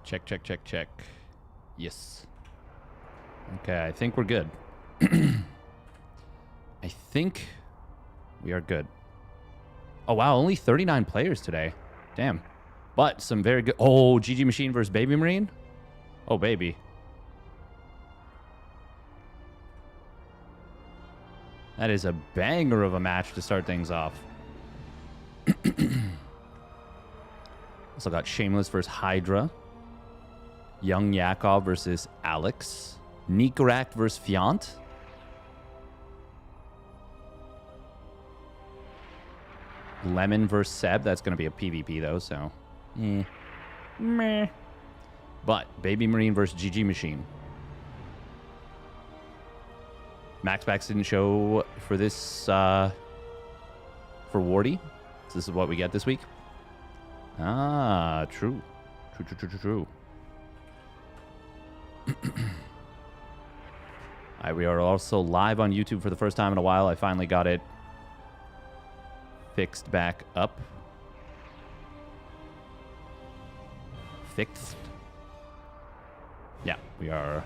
Check, check, check, check. Yes. Okay, I think we're good. I think we are good. Oh, wow, only 39 players today. Damn. But some very good... Oh, GG Machine versus Baby Marine? Oh, baby. That is a banger of a match to start things off. Also got Shameless versus Hydra. Young Yakov versus Alex. Nikorak versus Fiant. Lemon versus Seb. That's going to be a PvP, though, so... Meh. But Baby Marine versus GG Machine. Max Pax didn't show for this, for Wardy. So this is what we get this week. Ah, true. True. Alright, we are also live on YouTube for the first time in a while. I finally got it fixed back up. Fixed. Yeah, we are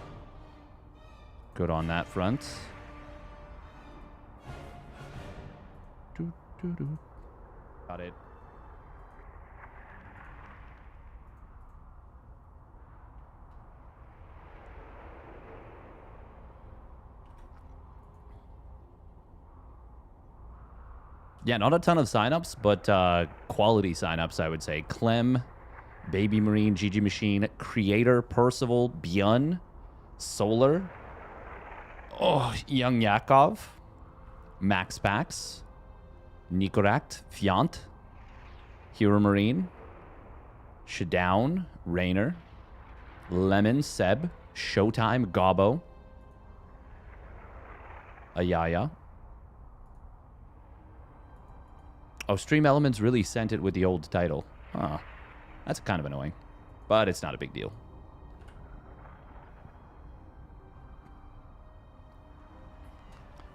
good on that front. Got it. Yeah, not a ton of signups, but quality signups, I would say. Clem, Baby Marine, GG Machine, Creator, Percival, Byun, Solar, Young Yakov, Max Pax, Nikorak, Fiant, Hero Marine, Shadown, Rainer, Lemon, Seb, Showtime, Gobbo, Ayaya. Oh, Stream Elements really sent it with the old title. Huh. That's kind of annoying, but it's not a big deal.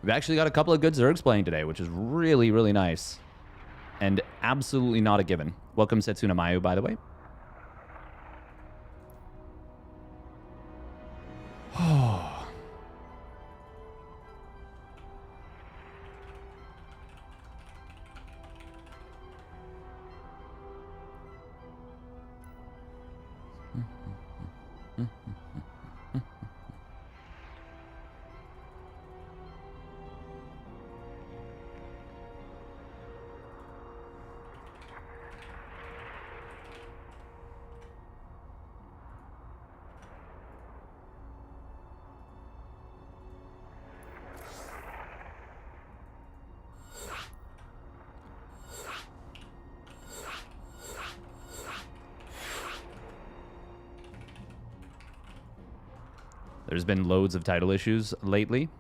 We've actually got a couple of good Zergs playing today, which is really, really nice. And absolutely not a given. Welcome, Setsuna Mayu, by the way. There's been loads of title issues lately.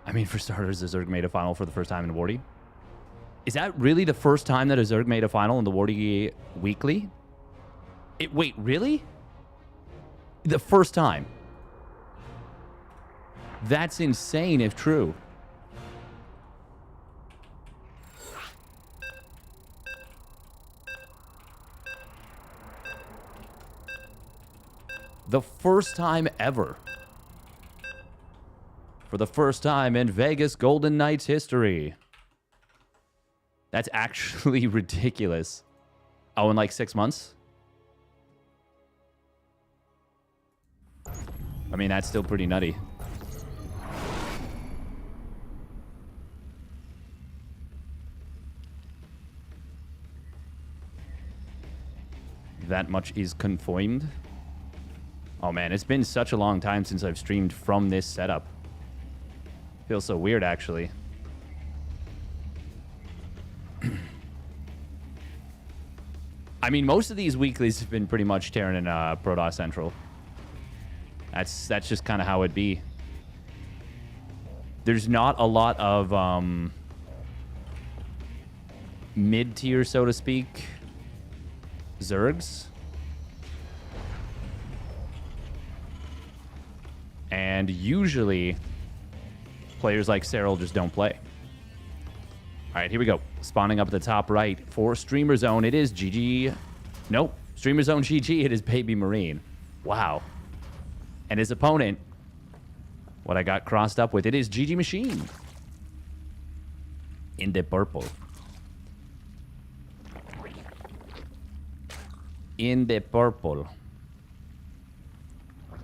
I mean, for starters, the Zerg made a final for the first time in Wardy. Is that really the first time that a Zerg made a final in the Wardy Weekly? Wait, really? The first time? That's insane if true. The first time ever. For the first time in Vegas Golden Knights history. That's actually ridiculous. Oh, in like 6 months? I mean, that's still pretty nutty. That much is confirmed. Oh man, it's been such a long time since I've streamed from this setup. Feels so weird, actually. I mean, most of these weeklies have been pretty much Terran and Protoss Central. That's just kind of how it be. There's not a lot of mid-tier, so to speak, Zergs. And usually, players like Cyril just don't play. All right, here we go. Spawning up at the top right for Streamer Zone. It is GG Nope. Streamer's own GG hit his baby Marine. Wow. And his opponent, what I got crossed up with, it is GG Machine. In the purple. In the purple.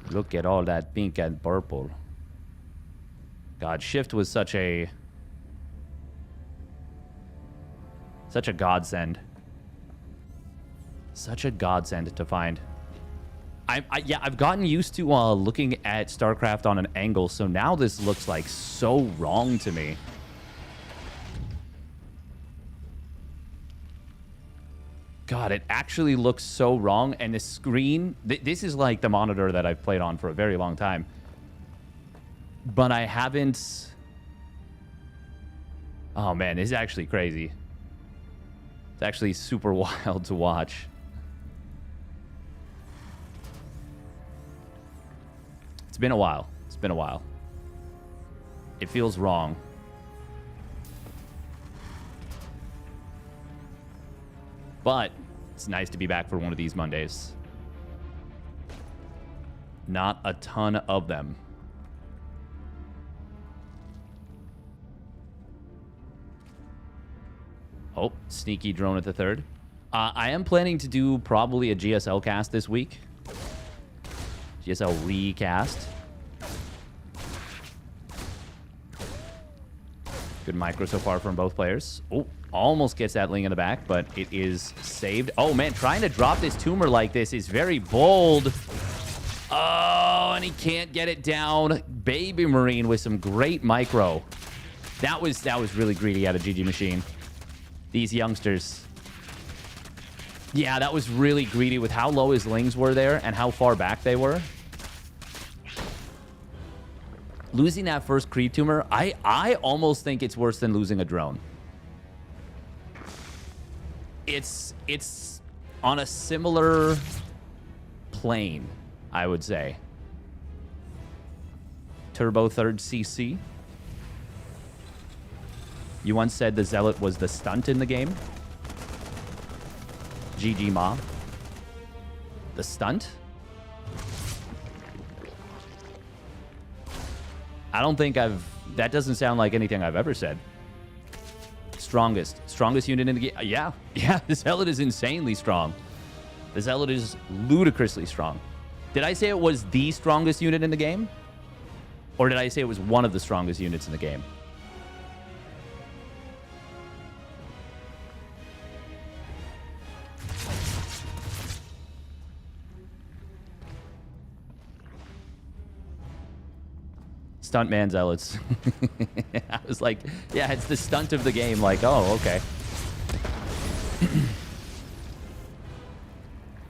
Look at all that pink and purple. God, Shift was such a godsend. Such a godsend to find. Yeah, I've gotten used to looking at StarCraft on an angle, so now this looks like so wrong to me. God, it actually looks so wrong, and the screen... this is like the monitor that I've played on for a very long time. But I haven't... Oh, man, this is actually crazy. It's actually super wild to watch. It's been a while. It's been a while. It feels wrong. But it's nice to be back for one of these Mondays. Not a ton of them. Oh, sneaky drone at the third. I am planning to do probably a GSL cast this week. GSL recast. Good micro so far from both players. Oh, almost gets that Ling in the back, but it is saved. Oh, man, trying to drop this tumor like this is very bold. Oh, and he can't get it down. Baby Marine with some great micro. That was really greedy out of GG Machine. These youngsters. Yeah, that was really greedy with how low his Lings were there and how far back they were. Losing that first creep tumor, I almost think it's worse than losing a drone. It's on a similar plane, I would say. Turbo third CC. You once said the Zealot was the stunt in the game. GG Ma. The stunt? I don't think that doesn't sound like anything I've ever said. Strongest unit in the game. Yeah, the Zealot is insanely strong. The Zealot is ludicrously strong. Did I say it was the strongest unit in the game? Or did I say it was one of the strongest units in the game? Stuntman Zealots. I was like, yeah, it's the stunt of the game. Like, oh, okay.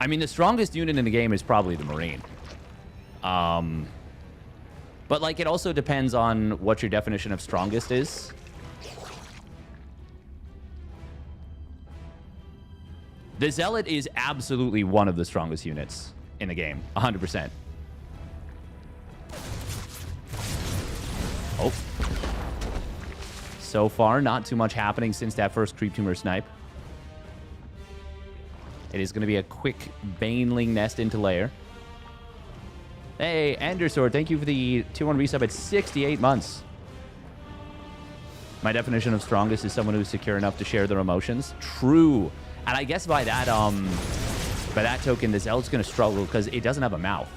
I mean, the strongest unit in the game is probably the Marine. But, like, it also depends on what your definition of strongest is. The Zealot is absolutely one of the strongest units in the game. 100%. Oh. So far, not too much happening since that first creep tumor snipe. It is going to be a quick Baneling nest into lair. Hey, Andersor, thank you for the tier 1 resub at 68 months. My definition of strongest is someone who's secure enough to share their emotions. True. And I guess by that token, the Zealot's going to struggle because it doesn't have a mouth.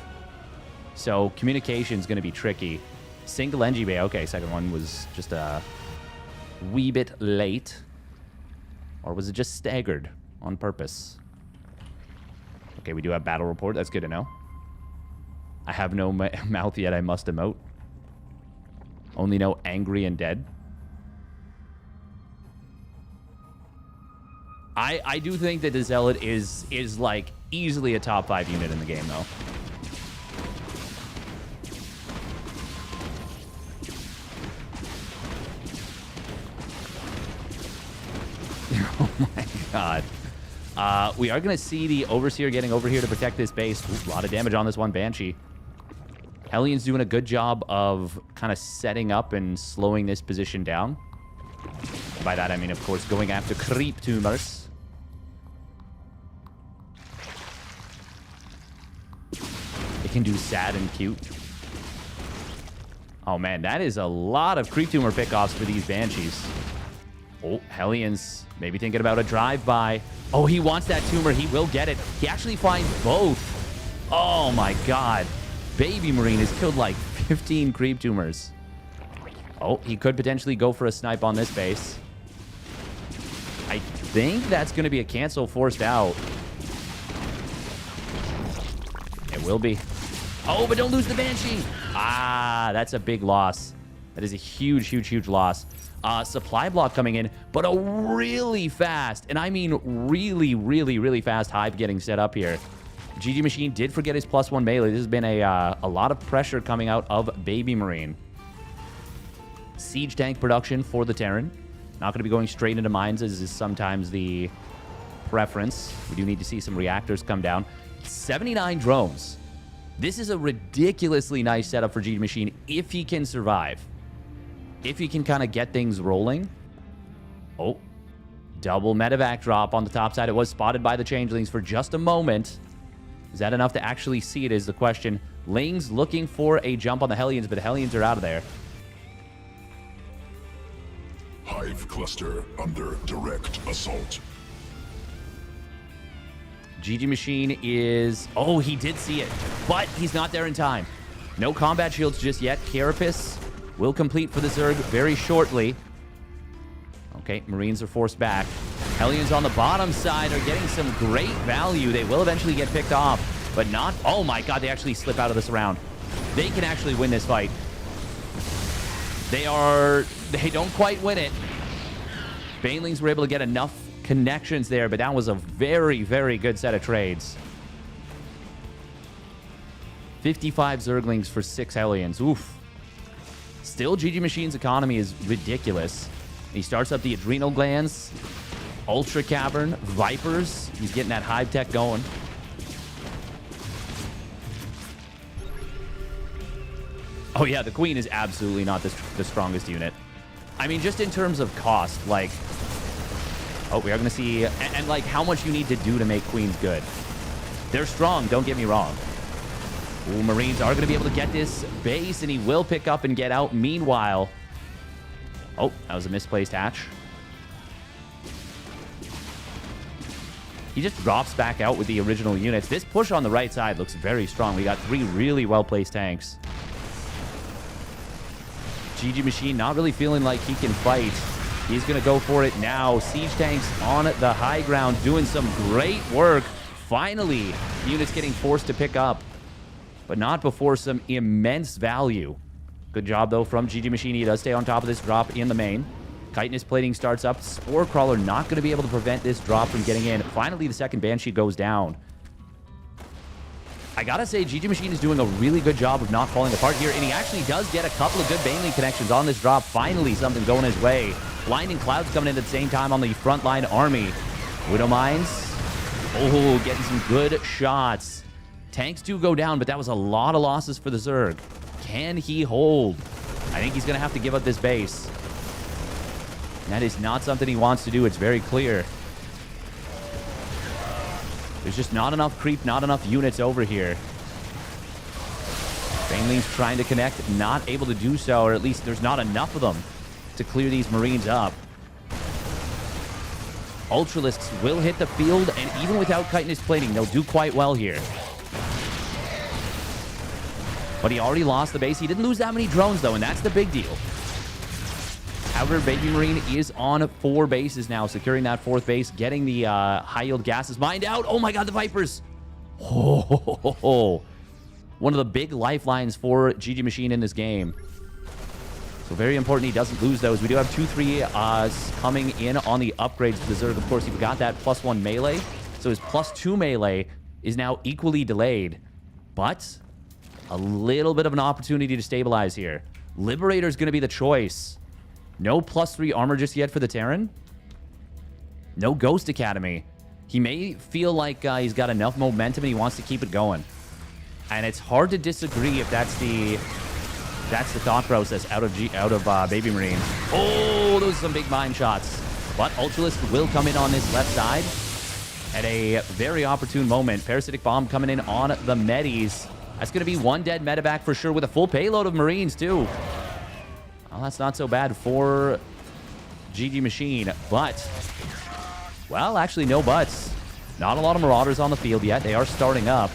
So communication's going to be tricky. Single NG Bay. Okay, second one was just a wee bit late. Or was it just staggered on purpose? Okay, we do have battle report. That's good to know. I have no mouth yet. I must emote. Only know angry and dead. I do think that the Zealot is like easily a top 5 unit in the game, though. Oh my god. We are going to see the Overseer getting over here to protect this base. Ooh, a lot of damage on this one Banshee. Hellions doing a good job of kind of setting up and slowing this position down. By that, I mean, of course, going after creep tumors. It can do sad and cute. Oh, man, that is a lot of creep tumor pickoffs for these Banshees. Oh, Hellions maybe thinking about a drive-by. Oh, he wants that tumor. He will get it. He actually finds both. Oh, my God. Baby Marine has killed like 15 creep tumors. Oh, he could potentially go for a snipe on this base. I think that's going to be a cancel forced out. It will be. Oh, but don't lose the Banshee. Ah, that's a big loss. That is a huge, huge, huge loss. Supply block coming in, but a really fast, and I mean really, really, really fast hive getting set up here. GG Machine did forget his +1 melee. This has been a lot of pressure coming out of Baby Marine. Siege tank production for the Terran. Not going to be going straight into mines, as is sometimes the preference. We do need to see some reactors come down. 79 drones. This is a ridiculously nice setup for GG Machine if he can survive. If he can kind of get things rolling. Oh, double medevac drop on the top side. It was spotted by the Changelings for just a moment. Is that enough to actually see it is the question. Ling's looking for a jump on the Hellions, but the Hellions are out of there. Hive cluster under direct assault. GG Machine is... Oh, he did see it, but he's not there in time. No combat shields just yet. Carapace will complete for the Zerg very shortly. Okay, Marines are forced back. Hellions on the bottom side are getting some great value. They will eventually get picked off, but not... Oh my God, they actually slip out of this round. They can actually win this fight. They don't quite win it. Banelings were able to get enough connections there, but that was a very, very good set of trades. 55 Zerglings for 6 Hellions. Oof. Still, GG Machine's economy is ridiculous. He starts up the adrenal glands, Ultra Cavern, Vipers. He's getting that hive tech going. Oh, yeah, the Queen is absolutely not the strongest unit. I mean, just in terms of cost, like... Oh, we are going to see... And, like, how much you need to do to make Queens good. They're strong, don't get me wrong. Ooh, Marines are going to be able to get this base, and he will pick up and get out. Meanwhile... Oh, that was a misplaced hatch. He just drops back out with the original units. This push on the right side looks very strong. We got 3 really well-placed tanks. GG Machine not really feeling like he can fight. He's going to go for it now. Siege tanks on the high ground doing some great work. Finally, units getting forced to pick up, but not before some immense value. Good job, though, from GG Machine. He does stay on top of this drop in the main. Chitinous plating starts up. Spore Crawler not going to be able to prevent this drop from getting in. Finally, the second Banshee goes down. I gotta say, GG Machine is doing a really good job of not falling apart here, and he actually does get a couple of good Baneling connections on this drop. Finally, something going his way. Blinding Clouds coming in at the same time on the frontline army. Widow Mines. Oh, getting some good shots. Tanks do go down, but that was a lot of losses for the Zerg. Can he hold? I think he's gonna have to give up this base. And that is not something he wants to do. It's very clear. There's just not enough creep, not enough units over here. Baneling's trying to connect, not able to do so, or at least there's not enough of them to clear these Marines up. Ultralisks will hit the field, and even without chitinous plating, they'll do quite well here. But he already lost the base. He didn't lose that many drones, though, and that's the big deal. However, Baby Marine is on 4 bases now, securing that 4th base, getting the high-yield gases mined out. Oh, my God, the Vipers. Oh, one of the big lifelines for GG Machine in this game. So very important he doesn't lose those. We do have 2-3 coming in on the upgrades to the Zerg. Of course, he got that +1 melee. So his +2 melee is now equally delayed. But a little bit of an opportunity to stabilize here. Liberator is going to be the choice. No +3 armor just yet for the Terran. No Ghost Academy. He may feel like he's got enough momentum and he wants to keep it going. And it's hard to disagree if that's the thought process out of Baby Marine. Oh, those are some big mine shots. But Ultralisk will come in on this left side at a very opportune moment. Parasitic Bomb coming in on the Medis. That's going to be one dead medevac for sure with a full payload of Marines, too. Well, that's not so bad for GG Machine, but... Well, actually, no buts. Not a lot of Marauders on the field yet. They are starting up.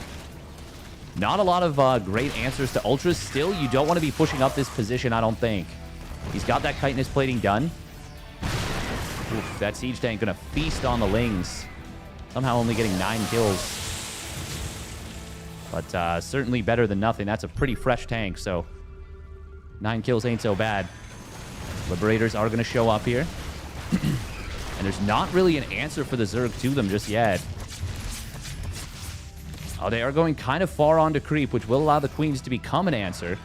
Not a lot of great answers to Ultras. Still, you don't want to be pushing up this position, I don't think. He's got that chitinous plating done. Oof, that siege tank going to feast on the Lings. Somehow only getting 9 kills. But certainly better than nothing. That's a pretty fresh tank, so 9 kills ain't so bad. Liberators are going to show up here. And there's not really an answer for the Zerg to them just yet. Oh, they are going kind of far on to creep, which will allow the Queens to become an answer.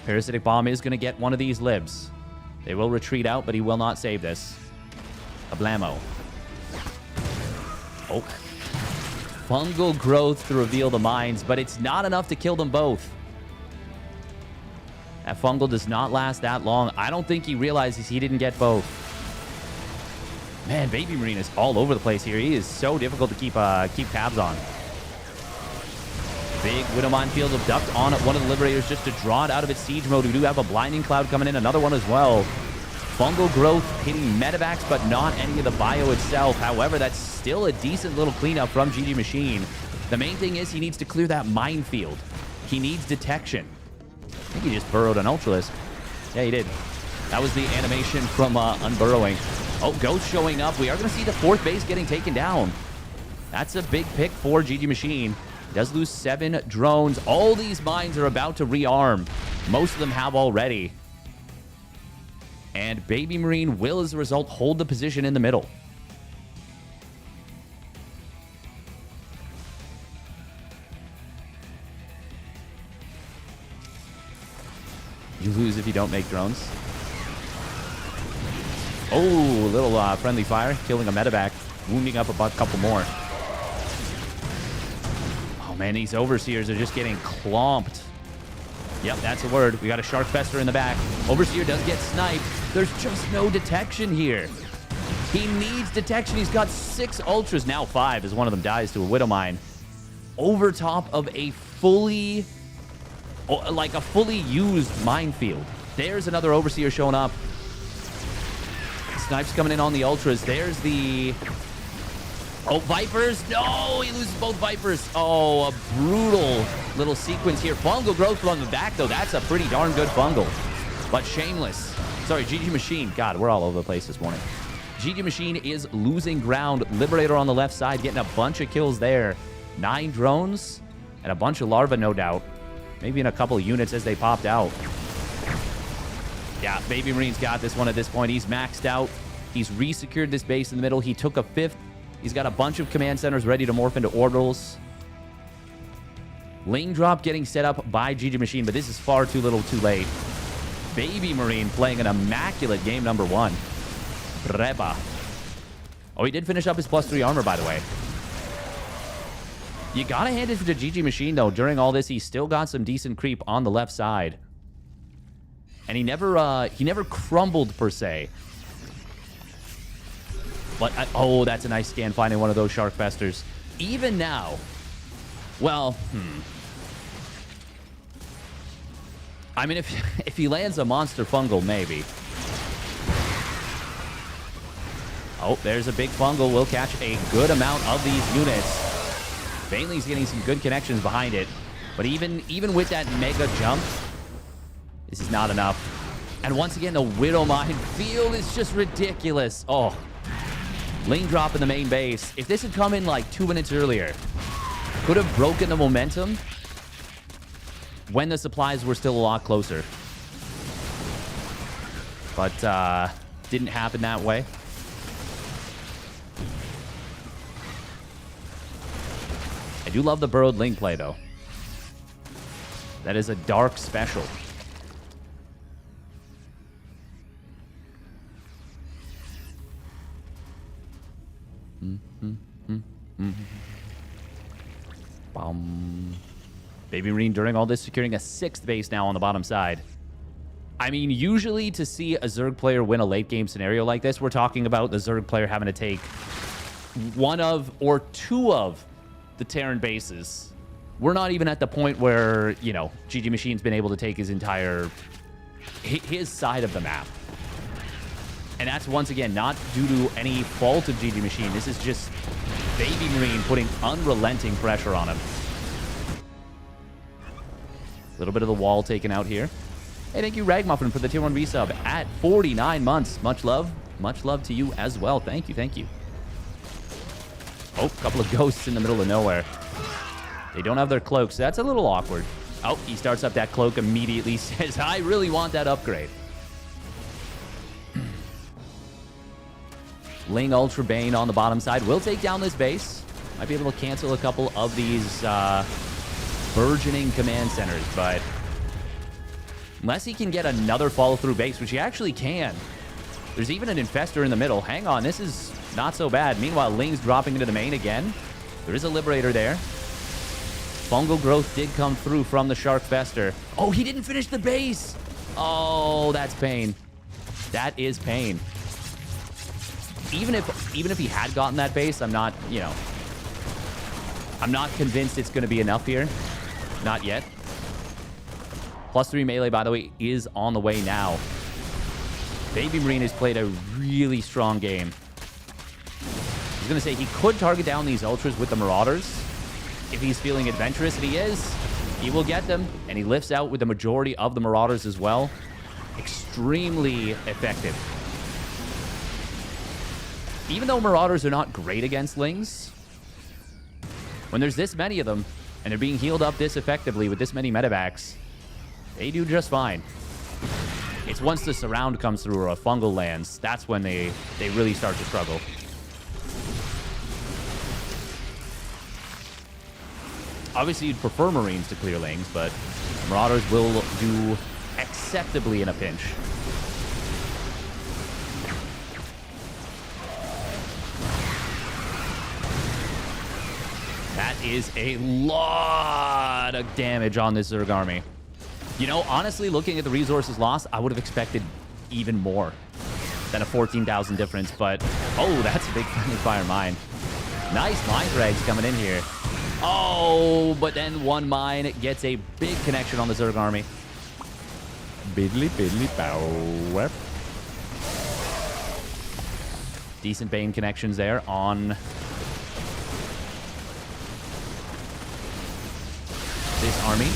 Parasitic Bomb is going to get one of these libs. They will retreat out, but he will not save this. A blammo. Oh. Fungal growth to reveal the mines, but it's not enough to kill them both. That fungal does not last that long. I don't think he realizes he didn't get both. Man, Baby Marine is all over the place here. He is so difficult to keep tabs on. Big Widow Minefield abduct on one of the Liberators just to draw it out of its siege mode. We do have a Blinding Cloud coming in, another one as well. Fungal growth hitting medevacs, but not any of the bio itself. However, that's still a decent little cleanup from GG Machine. The main thing is he needs to clear that minefield. He needs detection. I think he just burrowed an Ultralisk. Yeah, he did. That was the animation from unburrowing. Oh, Ghost showing up. We are going to see the 4th base getting taken down. That's a big pick for GG Machine. Does lose 7 drones. All these mines are about to rearm. Most of them have already. And Baby Marine will, as a result, hold the position in the middle. You lose if you don't make drones. Oh, a little friendly fire, killing a medevac, wounding up a couple more. Oh man, these Overseers are just getting clomped. Yep, that's a word. We got a Shark Fester in the back. Overseer does get sniped. There's just no detection here. He needs detection. He's got 6 Ultras, now 5 as one of them dies to a Widow Mine. Over top of a fully used minefield. There's another Overseer showing up. Snipes coming in on the Ultras. There's the... Oh, Vipers. No, he loses both Vipers. Oh, a brutal little sequence here. Fungal growth on the back, though. That's a pretty darn good fungal. But Shameless. Sorry, GG Machine. God, we're all over the place this morning. GG Machine is losing ground. Liberator on the left side getting a bunch of kills there. 9 drones and a bunch of larvae, no doubt. Maybe in a couple of units as they popped out. Yeah, Baby Marine's got this one at this point. He's maxed out. He's resecured this base in the middle. He took a 5th. He's got a bunch of command centers ready to morph into orbitals. Ling drop getting set up by GG Machine, but this is far too little too late. Baby Marine playing an immaculate game number 1. Breba. Oh, he did finish up his +3 armor, by the way. You gotta hand it to GG Machine, though. During all this, he's still got some decent creep on the left side. And he never crumbled, per se. But, oh, that's a nice scan, finding one of those Shark Festers. Even now, well, I mean, if he lands a monster fungal, maybe. Oh, there's a big fungal. We'll catch a good amount of these units. Bailey's getting some good connections behind it. But even with that mega jump, this is not enough. And once again, the Widow Mine field is just ridiculous. Oh, lane drop in the main base. If this had come in like 2 minutes earlier, could have broken the momentum when the supplies were still a lot closer. But didn't happen that way. I do love the burrowed link play, though. That is a dark special. Baby Marine during all this securing a 6th base now on the bottom side. I mean, usually to see a Zerg player win a late game scenario like this, we're talking about the Zerg player having to take one of or two of the Terran bases. We're not even at the point where, you know, GG Machine's been able to take his entire... his side of the map. And that's, once again, not due to any fault of GG Machine. This is just Baby Marine putting unrelenting pressure on him. A little bit of the wall taken out here. Hey, thank you, Ragmuffin, for the Tier 1 resub at 49 months. Much love. Much love to you as well. Thank you, thank you. Oh, a couple of ghosts in the middle of nowhere. They don't have their cloaks. That's a little awkward. Oh, he starts up that cloak immediately. Says, I really want that upgrade. Ling Ultra Bane on the bottom side will take down this base. Might be able to cancel a couple of these burgeoning command centers, but unless he can get another follow-through base, which he actually can. There's even an Infestor in the middle. Hang on, this is not so bad. Meanwhile, Ling's dropping into the main again. There is a Liberator there. Fungal Growth did come through from the Shark Fester. Oh, he didn't finish the base. Oh, that's pain. That is pain. Even if he had gotten that base, I'm not, you know, I'm not convinced it's going to be enough here. Not yet. +3 melee, by the way, is on the way now. Baby Marine has played a really strong game. I was going to say he could target down these Ultras with the Marauders. If he's feeling adventurous, and he is, he will get them. And he lifts out with the majority of the Marauders as well. Extremely effective. Even though Marauders are not great against Lings, when there's this many of them, and they're being healed up this effectively with this many medevacs, they do just fine. It's once the surround comes through or a fungal lands, that's when they really start to struggle. Obviously, you'd prefer Marines to clear Lings, but Marauders will do acceptably in a pinch. That is a lot of damage on this Zerg army. You know, honestly, looking at the resources lost, I would have expected even more than a 14,000 difference, but... Oh, that's a big friendly fire mine. Nice mine drags coming in here. Oh, but then one mine gets a big connection on the Zerg army. Biddly, biddly, bow. Decent Bane connections there on this army.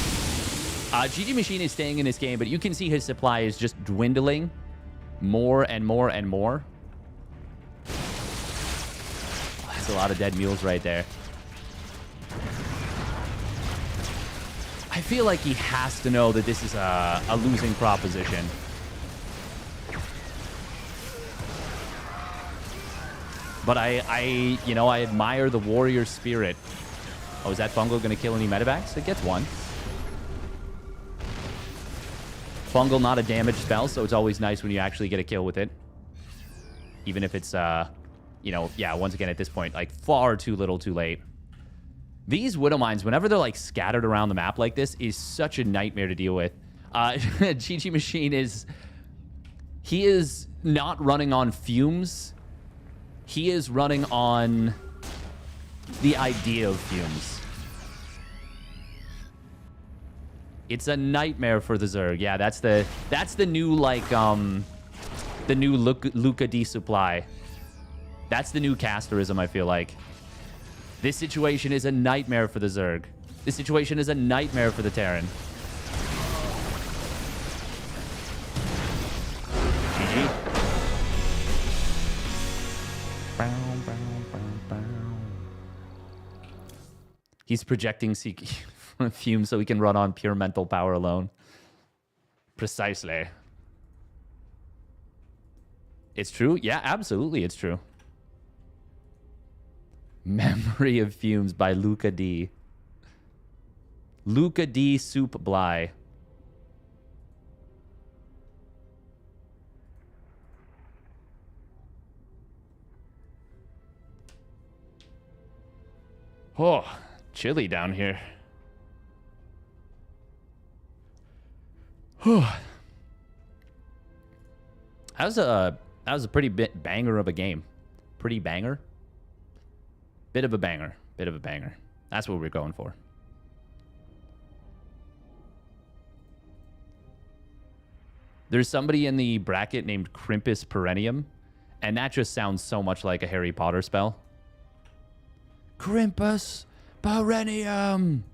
GG Machine is staying in this game, but you can see his supply is just dwindling more and more and more. That's a lot of dead mules right there. I feel like he has to know that this is a losing proposition. But I admire the warrior spirit. Oh, is that Fungal going to kill any medevacs? It gets one. Fungal, not a damage spell, so it's always nice when you actually get a kill with it. Even if it's, yeah, once again, at this point, like, far too little too late. These Widow Mines, whenever they're, like, scattered around the map like this, is such a nightmare to deal with. GG Machine is... He is not running on fumes. He is running on the idea of fumes. It's a nightmare for the Zerg. Yeah, that's the new, like, the new Luca D supply. That's the new casterism, I feel like. This situation is a nightmare for the Zerg. This situation is a nightmare for the Terran. GG. He's projecting fumes so he can run on pure mental power alone. Precisely. It's true? Yeah, absolutely it's true. Memory of Fumes by Luca D. Luca D. Soup Bly. Oh, chilly down here. That was a pretty banger of a game. Pretty banger. Bit of a banger. Bit of a banger. That's what we're going for. There's somebody in the bracket named Crimpus Perennium, and that just sounds so much like a Harry Potter spell. Crimpus Perennium!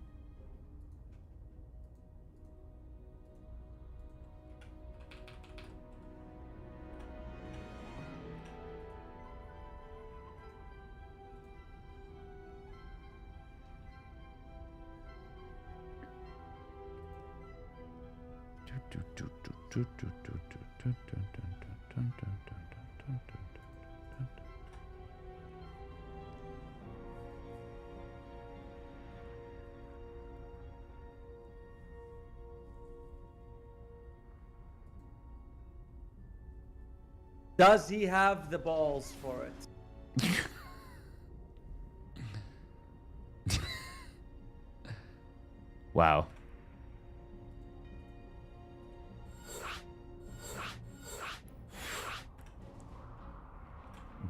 Does he have the balls for it? Wow.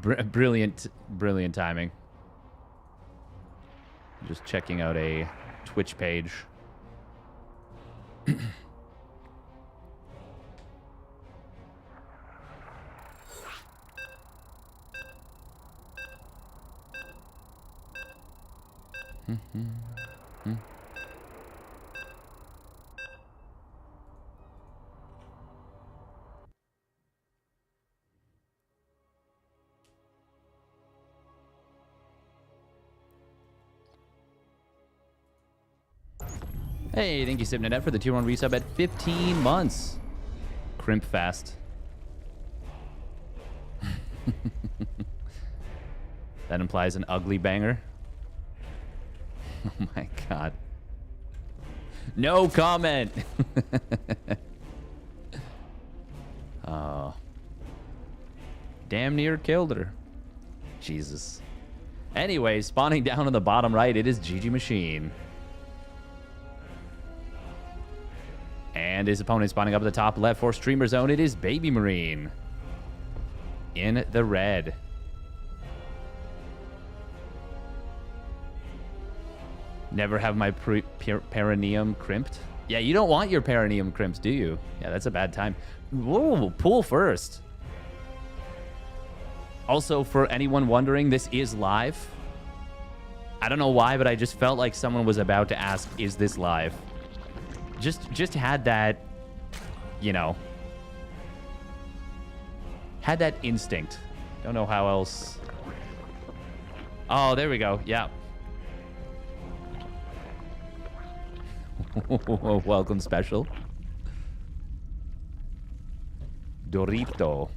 Brilliant timing. Just checking out a Twitch page. Hey, thank you, Sipnet, for the tier 1 resub at 15 months. Crimp fast. That implies an ugly banger. Oh my god. No comment. Oh. Damn near killed her. Jesus. Anyway, spawning down on the bottom right, it is GG Machine. And his opponent spawning up at the top left for Streamer Zone, it is Baby Marine. In the red. Never have my perineum crimped. Yeah, you don't want your perineum crimped, do you? Yeah, that's a bad time. Whoa, pool first. Also, for anyone wondering, this is live. I don't know why, but I just felt like someone was about to ask, is this live? Just had that, you know, had that instinct. Don't know how else. Oh, there we go. Yeah. Welcome special. Dorito.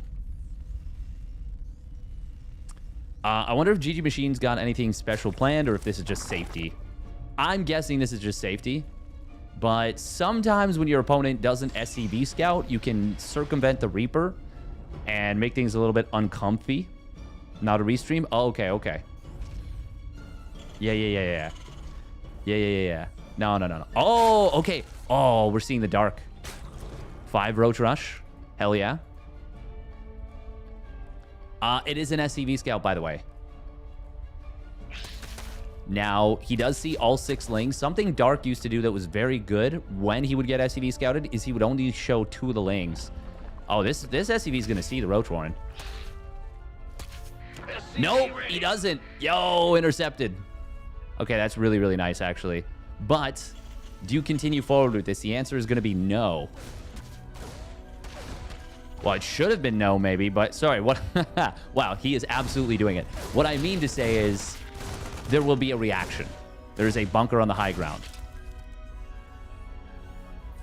I wonder if GG Machine's got anything special planned or if this is just safety. I'm guessing this is just safety. But sometimes when your opponent doesn't SCV scout, you can circumvent the Reaper and make things a little bit uncomfy. Not a restream? Oh, okay, okay. Yeah. No. Oh, okay. Oh, we're seeing the dark. 5 Roach Rush. Hell yeah. It is an SCV scout, by the way. Now, he does see all 6 lings. Something Dark used to do that was very good when he would get SCV scouted is he would only show 2 of the lings. Oh, this SCV is going to see the Roach Warren. Nope, he doesn't. Yo, intercepted. Okay, that's really, really nice, actually. But do you continue forward with this? The answer is going to be no. Well, it should have been no, maybe, but sorry. What? Wow, he is absolutely doing it. What I mean to say is there will be a reaction. There is a bunker on the high ground.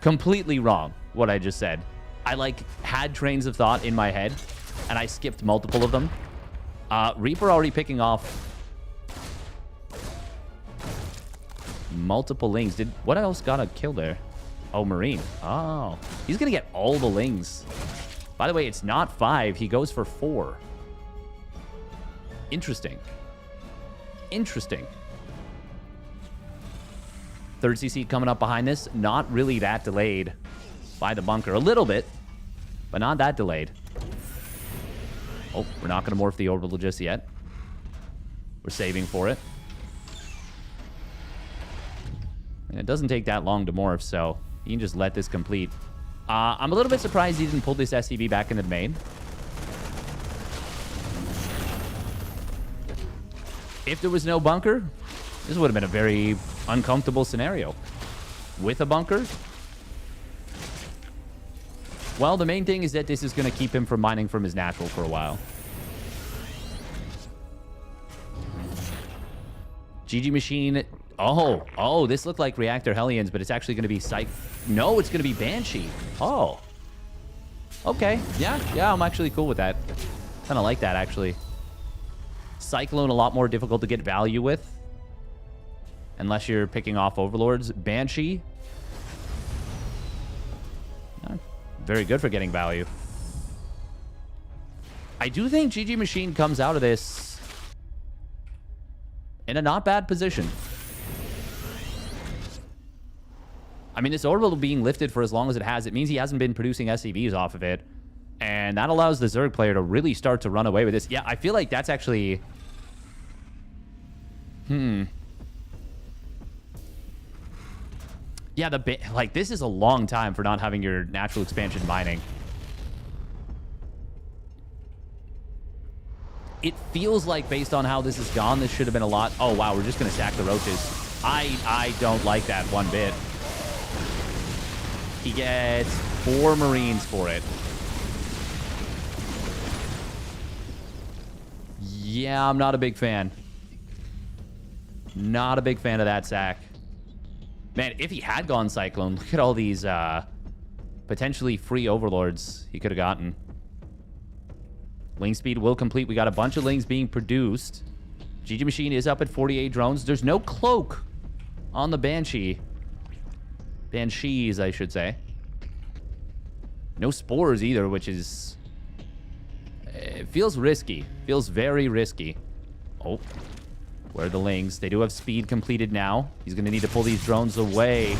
Completely wrong, what I just said. I, had trains of thought in my head, and I skipped multiple of them. Reaper already picking off multiple lings. What else got a kill there? Oh, Marine. Oh, he's going to get all the lings. By the way, it's not 5. He goes for 4. Interesting. Interesting. 3rd CC coming up behind this. Not really that delayed by the bunker. A little bit, but not that delayed. Oh, we're not going to morph the orbital just yet. We're saving for it. And it doesn't take that long to morph, so you can just let this complete. I'm a little bit surprised he didn't pull this SCV back into the main. If there was no bunker, this would have been a very uncomfortable scenario. With a bunker, well, the main thing is that this is going to keep him from mining from his natural for a while. GG Machine. Oh, this looked like Reactor Hellions, but it's actually going to be No, it's going to be Banshee. Oh. Okay. Yeah, I'm actually cool with that. Kind of like that, actually. Cyclone, a lot more difficult to get value with. Unless you're picking off Overlords. Banshee. Very good for getting value. I do think GG Machine comes out of this in a not bad position. I mean, this orbital being lifted for as long as it has, it means he hasn't been producing SCVs off of it. And that allows the Zerg player to really start to run away with this. Yeah, I feel like that's actually... Yeah, like, this is a long time for not having your natural expansion mining. It feels like, based on how this has gone, this should have been a lot... Oh, wow, we're just going to stack the roaches. I don't like that one bit. He gets 4 Marines for it. Yeah, I'm not a big fan. Not a big fan of that sack. Man, if he had gone Cyclone, look at all these potentially free Overlords he could have gotten. Ling speed will complete. We got a bunch of Lings being produced. GG Machine is up at 48 drones. There's no cloak on the Banshee. Banshees, I should say. No spores either, which is... It feels risky. Feels very risky. Oh. Where are the Lings? They do have speed completed now. He's going to need to pull these drones away.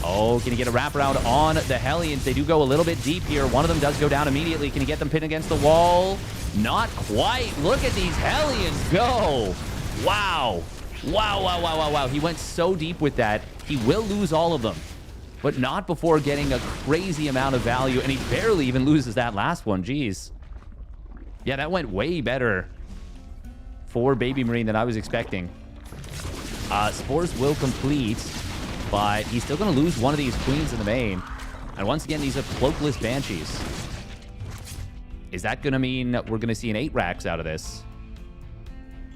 Oh, can he get a wraparound on the Hellions? They do go a little bit deep here. One of them does go down immediately. Can he get them pinned against the wall? Not quite. Look at these Hellions go. Wow. Wow. He went so deep with that. He will lose all of them, but not before getting a crazy amount of value. And he barely even loses that last one. Jeez. Yeah, that went way better for Baby Marine than I was expecting. Spores will complete, but he's still going to lose one of these Queens in the main. And once again, these are cloakless Banshees. Is that going to mean we're going to see an 8 racks out of this?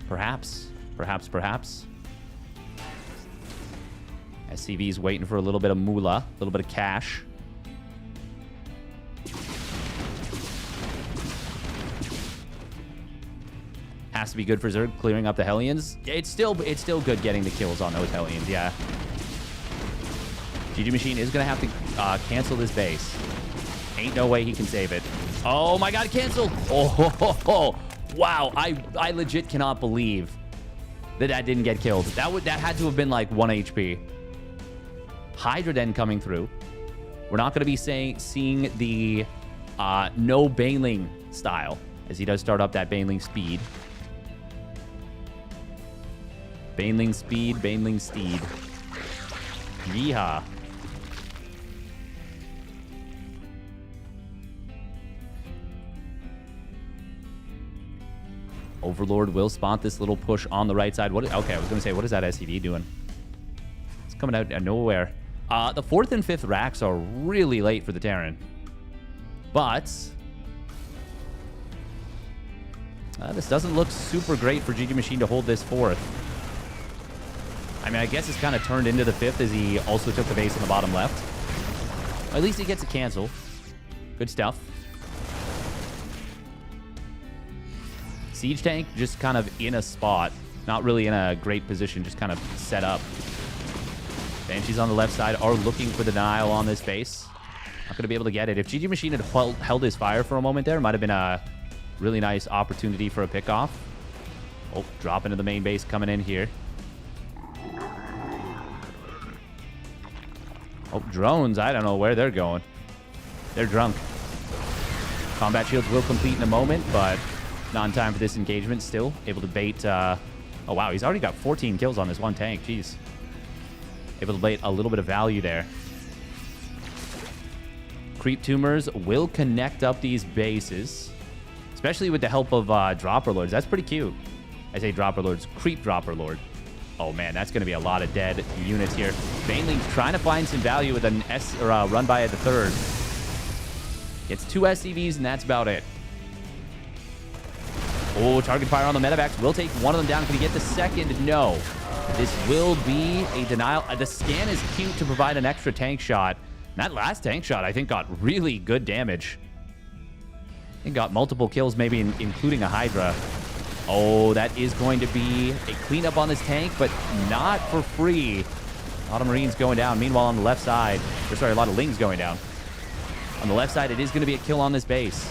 Perhaps. SCV's waiting for a little bit of moolah, a little bit of cash. Has to be good for Zerg clearing up the Hellions. It's still good getting the kills on those Hellions, yeah. GG Machine is going to have to cancel this base. Ain't no way he can save it. Oh my god, cancel! Oh, wow. I legit cannot believe that didn't get killed. That had to have been like 1 HP. Hydra Den coming through. We're not going to be seeing the no Baneling style, as he does start up that Baneling speed. Baneling speed, Baneling steed. Yeehaw. Overlord will spot this little push on the right side. Okay, I was going to say, what is that SCV doing? It's coming out of nowhere. The 4th and 5th racks are really late for the Terran. But this doesn't look super great for GG Machine to hold this 4th. I mean, I guess it's kind of turned into the 5th as he also took the base on the bottom left. At least he gets a cancel. Good stuff. Siege tank just kind of in a spot. Not really in a great position, just kind of set up. Banshees on the left side are looking for the denial on this base. Not going to be able to get it. If GG Machine had held his fire for a moment there, might have been a really nice opportunity for a pickoff. Oh, drop into the main base coming in here. Oh, drones. I don't know where they're going. They're drunk. Combat shields will complete in a moment, but Not in time for this engagement still. Able to bait... oh, wow. He's already got 14 kills on this one tank. Jeez. Able to bait a little bit of value there. Creep tumors will connect up these bases. Especially with the help of Dropper Lords. That's pretty cute. I say Dropper Lords. Creep Dropper Lord. Oh, man. That's going to be a lot of dead units here. Baneling's trying to find some value with an run by at the third. Gets 2 SCVs, and that's about it. Oh, target fire on the medevacs. Will take one of them down. Can he get the second? No. This will be a denial. The scan is cute to provide an extra tank shot. And that last tank shot, I think, got really good damage. It got multiple kills, maybe including a Hydra. Oh, that is going to be a cleanup on this tank, but not for free. A lot of Marines going down. Meanwhile, on the left side, or sorry, a lot of Lings going down. On the left side, it is going to be a kill on this base.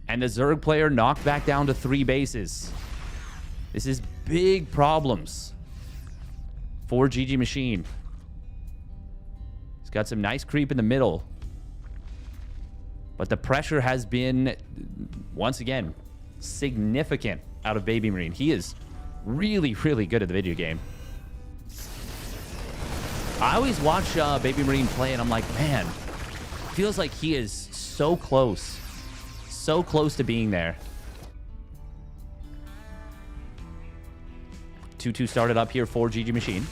And the Zerg player knocked back down to 3 bases. This is big problems for GG Machine. He's got some nice creep in the middle. But the pressure has been, once again, significant out of Baby Marine. He is really, really good at the video game. I always watch Baby Marine play, and I'm like, man, feels like he is so close. So close to being there. 2-2 started up here for GG Machine.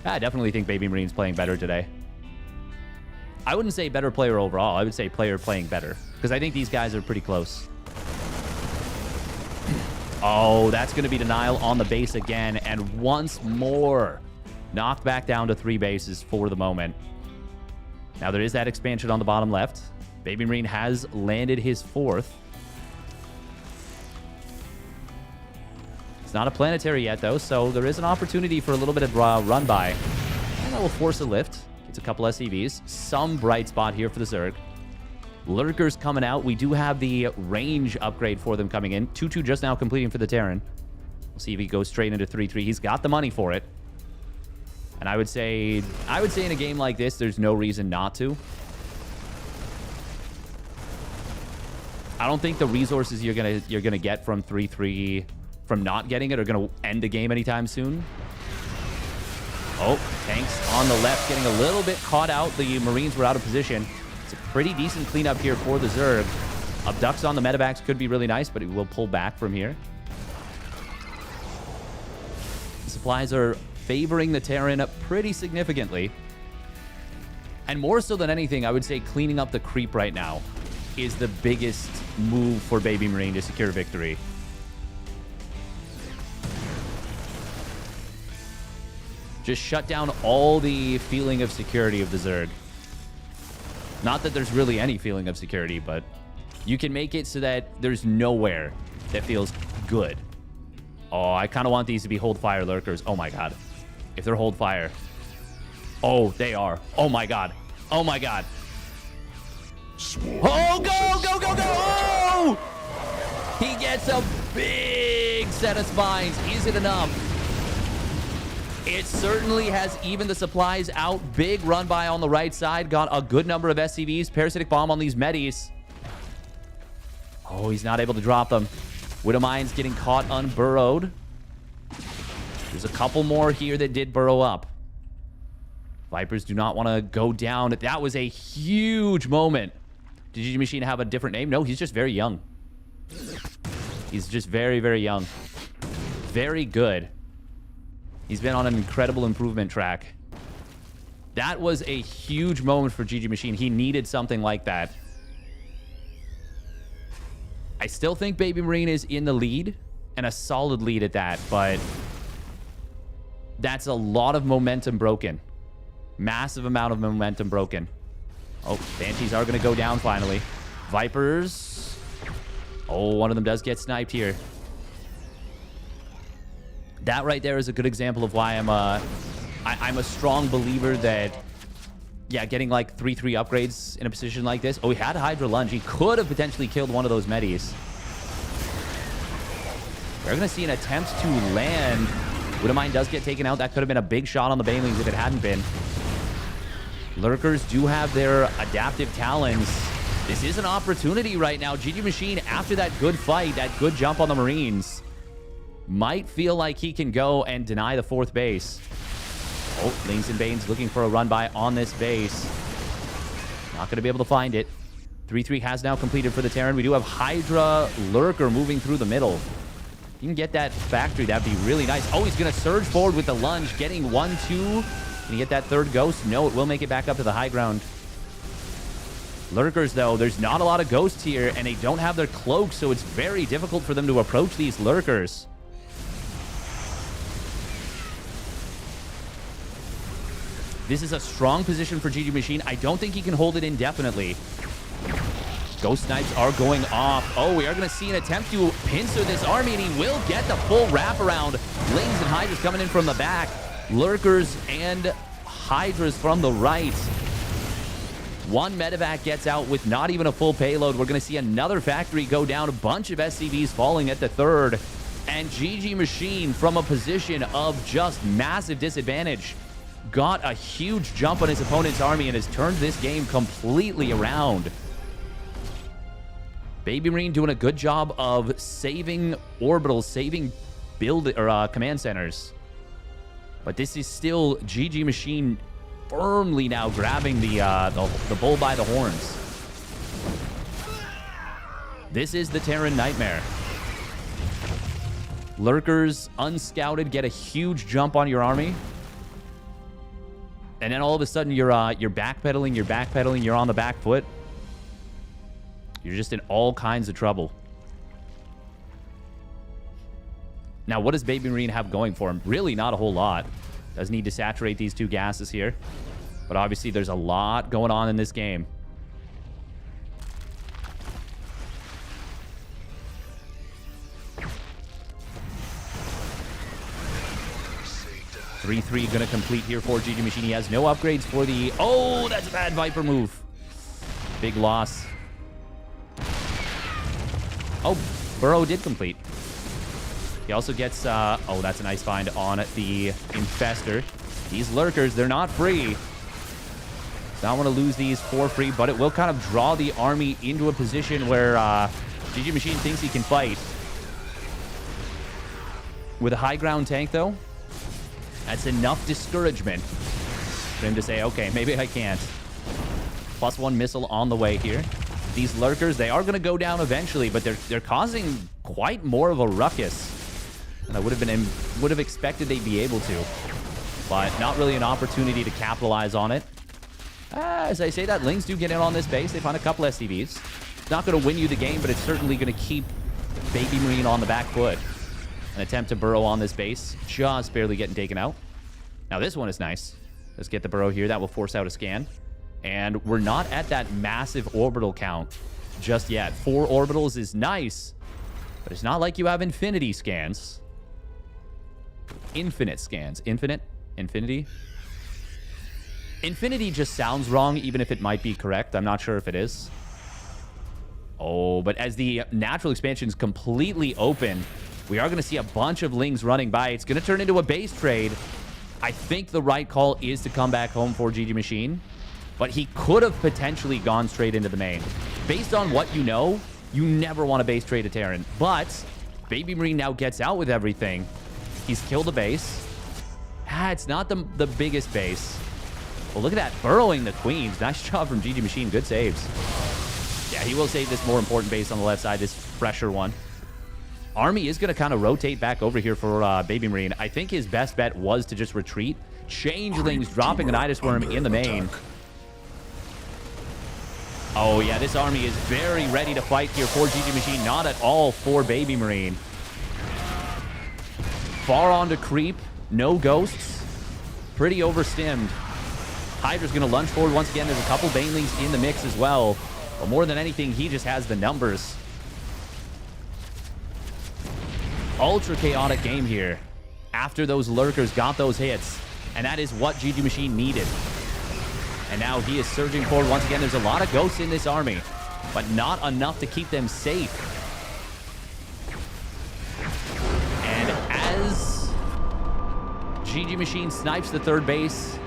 I definitely think Baby Marine's playing better today. I wouldn't say better player overall. I would say player playing better. Because I think these guys are pretty close. Oh, that's going to be denial on the base again. And once more, knocked back down to 3 bases for the moment. Now, there is that expansion on the bottom left. Baby Marine has landed his 4th. It's not a planetary yet, though, so there is an opportunity for a little bit of run by. And that will force a lift. Gets a couple SCVs. Some bright spot here for the Zerg. Lurkers coming out. We do have the range upgrade for them coming in. 2-2 just now completing for the Terran. We'll see if he goes straight into 3-3. He's got the money for it. And I would say in a game like this, there's no reason not to. I don't think the resources you're gonna get from 3-3 from not getting it are gonna end the game anytime soon. Oh, tanks on the left getting a little bit caught out. The Marines were out of position. It's a pretty decent cleanup here for the Zerg. Abducts on the medevacs could be really nice, but it will pull back from here. The supplies are favoring the Terran pretty significantly. And more so than anything, I would say cleaning up the creep right now is the biggest move for Baby Marine to secure victory. Just shut down all the feeling of security of the Zerg. Not that there's really any feeling of security, but you can make it so that there's nowhere that feels good. Oh, I kind of want these to be hold fire lurkers. Oh my god. If they're hold fire. Oh, they are. Oh my god. Oh my god. Oh, go, go, go, go. Oh! He gets a big set of spines. Is it enough? It certainly has even the supplies out. Big run by on the right side. Got a good number of SCVs. Parasitic bomb on these medis. Oh, he's not able to drop them. Widowmine's getting caught unburrowed. There's a couple more here that did burrow up. Vipers do not want to go down. That was a huge moment. Did GG Machine have a different name? No, he's just very young. He's just very, very young. Very good. He's been on an incredible improvement track. That was a huge moment for GG Machine. He needed something like that. I still think Baby Marine is in the lead, and a solid lead at that, but that's a lot of momentum broken. Massive amount of momentum broken. Oh, Banshees are going to go down finally. Vipers. Oh, one of them does get sniped here. That right there is a good example of why I'm a strong believer that, yeah, getting like 3-3 upgrades in a position like this. Oh, he had a Hydra lunge. He could have potentially killed one of those medis. We're going to see an attempt to land. Widowmine does get taken out. That could have been a big shot on the Banelings if it hadn't been. Lurkers do have their adaptive talons. This is an opportunity right now. GG Machine, after that good fight, that good jump on the Marines, might feel like he can go and deny the 4th base. Oh, Lings and Banes looking for a run by on this base. Not going to be able to find it. 3-3 has now completed for the Terran. We do have Hydra Lurker moving through the middle. You can get that factory. That'd be really nice. Oh, he's going to surge forward with the lunge, getting 1-2. Can he get that 3rd ghost? No, it will make it back up to the high ground. Lurkers, though, there's not a lot of ghosts here, and they don't have their cloaks, so it's very difficult for them to approach these Lurkers. This is a strong position for GG Machine. I don't think he can hold it indefinitely. Ghost snipes are going off. Oh, we are going to see an attempt to pincer this army, and he will get the full wraparound. Lings and Hydras coming in from the back. Lurkers and Hydras from the right. One medevac gets out with not even a full payload. We're going to see another factory go down. A bunch of SCVs falling at the 3rd. And GG Machine, from a position of just massive disadvantage, got a huge jump on his opponent's army and has turned this game completely around. Baby Marine doing a good job of saving orbitals, saving command centers. But this is still GG Machine firmly now grabbing the bull by the horns. This is the Terran Nightmare. Lurkers, unscouted, get a huge jump on your army. And then all of a sudden, you're backpedaling, you're on the back foot. You're just in all kinds of trouble. Now, what does Baby Marine have going for him? Really not a whole lot. Does need to saturate these 2 gases here. But obviously, there's a lot going on in this game. Three going to complete here for GG Machine. He has no upgrades for the... Oh, that's a bad Viper move. Big loss. Oh, Burrow did complete. He also gets... oh, that's a nice find on the Infestor. These Lurkers, they're not free. Don't want to lose these for free, but it will kind of draw the army into a position where GG Machine thinks he can fight. With a high ground tank, though, that's enough discouragement for him to say, okay, maybe I can't. +1 missile on the way here. These Lurkers, they are going to go down eventually, but they're causing quite more of a ruckus than I would have expected they'd be able to. But not really an opportunity to capitalize on it. As I say that, Lings do get in on this base. They find a couple SCVs. It's not going to win you the game, but it's certainly going to keep Baby Marine on the back foot. An attempt to burrow on this base, just barely getting taken out. Now this one is nice. Let's get the burrow here. That will force out a scan. And we're not at that massive orbital count just yet. 4 orbitals is nice, but it's not like you have infinity scans. Infinite scans. Infinity? Infinity just sounds wrong, even if it might be correct. I'm not sure if it is. Oh, but as the natural expansion is completely open, we are going to see a bunch of Lings running by. It's going to turn into a base trade. I think the right call is to come back home for GG Machine, but he could have potentially gone straight into the main. Based on what you know, you never want to base trade a Terran, but Baby Marine now gets out with everything. He's killed a base. It's not the biggest base. Well, look at that, burrowing the Queens. Nice job from GG Machine, good saves. Yeah, he will save this more important base on the left side, this fresher one. Army is going to kind of rotate back over here for Baby Marine. I think his best bet was to just retreat. Changelings dropping an Nidus Worm in the main. Oh, yeah, this army is very ready to fight here for GG Machine. Not at all for Baby Marine. Far on to creep. No ghosts. Pretty overstimmed. Hydra's going to lunge forward once again. There's a couple Banelings in the mix as well. But more than anything, he just has the numbers. Ultra chaotic game here. After those Lurkers got those hits. And that is what GG Machine needed. And now he is surging forward once again. There's a lot of ghosts in this army, but not enough to keep them safe. And as GG Machine snipes the third base,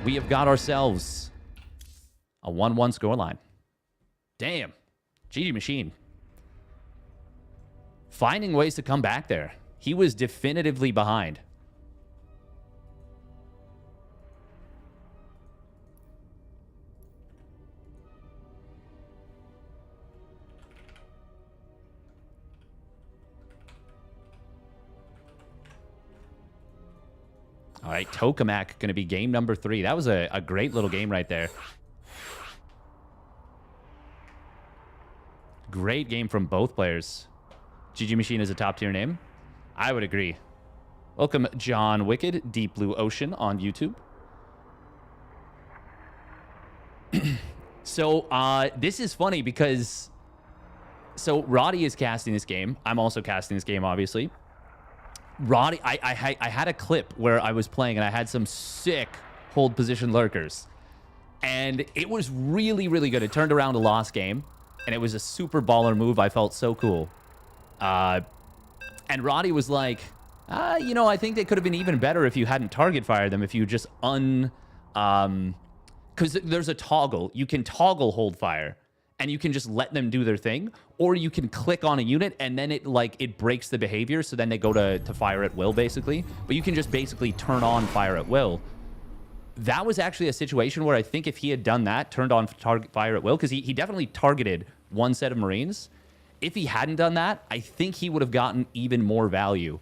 we have got ourselves A 1-1 scoreline. Damn. GG Machine. Finding ways to come back there. He was definitively behind. All right, Tokamak going to be game number 3. That was a great little game right there. Great game from both players. GG Machine is a top-tier name. I would agree. Welcome, John Wicked, Deep Blue Ocean on YouTube. So, this is funny because... So, Roddy is casting this game. I'm also casting this game, obviously. Roddy, I had a clip where I was playing and I had some sick hold position lurkers. And it was really, really good. It turned around a lost game. And it was a super baller move. I felt so cool. And Roddy was like, you know, I think they could have been even better if you hadn't target fired them. If you just because there's a toggle. You can toggle hold fire. And you can just let them do their thing, or you can click on a unit and then it breaks the behavior, so then they go to fire at will, basically. But you can just basically turn on fire at will. That was actually a situation where I think if he had done that, turned on fire at will, because he definitely targeted one set of Marines. If he hadn't done that, I think he would have gotten even more value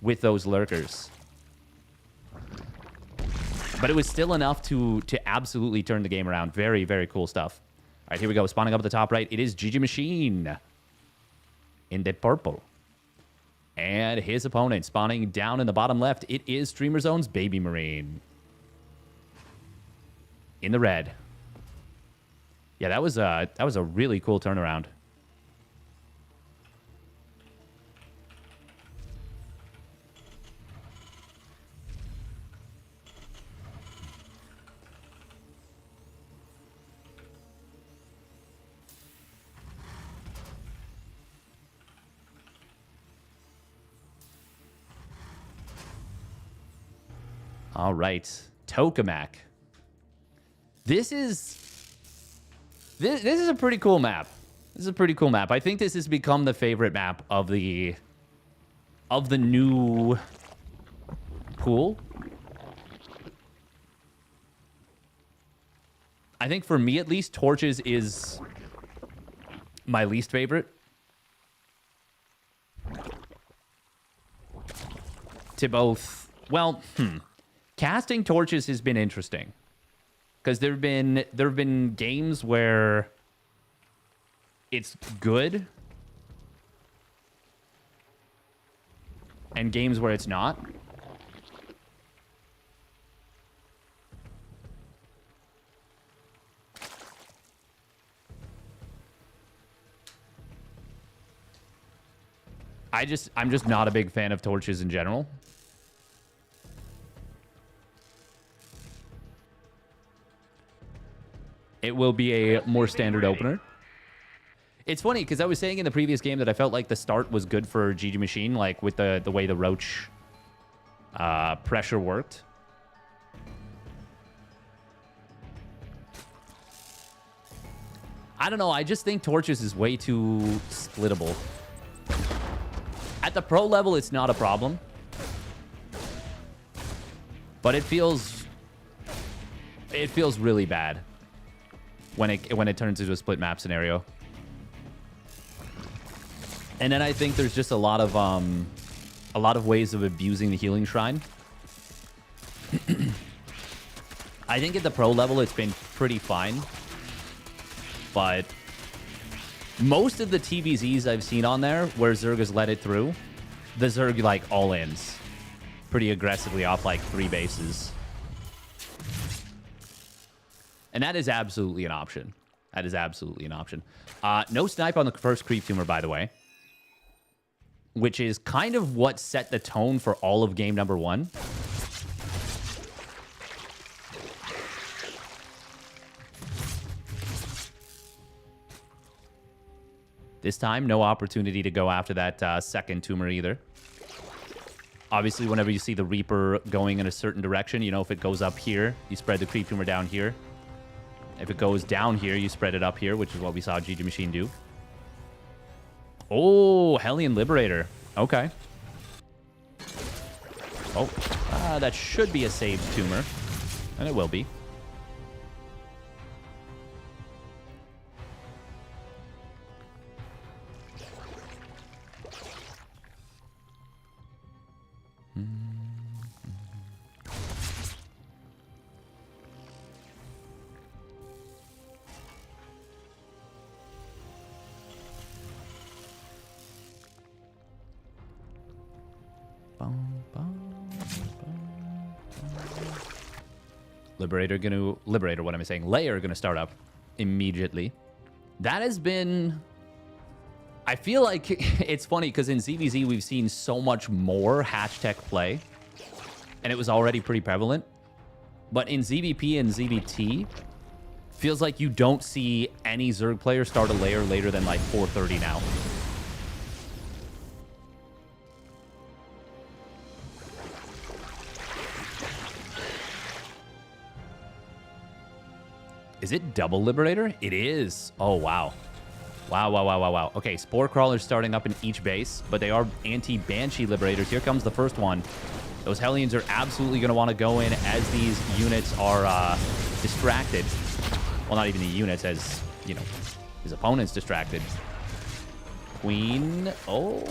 with those lurkers. But it was still enough to absolutely turn the game around. Very, very cool stuff. All right, here we go. Spawning up at the top right. It is GG Machine in the purple. And his opponent spawning down in the bottom left. It is Streamer Zone's Baby Marine in the red. Yeah, that was a really cool turnaround. All right, Tokamak. This is a pretty cool map. This is a pretty cool map. I think this has become the favorite map of the new pool. I think for me at least, Torches is my least favorite. To both, well, casting Torches has been interesting. Because there have been games where it's good and games where it's not. I'm just not a big fan of Torches in general. It will be a more standard opener. It's funny, because I was saying in the previous game that I felt like the start was good for GG Machine, like with the way the Roach pressure worked. I don't know, I just think Torches is way too splittable. At the pro level, it's not a problem. But it feels really bad when it turns into a split map scenario. And then I think there's just a lot of ways of abusing the healing shrine. I think at the pro level it's been pretty fine. But most of the TVZs I've seen on there where Zerg has let it through, the Zerg like all ins pretty aggressively off like 3 bases. And that is absolutely an option. That is absolutely an option. No snipe on the first creep tumor, by the way. Which is kind of what set the tone for all of game number 1. This time, no opportunity to go after that second tumor either. Obviously, whenever you see the Reaper going in a certain direction, you know, if it goes up here, you spread the creep tumor down here. If it goes down here, you spread it up here, which is what we saw GG Machine do. Oh, Hellion Liberator. Okay. Oh, that should be a saved tumor. And it will be. Liberator, what am I saying? Layer gonna start up immediately. That has been... I feel like it's funny because in ZVZ we've seen so much more hatch tech play. And it was already pretty prevalent. But in ZVP and ZVT, feels like you don't see any Zerg player start a layer later than like 4:30 now. Is it double Liberator? It is. Oh, wow. Wow. Okay, Spore Crawlers starting up in each base, but they are anti-Banshee Liberators. Here comes the first one. Those Hellions are absolutely going to want to go in as these units are distracted. Well, not even the units, as, you know, his opponent's distracted. Queen. Oh,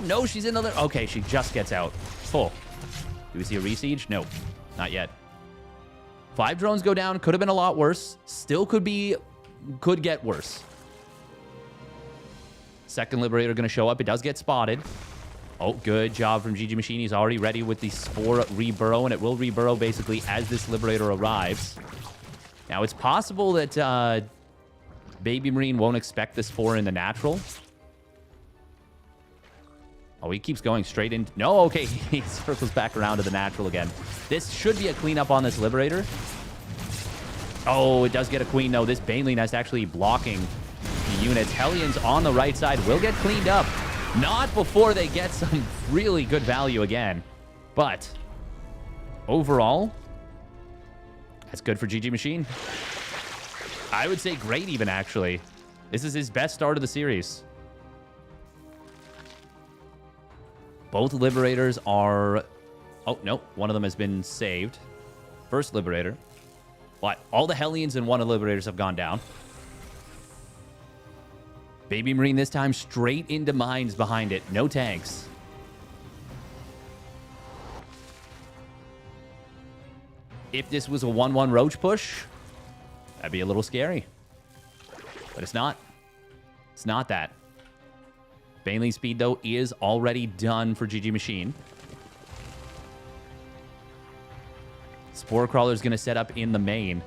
no, she's in the... Okay, she just gets out. Oh. Do we see a resiege? No, not yet. 5 drones go down. Could have been a lot worse. Still could get worse. Second Liberator going to show up. It does get spotted. Oh, good job from GG Machine. He's already ready with the Spore reburrow, and it will reburrow basically as this Liberator arrives. Now, it's possible that Baby Marine won't expect the Spore in the natural. Oh, he keeps going straight in. No, okay. He circles back around to the natural again. This should be a cleanup on this Liberator. Oh, it does get a queen. No, this Baneley Nest actually blocking the units. Hellions on the right side will get cleaned up. Not before they get some really good value again. But overall, that's good for GG Machine. I would say great even, actually. This is his best start of the series. Both Liberators are... Oh, no. One of them has been saved. First Liberator. What? All the Hellions and one of the Liberators have gone down. Baby Marine this time straight into mines behind it. No tanks. If this was a 1-1 Roach push, that'd be a little scary. But it's not. It's not that. Baneley speed, though, is already done for GG Machine. Spore Crawler is going to set up in the main.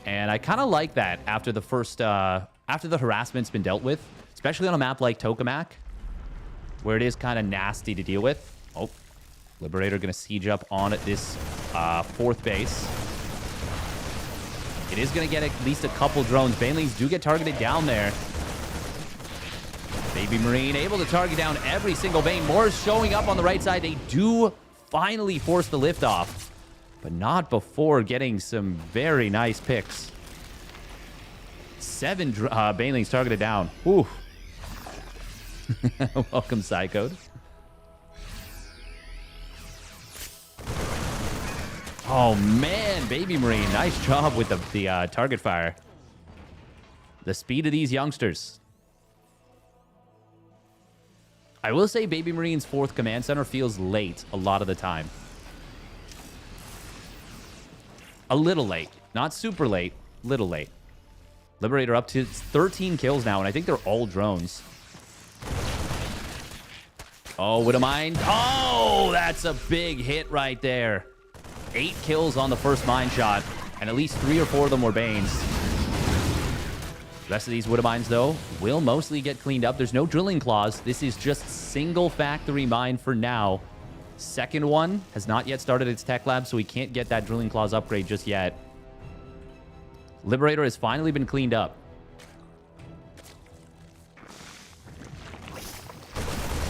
And I kind of like that after the first, after the harassment's been dealt with, especially on a map like Tokamak, where it is kind of nasty to deal with. Oh, Liberator going to siege up on this fourth base. It is going to get at least a couple drones. Baneleys do get targeted down there. Baby Marine able to target down every single Bane. More showing up on the right side. They do finally force the lift off, but not before getting some very nice picks. 7 Banelings targeted down. Ooh. Welcome, Psychode. Oh, man. Baby Marine. Nice job with the target fire. The speed of these youngsters. I will say Baby Marine's 4th command center feels late a lot of the time. A little late. Not super late. Little late. Liberator up to 13 kills now, and I think they're all drones. Oh, would have mind. Oh, that's a big hit right there. 8 kills on the first mine shot, and at least 3 or 4 of them were Banes. The rest of these Woodamines, though, will mostly get cleaned up. There's no drilling claws. This is just single factory mine for now. Second one has not yet started its tech lab, so we can't get that drilling claws upgrade just yet. Liberator has finally been cleaned up.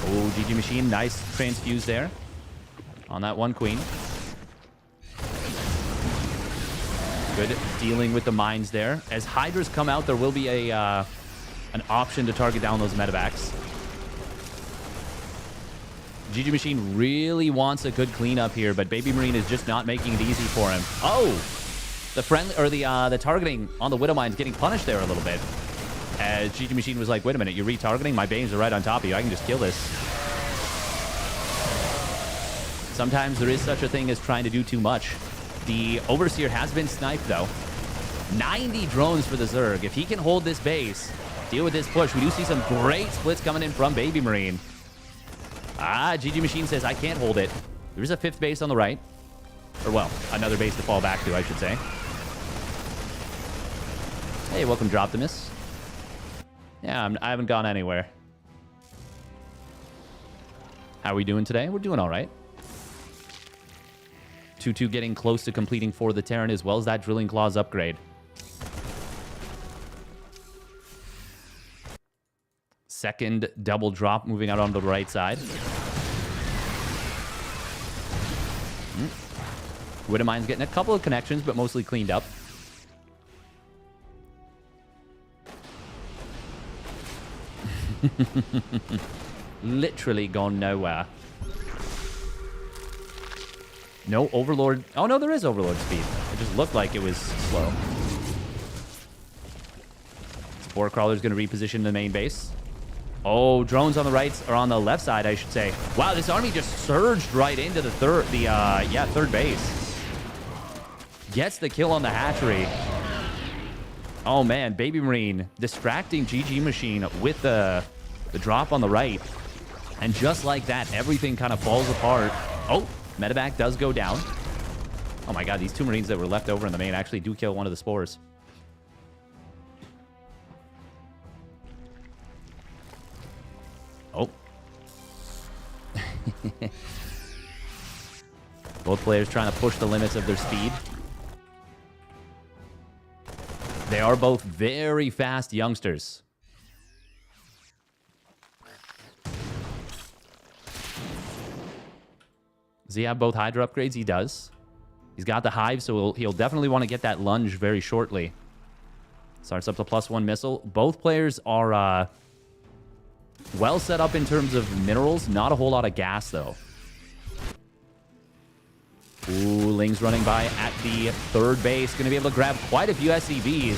Oh, GG Machine, nice transfuse there on that one queen. Good dealing with the mines there. As Hydras come out, there will be an option to target down those medevacs. GG Machine really wants a good cleanup here, but Baby Marine is just not making it easy for him. Oh! The friendly or the targeting on the Widow Mine's getting punished there a little bit. As GG Machine was like, wait a minute, you're retargeting? My Banes are right on top of you. I can just kill this. Sometimes there is such a thing as trying to do too much. The Overseer has been sniped, though. 90 drones for the Zerg. If he can hold this base, deal with this push, we do see some great splits coming in from Baby Marine. GG Machine says, I can't hold it. There's a 5th base on the right. Or, well, another base to fall back to, I should say. Hey, welcome, Droptimus. Yeah, I haven't gone anywhere. How are we doing today? We're doing all right. 2-2 getting close to completing for the Terran, as well as that Drilling Claws upgrade. Second double drop moving out on the right side. Widowmine's getting a couple of connections, but mostly cleaned up. Literally gone nowhere. No Overlord. Oh, no, there is Overlord speed. It just looked like it was slow. Spore Crawler's going to reposition the main base. Oh, drones on the right, or on the left side, I should say. Wow, this army just surged right into the third base. Gets the kill on the hatchery. Oh, man, Baby Marine distracting GG Machine with the drop on the right. And just like that, everything kind of falls apart. Oh, medevac does go down. Oh, my God, these 2 Marines that were left over in the main actually do kill one of the spores. Oh. Both players trying to push the limits of their speed. They are both very fast youngsters. Does he have both Hydra upgrades? He does. He's got the Hive, so he'll definitely want to get that lunge very shortly. Starts up to +1 missile. Both players are well set up in terms of minerals. Not a whole lot of gas, though. Ooh, Ling's running by at the 3rd base. Going to be able to grab quite a few SCVs.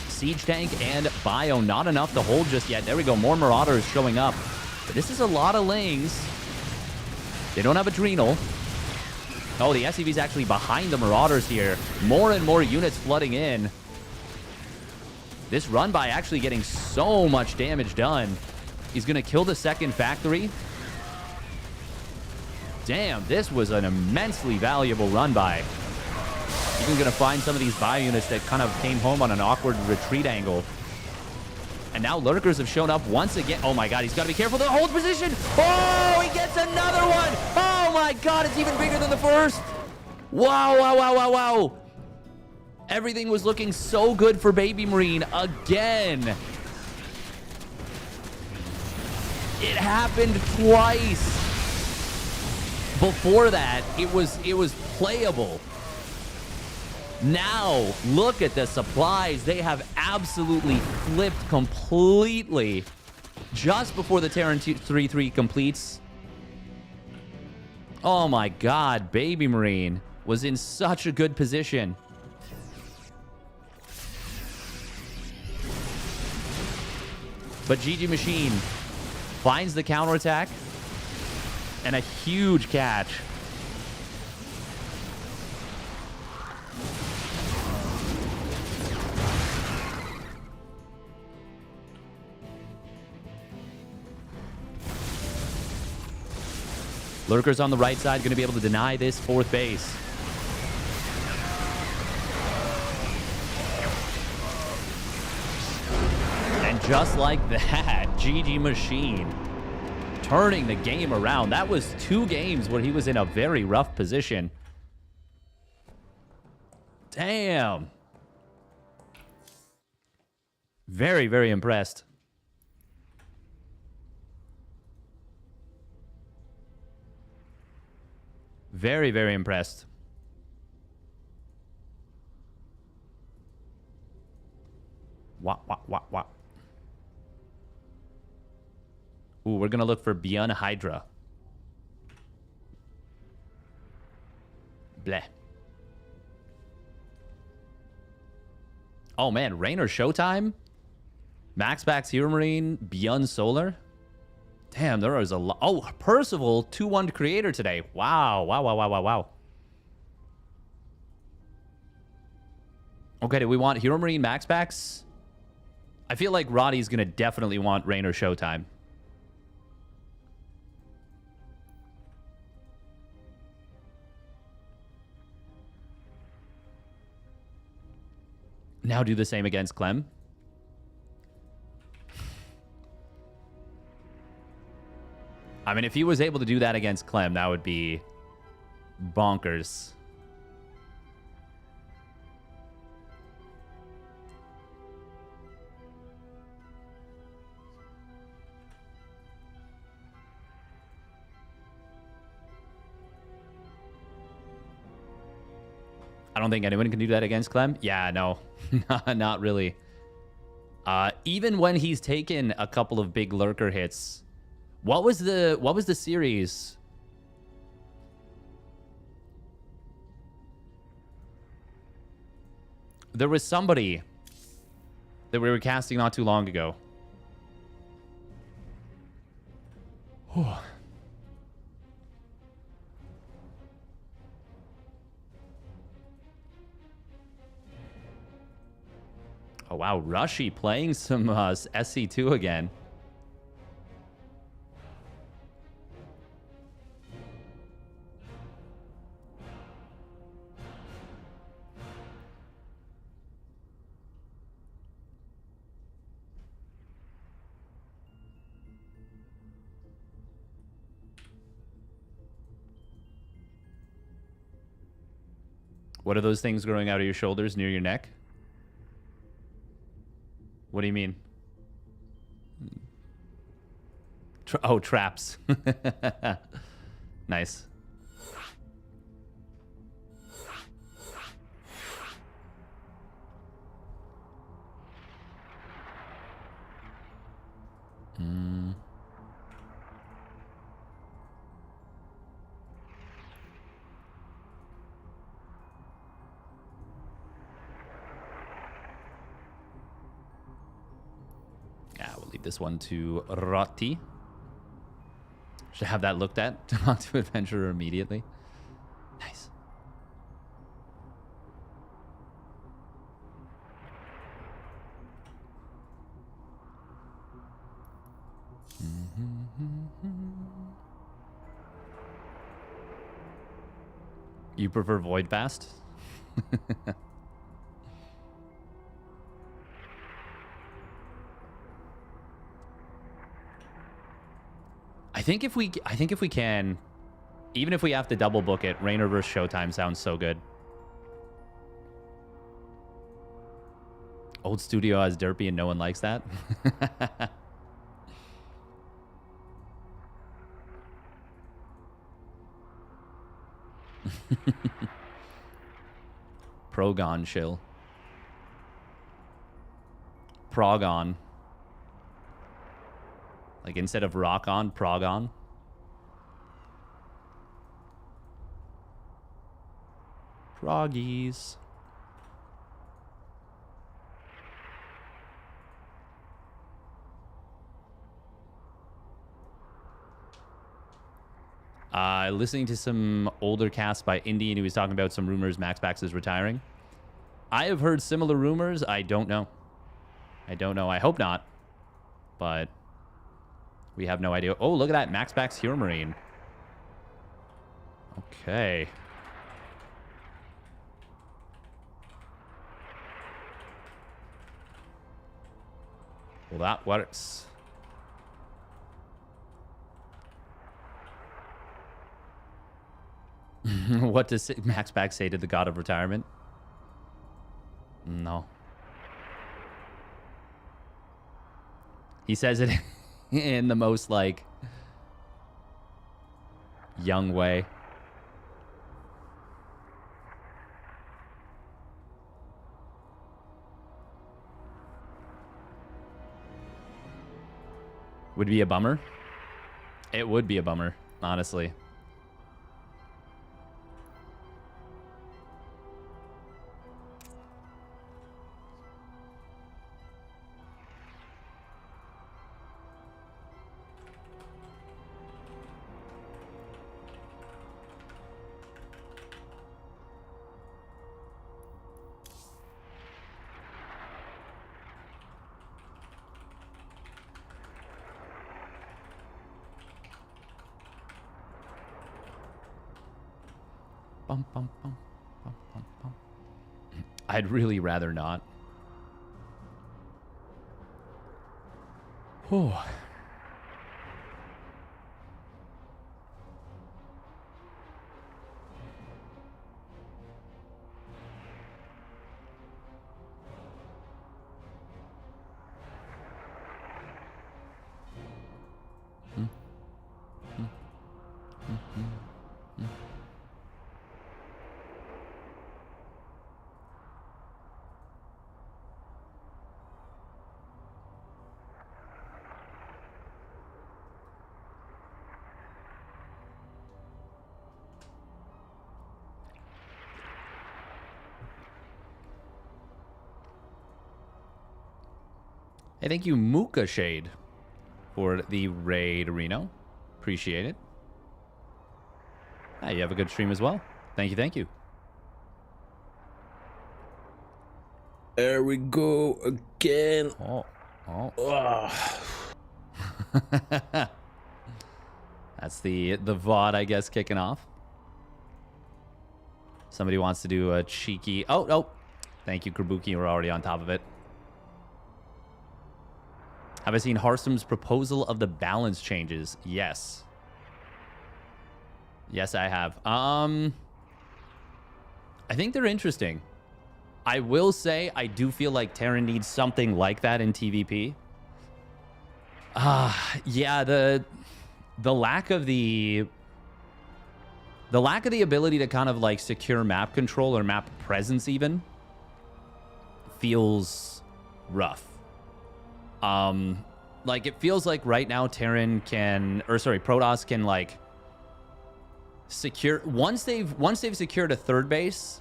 Siege Tank and Bio. Not enough to hold just yet. There we go. More Marauders showing up. But this is a lot of Lings. They don't have Adrenal. Oh, the SCV's actually behind the Marauders here. More and more units flooding in. This run by actually getting so much damage done. He's going to kill the 2nd factory. Damn, this was an immensely valuable run by. Even going to find some of these bio units that kind of came home on an awkward retreat angle. And now Lurkers have shown up once again. Oh my God, he's got to be careful. The hold position. Oh, he gets another one. Oh my God, it's even bigger than the first. Wow, wow, wow, wow, wow. Everything was looking so good for Baby Marine again. It happened twice. Before that, it was playable. Now, look at the supplies. They have absolutely flipped completely just before the Terran 3-3 completes. Oh my God, Baby Marine was in such a good position. But GG Machine finds the counterattack and a huge catch. Lurkers on the right side going to be able to deny this 4th base. And just like that, GG Machine turning the game around. That was 2 games where he was in a very rough position. Damn. Very, very impressed. Very, very impressed. Wah. Ooh, we're gonna look for Beyond Hydra. Bleh. Oh man, Rain or Showtime? Max Pax, Hero Marine, Beyond Solar. Damn, there was a lot. Oh, Percival, 2-1 creator today. Wow. Okay, do we want Hero Marine Max Pax? I feel like Roddy's gonna definitely want Rain or Showtime. Now do the same against Clem. I mean, if he was able to do that against Clem, that would be bonkers. I don't think anyone can do that against Clem. Yeah, no, not really. Even when he's taken a couple of big lurker hits, what was the series? There was somebody that we were casting not too long ago. Oh, wow. Rushy playing some SC2 again. What are those things growing out of your shoulders near your neck? What do you mean? Oh, traps. Nice. This one to Rotti. Should have that looked at. Talk to Adventurer immediately. Nice. You prefer Void Fast? I think if we can, even if we have to double book it, Rainer vs. Showtime sounds so good. Old studio has derpy and no one likes that. Progon chill. Progon. Like instead of rock on, prog on. Proggies. Listening to some older casts by Indy, and he was talking about some rumors Max Pax is retiring. I have heard similar rumors. I don't know. I hope not. But we have no idea. Oh, look at that. Max Pax Hero Marine. Okay. Well, that works. What does Max Pax say to the God of Retirement? No. He says it in the most, like, young way. Would be a bummer. It would be a bummer, honestly. Bum, bum, bum, bum, bum, bum. I'd really rather not. Whew. Hey, thank you, Mooka Shade, for the raid, Reno. Appreciate it. Hey, you have a good stream as well. Thank you, thank you. There we go again. Oh. That's the VOD, I guess, kicking off. Somebody wants to do a cheeky... Oh. Thank you, Kabuki. We're already on top of it. Have I seen Harstom's proposal of the balance changes? Yes. Yes, I have. I think they're interesting. I will say I do feel like Terran needs something like that in TVP. Yeah, the lack of the ability to kind of like secure map control or map presence even feels rough. Like it feels like right now Protoss can like secure once they've secured a third base,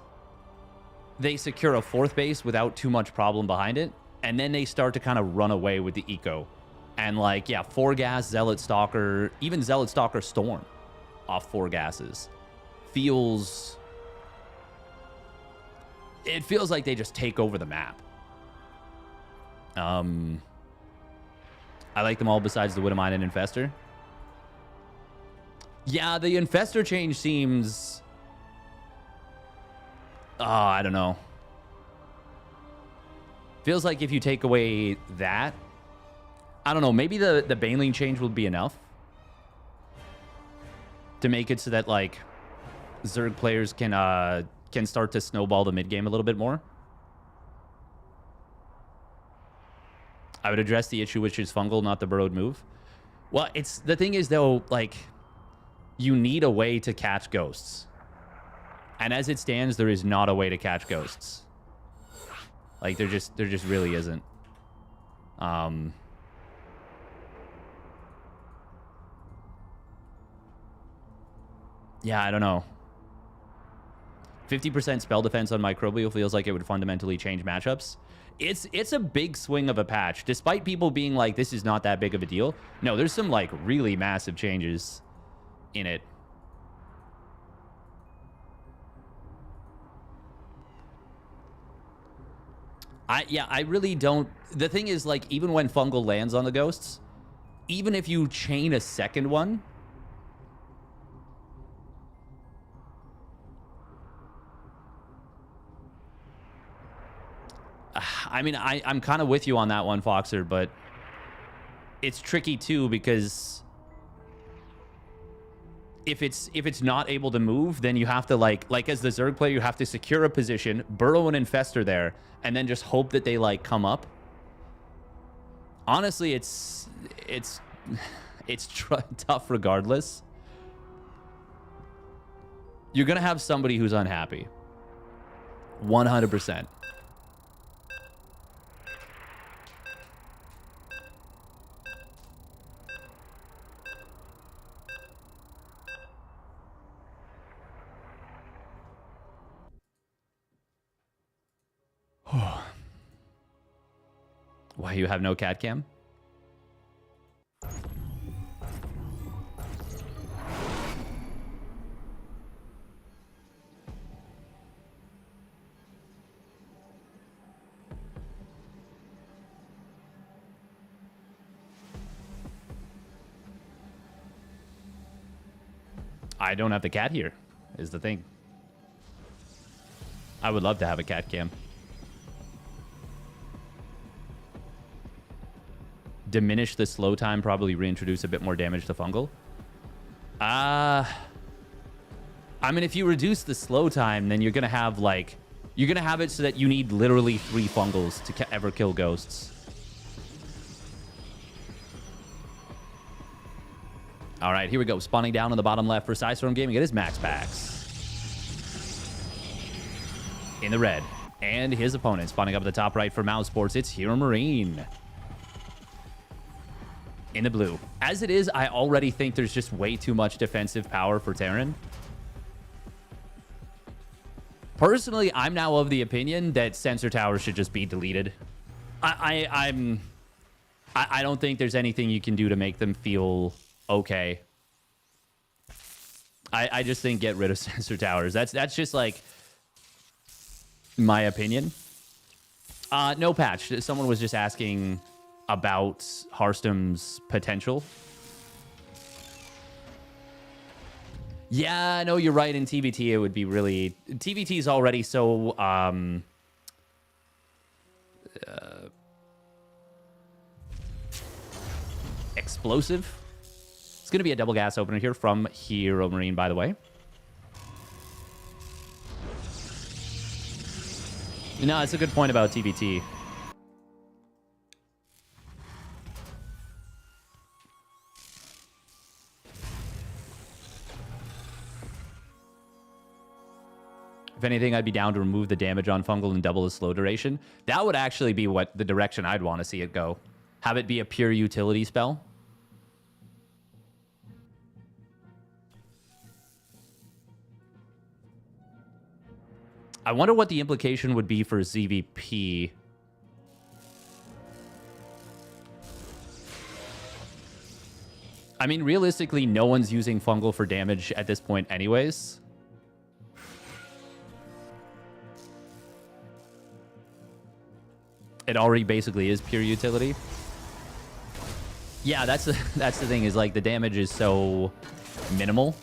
they secure a fourth base without too much problem behind it, and then they start to kind of run away with the eco. And like, yeah, 4 gas, Zealot Stalker, even Zealot Stalker Storm off 4 gases feels like they just take over the map. I like them all besides the Widowmine and Infestor. Yeah, the Infestor change seems... I don't know. Feels like if you take away that... I don't know, maybe the Baneling change will be enough to make it so that, like, Zerg players can start to snowball the mid-game a little bit more. I would address the issue, which is fungal, not the burrowed move. Well, the thing is, though, like, you need a way to catch ghosts. And as it stands, there is not a way to catch ghosts. Like, there just really isn't. Yeah, I don't know. 50% spell defense on Microbial feels like it would fundamentally change matchups. It's a big swing of a patch, despite people being like, this is not that big of a deal. No, there's some like really massive changes in it. I really don't. The thing is, like, even when fungal lands on the ghosts, even if you chain a second one, I mean, I'm kind of with you on that one, Foxer, but it's tricky too, because if it's not able to move, then you have to like as the Zerg player, you have to secure a position, burrow an Infestor there, and then just hope that they like come up. Honestly, it's tough regardless. You're gonna have somebody who's unhappy. 100%. Why you have no cat cam? I don't have the cat here, is the thing. I would love to have a cat cam. Diminish the slow time, probably reintroduce a bit more damage to fungal. I mean, if you reduce the slow time, then you're going to have, like... You're going to have it so that you need literally 3 fungals to ever kill ghosts. All right, here we go. Spawning down on the bottom left for Storm Gaming. It is Max Pax. In the red. And his opponent spawning up at the top right for Mouse Sports. It's Hero Marine. In the blue. As it is, I already think there's just way too much defensive power for Terran. Personally, I'm now of the opinion that sensor towers should just be deleted. I don't think there's anything you can do to make them feel okay. I just think get rid of sensor towers. That's just like my opinion. No patch. Someone was just asking about Hearthstone's potential. Yeah, no, you're right. In TBT, it would be really... TBT is already so... explosive. It's going to be a double gas opener here from Hero Marine, by the way. No, it's a good point about TBT. If anything, I'd be down to remove the damage on fungal and double the slow duration. That would actually be what the direction I'd want to see it go. Have it be a pure utility spell. I wonder what the implication would be for ZVP. I mean, realistically, no one's using fungal for damage at this point anyways. It already basically is pure utility. Yeah, that's the thing, is like the damage is so minimal.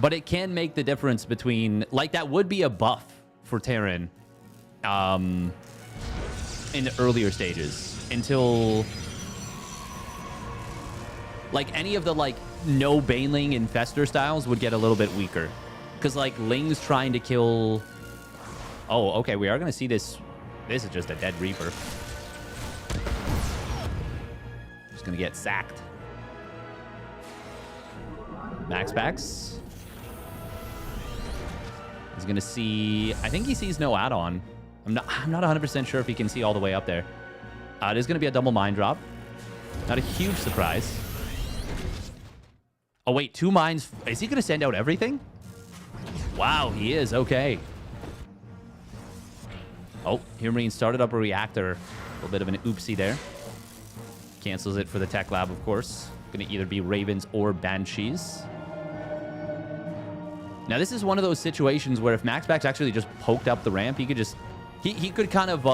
But it can make the difference between... Like, that would be a buff for Terran in the earlier stages. Until... Like, any of the, like, no Baneling Infestor styles would get a little bit weaker. Because, like, Ling's trying to kill... Oh, okay, we are going to see this. This is just a dead Reaper. Just going to get sacked. Max Pax. He's going to see... I think he sees no add-on. I'm not 100% sure if he can see all the way up there. It is going to be a double mine drop. Not a huge surprise. Oh, wait, 2 mines. Is he going to send out everything? Wow, he is. Okay. Oh, Hero Marine started up a reactor. A little bit of an oopsie there. Cancels it for the tech lab, of course. Going to either be Ravens or Banshees. Now, this is one of those situations where if Max Pax actually just poked up the ramp, he could just... He could kind of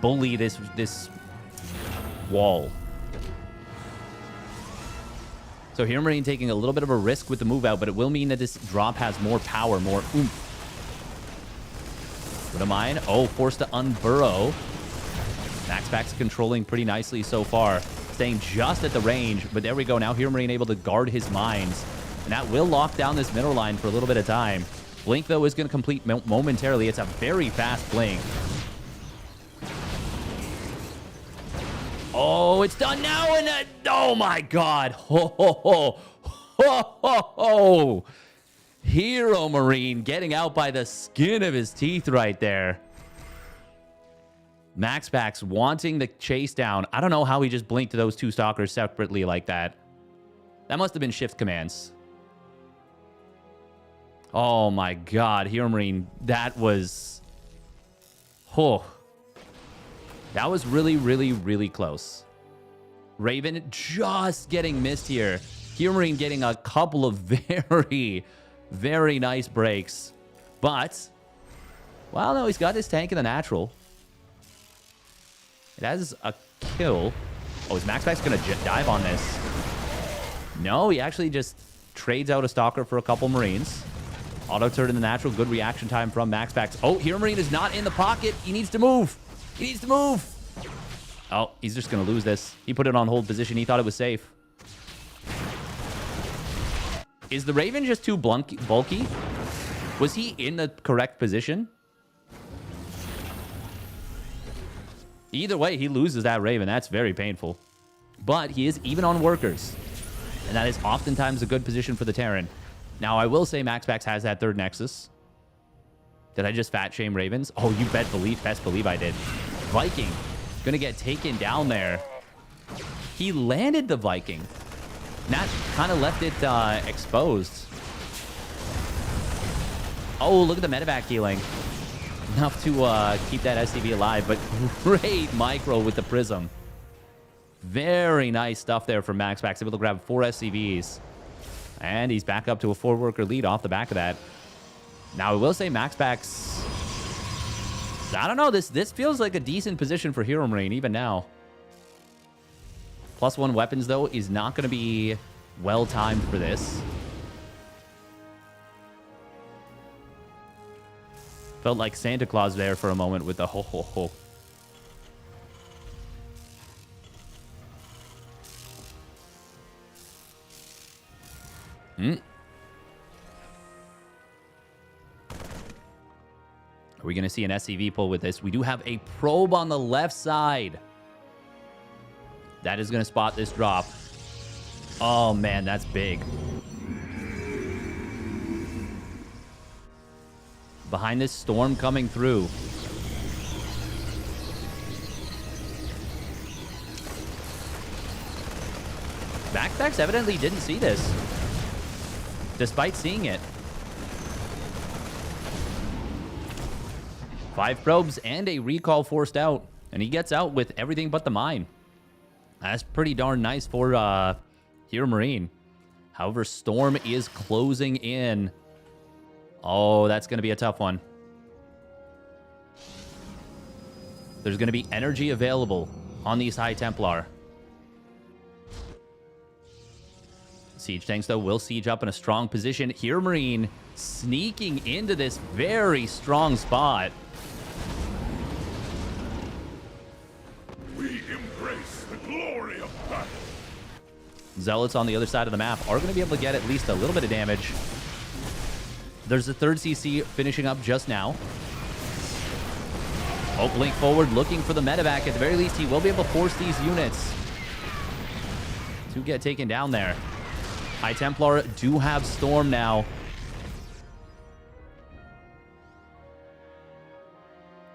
bully this wall. So Hero Marine taking a little bit of a risk with the move out, but it will mean that this drop has more power, more oomph. What am I? Oh, forced to unburrow. Max Pax controlling pretty nicely so far. Staying just at the range, but there we go. Now Hero Marine able to guard his mines. And that will lock down this middle line for a little bit of time. Blink, though, is going to complete momentarily. It's a very fast blink. Oh, it's done now. And oh, my God. Ho, ho, ho. Ho, ho, ho. Hero Marine getting out by the skin of his teeth right there. Max Pax wanting the chase down. I don't know how he just blinked those 2 stalkers separately like that. That must have been shift commands. Oh my God, Hero Marine. That was... Oh. That was really, really, really close. Raven just getting missed here. Marine getting a couple of very, very nice breaks. But, well, no, he's got his tank in the natural. It has a kill. Oh, is Max Pax going to dive on this? No, he actually just trades out a Stalker for a couple Marines. Auto turret in the natural. Good reaction time from Max Pax. Oh, Hero Marine is not in the pocket. He needs to move. He needs to move. Oh, he's just going to lose this. He put it on hold position. He thought it was safe. Is the Raven just too bulky? Was he in the correct position? Either way, he loses that Raven. That's very painful. But he is even on workers. And that is oftentimes a good position for the Terran. Now, I will say Max Pax has that third Nexus. Did I just fat shame Ravens? Oh, you best believe I did. Viking. Gonna get taken down there. He landed the Viking. That kind of left it exposed. Oh, look at the medevac healing. Enough to keep that SCV alive, but great micro with the Prism. Very nice stuff there from Max Pax. Able to grab 4 SCVs. And he's back up to a 4-worker lead off the back of that. Now, I will say Max Pax... I don't know. This feels like a decent position for Hero Marine, even now. +1 weapons, though, is not going to be well-timed for this. Felt like Santa Claus there for a moment with the ho-ho-ho. Are we going to see an SCV pull with this? We do have a probe on the left side. That is going to spot this drop. Oh, man, that's big. Behind this storm coming through. Max Pax evidently didn't see this, despite seeing it. 5 probes and a recall forced out, and he gets out with everything but the mine. That's pretty darn nice for Hero Marine. However, Storm is closing in. Oh, that's going to be a tough one. There's going to be energy available on these High Templar. Siege tanks, though, will siege up in a strong position. Hero Marine sneaking into this very strong spot. We embrace the glory of battle. Zealots on the other side of the map are going to be able to get at least a little bit of damage. There's a third CC finishing up just now. Hope Link forward looking for the medevac. At the very least, he will be able to force these units to get taken down there. High Templar do have Storm now.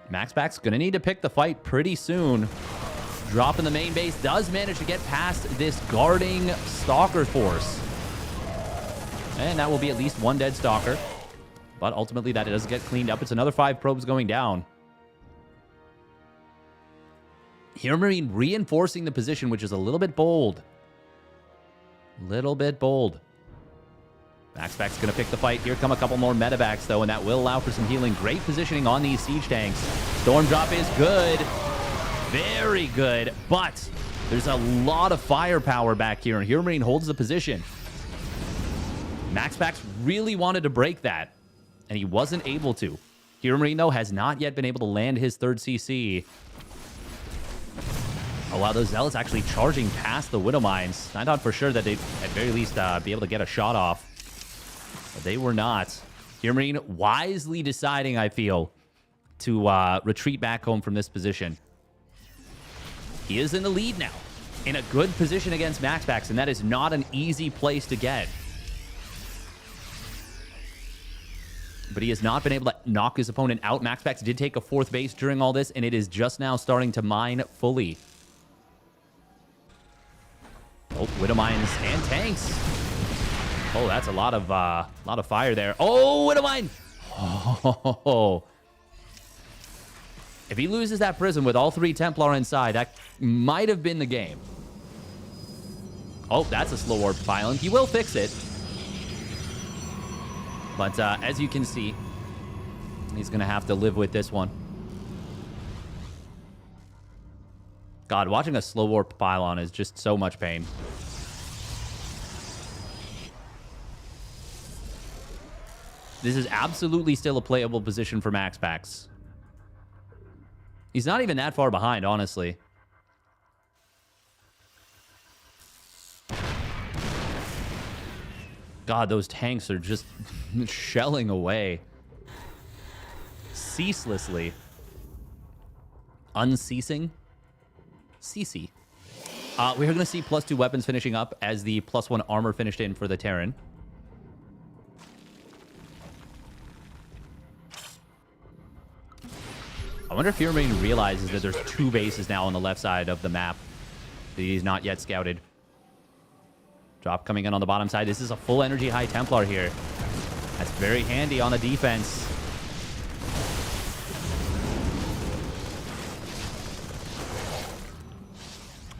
Max Pax going to need to pick the fight pretty soon. Drop in the main base. Does manage to get past this guarding Stalker force. And that will be at least 1 dead Stalker. But ultimately, that does get cleaned up. It's another 5 probes going down. Hero Marine reinforcing the position, which is a little bit bold. Little bit bold. Max Pax going to pick the fight. Here come a couple more medevacs, though, and that will allow for some healing. Great positioning on these siege tanks. Storm drop is good. Very good. But there's a lot of firepower back here, and Hero Marine holds the position. Max Pax really wanted to break that, and he wasn't able to. Hero Marine, though, has not yet been able to land his third CC. Oh, wow, those Zealots actually charging past the Widow Mines. I thought for sure that they'd at very least be able to get a shot off. But they were not. Hero Marine wisely deciding, I feel, to retreat back home from this position. He is in the lead now. In a good position against Max Pax, and that is not an easy place to get. But he has not been able to knock his opponent out. Max Pax did take a 4th base during all this, and it is just now starting to mine fully. Oh, Widow Mines and tanks. Oh, that's a lot of fire there. Oh, Widow Mine. Oh. If he loses that prism with all 3 Templar inside, that might have been the game. Oh, that's a slow warp pylon. He will fix it. But as you can see, he's going to have to live with this one. God, watching a slow warp pylon is just so much pain. This is absolutely still a playable position for Max Pax. He's not even that far behind, honestly. God, those tanks are just shelling away. Ceaselessly. Unceasing? CC. We're going to see +2 weapons finishing up as the +1 armor finished in for the Terran. I wonder if Firmane realizes that there's 2 bases now on the left side of the map that he's not yet scouted. Drop coming in on the bottom side. This is a full energy High Templar here. That's very handy on the defense.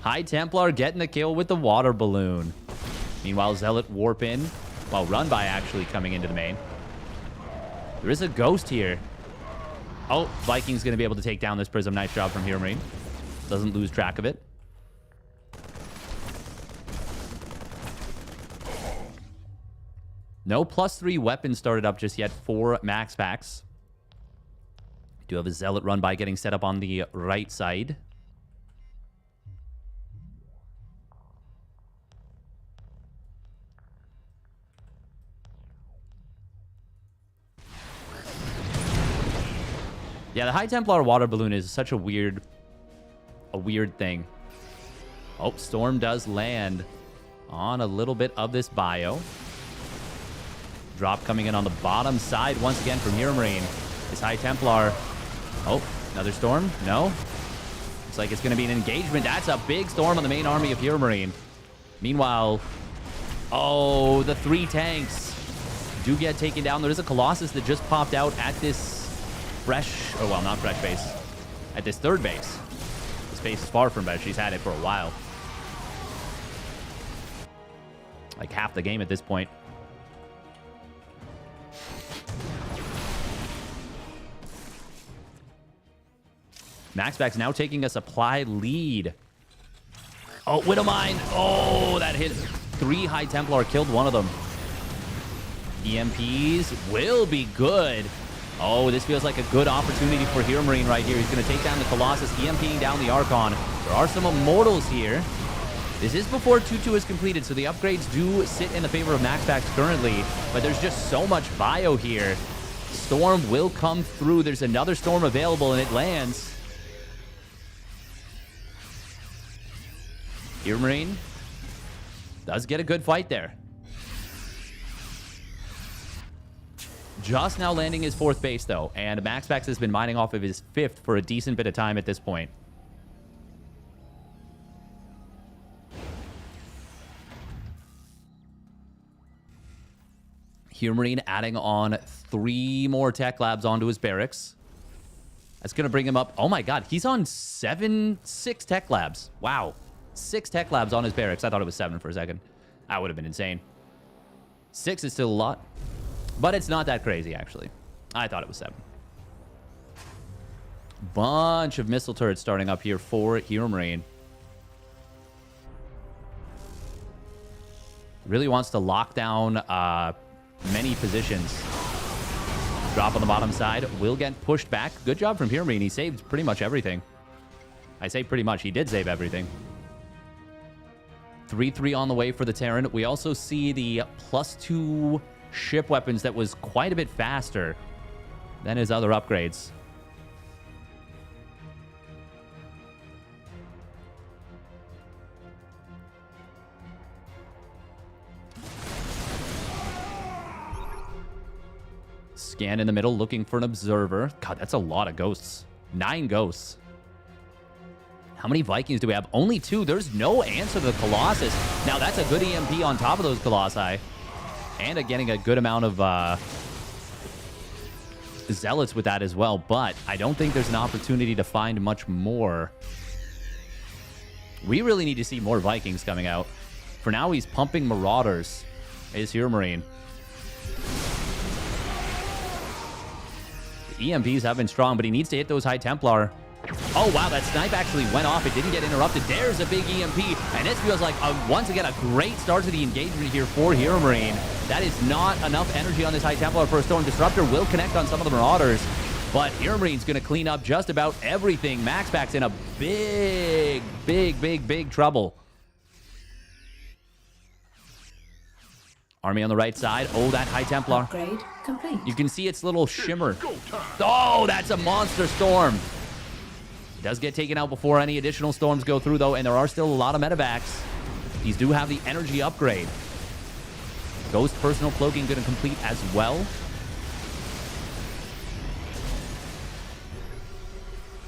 High Templar getting the kill with the water balloon. Meanwhile, Zealot warp in. Well, run by actually coming into the main. There is a ghost here. Oh, Viking's going to be able to take down this Prism. Nice job from Hero Marine. Doesn't lose track of it. No +3 weapons started up just yet for Max Pax. We do have a Zealot run by getting set up on the right side. Yeah, the High Templar water balloon is such a weird thing. Oh, Storm does land on a little bit of this bio. Drop coming in on the bottom side once again from Hero Marine. This High Templar. Oh, another Storm? No. Looks like it's going to be an engagement. That's a big Storm on the main army of Hero Marine. Meanwhile, oh, the 3 tanks do get taken down. There's a Colossus that just popped out at this fresh, or well, not fresh base, at this 3rd base. This base is far from fresh. She's had it for a while. Like half the game at this point. Max Pax now taking a supply lead. Oh, Widowmine. Oh, that hit 3 High Templar, killed one of them. EMPs will be good. Oh, this feels like a good opportunity for Hero Marine right here. He's going to take down the Colossus, EMPing down the Archon. There are some Immortals here. This is before 2-2 is completed, so the upgrades do sit in the favor of Max Pax currently, but there's just so much bio here. Storm will come through. There's another Storm available, and it lands. Hero Marine does get a good fight there. Just now landing his 4th base, though, and Max Pax has been mining off of his 5th for a decent bit of time at this point. Hero Marine adding on 3 more tech labs onto his barracks. That's going to bring him up. Oh my god, he's on 6 tech labs. Wow. 6 tech labs on his barracks. I thought it was 7 for a second. That would have been insane. 6 is still a lot. But it's not that crazy, actually. I thought it was 7. Bunch of missile turrets starting up here for Hero Marine. Really wants to lock down many positions. Drop on the bottom side. Will get pushed back. Good job from Hero Marine. He saved pretty much everything. I say pretty much. He did save everything. 3-3 on the way for the Terran. We also see the +2 ship weapons that was quite a bit faster than his other upgrades. Scan in the middle, looking for an observer. God, that's a lot of ghosts. 9 ghosts. How many Vikings do we have? Only 2. There's no answer to the Colossus. Now, that's a good EMP on top of those Colossi. And getting a good amount of Zealots with that as well, but I don't think there's an opportunity to find much more. We really need to see more Vikings coming out. For now, he's pumping Marauders. Is Hero Marine. The EMPs have been strong, but he needs to hit those High Templar. Oh, wow, that snipe actually went off. It didn't get interrupted. There's a big EMP, and this feels like, once again, a great start to the engagement here for Hero Marine. That is not enough energy on this High Templar for a Storm Disruptor. Will connect on some of the Marauders, but Hero Marine's going to clean up just about everything. Max Pax in a big trouble. Army on the right side. Oh, that High Templar. Upgrade complete. You can see its little shimmer. Oh, that's a monster storm. It does get taken out before any additional storms go through, though, and there are still a lot of medevacs. These do have the energy upgrade. Ghost personal cloaking going to complete as well.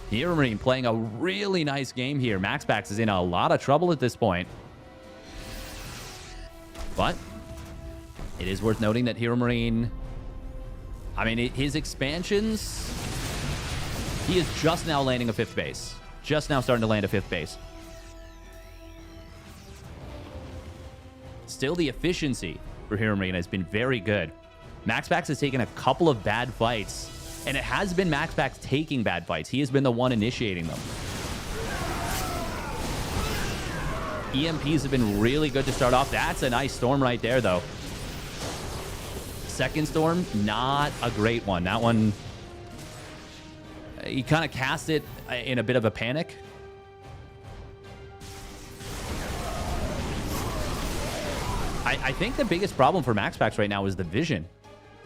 Hero Marine playing a really nice game here. Max Pax is in a lot of trouble at this point. But it is worth noting that Hero Marine, I mean, his expansions, he is just now landing a 5th base. Just now starting to land a 5th base. Still, the efficiency for Hero Marine has been very good. Max Pax has taken a couple of bad fights, and it has been Max Pax taking bad fights. He has been the one initiating them. EMPs have been really good to start off. That's a nice storm right there, though. Second storm, not a great one. That one, he kind of cast it in a bit of a panic. I think the biggest problem for Max Pax right now is the vision.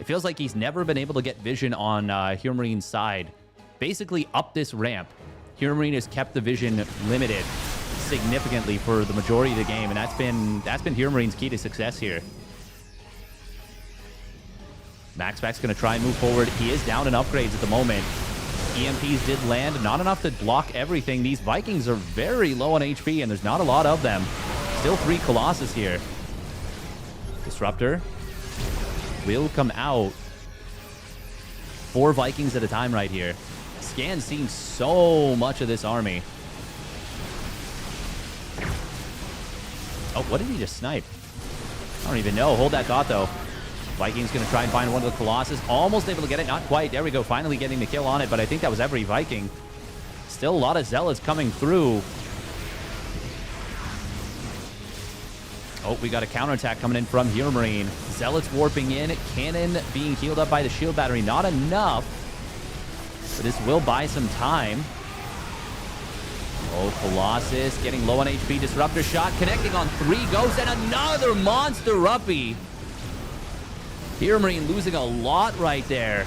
It feels like he's never been able to get vision on Hero Marine's side. Basically, up this ramp, Hero Marine has kept the vision limited significantly for the majority of the game, and that's been Hero Marine's key to success here. Max Pax going to try and move forward. He is down in upgrades at the moment. EMPs did land, not enough to block everything. These Vikings are very low on HP, and there's not a lot of them. Still 3 Colossus here. Disruptor will come out. 4 Vikings at a time right here. Scan's seen so much of this army. Oh, what did he just snipe? I don't even know. Hold that thought, though. Vikings going to try and find one of the Colossus. Almost able to get it. Not quite. There we go. Finally getting the kill on it, but I think that was every Viking. Still a lot of Zealots coming through. Oh, we got a counterattack coming in from Hero Marine. Zealots warping in. Cannon being healed up by the shield battery. Not enough. But this will buy some time. Oh, Colossus getting low on HP. Disruptor shot connecting on 3 ghosts and another monster uppy. Hero Marine losing a lot right there.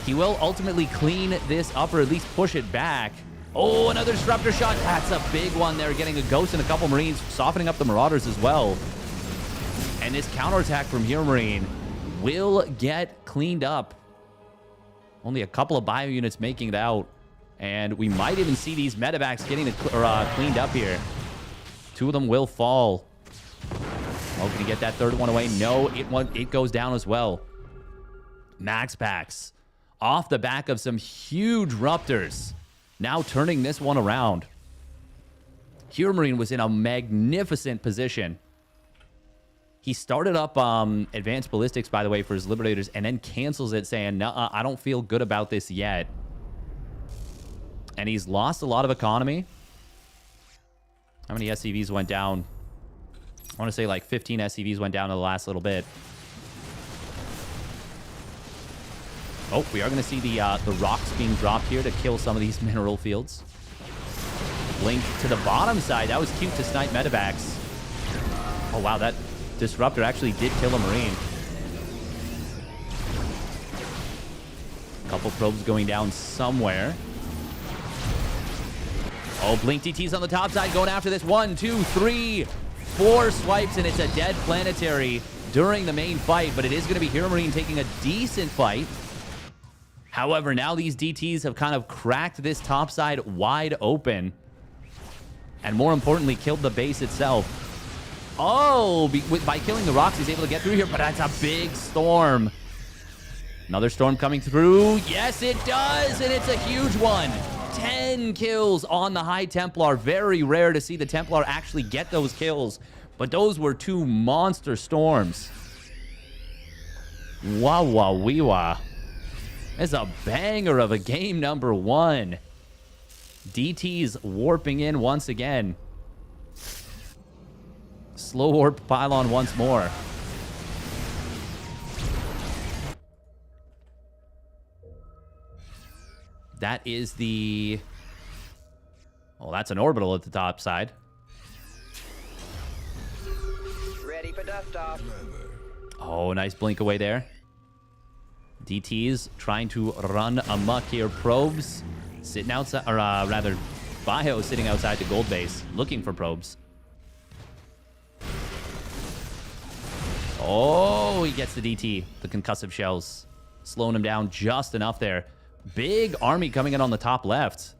He will ultimately clean this up or at least push it back. Oh, another Disruptor shot. That's a big one there. Getting a ghost and a couple Marines, softening up the Marauders as well. And this counterattack from Hero Marine will get cleaned up. Only a couple of bio units making it out. And we might even see these medevacs getting cleaned up here. 2 of them will fall. Oh, can he get that 3rd one away? No, it goes down as well. Max Pax off the back of some huge Ruptors. Now turning this one around. Hero Marine was in a magnificent position. He started up Advanced Ballistics, by the way, for his Liberators, and then cancels it, saying, "Nuh-uh, I don't feel good about this yet." And he's lost a lot of economy. How many SCVs went down? I want to say like 15 SCVs went down in the last little bit. Oh, we are going to see the rocks being dropped here to kill some of these mineral fields. Blink to the bottom side. That was cute to snipe medevacs. Oh, wow, that Disruptor actually did kill a Marine. A couple probes going down somewhere. Oh, Blink DT's on the top side going after this. 1, 2, 3, 4 swipes, and it's a dead planetary during the main fight, but it is going to be Hero Marine taking a decent fight. However, now these DTs have kind of cracked this top side wide open, and more importantly, killed the base itself. Oh, by killing the rocks, he's able to get through here, but that's a big storm. Another storm coming through. Yes, it does, and it's a huge one. 10 kills on the High Templar. Very rare to see the Templar actually get those kills, but those were two monster storms. Wow, wow, wee, wah. It's a banger of a game number 1. DT's warping in once again. Slow warp pylon once more. That is the... Well, that's an orbital at the top side. Ready for dust off. Oh, nice blink away there. DT's trying to run amok here. Probes sitting outside, or rather, Bio sitting outside the gold base, looking for probes. Oh, he gets the DT, the concussive shells, slowing him down just enough there. Big army coming in on the top left.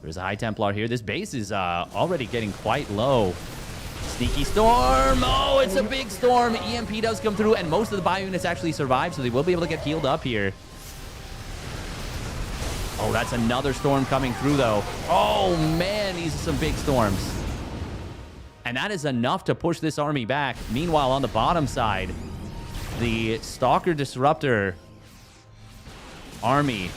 There's a High Templar here. This base is already getting quite low. Sneaky storm. Oh, it's a big storm. EMP does come through, and most of the bio units actually survive, so they will be able to get healed up here. Oh, that's another storm coming through, though. Oh, man, these are some big storms. And that is enough to push this army back. Meanwhile, on the bottom side, the Stalker Disruptor army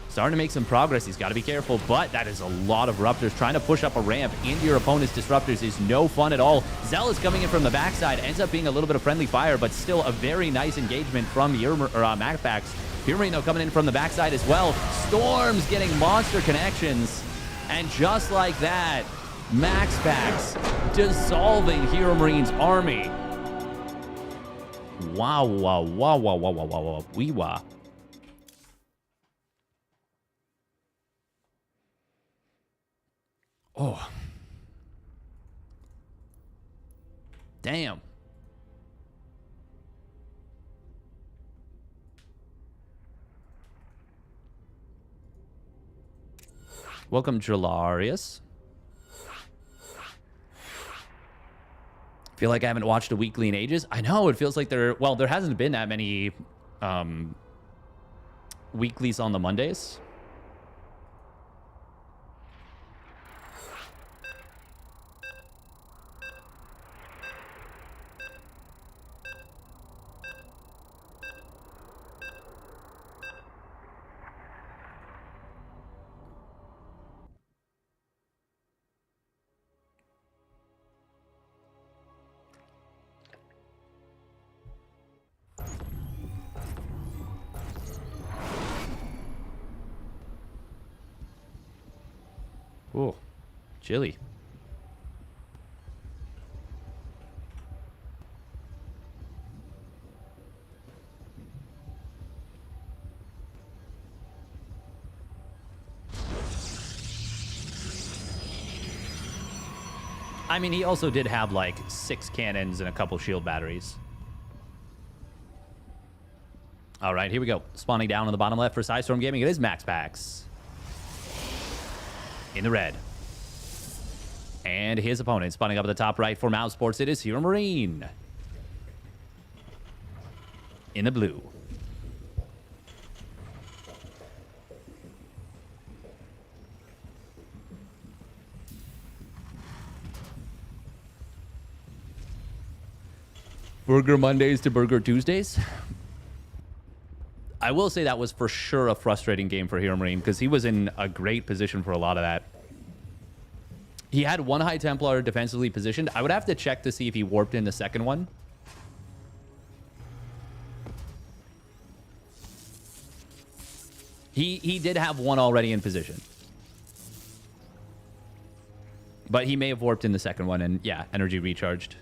starting to make some progress. He's got to be careful, but that is a lot of Ruptors. Trying to push up a ramp into your opponent's Disruptors is no fun at all. Zell is coming in from the backside. Ends up being a little bit of friendly fire, but still a very nice engagement from Max Pax. Firmino coming in from the backside as well. Storms getting monster connections. And just like that, Max Pax dissolving Hero Marine's army. Wow, wow, wow, wow, wow, wow, wow, wow, wee wah. Oh. Damn. Welcome, Gelarius. Feel like I haven't watched a weekly in ages. I know, it feels like there hasn't been that many weeklies on the Mondays. Oh, chilly. I mean, he also did have like 6 cannons and a couple shield batteries. All right, here we go. Spawning down on the bottom left for Sidestorm Gaming. It is Max Pax. In the red. And his opponent spawning up at the top right for Mouse Sports. It is Hero Marine. In the blue. Burger Mondays to Burger Tuesdays. I will say that was for sure a frustrating game for Hero Marine because he was in a great position for a lot of that. He had one High Templar defensively positioned. I would have to check to see if he warped in the second one. He did have one already in position. But he may have warped in the second one and, yeah, energy recharged.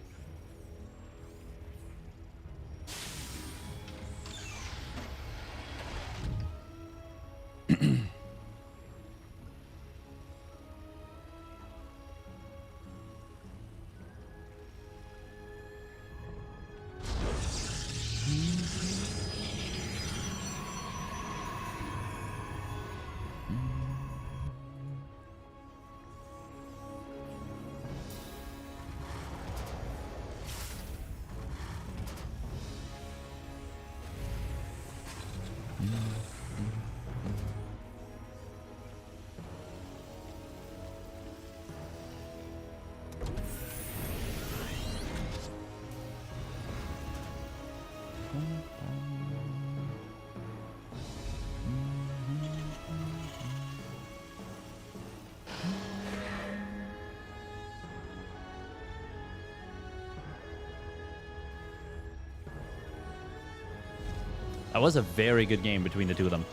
That was a very good game between the two of them.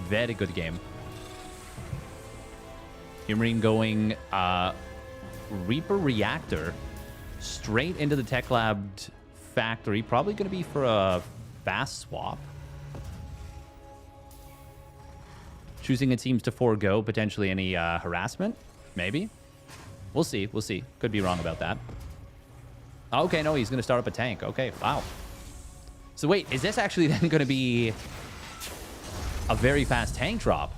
Very good game. Marine going Reaper Reactor straight into the Tech Lab factory. Probably going to be for a fast swap. Choosing, it seems, to forego potentially any harassment. Maybe. We'll see. We'll see. Could be wrong about that. Okay, no, he's going to start up a tank. Okay, wow. So wait, is this actually then going to be a very fast tank drop?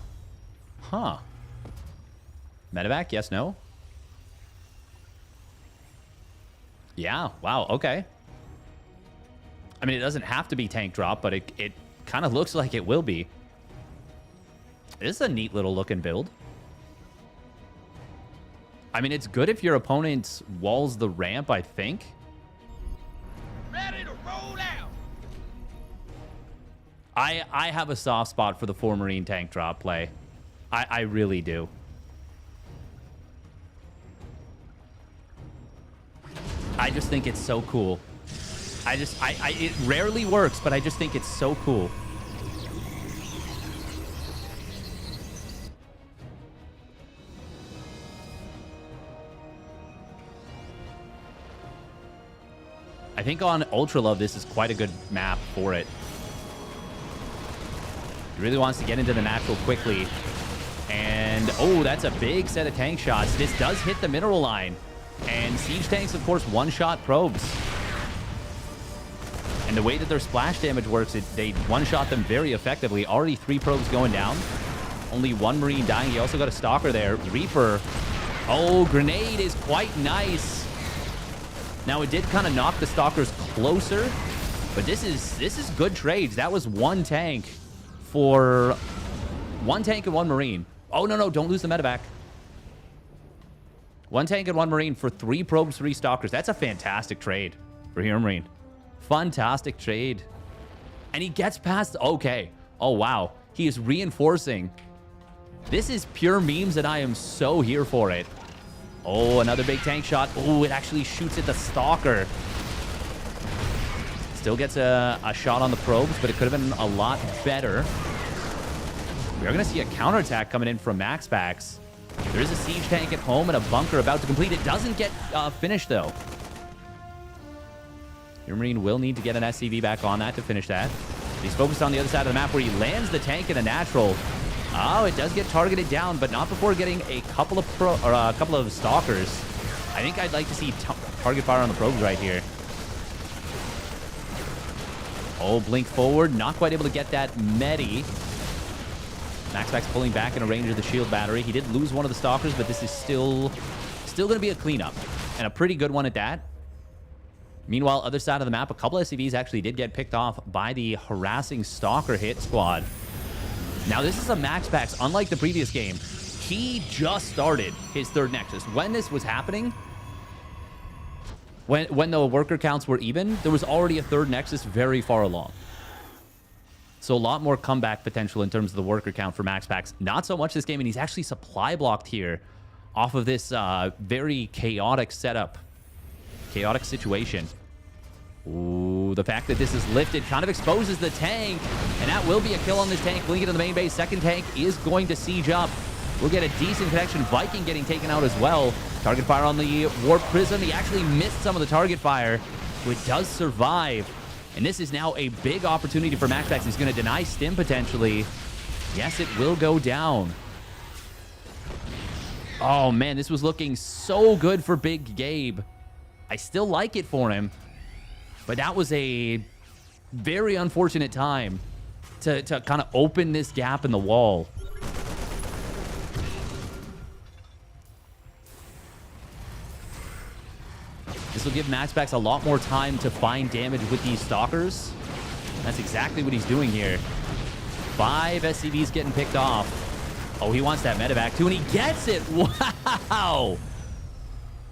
Huh. Medevac, yes, no? Yeah, wow, okay. I mean, it doesn't have to be tank drop, but it kind of looks like it will be. This is a neat little looking build. I mean, it's good if your opponent walls the ramp, I think. Ready to roll out. I have a soft spot for the 4 Marine tank drop play. I really do. I just think it's so cool. It rarely works, but I just think it's so cool. I think on Ultra Love, this is quite a good map for it. He really wants to get into the natural quickly. And, oh, that's a big set of tank shots. This does hit the mineral line. And siege tanks, of course, one-shot probes. And the way that their splash damage works, they one-shot them very effectively. Already 3 probes going down. Only 1 Marine dying. You also got a Stalker there. Reaper. Oh, grenade is quite nice. Now, it did kind of knock the Stalkers closer. But this is good trades. That was 1 tank for 1 tank and 1 Marine. Oh, no, don't lose the medevac. 1 tank and 1 Marine for 3 probes, 3 Stalkers. That's a fantastic trade for Hero Marine. Fantastic trade. And he gets past... Okay. Oh, wow. He is reinforcing. This is pure memes, and I am so here for it. Oh, another big tank shot. Oh, it actually shoots at the Stalker. Still gets a shot on the probes, but it could have been a lot better. We are going to see a counterattack coming in from Max Pax. There is a siege tank at home and a bunker about to complete. It doesn't get finished, though. Your Marine will need to get an SCV back on that to finish that. He's focused on the other side of the map where he lands the tank in a natural. Oh, it does get targeted down, but not before getting a couple of Stalkers. I think I'd like to see target fire on the probes right here. Oh, blink forward. Not quite able to get that Medi. Max Pax pulling back in a range of the shield battery. He did lose one of the Stalkers, but this is still going to be a cleanup. And a pretty good one at that. Meanwhile, other side of the map, a couple of SCVs actually did get picked off by the harassing Stalker hit squad. Now, this is a Max Pax. Unlike the previous game, he just started his 3rd Nexus. When this was happening, when the worker counts were even, there was already a 3rd Nexus very far along. So a lot more comeback potential in terms of the worker count for Max Pax. Not so much this game, and he's actually supply blocked here off of this very chaotic setup. Chaotic situation. Ooh, the fact that this is lifted kind of exposes the tank, and that will be a kill on this tank. Blink into the main base. 2nd tank is going to siege up. We'll get a decent connection. Viking getting taken out as well. Target fire on the Warp Prism. He actually missed some of the target fire, so it does survive. And this is now a big opportunity for Max Pax. He's going to deny Stim potentially. Yes, it will go down. Oh, man, this was looking so good for Big Gabe. I still like it for him. But that was a very unfortunate time to kind of open this gap in the wall. This will give Max Pax a lot more time to find damage with these Stalkers. That's exactly what he's doing here. 5 SCVs getting picked off. Oh, he wants that medevac too, and he gets it. Wow.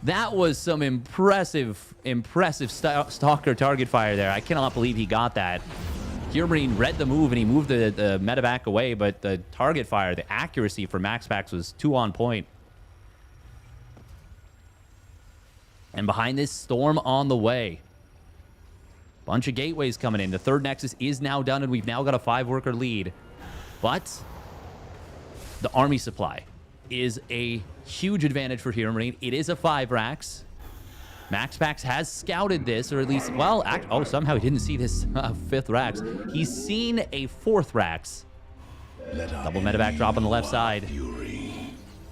That was some impressive Stalker target fire there. I cannot believe he got that. Hero Marine read the move, and he moved the medevac away, but the target fire, the accuracy for Max Pax was too on point. And behind this, Storm on the way. Bunch of gateways coming in. The third Nexus is now done, and we've now got a 5-worker lead. But the army supply is a huge advantage for Hero Marine. It is a 5 racks. Max Pax has scouted this, or at least, well, somehow he didn't see this 5th racks. He's seen a 4th racks. Double medevac drop on the left side.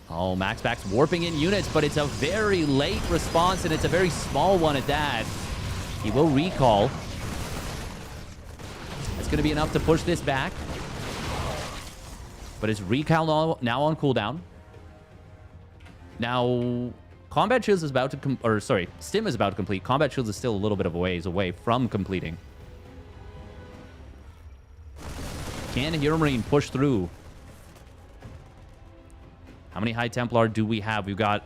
Oh, Max Pax warping in units, but it's a very late response, and it's a very small one at that. He will recall. It's going to be enough to push this back. But his recall now on cooldown. Now, Combat Shields is about to Stim is about to complete. Combat Shields is still a little bit of a ways away from completing. Can Hero Marine push through? How many High Templar do we have? We've got,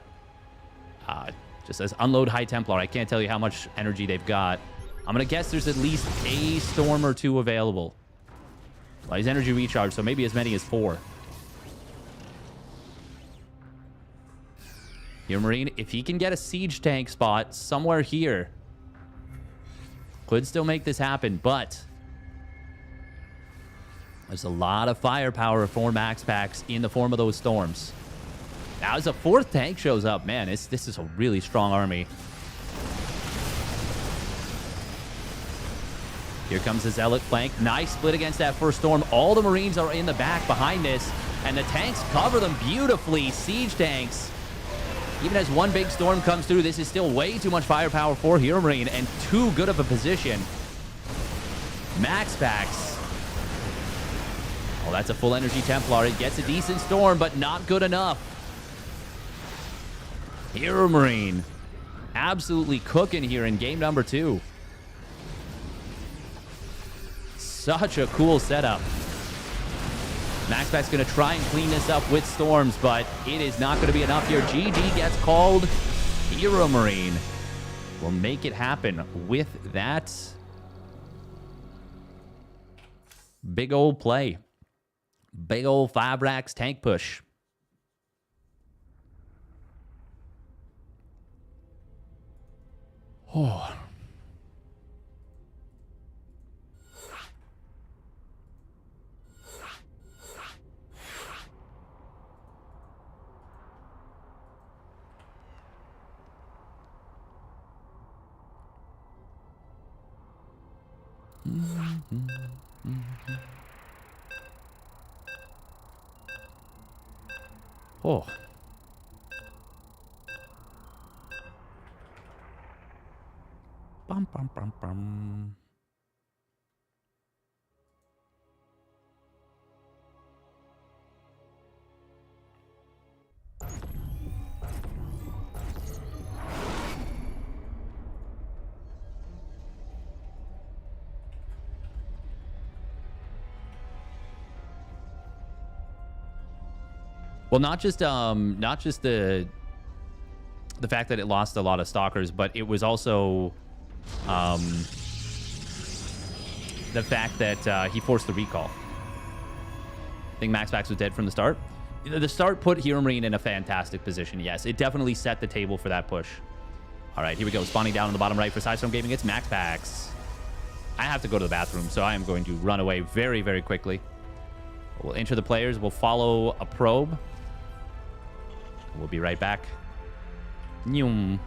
just says unload High Templar. I can't tell you how much energy they've got. I'm going to guess there's at least a Storm or 2 available. Well, he's energy recharged, so maybe as many as 4. Hero Marine, if he can get a siege tank spot somewhere here, could still make this happen, but there's a lot of firepower for Max Pax in the form of those storms. Now, as a 4th tank shows up, man, this is a really strong army. Here comes the Zealot flank. Nice split against that first storm. All the Marines are in the back behind this, and the tanks cover them beautifully. Siege tanks. Even as one big storm comes through, this is still way too much firepower for Hero Marine and too good of a position. Max Pax. Oh, that's a full energy Templar. It gets a decent storm, but not good enough. Hero Marine absolutely cooking here in game number 2. Such a cool setup. Max Pax going to try and clean this up with storms, but it is not going to be enough here. GG gets called. Hero Marine will make it happen with that big old play. Big old 5 racks tank push. Oh. Oh. Bum, bum, bum, bum. Well, not just the fact that it lost a lot of stalkers, but it was also the fact that he forced the recall. I think Max Pax was dead from the start. The start put Hero Marine in a fantastic position. Yes, it definitely set the table for that push. All right, here we go. Spawning down on the bottom right for Sidestorm Gaming. It's Max Pax. I have to go to the bathroom, so I am going to run away very, very quickly. We'll enter the players. We'll follow a probe. We'll be right back. Nyum.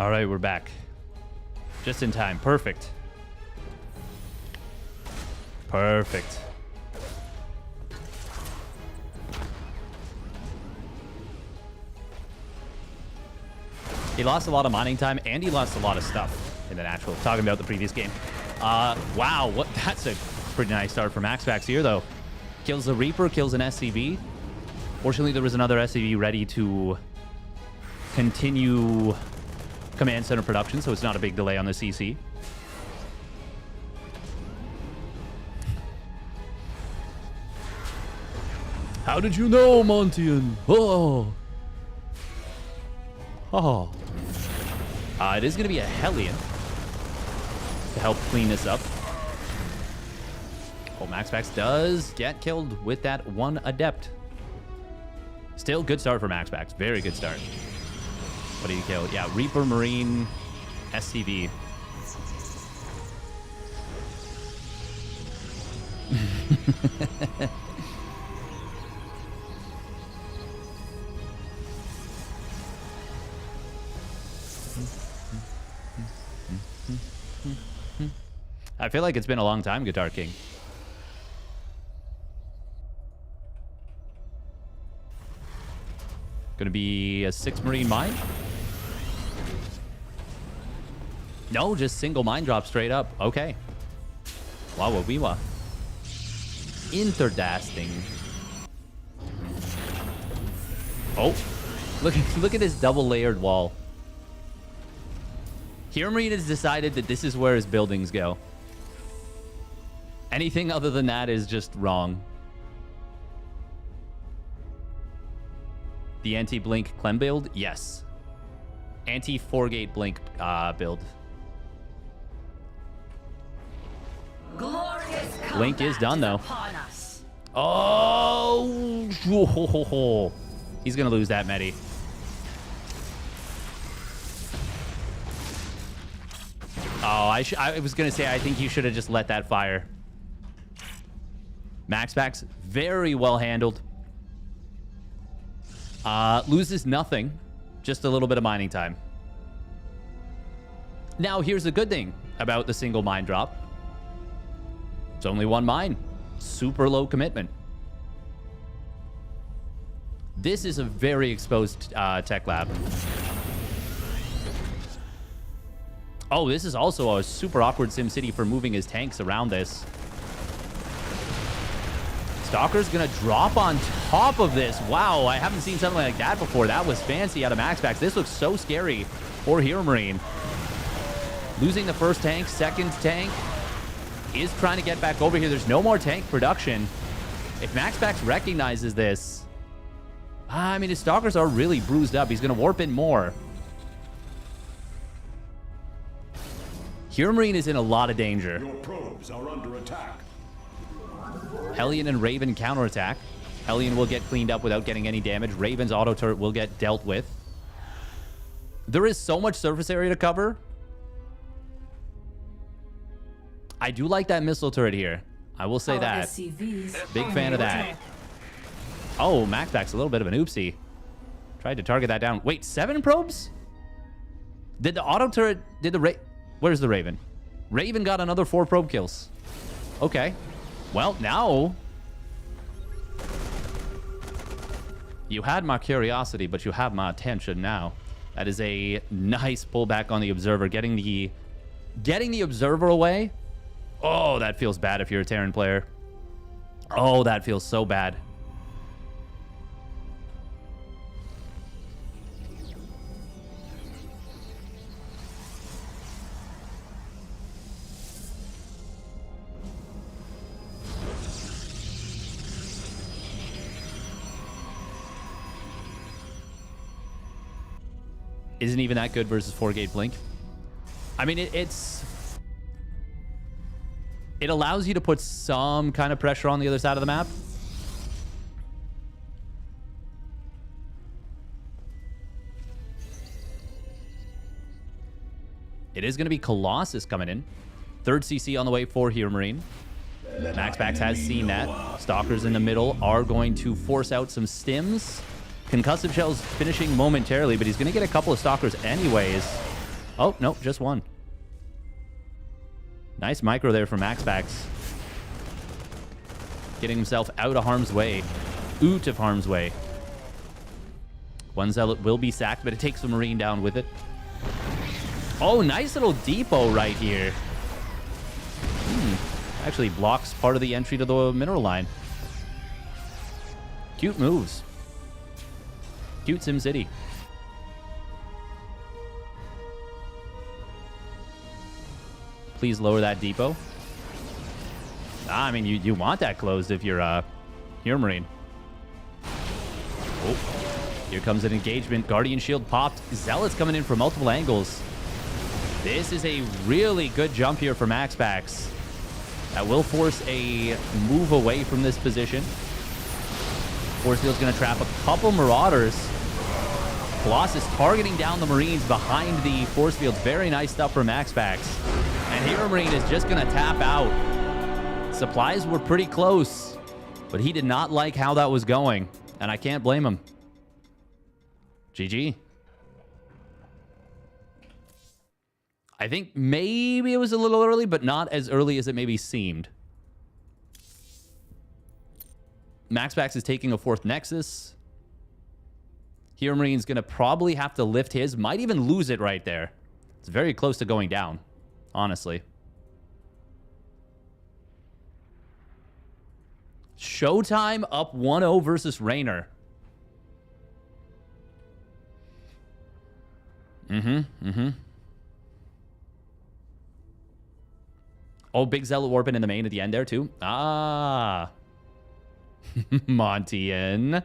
All right, we're back. Just in time. Perfect. Perfect. He lost a lot of mining time, and he lost a lot of stuff in the natural. Talking about the previous game. Wow, that's a pretty nice start for Max Pax here, though. Kills the Reaper, kills an SCV. Fortunately, there was another SCV ready to continue command center production, so it's not a big delay on the CC. How did you know, Montian? Oh. Oh. It is going to be a Hellion to help clean this up. Oh, Max Pax does get killed with that one Adept. Still good start for Max Pax. Very good start. What did he kill? Yeah, Reaper, Marine, SCV. I feel like it's been a long time, Guitar King. Gonna be a 6 Marine mine? No, just single mine drop straight up. Okay. Wawawiwa. Interdasting. Oh, look at this double layered wall. Here Marine has decided that this is where his buildings go. Anything other than that is just wrong. The anti-blink Clem build? Yes. Anti-4-gate blink build. Blink is done, though. Oh! He's going to lose that, Medi. Oh, I was going to say, I think you should have just let that fire. Max Pax, very well handled. Loses nothing. Just a little bit of mining time. Now, here's the good thing about the single mine drop. It's only one mine. Super low commitment. This is a very exposed tech lab. Oh, this is also a super awkward SimCity for moving his tanks around this. Stalker's gonna drop on top of this. Wow, I haven't seen something like that before. That was fancy out of Max Pax. This looks so scary for Hero Marine. Losing the first tank, second tank. Is trying to get back over here. There's no more tank production. If Max Pax recognizes this, I mean, his Stalkers are really bruised up. He's gonna warp in more. Hero Marine is in a lot of danger. Your probes are under attack. Hellion and Raven counterattack. Hellion will get cleaned up without getting any damage. Raven's auto turret will get dealt with. There is so much surface area to cover. I do like that missile turret here. I will say that. Big fan of that. Oh, Max Pax, a little bit of an oopsie. Tried to target that down. Wait, 7 probes? Did the auto turret... Where's the Raven? Raven got another 4 probe kills. Okay. Well, now... You had my curiosity, but you have my attention now. That is a nice pullback on the Observer. Getting the Observer away. Oh, that feels bad if you're a Terran player. Oh, that feels so bad. Isn't even that good versus 4-gate blink. I mean, it allows you to put some kind of pressure on the other side of the map. It is going to be Colossus coming in. 3rd CC on the way for Hero Marine. Max Pax has seen that. Stalkers in the middle are going to force out some stims. Concussive Shell's finishing momentarily, but he's going to get a couple of Stalkers anyways. Oh, no, just one. Nice micro there from Max Pax. Getting himself out of harm's way. Out of harm's way. One Zealot will be sacked, but it takes the Marine down with it. Oh, nice little depot right here. Actually blocks part of the entry to the mineral line. Cute moves. Cute SimCity. Please lower that depot. I mean, you want that closed if you're Marine. Oh, here comes an engagement. Guardian Shield popped. Zealots coming in from multiple angles. This is a really good jump here for Max Pax. That will force a move away from this position. Force Field's going to trap a couple Marauders. Colossus targeting down the Marines behind the Force Fields. Very nice stuff for Max Pax. And Hero Marine is just going to tap out. Supplies were pretty close, but he did not like how that was going, and I can't blame him. GG. I think maybe it was a little early, but not as early as it maybe seemed. Max Pax is taking a 4th Nexus. Hero Marine's going to probably have to lift his. Might even lose it right there. It's very close to going down, honestly. Showtime up 1-0 versus Raynor. Oh, big Zealot Warping in the main at the end there, too. Ah. Montian.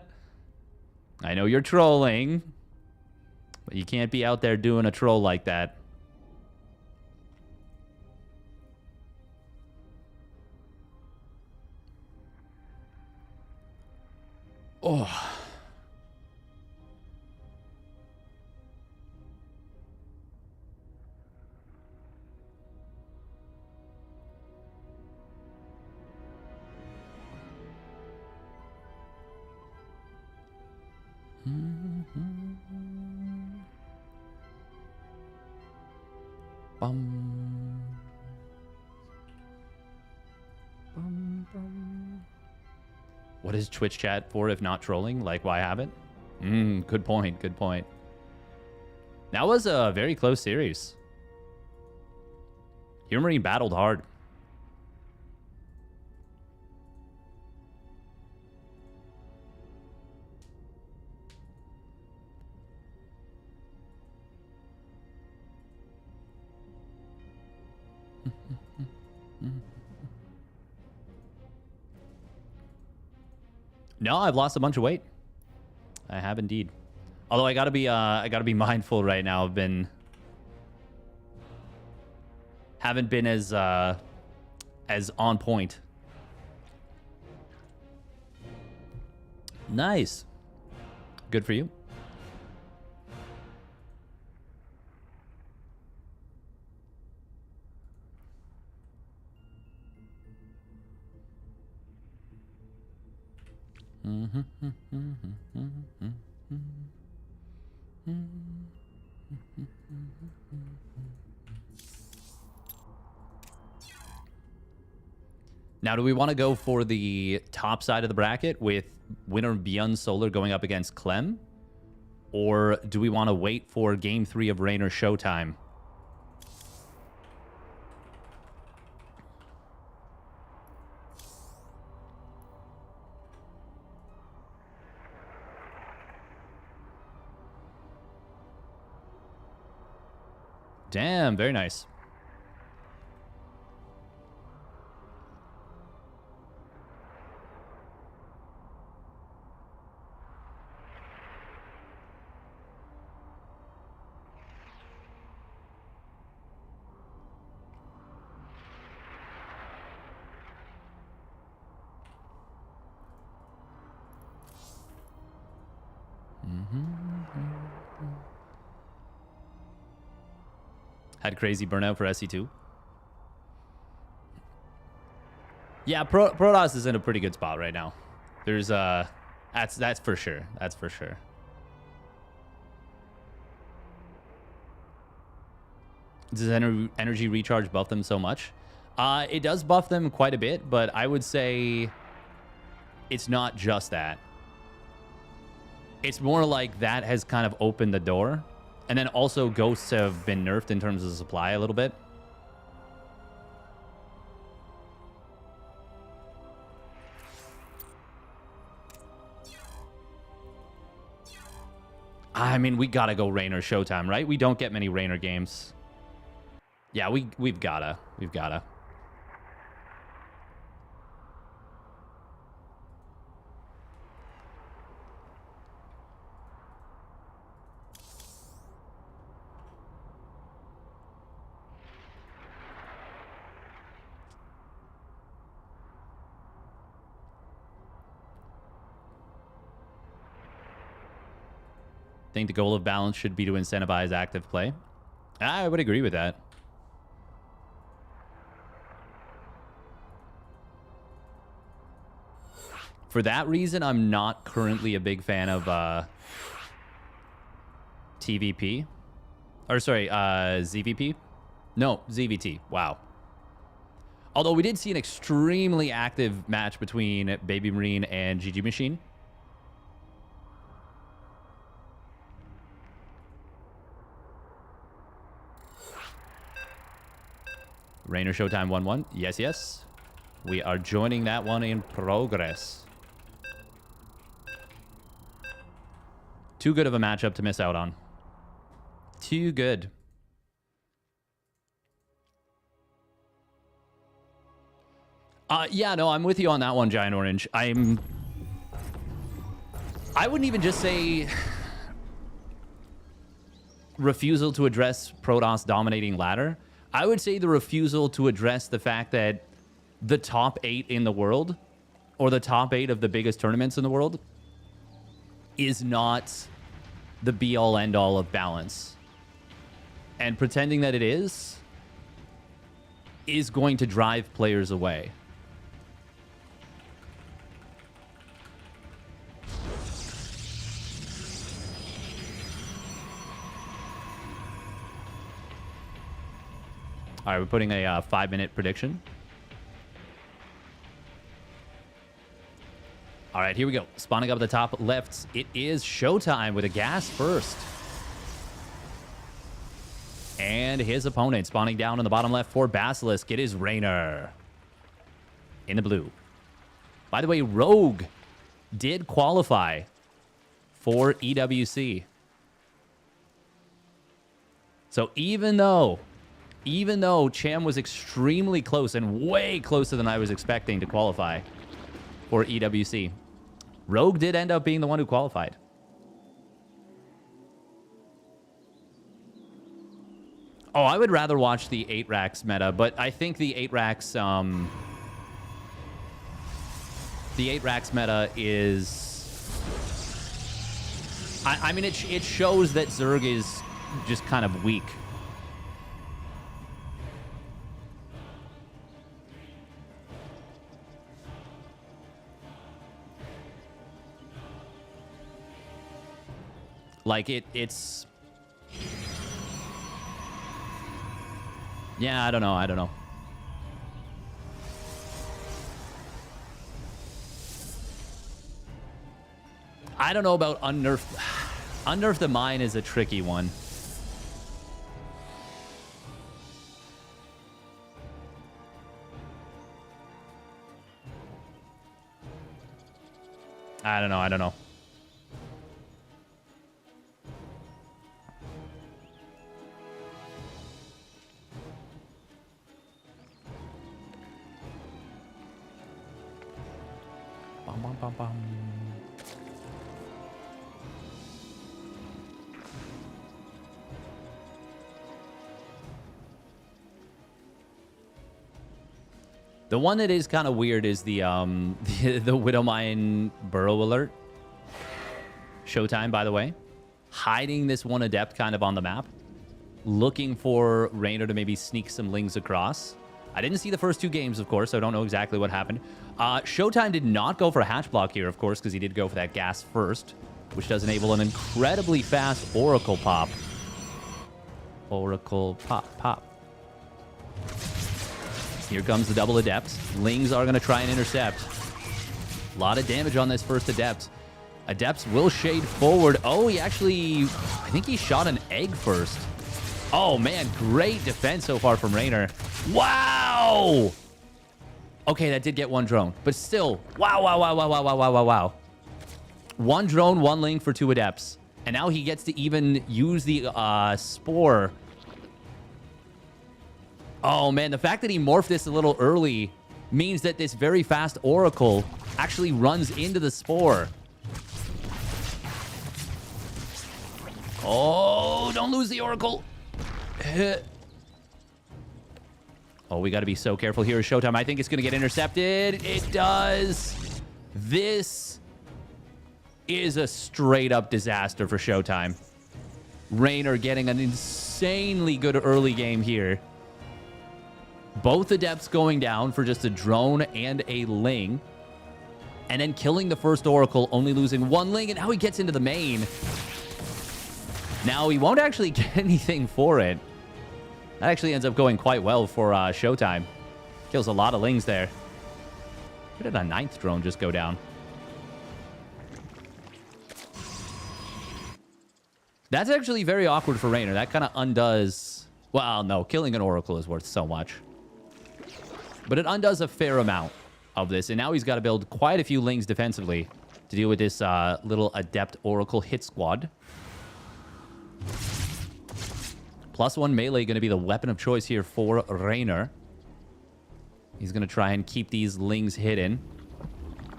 I know you're trolling, but you can't be out there doing a troll like that. Oh. Bum. Bum, bum. What is Twitch chat for if not trolling? Like, why have it? Good point. Good point. That was a very close series. Hero Marine battled hard. No, I've lost a bunch of weight. I have indeed. Although I gotta be mindful right now. Haven't been as on point. Nice. Good for you. Now, do we want to go for the top side of the bracket with winner Beyond Solar going up against Clem? Or do we want to wait for Game 3 of Raynor Showtime? Damn, very nice. Had crazy burnout for SC2. Yeah, Protoss is in a pretty good spot right now. There's that's for sure. That's for sure. Does energy recharge buff them so much? It does buff them quite a bit, but I would say it's not just that. It's more like that has kind of opened the door. And then also ghosts have been nerfed in terms of supply a little bit. I mean, we gotta go Rainer Showtime, right? We don't get many Rainer games. Yeah, we've gotta. We've gotta. Think the goal of balance should be to incentivize active play. I would agree with that. For that reason, I'm not currently a big fan of TVP. Or sorry, ZVP? No, ZVT. Wow. Although we did see an extremely active match between Baby Marine and GG Machine. Rainer Showtime 1-1. Yes, yes. We are joining that one in progress. Too good of a matchup to miss out on. Too good. Yeah, no, I'm with you on that one, Giant Orange. I wouldn't even just say refusal to address Protoss dominating ladder. I would say the refusal to address the fact that the top 8 in the world, or the top 8 of the biggest tournaments in the world, is not the be-all, end-all of balance. And pretending that it is going to drive players away. All right, we're putting a 5-minute prediction. All right, here we go. Spawning up at the top left, it is Showtime with a gas first. And his opponent spawning down in the bottom left for Basilisk. It is Rainer in the blue. By the way, Rogue did qualify for EWC. So even though Cham was extremely close and way closer than I was expecting to qualify for EWC, Rogue did end up being the one who qualified. Oh, I would rather watch the 8 racks meta, but I think the 8 racks meta is, I mean, it shows that Zerg is just kind of weak. Like, it's... Yeah, I don't know. I don't know about unnerf. Unnerf the mine is a tricky one. I don't know. Bum, bum. The one that is kind of weird is the Widowmine Burrow alert. Showtime, by the way. Hiding this one Adept kind of on the map. Looking for Rainer to maybe sneak some Lings across. I didn't see the first 2 games, of course, so I don't know exactly what happened. Showtime did not go for a hatch block here, of course, because he did go for that gas first, which does enable an incredibly fast Oracle pop. Oracle, pop, pop. Here comes the double Adepts. Lings are going to try and intercept. A lot of damage on this first Adept. Adepts will shade forward. Oh, he actually... I think he shot an egg first. Oh, man. Great defense so far from Raynor. Wow! Okay, that did get one drone. But still, wow, wow, wow, wow, wow, wow, wow, wow, wow. One drone, one Ling for 2 Adepts. And now he gets to even use the Spore. Oh, man. The fact that he morphed this a little early means that this very fast Oracle actually runs into the Spore. Oh, don't lose the Oracle. Oh, we got to be so careful here. Showtime, I think it's going to get intercepted. It does. This is a straight up disaster for Showtime. Raynor getting an insanely good early game here. Both Adepts going down for just a drone and a Ling. And then killing the first Oracle, only losing 1 Ling. And now he gets into the main. Now, he won't actually get anything for it. That actually ends up going quite well for Showtime. Kills a lot of Lings there. Where did a 9th drone just go down? That's actually very awkward for Raynor. That kind of undoes... Well, no. Killing an Oracle is worth so much. But it undoes a fair amount of this. And now he's got to build quite a few Lings defensively to deal with this little Adept Oracle hit squad. +1 melee going to be the weapon of choice here for Raynor. He's going to try and keep these Lings hidden.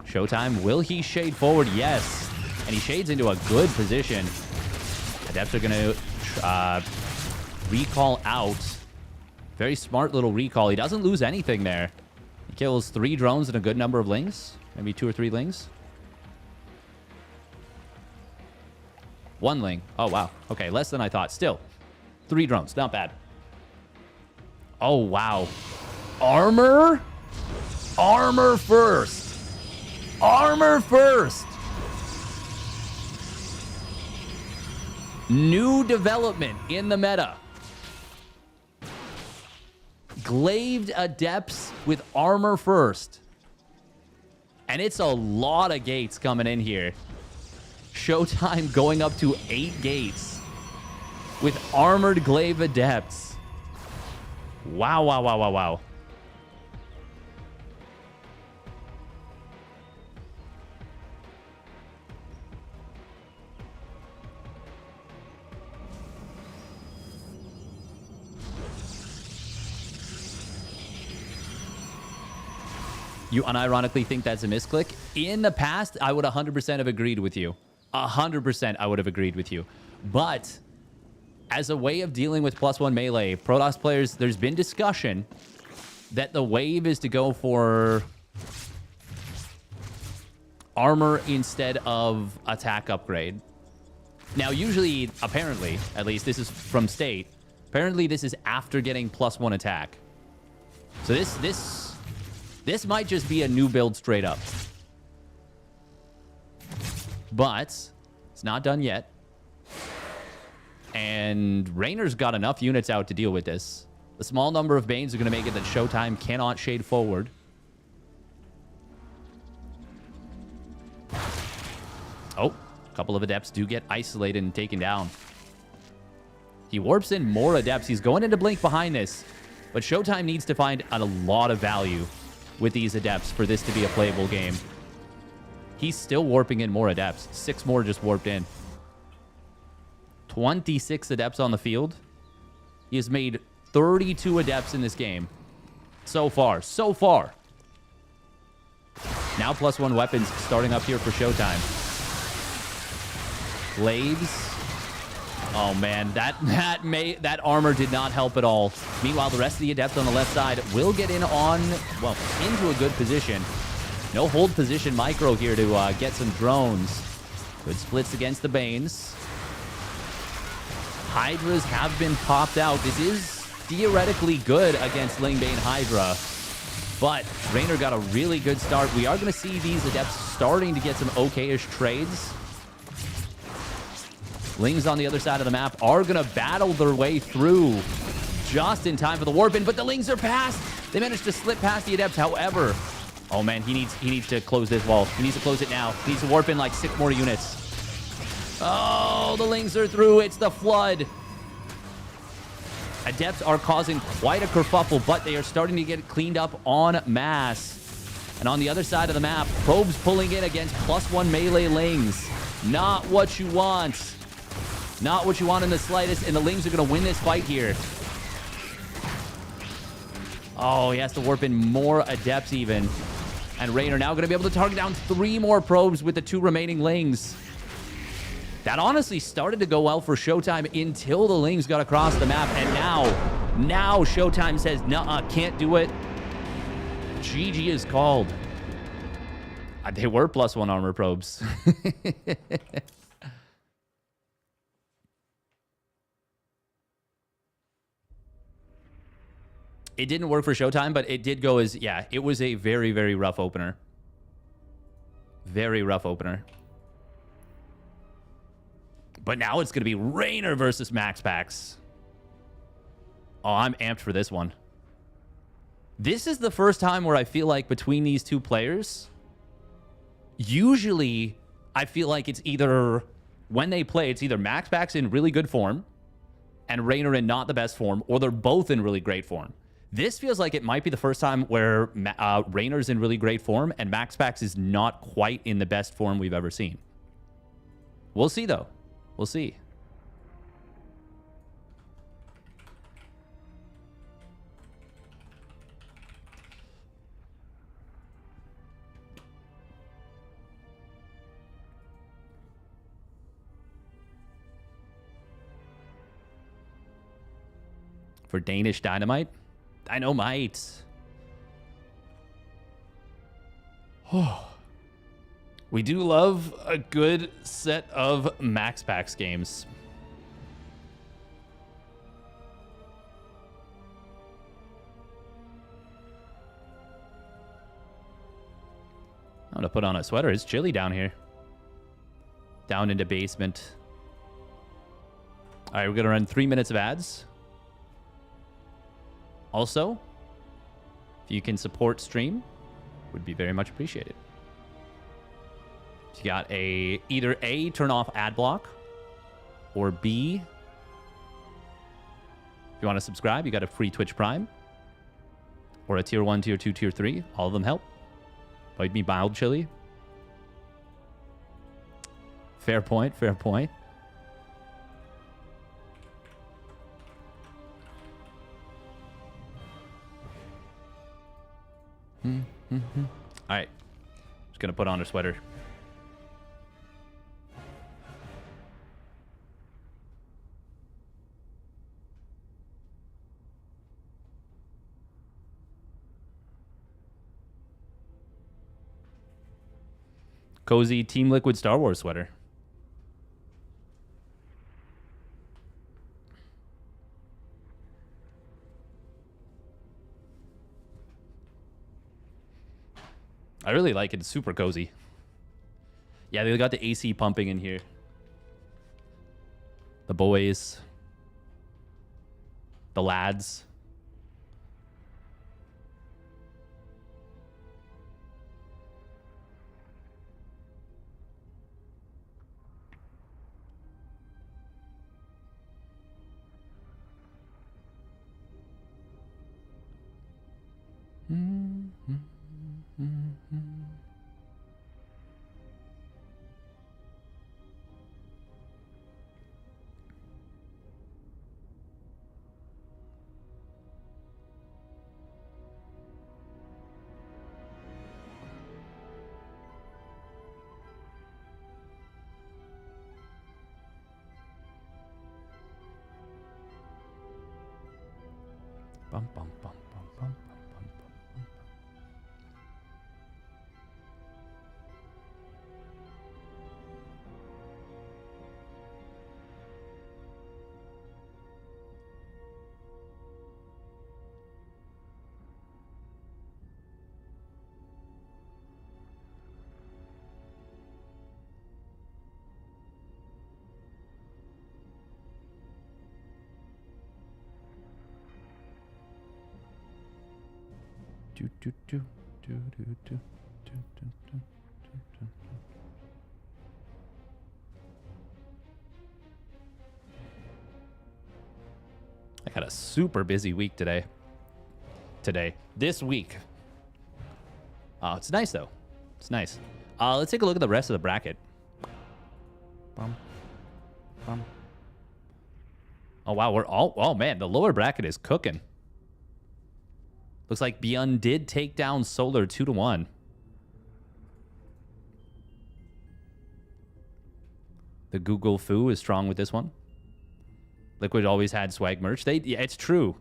Showtime, will he shade forward? Yes. And he shades into a good position. Adepts are going to recall out. Very smart little recall. He doesn't lose anything there. He kills 3 drones and a good number of Lings. Maybe 2 or 3 Lings. 1 Ling. Oh, wow. Okay, less than I thought. Still, 3 drones. Not bad. Oh, wow. Armor? Armor first. Armor first. New development in the meta. Glaved Adepts with armor first. And it's a lot of gates coming in here. Showtime going up to 8 gates with armored glaive Adepts. Wow, wow, wow, wow, wow. You unironically think that's a misclick? In the past, I would 100% have agreed with you. 100% I would have agreed with you. But as a way of dealing with +1 melee, Protoss players, there's been discussion that the wave is to go for armor instead of attack upgrade. Now, usually, apparently, at least this is from State, apparently this is after getting +1 attack. So this might just be a new build straight up. But it's not done yet. And Raynor's got enough units out to deal with this. The small number of Banes are going to make it that Showtime cannot shade forward. Oh, a couple of Adepts do get isolated and taken down. He warps in more Adepts. He's going into Blink behind this. But Showtime needs to find a lot of value with these Adepts for this to be a playable game. He's still warping in more Adepts. 6 more just warped in. 26 Adepts on the field. He has made 32 Adepts in this game. So far. So far. Now +1 weapons starting up here for Showtime. Glaives. Oh, man. That armor did not help at all. Meanwhile, the rest of the Adepts on the left side will get in on... Well, into a good position. No hold position micro here to get some drones. Good splits against the Banes. Hydras have been popped out. This is theoretically good against Ling Bane Hydra. But Raynor got a really good start. We are going to see these Adepts starting to get some okay-ish trades. Lings on the other side of the map are going to battle their way through just in time for the warp in, but the Lings are past. They managed to slip past the Adepts. However, oh man, he needs to close this wall. He needs to close it now. He needs to warp in like 6 more units. Oh, the Lings are through. It's the Flood. Adepts are causing quite a kerfuffle, but they are starting to get cleaned up en masse. And on the other side of the map, Probes pulling in against +1 melee Lings. Not what you want. Not what you want in the slightest, and the Lings are going to win this fight here. Oh, he has to warp in more Adepts even. And Raynor now going to be able to target down 3 more Probes with the 2 remaining Lings. That honestly started to go well for Showtime until the Lings got across the map, and now Showtime says, nuh-uh, can't do it. GG is called. They were +1 armor probes. It didn't work for Showtime, but it did go as, yeah, it was a very, very rough opener. Very rough opener. But now it's going to be Raynor versus Max Pax. Oh, I'm amped for this one. This is the first time where I feel like between these two players, usually I feel like it's either, when they play, it's either Max Pax in really good form and Raynor in not the best form, or they're both in really great form. This feels like it might be the first time where Raynor's in really great form and Max Pax is not quite in the best form we've ever seen. We'll see, though. We'll see. For Danish Dynamite? Dynamite. Oh. We do love a good set of Max Pax games. I'm gonna put on a sweater. It's chilly down here. Down into basement. All right, we're gonna run 3 minutes of ads. Also, if you can support stream, would be very much appreciated. You got either A, turn off ad block, or B, if you want to subscribe, you got a free Twitch Prime, or a tier 1, tier 2, tier 3. All of them help. Might be mild chili. Fair point, fair point. All right. Just going to put on a sweater. Cozy Team Liquid Star Wars sweater. I really like it. It's super cozy. Yeah, they got the AC pumping in here. The boys. The lads. Bum, bum, bum, bum, bum, bum, bum, bum. I got a super busy week today. This week. It's nice though. It's nice. Let's take a look at the rest of the bracket. Bum. Bum. Oh wow, we're all. Oh man, the lower bracket is cooking. Looks like Beyond did take down Solar 2-1. The Google Foo is strong with this one. Liquid always had swag merch. Yeah, it's true.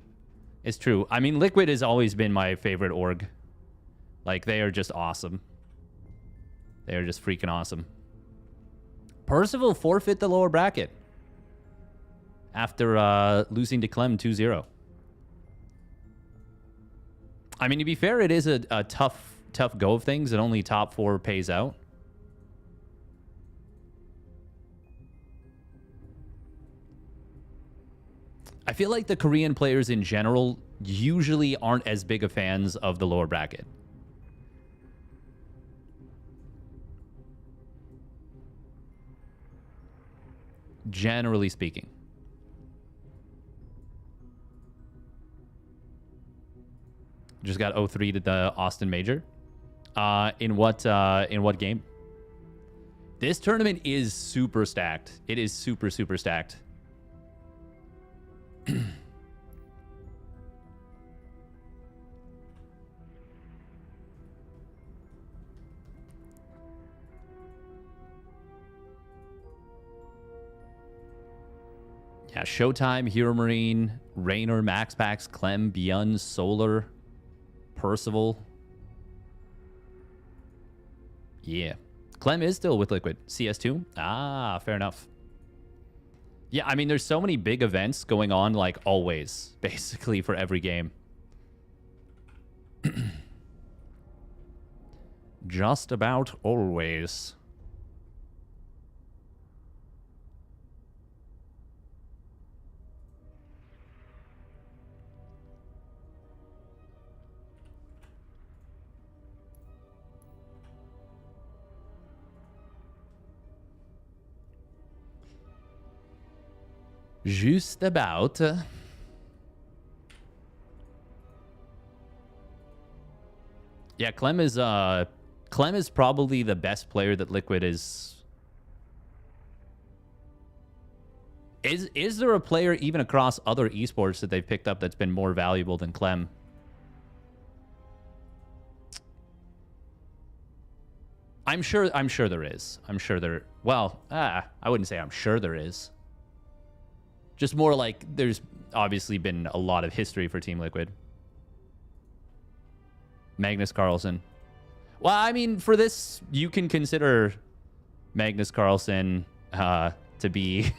It's true. I mean, Liquid has always been my favorite org. Like, they are just awesome. They are just freaking awesome. Percival forfeit the lower bracket after losing to Clem 2-0. I mean, to be fair, it is a tough go of things, and only top 4 pays out. I feel like the Korean players in general usually aren't as big of fans of the lower bracket. Generally speaking. Just got 0-3 to the Austin Major. In what game? This tournament is super stacked. It is super stacked. Yeah, Showtime, Hero Marine, Raynor, Max Pax, Clem, Beyond, Solar, Percival. Yeah. Clem is still with Liquid. CS2? Ah, fair enough. Yeah, I mean, there's so many big events going on, like, always, basically, for every game. Just about always. Just about. Yeah, Clem is probably the best player that Liquid is. Is there a player even across other esports that they've picked up that's been more valuable than Clem? I'm sure there is. Well, I wouldn't say I'm sure there is. Just more like there's obviously been a lot of history for Team Liquid. Magnus Carlsen. Well, I mean, for this, you can consider Magnus Carlsen to be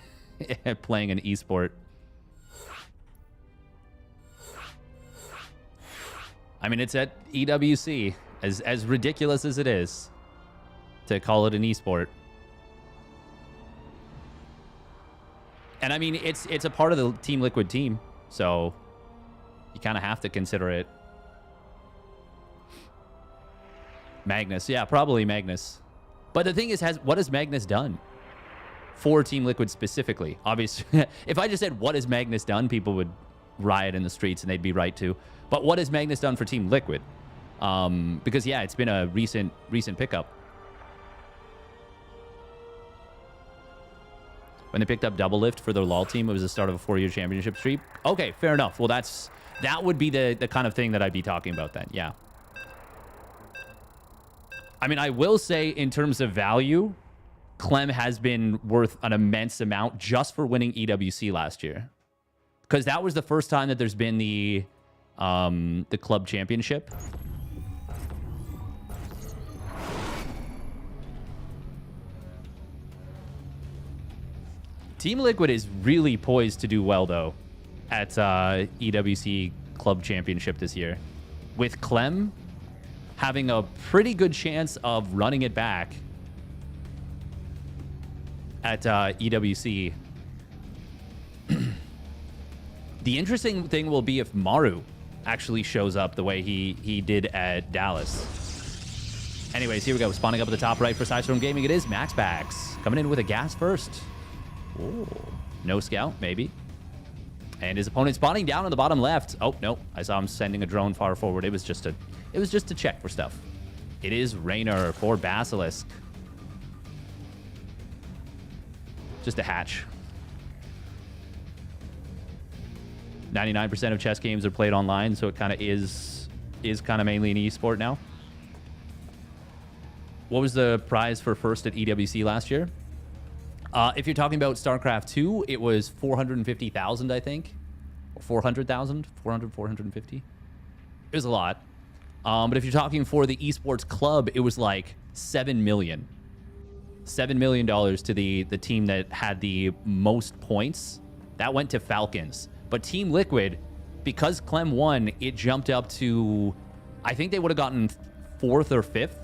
playing an esport. I mean, it's at EWC, as ridiculous as it is to call it an esport. And I mean, it's a part of the Team Liquid team, so you kind of have to consider it. Magnus, yeah, probably Magnus. But the thing is, what has Magnus done for Team Liquid specifically? Obviously, if I just said, what has Magnus done, people would riot in the streets, and they'd be right to. But what has Magnus done for Team Liquid? Because, yeah, it's been a recent pickup. When they picked up Double Lift for their LoL team, it was the start of a 4-year championship streak. Okay, fair enough. Well, that would be the kind of thing that I'd be talking about then. Yeah. I mean, I will say in terms of value, Clem has been worth an immense amount just for winning EWC last year. Because that was the first time that there's been the club championship. Team Liquid is really poised to do well, though, at EWC Club Championship this year. With Clem having a pretty good chance of running it back at EWC. The interesting thing will be if Maru actually shows up the way he did at Dallas. Anyways, here we go. Spawning up at the top right for Sidestorm Gaming. It is Max Pax coming in with a gas first. Ooh. No scout, maybe. And his opponent spawning down on the bottom left. Oh, no. I saw him sending a drone far forward. It was just to check for stuff. It is Raynor for Basilisk. Just a hatch. 99% of chess games are played online, so it kind of is kind of mainly an esport now. What was the prize for first at EWC last year? If you're talking about StarCraft 2, it was 450,000, I think. Or 400,000? 450? It was a lot. But if you're talking for the esports club, it was like 7 million. $7 million to the team that had the most points. That went to Falcons. But Team Liquid, because Clem won, it jumped up to, I think they would have gotten 4th or 5th,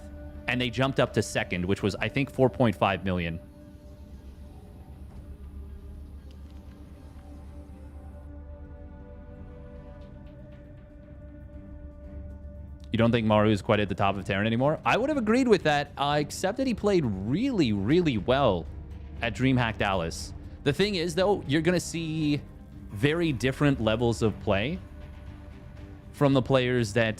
and they jumped up to 2nd, which was, I think, 4.5 million. You don't think Maru is quite at the top of Terran anymore? I would have agreed with that, except that he played really, really well at DreamHack Dallas. The thing is, though, you're going to see very different levels of play from the players that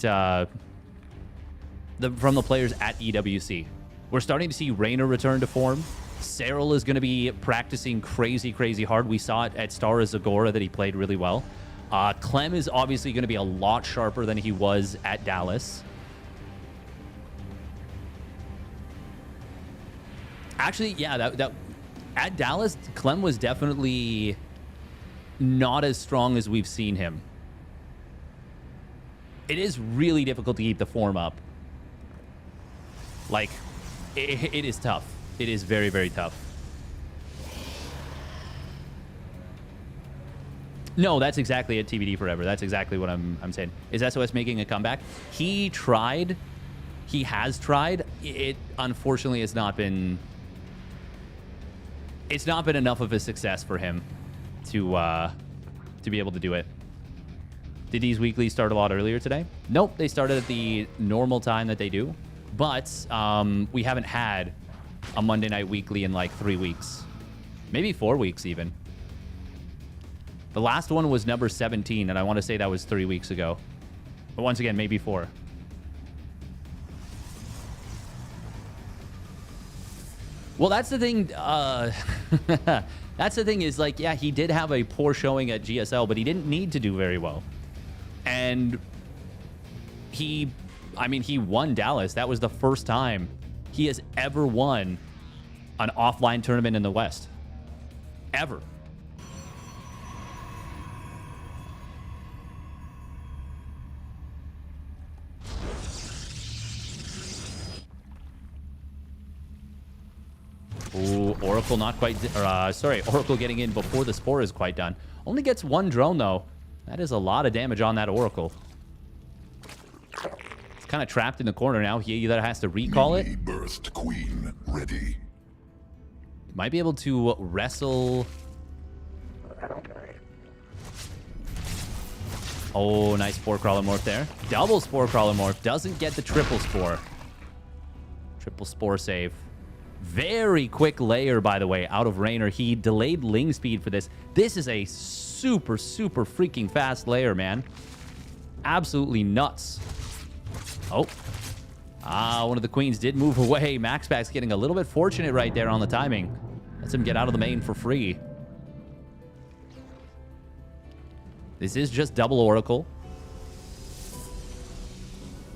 from the players at EWC. We're starting to see Raynor return to form. Cyril is going to be practicing crazy, crazy hard. We saw it at Star Zagora that he played really well. Clem is obviously going to be a lot sharper than he was at Dallas. Actually, yeah, that at Dallas, Clem was definitely not as strong as we've seen him. It is really difficult to keep the form up. Like, it is tough. It is very, very tough. No, that's exactly it. TBD forever. That's exactly what I'm saying. Is SOS making a comeback? He tried. He has tried. It unfortunately has not been. It's not been enough of a success for him to be able to do it. Did these weeklies start a lot earlier today? Nope, they started at the normal time that they do. But we haven't had a Monday night weekly in like 3 weeks, maybe 4 weeks even. The last one was number 17, and I want to say that was 3 weeks ago. But once again, maybe 4. Well, that's the thing. That's the thing is, like, yeah, he did have a poor showing at GSL, but he didn't need to do very well. And he won Dallas. That was the first time he has ever won an offline tournament in the West. Ever. Ooh, Oracle not quite... Oracle getting in before the Spore is quite done. Only gets 1 drone, though. That is a lot of damage on that Oracle. It's kind of trapped in the corner now. He either has to recall it. Birthed queen ready. Might be able to wrestle... Oh, nice Spore Crawler Morph there. Double Spore Crawler Morph. Doesn't get the triple Spore. Triple Spore save. Very quick layer, by the way, out of Raynor. He delayed Ling speed for this. This is a super, super freaking fast layer, man. Absolutely nuts. Oh. One of the queens did move away. Max Pax getting a little bit fortunate right there on the timing. Lets him get out of the main for free. This is just double Oracle.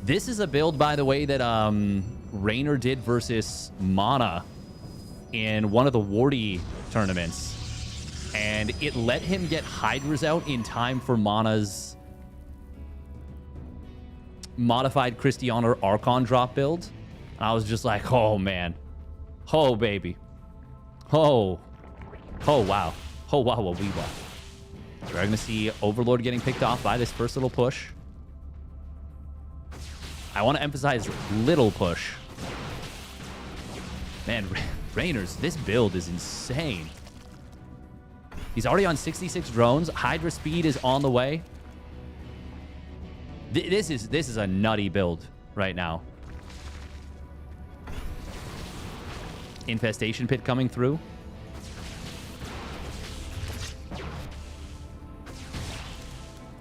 This is a build, by the way, that Raynor did versus Mana in one of the Wardy tournaments. And it let him get Hydras out in time for Mana's modified Christiana Archon drop build. And I was just like, oh, man. Oh, baby. Oh. Oh, wow. Oh, wow, what we want. So we're going to see Overlord getting picked off by this first little push. I want to emphasize little push. Man, Raynor's, this build is insane. He's already on 66 drones. Hydra speed is on the way. This is a nutty build right now. Infestation Pit coming through.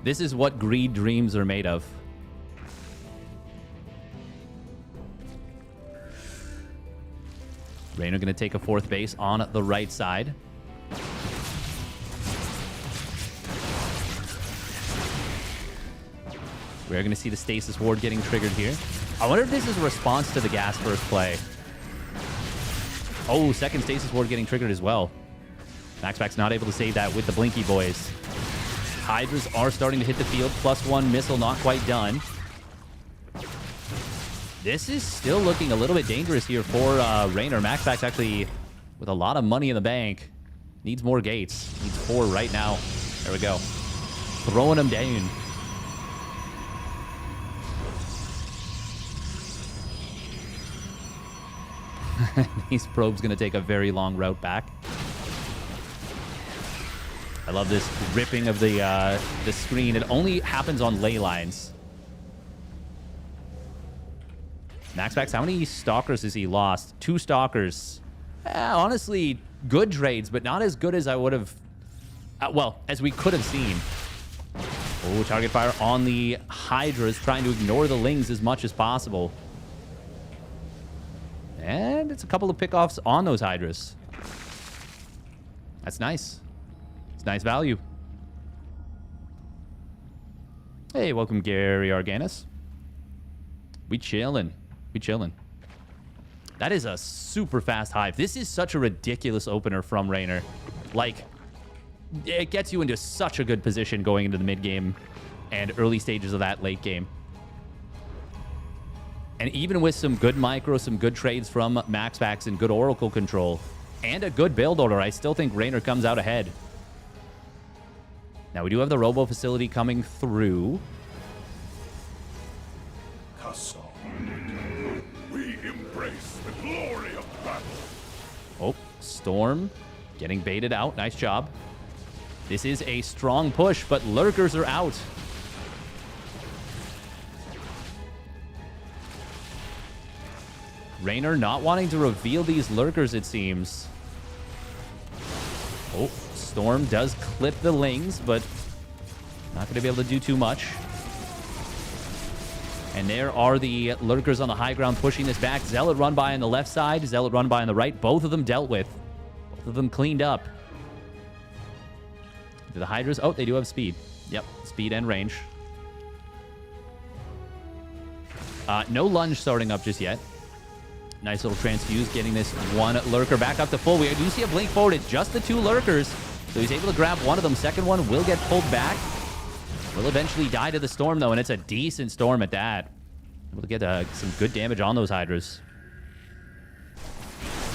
This is what greed dreams are made of. Raynor going to take a 4th base on the right side. We're going to see the Stasis Ward getting triggered here. I wonder if this is a response to the gas burst play. Oh, second Stasis Ward getting triggered as well. Max Pax not able to save that with the Blinky boys. Hydras are starting to hit the field. +1 missile not quite done. This is still looking a little bit dangerous here for Raynor. Max Pax actually with a lot of money in the bank. Needs more gates. Needs 4 right now. There we go. Throwing them down. These probes going to take a very long route back. I love this ripping of the screen. It only happens on ley lines. Max Pax, how many Stalkers has he lost? 2 Stalkers. Honestly, good trades, but not as good as I would have... well, as we could have seen. Oh, target fire on the Hydras, trying to ignore the Lings as much as possible. And it's a couple of pickoffs on those Hydras. That's nice. It's nice value. Hey, welcome, Gary Arganis. We chillin'. We chillin'. That is a super fast hive. This is such a ridiculous opener from Raynor. Like, it gets you into such a good position going into the mid game and early stages of that late game. And even with some good micro, some good trades from Max Pax and good Oracle control, and a good build order, I still think Raynor comes out ahead. Now, we do have the Robo facility coming through. We embrace the glory of battle. Oh, Storm getting baited out. Nice job. This is a strong push, but Lurkers are out. Raynor not wanting to reveal these Lurkers, it seems. Oh, Storm does clip the Lings, but not going to be able to do too much. And there are the Lurkers on the high ground pushing this back. Zealot run by on the left side, Zealot run by on the right. Both of them dealt with. Both of them cleaned up. Do the Hydras? Oh, they do have speed. Yep, speed and range. No lunge starting up just yet. Nice little transfuse, getting this one Lurker back up to full. We do see a blink forward. It's just the 2 Lurkers. So he's able to grab one of them. Second one will get pulled back. Will eventually die to the Storm, though, and it's a decent Storm at that. Able to get some good damage on those Hydras.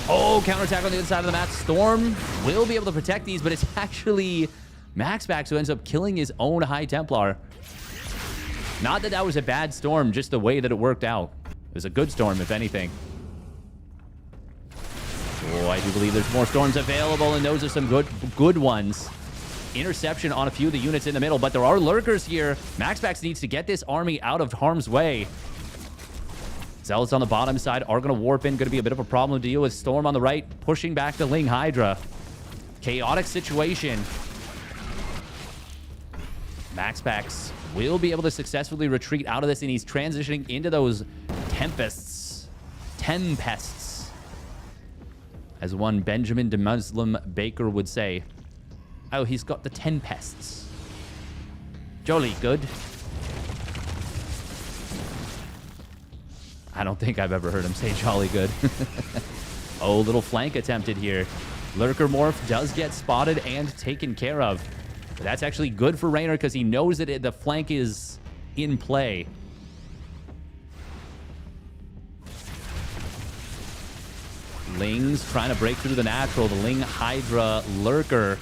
Oh, counterattack on the other side of the map. Storm will be able to protect these, but it's actually Max Pax who ends up killing his own High Templar. Not that that was a bad Storm, just the way that it worked out. It was a good Storm, if anything. Oh, I do believe there's more Storms available, and those are some good ones. Interception on a few of the units in the middle, but there are Lurkers here. Max Pax needs to get this army out of harm's way. Zealots on the bottom side are going to warp in. Going to be a bit of a problem to deal with. Storm on the right, pushing back the Ling Hydra. Chaotic situation. Max Pax will be able to successfully retreat out of this, and he's transitioning into those Tempests. As one Benjamin de Muslim Baker would say. Oh, he's got the 10 pests. Jolly good. I don't think I've ever heard him say jolly good. Oh, little flank attempted here. Lurker Morph does get spotted and taken care of. But that's actually good for Raynor because he knows that the flank is in play. Lings trying to break through the natural. The Ling Hydra Lurker.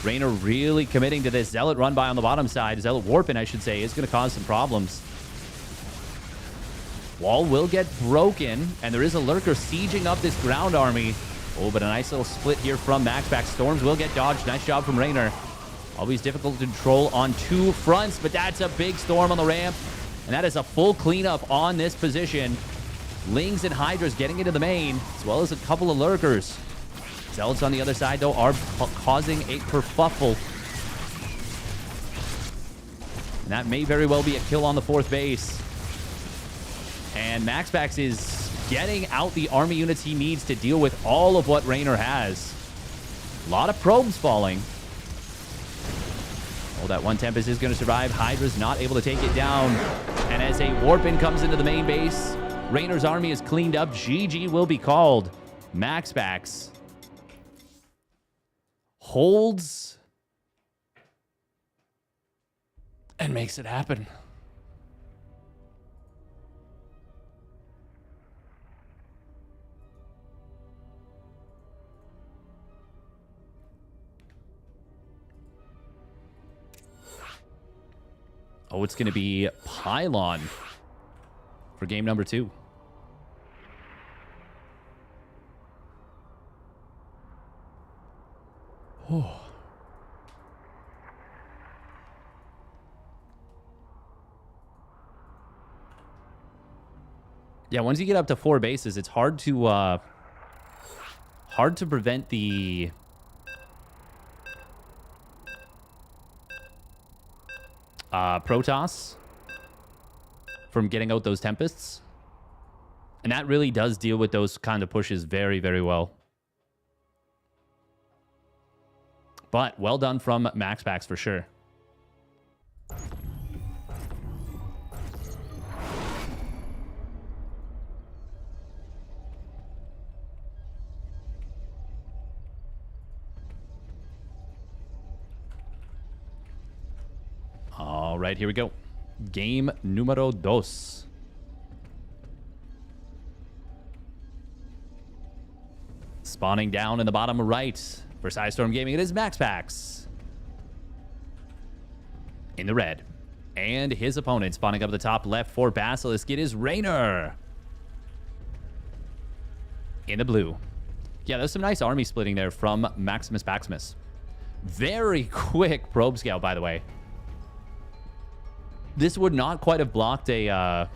Raynor really committing to this. Zealot run by on the bottom side. Zealot warping, I should say, is going to cause some problems. Wall will get broken, and there is a Lurker sieging up this ground army. Oh, but a nice little split here from Max Pax. Storms will get dodged. Nice job from Raynor. Always difficult to control on two fronts, but that's a big storm on the ramp. And that is a full cleanup on this position. Lings and Hydras getting into the main, as well as a couple of lurkers. Zealots on the other side, though, are causing a kerfuffle. And that may very well be a kill on the 4th base. And Max Pax is getting out the army units he needs to deal with all of what Raynor has. A lot of probes falling. Oh, that one Tempest is going to survive. Hydra's not able to take it down. And as a Warpin comes into the main base, Raynor's army is cleaned up. GG will be called. Max Pax holds and makes it happen. Oh, it's going to be Pylon for game number 2. Oh. Yeah, once you get up to 4 bases, it's hard to prevent the Protoss from getting out those Tempests. And that really does deal with those kind of pushes very, very well. But well done from Max Pax for sure. All right, here we go. Game numero dos. Spawning down in the bottom right for Storm Gaming, it is Max Pax in the red. And his opponent spawning up at the top left for Basilisk, it is Raynor in the blue. Yeah, there's some nice army splitting there from Maximus Paximus. Very quick probe scout, by the way. This would not quite have blocked an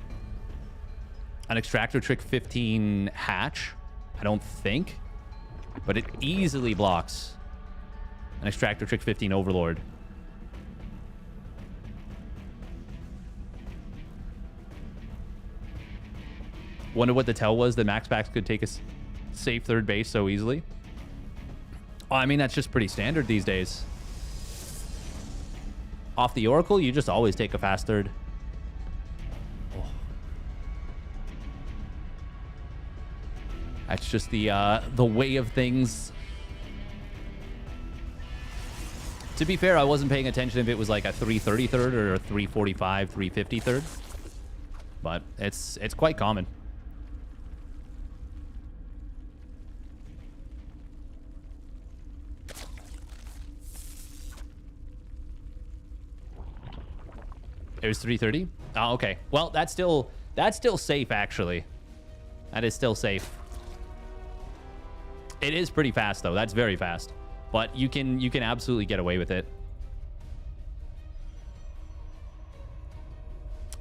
Extractor Trick 15 hatch, I don't think. But it easily blocks an Extractor Trick 15 Overlord. Wonder what the tell was that Max Pax could take a safe 3rd base so easily. Oh, I mean, that's just pretty standard these days. Off the Oracle, you just always take a fast 3rd. Oh. That's just the way of things. To be fair, I wasn't paying attention if it was like a 330 3rd or a 345, 350 3rd. But it's quite common. It was 330? Oh, okay. Well, that's still safe, actually. That is still safe. It is pretty fast, though. That's very fast. But you can absolutely get away with it.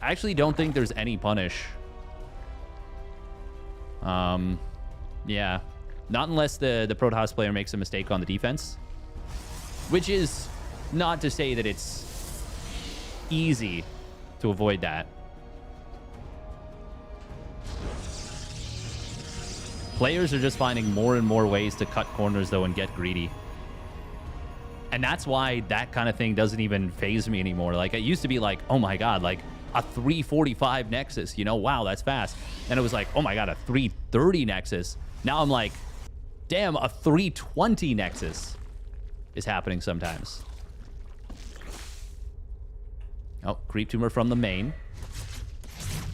I actually don't think there's any punish. Yeah. Not unless the Protoss player makes a mistake on the defense. Which is not to say that it's easy to avoid that. Players are just finding more and more ways to cut corners, though, and get greedy. And that's why that kind of thing doesn't even faze me anymore. Like, it used to be like, oh my god, like a 345 Nexus, you know, wow, that's fast. Then it was like, oh my god, a 330 Nexus. Now I'm like, damn, a 320 Nexus is happening sometimes. Oh, Creep Tumor from the main.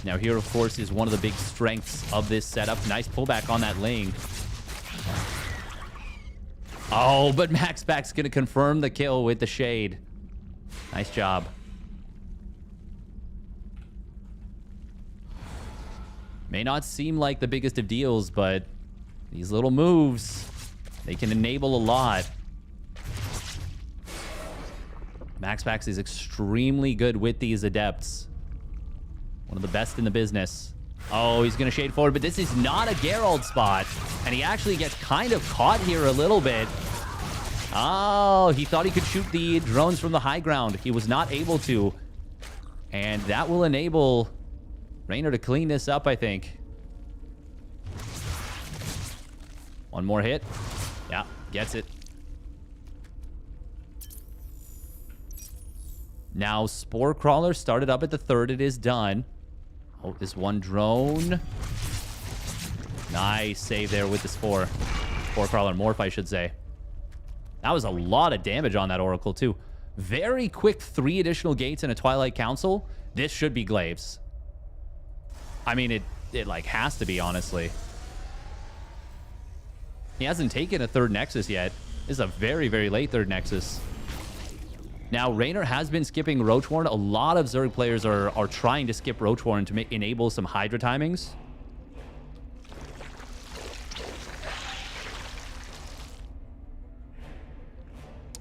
Now here, of course, is one of the big strengths of this setup. Nice pullback on that Ling. Oh, but Max Pax going to confirm the kill with the Shade. Nice job. May not seem like the biggest of deals, but these little moves, they can enable a lot. Max Pax is extremely good with these adepts. One of the best in the business. Oh, he's going to shade forward, but this is not a Geralt spot. And he actually gets kind of caught here a little bit. Oh, he thought he could shoot the drones from the high ground. He was not able to. And that will enable Raynor to clean this up, I think. One more hit. Yeah, gets it. Now, Spore Crawler started up at the third. It is done. Oh, this one drone. Nice save there with the Spore. Spore Crawler Morph, I should say. That was a lot of damage on that Oracle, too. Very quick 3 additional gates and a Twilight Council. This should be Glaives. I mean, it like has to be, honestly. He hasn't taken a 3rd Nexus yet. This is a very, very late 3rd Nexus. Now, Raynor has been skipping Roachwarren. A lot of Zerg players are trying to skip Roachwarren to enable some Hydra timings.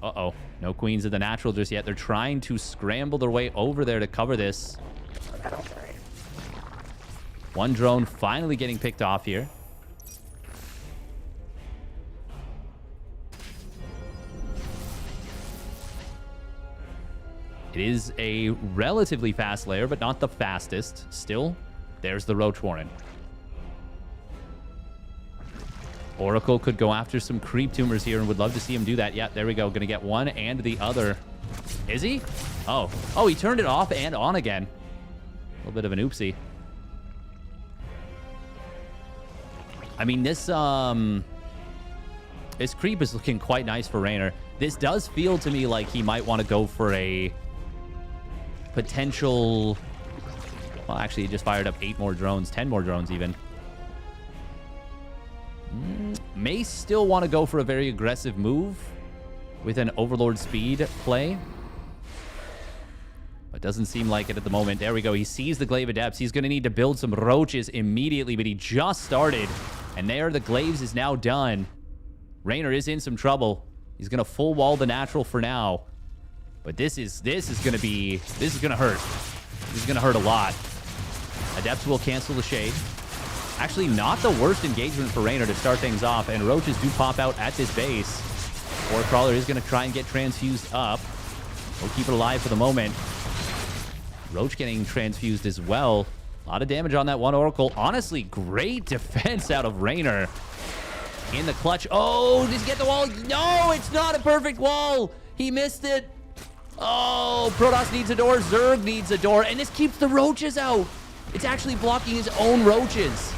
Uh-oh. No Queens of the Natural just yet. They're trying to scramble their way over there to cover this. One drone finally getting picked off here. It is a relatively fast layer, but not the fastest. Still, there's the Roachwarren. Oracle could go after some creep tumors here and would love to see him do that. Yeah, there we go. Gonna get one and the other. Is he? Oh. Oh, he turned it off and on again. A little bit of an oopsie. I mean, this creep is looking quite nice for Raynor. This does feel to me like he might want to go for a potential... Well, actually, he just fired up 8 more drones, 10 more drones even. May still want to go for a very aggressive move with an Overlord speed play. But doesn't seem like it at the moment. There we go. He sees the Glaive Adepts. He's going to need to build some Roaches immediately, but he just started. And there, the Glaives is now done. Raynor is in some trouble. He's going to full wall the Natural for now. But this is going to hurt. This is going to hurt a lot. Adepts will cancel the Shade. Actually, not the worst engagement for Raynor to start things off, and Roaches do pop out at this base. Or Crawler is going to try and get transfused up. We'll keep it alive for the moment. Roach getting transfused as well. A lot of damage on that one Oracle. Honestly, great defense out of Raynor. In the clutch. Oh, did he get the wall? No, it's not a perfect wall. He missed it. Oh, Protoss needs a door. Zerg needs a door. And this keeps the Roaches out. It's actually blocking his own Roaches.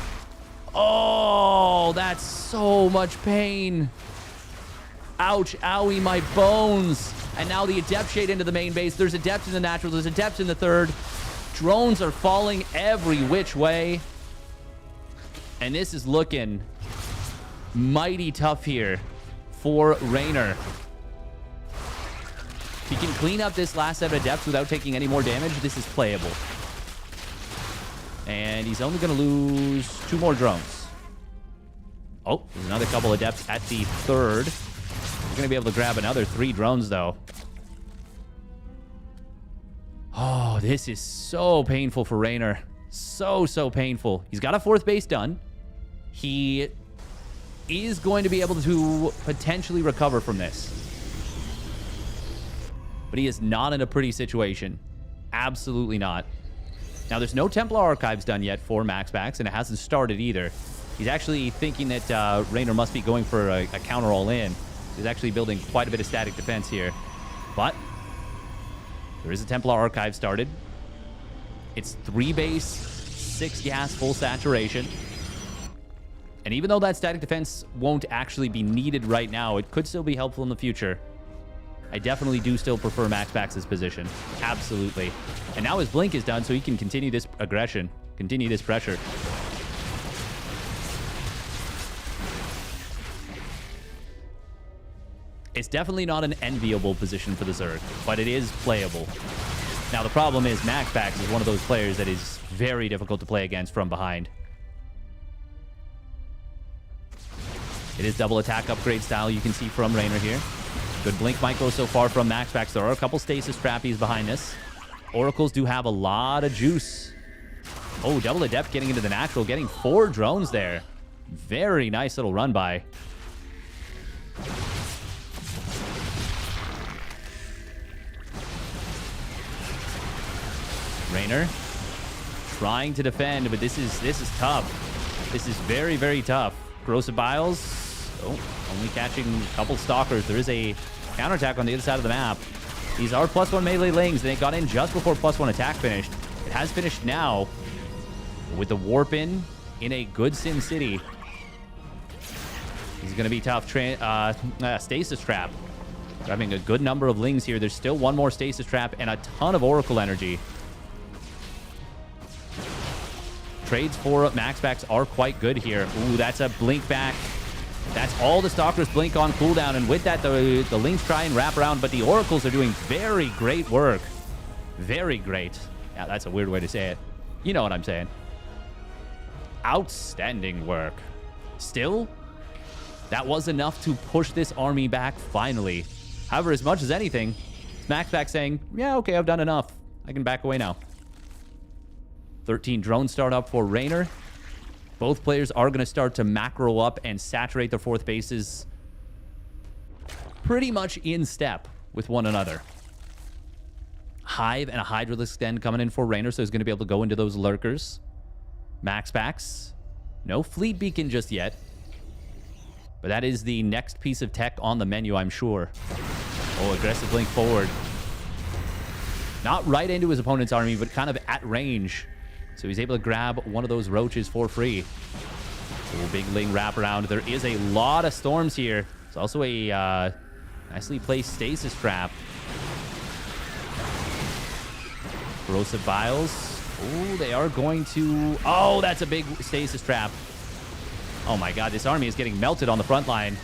Oh, that's so much pain. Ouch, owie, my bones. And now the Adept Shade into the main base. There's Adepts in the Natural. There's Adepts in the third. Drones are falling every which way. And this is looking mighty tough here for Raynor. If he can clean up this last set of Adepts without taking any more damage, this is playable. And he's only going to lose 2 more drones. Oh, there's another couple Adepts at the third. He's going to be able to grab another 3 drones, though. Oh, this is so painful for Raynor. So painful. He's got a 4th base done. He is going to be able to potentially recover from this. But he is not in a pretty situation. Absolutely not. Now, there's no Templar Archives done yet for Max Pax, and it hasn't started either. He's actually thinking that Raynor must be going for a counter all-in. He's actually building quite a bit of static defense here. But there is a Templar Archive started. It's 3 base, 6 gas, full saturation. And even though that static defense won't actually be needed right now, it could still be helpful in the future. I definitely do still prefer Max Pax's position. Absolutely. And now his blink is done, so he can continue this aggression, continue this pressure. It's definitely not an enviable position for the Zerg, but it is playable. Now, the problem is Max Pax is one of those players that is very difficult to play against from behind. It is double attack upgrade style, you can see from Raynor here. Good blink might go so far from Max Pax. There are a couple stasis trappies behind this. Oracles do have a lot of juice. Oh, double adept getting into the natural, getting 4 drones there. Very nice little run by. Raynor trying to defend, but this is tough. This is very, very tough. Corrosive Biles, only catching a couple stalkers. There is a counterattack on the other side of the map. These are +1 melee lings. They got in just before +1 attack finished. It has finished now with the warp in a good Sin City. He's going to be tough. Stasis Trap. Grabbing a good number of lings here. There's still one more Stasis Trap and a ton of Oracle energy. Trades for Max Pax are quite good here. Ooh, that's a blink back. That's all the Stalkers blink on cooldown. And with that, the lings try and wrap around, but the Oracles are doing very great work. Very great. Yeah, that's a weird way to say it. You know what I'm saying. Outstanding work. Still, that was enough to push this army back finally. However, as much as anything, it's Max Pax saying, yeah, okay, I've done enough. I can back away now. 13 drone startup for Raynor. Both players are going to start to macro up and saturate their 4th bases pretty much in step with one another. Hive and a Hydralisk Extend coming in for Raynor, so he's going to be able to go into those lurkers. Max Pax. No Fleet Beacon just yet. But that is the next piece of tech on the menu, I'm sure. Oh, aggressive blink forward. Not right into his opponent's army, but kind of at range. So he's able to grab one of those roaches for free. Oh, big ling wraparound. There is a lot of storms here. There's also a nicely placed stasis trap. Corrosive Vials. Oh, they are going to... Oh, that's a big stasis trap. Oh my god, this army is getting melted on the front line.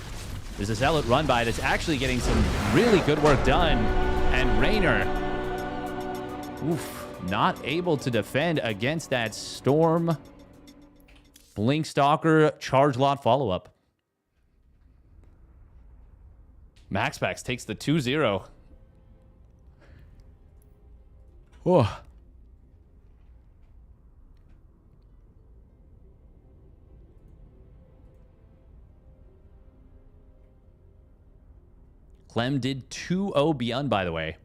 There's a Zealot run by that's actually getting some really good work done. And Raynor... Oof. Not able to defend against that Storm Blink Stalker Charge Lot follow-up. Max Pax takes the 2-0. Oh. Clem did 2-0 Beyond, by the way.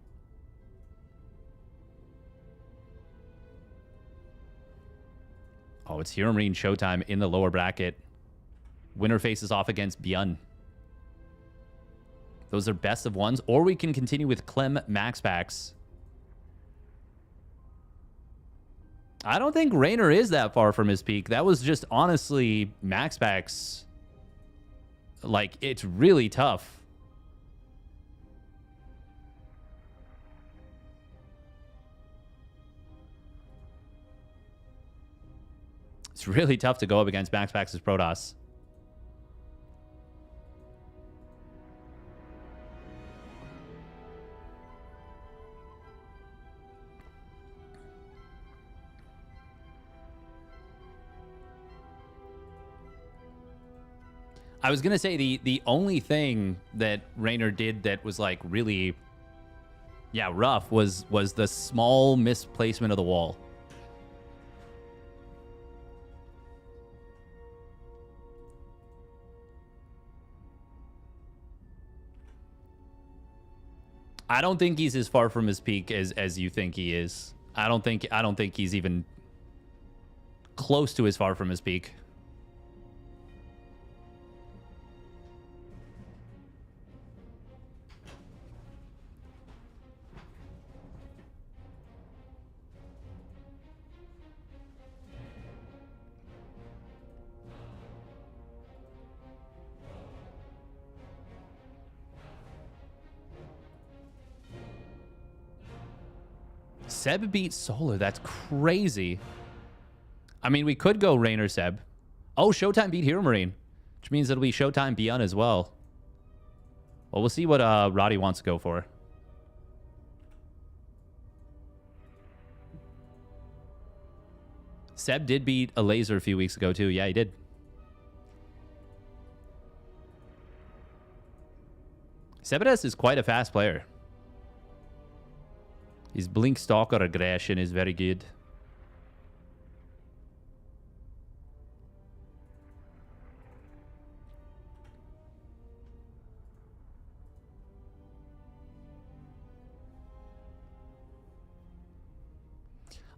Oh, it's Hero Marine Showtime in the lower bracket. Winner faces off against Beyond. Those are best of ones. Or we can continue with Clem Max Pax. I don't think Raynor is that far from his peak. That was just honestly Max Pax. Like, it's really tough. It's really tough to go up against Max Pax's Protoss. I was going to say the only thing that Raynor did that was like really, yeah, rough was the small misplacement of the wall. I don't think he's as far from his peak as you think he is. I don't think he's even close to as far from his peak. Seb beat Solar. That's crazy. I mean, we could go Raynor Seb. Oh, Showtime beat Hero Marine, which means it'll be Showtime Beyond as well. Well, we'll see what Roddy wants to go for. Seb did beat a laser a few weeks ago, too. Yeah, he did. Steadfast is quite a fast player. His blink stalker aggression is very good.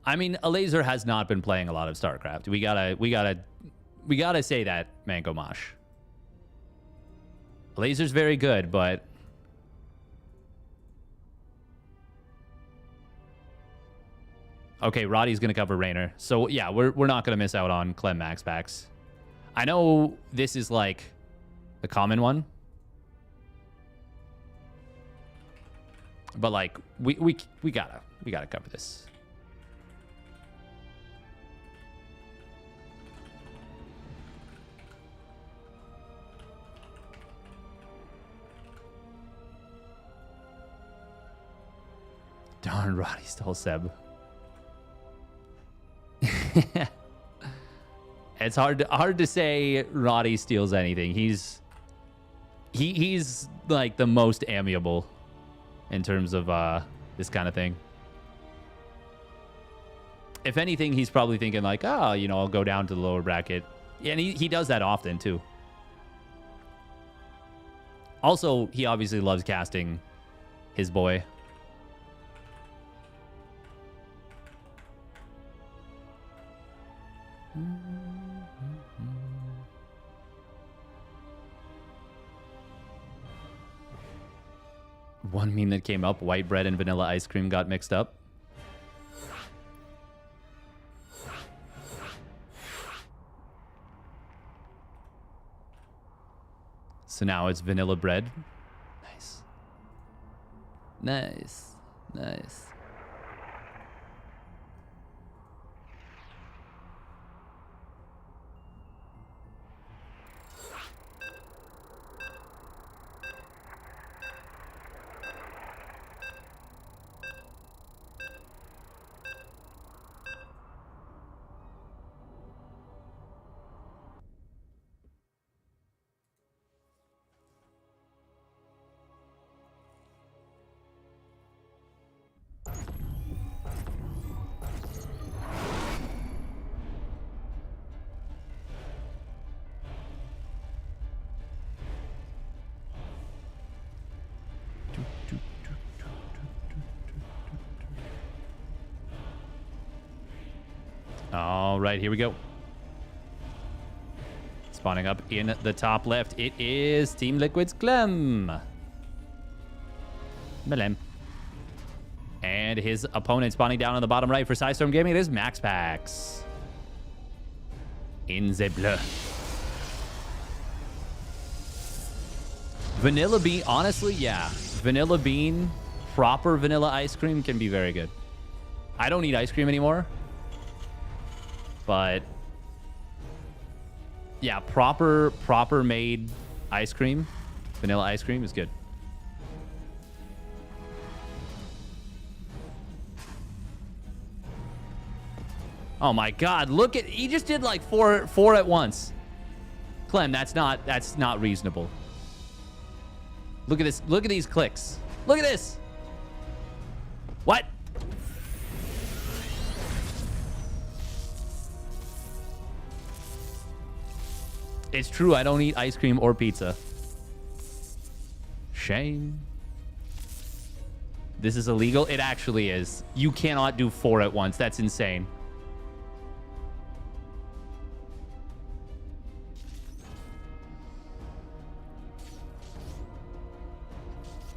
I mean, a laser has not been playing a lot of StarCraft. We gotta say that, Mango Mosh. Laser's very good, but okay, Roddy's gonna cover Raynor. So yeah, we're not gonna miss out on Clem Max Pax. I know this is like the common one, but like we gotta cover this. Darn, Roddy stole Seb. It's hard to say Roddy steals anything. He's like the most amiable in terms of this kind of thing. If anything, he's probably thinking like, oh, you know, I'll go down to the lower bracket. Yeah, and he does that often too. Also, he obviously loves casting his boy. One meme that came up, white bread and vanilla ice cream got mixed up. So now it's vanilla bread. Nice. Nice. Nice. All right, here we go. Spawning up in the top left, it is Team Liquid's Clem. Melem. And his opponent spawning down on the bottom right for Storm Gaming, it is Max Pax. In the bleu. Vanilla bean, honestly, yeah. Vanilla bean, proper vanilla ice cream can be very good. I don't eat ice cream anymore. But yeah, proper made ice cream, vanilla ice cream is good. Oh my God, look at, he just did like four at once. Clem, that's not reasonable. Look at this, look at these clicks. Look at this. What? It's true, I don't eat ice cream or pizza. Shame. This is illegal? It actually is. You cannot do 4 at once. That's insane.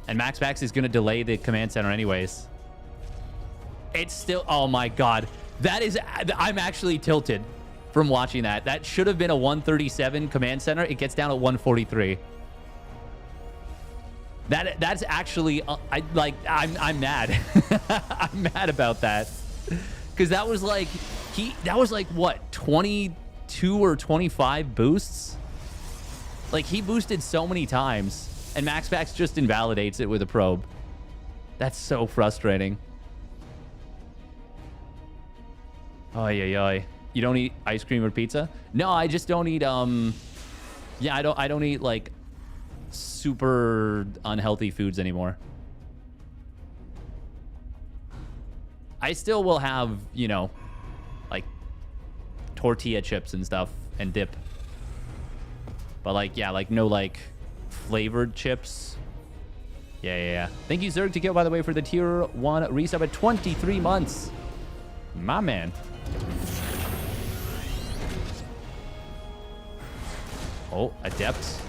And Max Pax is going to delay the command center anyways. It's still... Oh my God. That is... I'm actually tilted from watching that. That should have been a 137 command center. It gets down at 143. That's actually... I'm mad. I'm mad about that. Because that was like... That was like, what? 22 or 25 boosts? Like, he boosted so many times. And Max Pax just invalidates it with a probe. That's so frustrating. Oy, oy, oy. You don't eat ice cream or pizza? No, I just don't eat, yeah, I don't eat, like, super unhealthy foods anymore. I still will have, you know, like tortilla chips and stuff and dip. But like, yeah, like no like flavored chips. Yeah. Thank you, Zerg, to kill, by the way, for the tier 1 resub at 23 months. My man. Oh, Adept.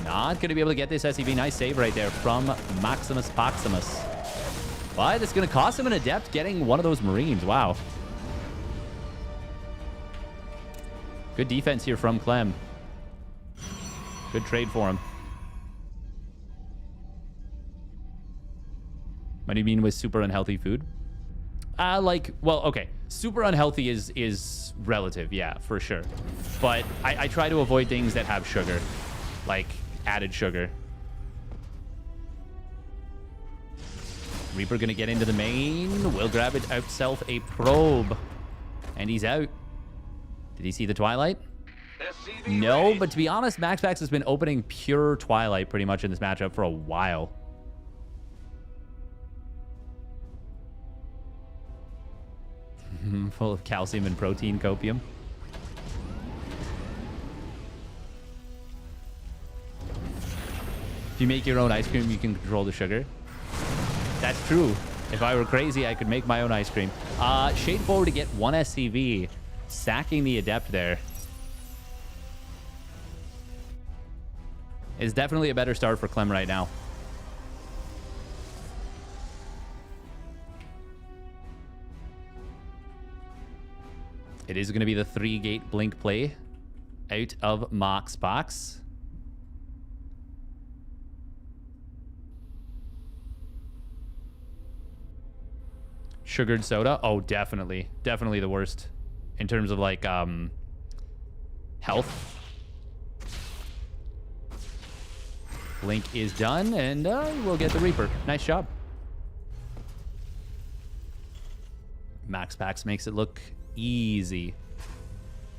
Not going to be able to get this SCV. Nice save right there from Max Pax. But it's going to cost him an Adept getting one of those Marines. Wow. Good defense here from Clem. Good trade for him. What do you mean with super unhealthy food? Like, well, okay. Super unhealthy is relative, yeah, for sure. But I try to avoid things that have sugar, like added sugar. Reaper gonna get into the main. Will grab it himself a probe. And he's out. Did he see the Twilight? No, but to be honest, Max Pax has been opening pure Twilight pretty much in this matchup for a while. Full of calcium and protein copium. If you make your own ice cream, you can control the sugar. That's true. If I were crazy, I could make my own ice cream. Shade forward to get 1 SCV. Sacking the Adept there. Is definitely a better start for Clem right now. It is going to be the 3-gate blink play out of Max Pax. Sugared soda? Oh, definitely. Definitely the worst in terms of like health. Blink is done, and we'll get the Reaper. Nice job. Max Pax makes it look easy.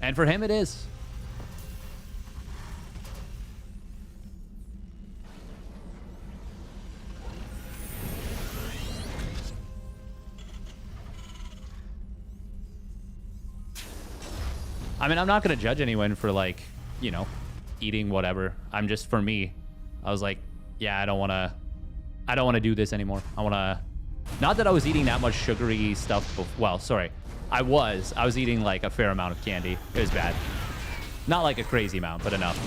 And for him, it is. I mean, I'm not going to judge anyone for, like, you know, eating whatever. I'm just, for me, I was like, yeah, I don't want to do this anymore. I want to, not that I was eating that much sugary stuff. Well, sorry. I was eating like a fair amount of candy. It was bad. Not like a crazy amount, but enough.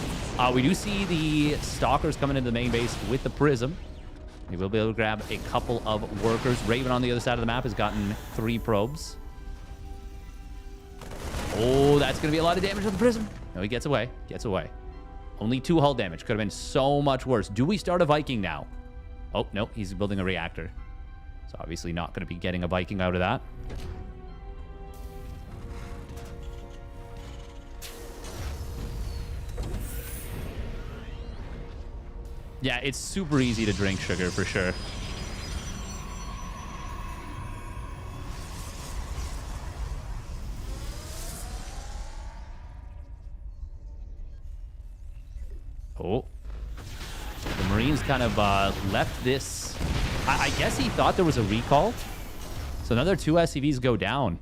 We do see the Stalkers coming into the main base with the Prism. We will be able to grab a couple of workers. Raven on the other side of the map has gotten 3 probes. Oh, that's going to be a lot of damage to the Prism. No, he gets away. Gets away. Only 2 hull damage. Could have been so much worse. Do we start a Viking now? Oh, no. He's building a reactor. So obviously not going to be getting a Viking out of that. Yeah, it's super easy to drink sugar for sure. Oh. The Marines kind of left this. I guess he thought there was a recall. So another 2 SCVs go down.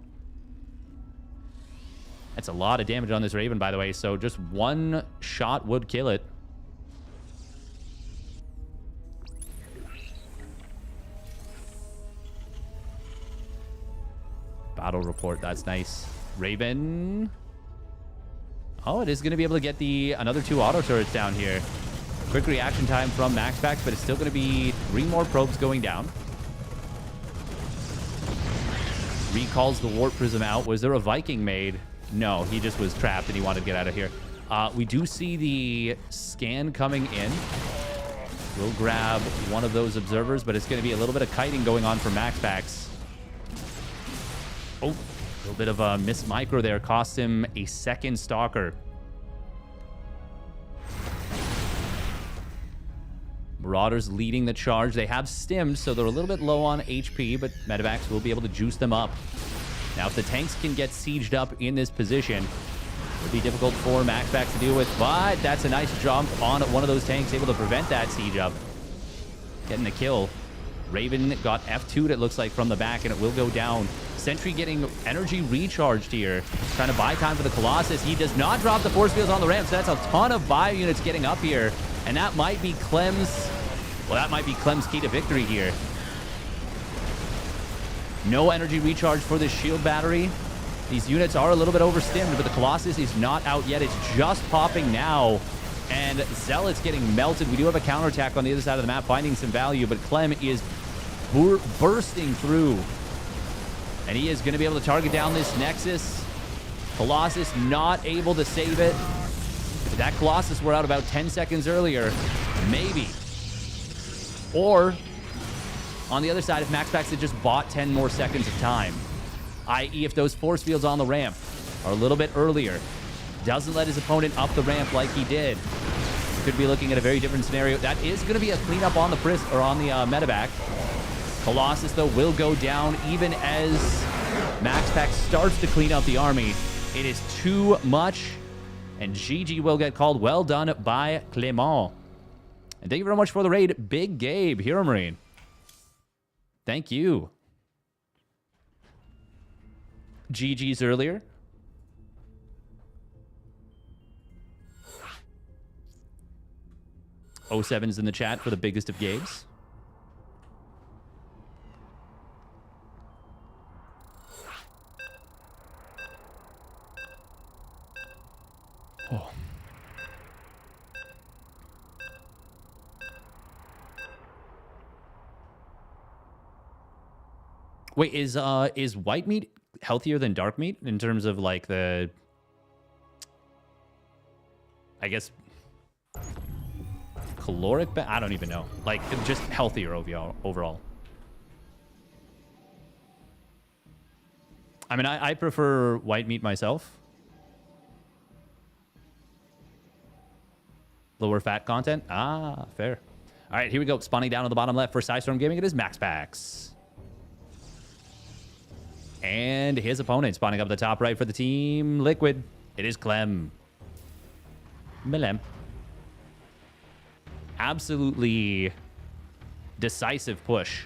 That's a lot of damage on this Raven, by the way. So just 1 shot would kill it. Battle report. That's nice. Raven. Oh, it is going to be able to get another 2 auto turrets down here. Quick reaction time from Max Pax, but it's still going to be 3 more probes going down. Recalls the Warp Prism out. Was there a Viking made? No, he just was trapped and he wanted to get out of here. We do see the scan coming in. We'll grab one of those observers, but it's going to be a little bit of kiting going on for Max Pax. Oh, a little bit of a miss micro there. Cost him a 2nd Stalker. Marauders leading the charge. They have stimmed, so they're a little bit low on HP, but Medivacs will be able to juice them up. Now, if the tanks can get sieged up in this position, Would be difficult for Max Pax to deal with, but that's a nice jump on one of those tanks, able to prevent that siege up. Getting the kill. Raven got F2'd, it looks like, from the back, and it will go down. Sentry getting energy recharged here. Trying to buy time for the Colossus. He does not drop the force fields on the ramp, so that's a ton of bio units getting up here. And that might be Clem's... Well, that might be Clem's key to victory here. No energy recharge for this shield battery. These units are a little bit overstimmed, but the Colossus is not out yet. It's just popping now. And Zealot's getting melted. We do have a counterattack on the other side of the map, finding some value, but Clem is bursting through. And he is going to be able to target down this Nexus. Colossus not able to save it. If that Colossus were out about 10 seconds earlier, maybe. Or, on the other side, if Max Pax had just bought 10 more seconds of time, i.e. if those force fields on the ramp are a little bit earlier, doesn't let his opponent up the ramp like he did, could be looking at a very different scenario. That is going to be a cleanup on the medevac. Colossus, though, will go down even as Max Pax starts to clean up the army. It is too much, and GG will get called. Well done by Clement. And thank you very much for the raid, Big Gabe, Hero Marine. Thank you. GG's earlier. O7's in the chat for the biggest of Gabes. Oh. Wait, is white meat healthier than dark meat in terms of like the, I guess, caloric? I don't even know. Like just healthier overall. I mean, I prefer white meat myself. Lower fat content. Ah, fair. All right, here we go. Spawning down on the bottom left for Psystorm Gaming. It is Max Pax. And his opponent spawning up the top right for the team Liquid. It is Clem. Melem. Absolutely decisive push.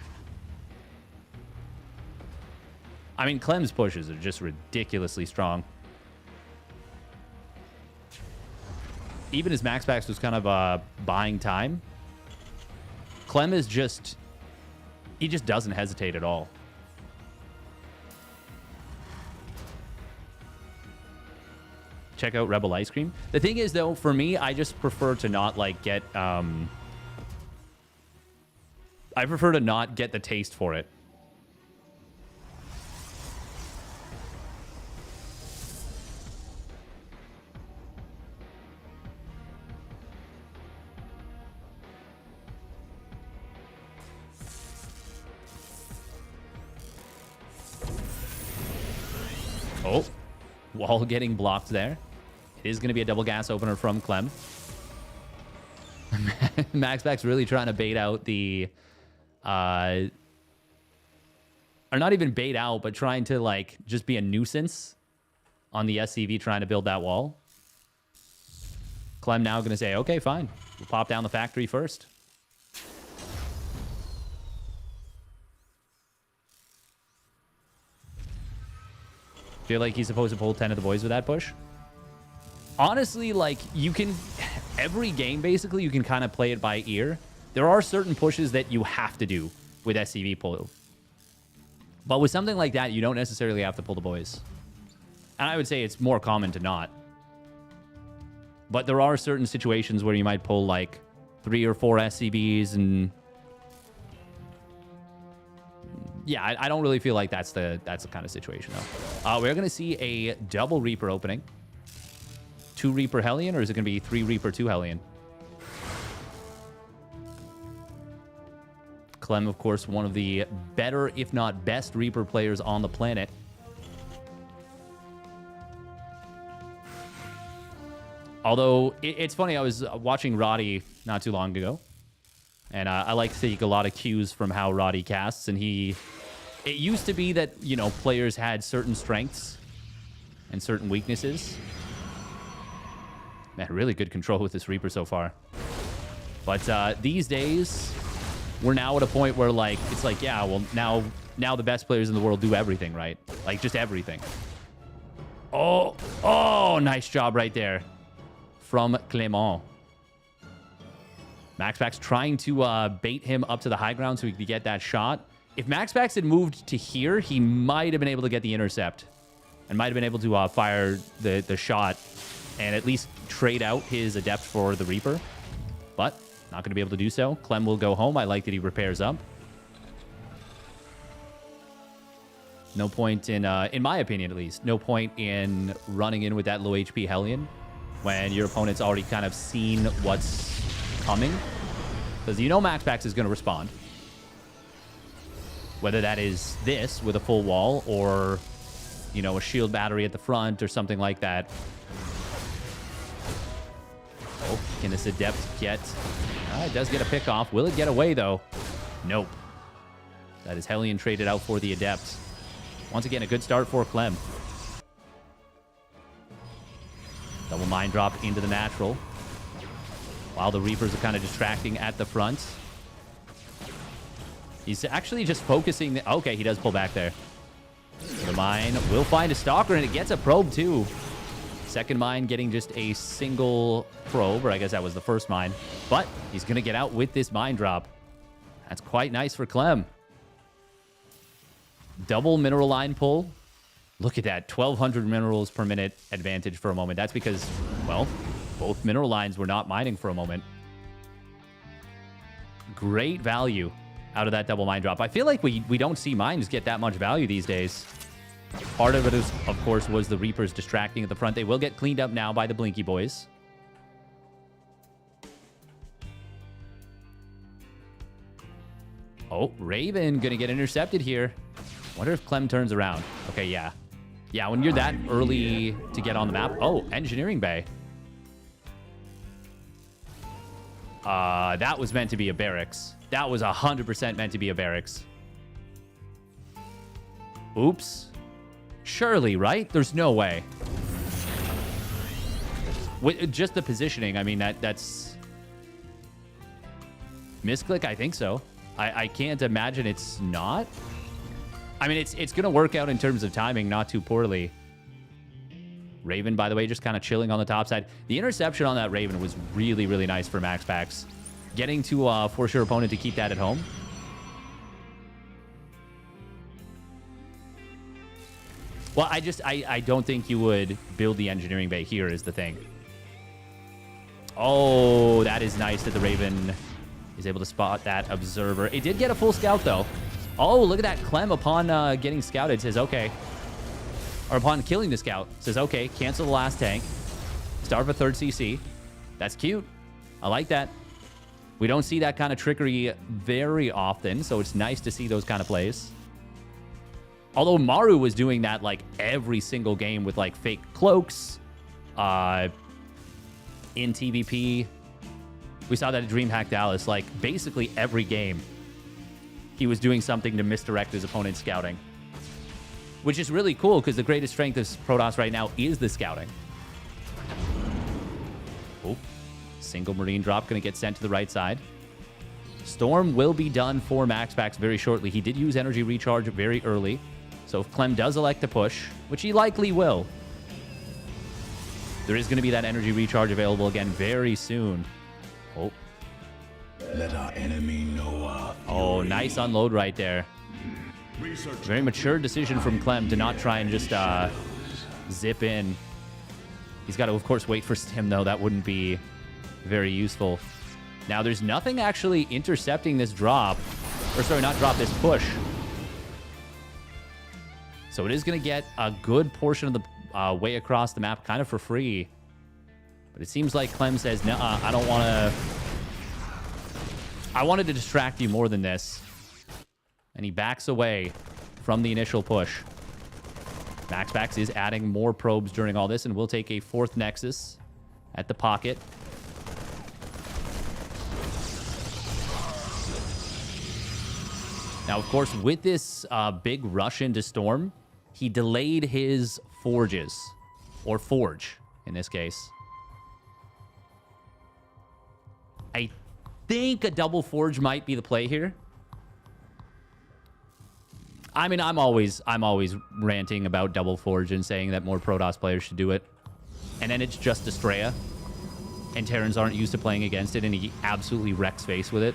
I mean, Clem's pushes are just ridiculously strong. Even as Max Pax was kind of buying time, Clem is just... He just doesn't hesitate at all. Check out Rebel Ice Cream. The thing is, though, for me, I just prefer to not, like, get... I prefer to not get the taste for it. Oh, wall getting blocked there. It is going to be a double gas opener from Clem. Max Pax really trying to bait out the... or not even bait out, but trying to, like, just be a nuisance on the SCV trying to build that wall. Clem now going to say, okay, fine. We'll pop down the factory first. Feel like he's supposed to pull 10 of the boys with that push. Honestly, like, you can... Every game, basically, you can kind of play it by ear. There are certain pushes that you have to do with SCV pull. But with something like that, you don't necessarily have to pull the boys. And I would say it's more common to not. But there are certain situations where you might pull, like, 3 or 4 SCVs and... Yeah, I don't really feel like that's the kind of situation, though. We're going to see a double Reaper opening. 2 Reaper Hellion, or is it going to be 3 Reaper, 2 Hellion? Clem, of course, one of the better, if not best, Reaper players on the planet. Although, it's funny, I was watching Roddy not too long ago. And I like to take a lot of cues from how Roddy casts. And it used to be that, you know, players had certain strengths and certain weaknesses. Man, really good control with this Reaper so far. But these days, we're now at a point where, like, it's like, yeah, well, now the best players in the world do everything, right? Like, just everything. Oh, nice job right there from Clement. Max Pax trying to bait him up to the high ground so he could get that shot. If Max Pax had moved to here, he might have been able to get the intercept and might have been able to fire the shot and at least trade out his Adept for the Reaper. But not going to be able to do so. Clem will go home. I like that he repairs up. No point in my opinion at least, no point in running in with that low HP Hellion when your opponent's already kind of seen what's coming. Because you know Max Pax is going to respond. Whether that is this with a full wall or, you know, a shield battery at the front or something like that. Oh, can this Adept get... it does get a pick off. Will it get away, though? Nope. That is Hellion traded out for the Adept. Once again, a good start for Clem. Double mine drop into the natural. While the Reapers are kind of distracting at the front. He's actually just focusing... Okay, he does pull back there. The mine will find a Stalker, and it gets a probe, too. Second mine getting just a single probe, or I guess that was the first mine. But he's going to get out with this mine drop. That's quite nice for Clem. Double mineral line pull. Look at that, 1,200 minerals per minute advantage for a moment. That's because, well, both mineral lines were not mining for a moment. Great value out of that double mine drop. I feel like we don't see mines get that much value these days. Part of it, is, of course, was the Reapers distracting at the front. They will get cleaned up now by the Blinky boys. Oh, Raven going to get intercepted here. Wonder if Clem turns around. Okay, yeah. Yeah, when you're that early to get on the map. Oh, engineering bay. That was meant to be a barracks. That was 100% meant to be a barracks. Oops. Surely, right? There's no way. With just the positioning, I mean, that's... Misclick? I think so. I can't imagine it's not. I mean, it's going to work out in terms of timing, not too poorly. Raven, by the way, just kind of chilling on the top side. The interception on that Raven was really, really nice for Max Pax. Getting to force your opponent to keep that at home. Well, I don't think you would build the engineering bay here is the thing. Oh, that is nice that the Raven is able to spot that observer. It did get a full scout, though. Oh, look at that. Clem, upon getting scouted, says, okay. Or upon killing the scout, says, okay, cancel the last tank. Start with a third CC. That's cute. I like that. We don't see that kind of trickery very often, so it's nice to see those kind of plays. Although Maru was doing that, like, every single game with, like, fake cloaks. In TVP. We saw that at DreamHack Dallas. Like, basically every game, he was doing something to misdirect his opponent's scouting. Which is really cool, because the greatest strength of Protoss right now is the scouting. Oh, single Marine drop going to get sent to the right side. Storm will be done for Max Pax very shortly. He did use energy recharge very early. So if Clem does elect to push, which he likely will, there is going to be that energy recharge available again very soon. Oh. Let our enemy know our fury. Oh, nice unload right there. Very mature decision from Clem to not try and just zip in. He's got to, of course, wait for Stim, though. That wouldn't be very useful. Now, there's nothing actually intercepting this drop. Or, sorry, not drop, this push. So it is going to get a good portion of the way across the map kind of for free. But it seems like Clem says, no, I don't want to... I wanted to distract you more than this. And he backs away from the initial push. Max Pax is adding more probes during all this, and we'll take a fourth Nexus at the pocket. Now, of course, with this big rush into Storm, he delayed his forges, or forge in this case. I think a double forge might be the play here. I mean, I'm always ranting about double forge and saying that more Protoss players should do it. And then it's just Estrella. And Terrans aren't used to playing against it, and he absolutely wrecks face with it.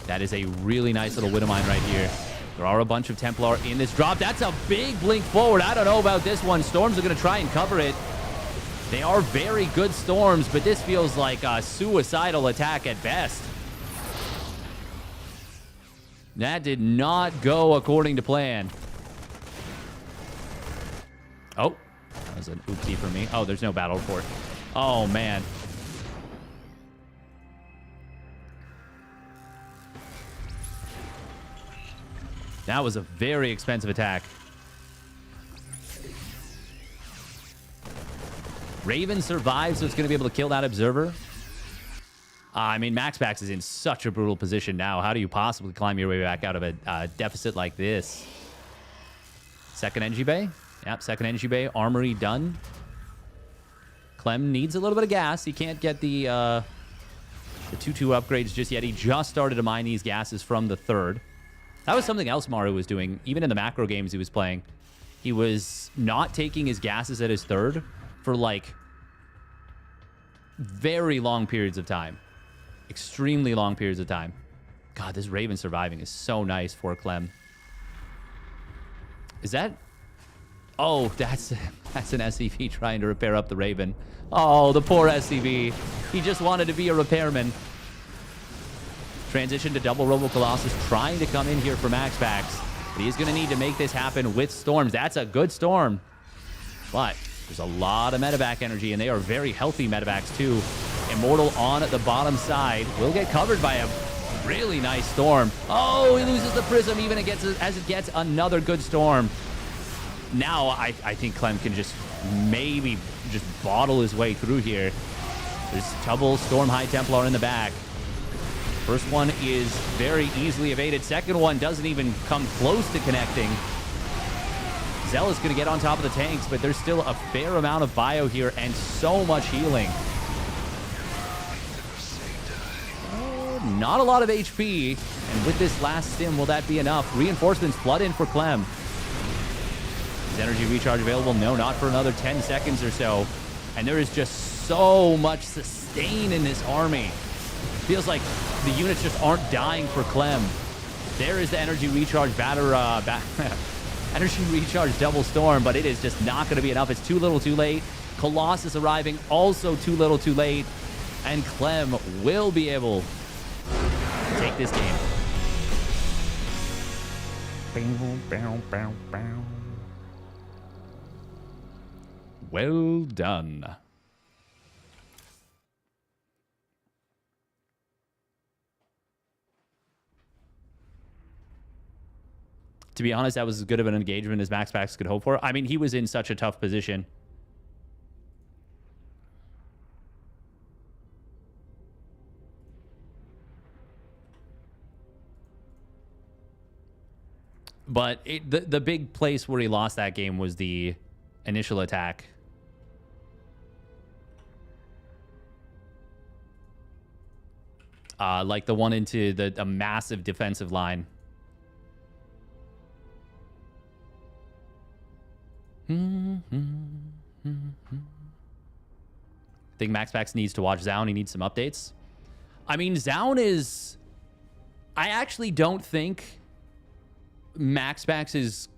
That is a really nice little Widowmine right here. There are a bunch of Templar in this drop. That's a big blink forward. I don't know about this one. Storms are going to try and cover it. They are very good Storms, but this feels like a suicidal attack at best. That did not go according to plan. Oh, that was an oopsie for me. Oh, there's no battle report. Oh, man. That was a very expensive attack. Raven survives, so it's going to be able to kill that Observer. I mean, Max Pax is in such a brutal position now. How do you possibly climb your way back out of a deficit like this? Second Energy Bay. Yep, second Energy Bay. Armory done. Clem needs a little bit of gas. He can't get the 2-2 upgrades just yet. He just started to mine these gases from the third. That was something else Maru was doing. Even in the macro games he was playing, he was not taking his gases at his third for, like, very long periods of time. Extremely long periods of time. God, this Raven surviving is so nice for Clem. Is that... Oh, that's an SCV trying to repair up the Raven. Oh, the poor SCV. He just wanted to be a repairman. Transition to double Robo Colossus, trying to come in here for Max Pax. But he's going to need to make this happen with Storms. That's a good Storm. But there's a lot of medevac energy, and they are very healthy medevacs too. Immortal on the bottom side will get covered by a really nice Storm. Oh, he loses the Prism even as it gets another good Storm. Now I think Clem can just maybe just bottle his way through here. There's double Storm High Templar in the back. First one is very easily evaded. Second one doesn't even come close to connecting. Zell is going to get on top of the tanks, but there's still a fair amount of bio here and so much healing. Not a lot of HP, and with this last stim, will that be enough? Reinforcements flood in for Clem. Is energy recharge available? No, not for another 10 seconds or so. And there is just so much sustain in this army. Feels like the units just aren't dying for Clem. There is the energy recharge energy recharge double Storm, but it is just not going to be enough. It's too little too late. Colossus arriving, also too little too late. And Clem will be able to take this game. Well done. To be honest, that was as good of an engagement as Max Pax could hope for. I mean, he was in such a tough position. But the big place where he lost that game was the initial attack. Like the one into a massive defensive line. I think Max Pax needs to watch Zaun. He needs some updates. I mean, Zaun is... I actually don't think Max Pax's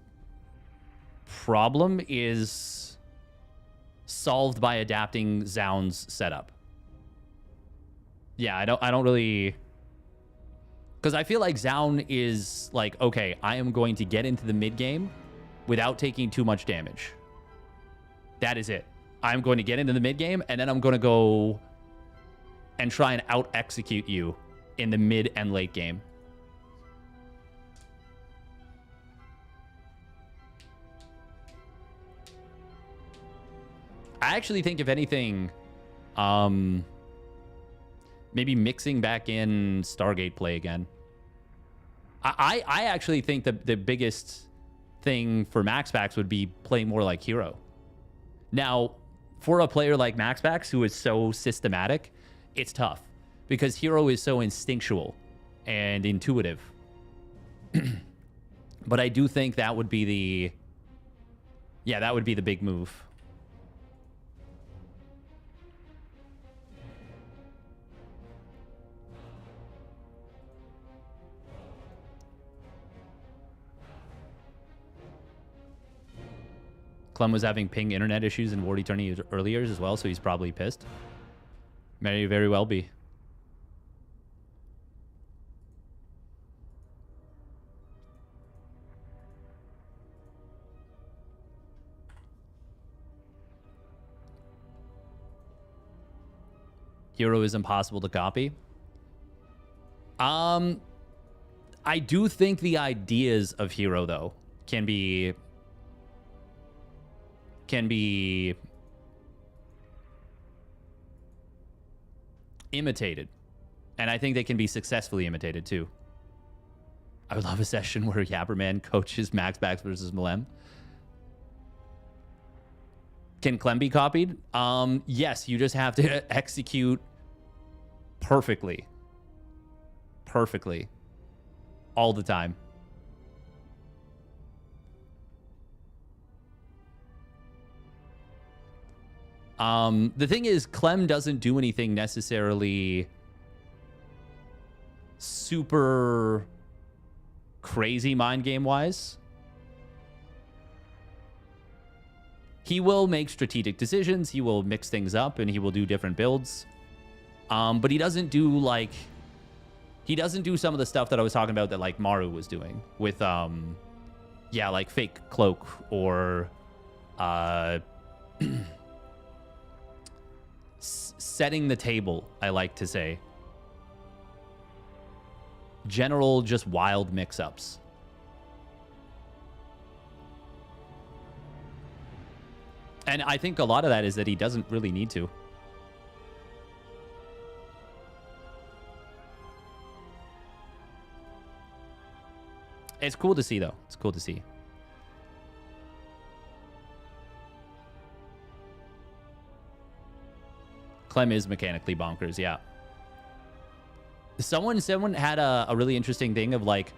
problem is solved by adapting Zaun's setup. Yeah, I don't really... Because I feel like Zaun is like, okay, I am going to get into the mid game without taking too much damage. That is it. I'm going to get into the mid game, and then I'm going to go and try and out-execute you in the mid and late game. I actually think, if anything, maybe mixing back in Stargate play again. I actually think the biggest thing for Max Pax would be playing more like Hero. Now, for a player like Max Pax, who is so systematic, it's tough because Hero is so instinctual and intuitive. But I do think that would be the... Yeah, that would be the big move. Clem was having ping internet issues in Wardy tourney earlier as well, so he's probably pissed. May very well be. Hero is impossible to copy. I do think the ideas of Hero, though, can be imitated. And I think they can be successfully imitated, too. I would love a session where Yapperman coaches Max Pax versus Malem. Can Clem be copied? Yes, you just have to execute perfectly. Perfectly. All the time. The thing is, Clem doesn't do anything necessarily super crazy mind game wise. He will make strategic decisions, he will mix things up, and he will do different builds. But he doesn't do like... He doesn't do some of the stuff that I was talking about that like Maru was doing with, yeah, like fake cloak or setting the table, I like to say. General, just wild mix-ups. And I think a lot of that is that he doesn't really need to. It's cool to see, though. It's cool to see. Clem is mechanically bonkers, yeah. Someone had a really interesting thing of like,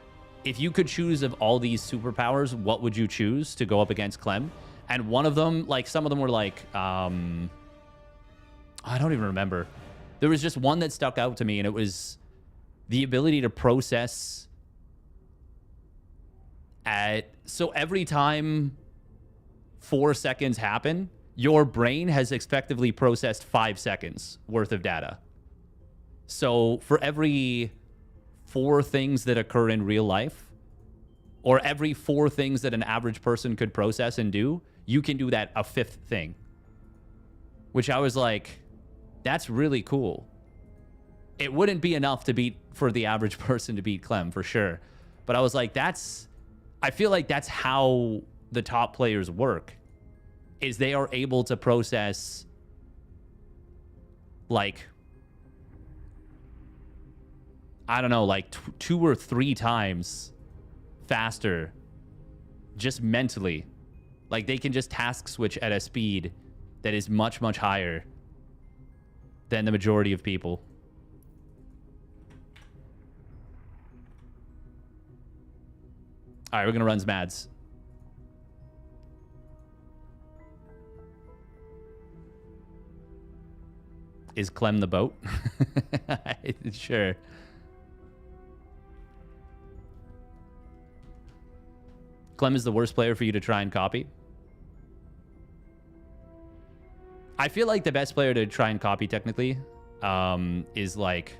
if you could choose of all these superpowers, what would you choose to go up against Clem? And one of them, like some of them were like, I don't even remember. There was just one that stuck out to me, and it was the ability to process so every time 4 seconds happen, your brain has effectively processed 5 seconds worth of data. So for every 4 things that occur in real life, or every 4 things that an average person could process and do, you can do that a 5th thing. Which I was like, that's really cool. It wouldn't be enough for the average person to beat Clem, for sure. But I was like, I feel like that's how the top players work, is they are able to process like, I don't know, like 2 or 3 times faster just mentally. Like they can just task switch at a speed that is much, much higher than the majority of people. All right, we're going to run Zmads. Is Clem the boat? Sure. Clem is the worst player for you to try and copy. I feel like the best player to try and copy technically is like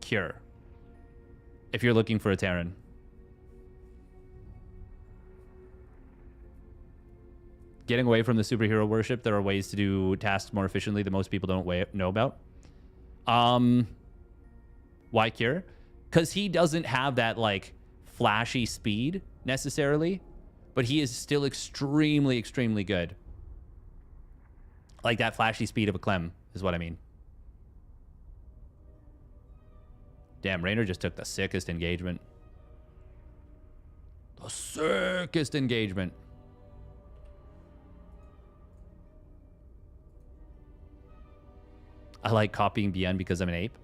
Cure. If you're looking for a Terran. Getting away from the superhero worship, there are ways to do tasks more efficiently that most people don't know about. Why Cure? Because he doesn't have that like flashy speed necessarily, but he is still extremely, extremely good. Like that flashy speed of a Clem is what I mean. Damn, Raynor just took the sickest engagement. The sickest engagement. I like copying BN because I'm an ape.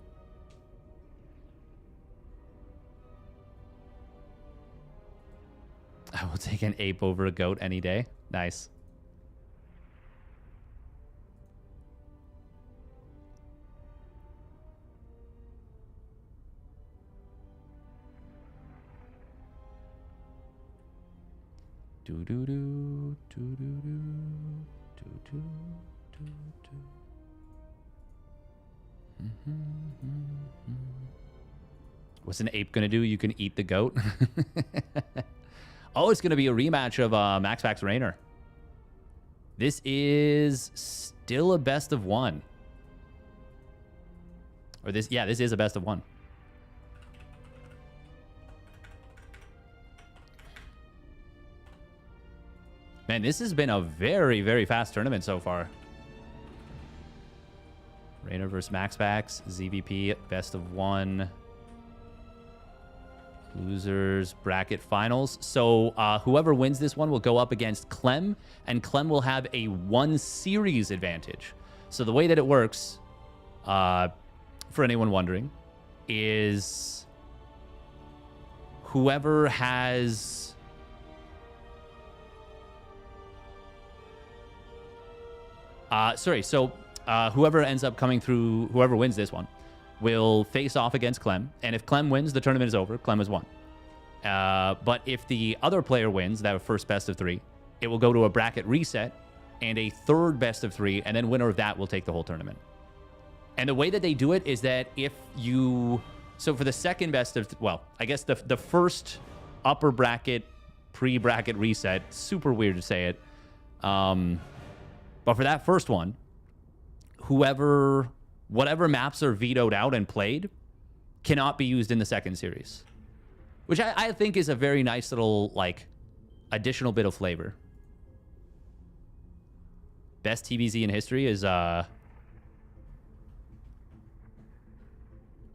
I will take an ape over a goat any day. Nice. Do do do do do do do do do do. What's an ape gonna do? You can eat the goat. Oh, it's gonna be a rematch of Max Pax Rainer. This is still a best of one. Or this, yeah, this is a best of one. Man, this has been a very, very fast tournament so far. Rainer versus Max Pax, ZVP, best of one. Losers bracket finals. So whoever wins this one will go up against Clem, and Clem will have a 1 series advantage. So the way that it works, for anyone wondering, is whoever has... whoever ends up coming through, whoever wins this one, will face off against Clem. And if Clem wins, the tournament is over. Clem has won. But if the other player wins, that first best of 3, it will go to a bracket reset and a third best of 3, and then winner of that will take the whole tournament. And the way that they do it is that if you... So for the second best of... Well, I guess the first upper bracket, pre-bracket reset, super weird to say it. But for that first one, whatever maps are vetoed out and played cannot be used in the second series, which I think is a very nice little, like, additional bit of flavor. Best TBZ in history is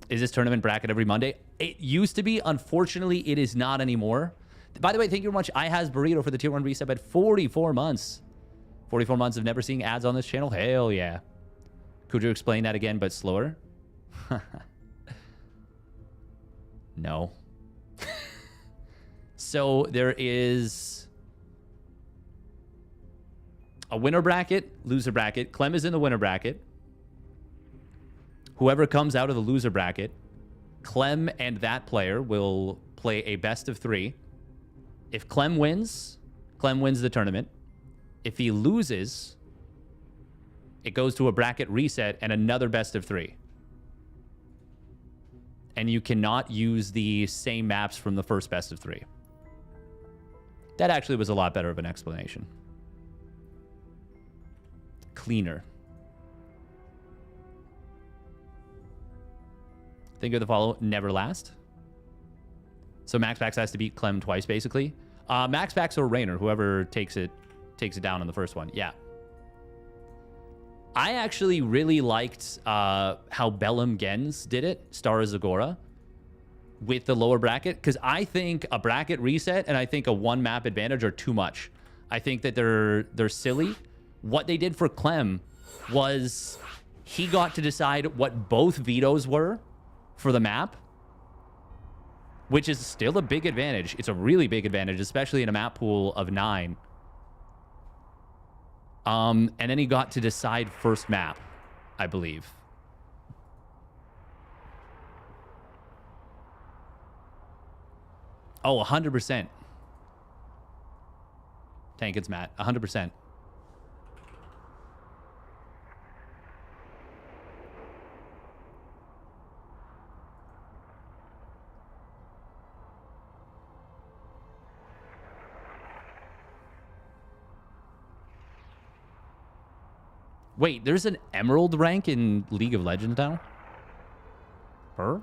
this tournament bracket every Monday? It used to be. Unfortunately, it is not anymore. By the way, thank you very much. I has Burrito for the tier 1 resub at 44 months. 44 months of never seeing ads on this channel? Hell yeah. Could you explain that again, but slower? No. So there is a winner bracket, loser bracket. Clem is in the winner bracket. Whoever comes out of the loser bracket, Clem and that player will play a best of 3. If Clem wins the tournament. If he loses, it goes to a bracket reset and another best of 3. And you cannot use the same maps from the first best of 3. That actually was a lot better of an explanation. Cleaner. Think of the follow, never last. So Max Pax has to beat Clem twice, basically. Max Pax or Rainer, whoever takes it down on the first one. Yeah. I actually really liked how Bellum Gens did it, Star Zagora, with the lower bracket, because I think a bracket reset and I think a 1 map advantage are too much. I think that they're silly. What they did for Clem was he got to decide what both vetoes were for the map, which is still a big advantage. It's a really big advantage, especially in a map pool of 9. And then he got to decide first map, I believe. Oh, 100%. Tankins, Matt. 100%. Wait, there's an emerald rank in League of Legends now? Her?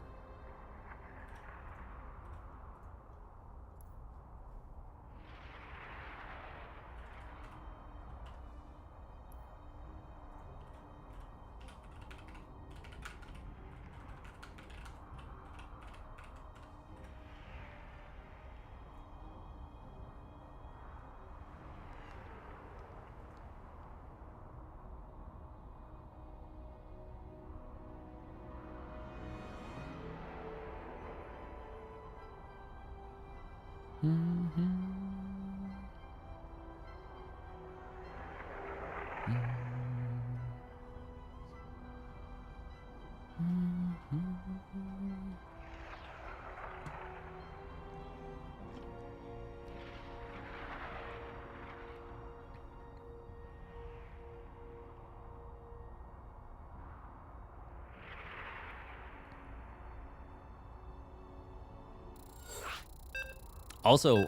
Also,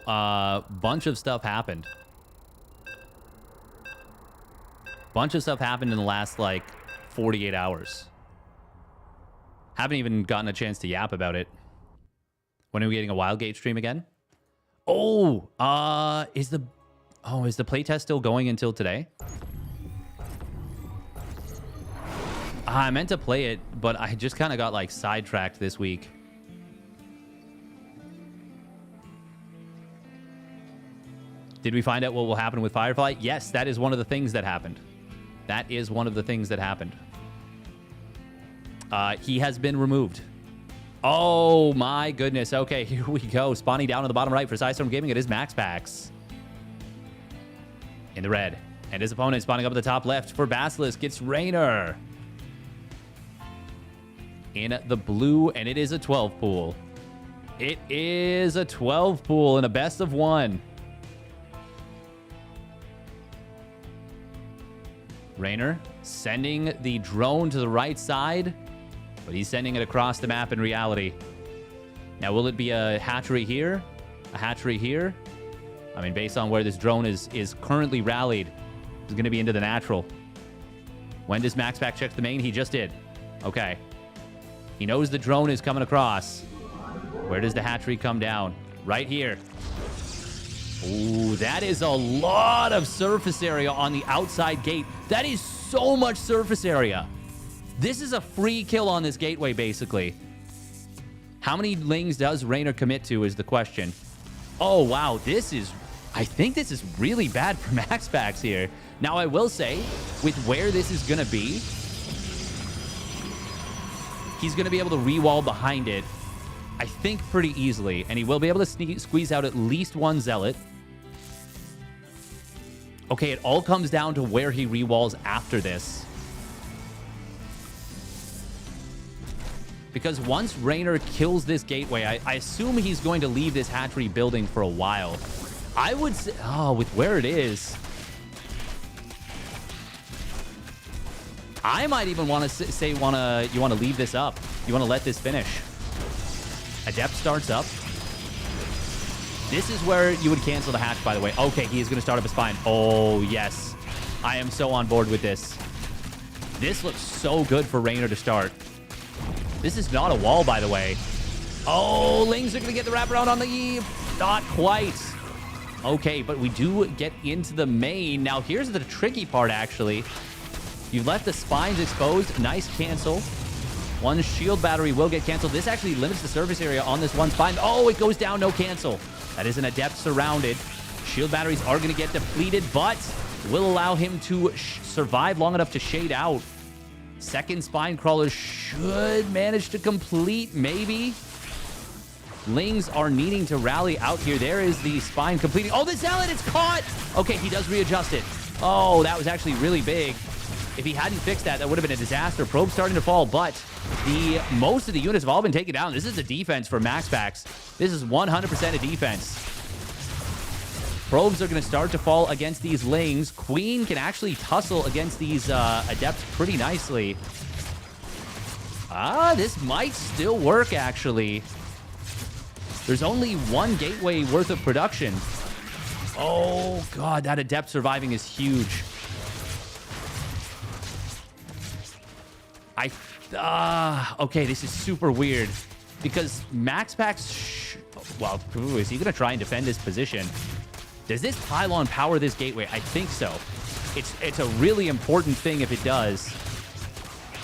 bunch of stuff happened. Bunch of stuff happened in the last, like, 48 hours. Haven't even gotten a chance to yap about it. When are we getting a Wildgate stream again? Oh, is the playtest still going until today? I meant to play it, but I just kind of got, like, sidetracked this week. Did we find out what will happen with Firefly? Yes, that is one of the things that happened. That is one of the things that happened. He has been removed. Oh, my goodness. Okay, here we go. Spawning down on the bottom right for Sidestorm Gaming. It is Max Pax. In the red. And his opponent spawning up at the top left for Basilisk. It's Raynor. In the blue, and it is a 12 pool. It is a 12 pool and a best of one. Raynor sending the drone to the right side, but he's sending it across the map in reality. Now, will it be a hatchery here? A hatchery here? I mean, based on where this drone is currently rallied, it's going to be into the natural. When does Max Pax check the main? He just did. Okay. He knows the drone is coming across. Where does the hatchery come down? Right here. Ooh, that is a lot of surface area on the outside gate. That is so much surface area. This is a free kill on this gateway, basically. How many lings does Raynor commit to is the question. Oh, wow. I think this is really bad for Max Pax here. Now, I will say, with where this is going to be, he's going to be able to re-wall behind it, I think, pretty easily. And he will be able to squeeze out at least one Zealot. Okay, it all comes down to where he re-walls after this. Because once Raynor kills this gateway, I assume he's going to leave this hatchery building for a while. I would say, oh, with where it is, I might even want to say you want to leave this up. You want to let this finish. Adept starts up. This is where you would cancel the hatch, by the way. Okay, he is going to start up a spine. Oh, yes. I am so on board with this. This looks so good for Raynor to start. This is not a wall, by the way. Oh, Lings are going to get the wraparound on the eve. Not quite. Okay, but we do get into the main. Now, here's the tricky part, actually. You've left the spines exposed. Nice cancel. One shield battery will get canceled. This actually limits the surface area on this one spine. Oh, it goes down. No cancel. That is an Adept surrounded. Shield batteries are going to get depleted, but will allow him to survive long enough to shade out. Second spine crawler should manage to complete, maybe. Lings are needing to rally out here. There is the spine completing. Oh, the Zealot, it's caught! Okay, he does readjust it. Oh, that was actually really big. If he hadn't fixed that, that would have been a disaster. Probe starting to fall, but most of the units have all been taken down. This is a defense for Max Pax. This is 100% a defense. Probes are going to start to fall against these Lings. Queen can actually tussle against these Adepts pretty nicely. This might still work, actually. There's only one gateway worth of production. Oh, God, that Adept surviving is huge. Okay, this is super weird. Because Max Pax... well, is he going to try and defend his position? Does this pylon power this gateway? I think so. It's a really important thing if it does.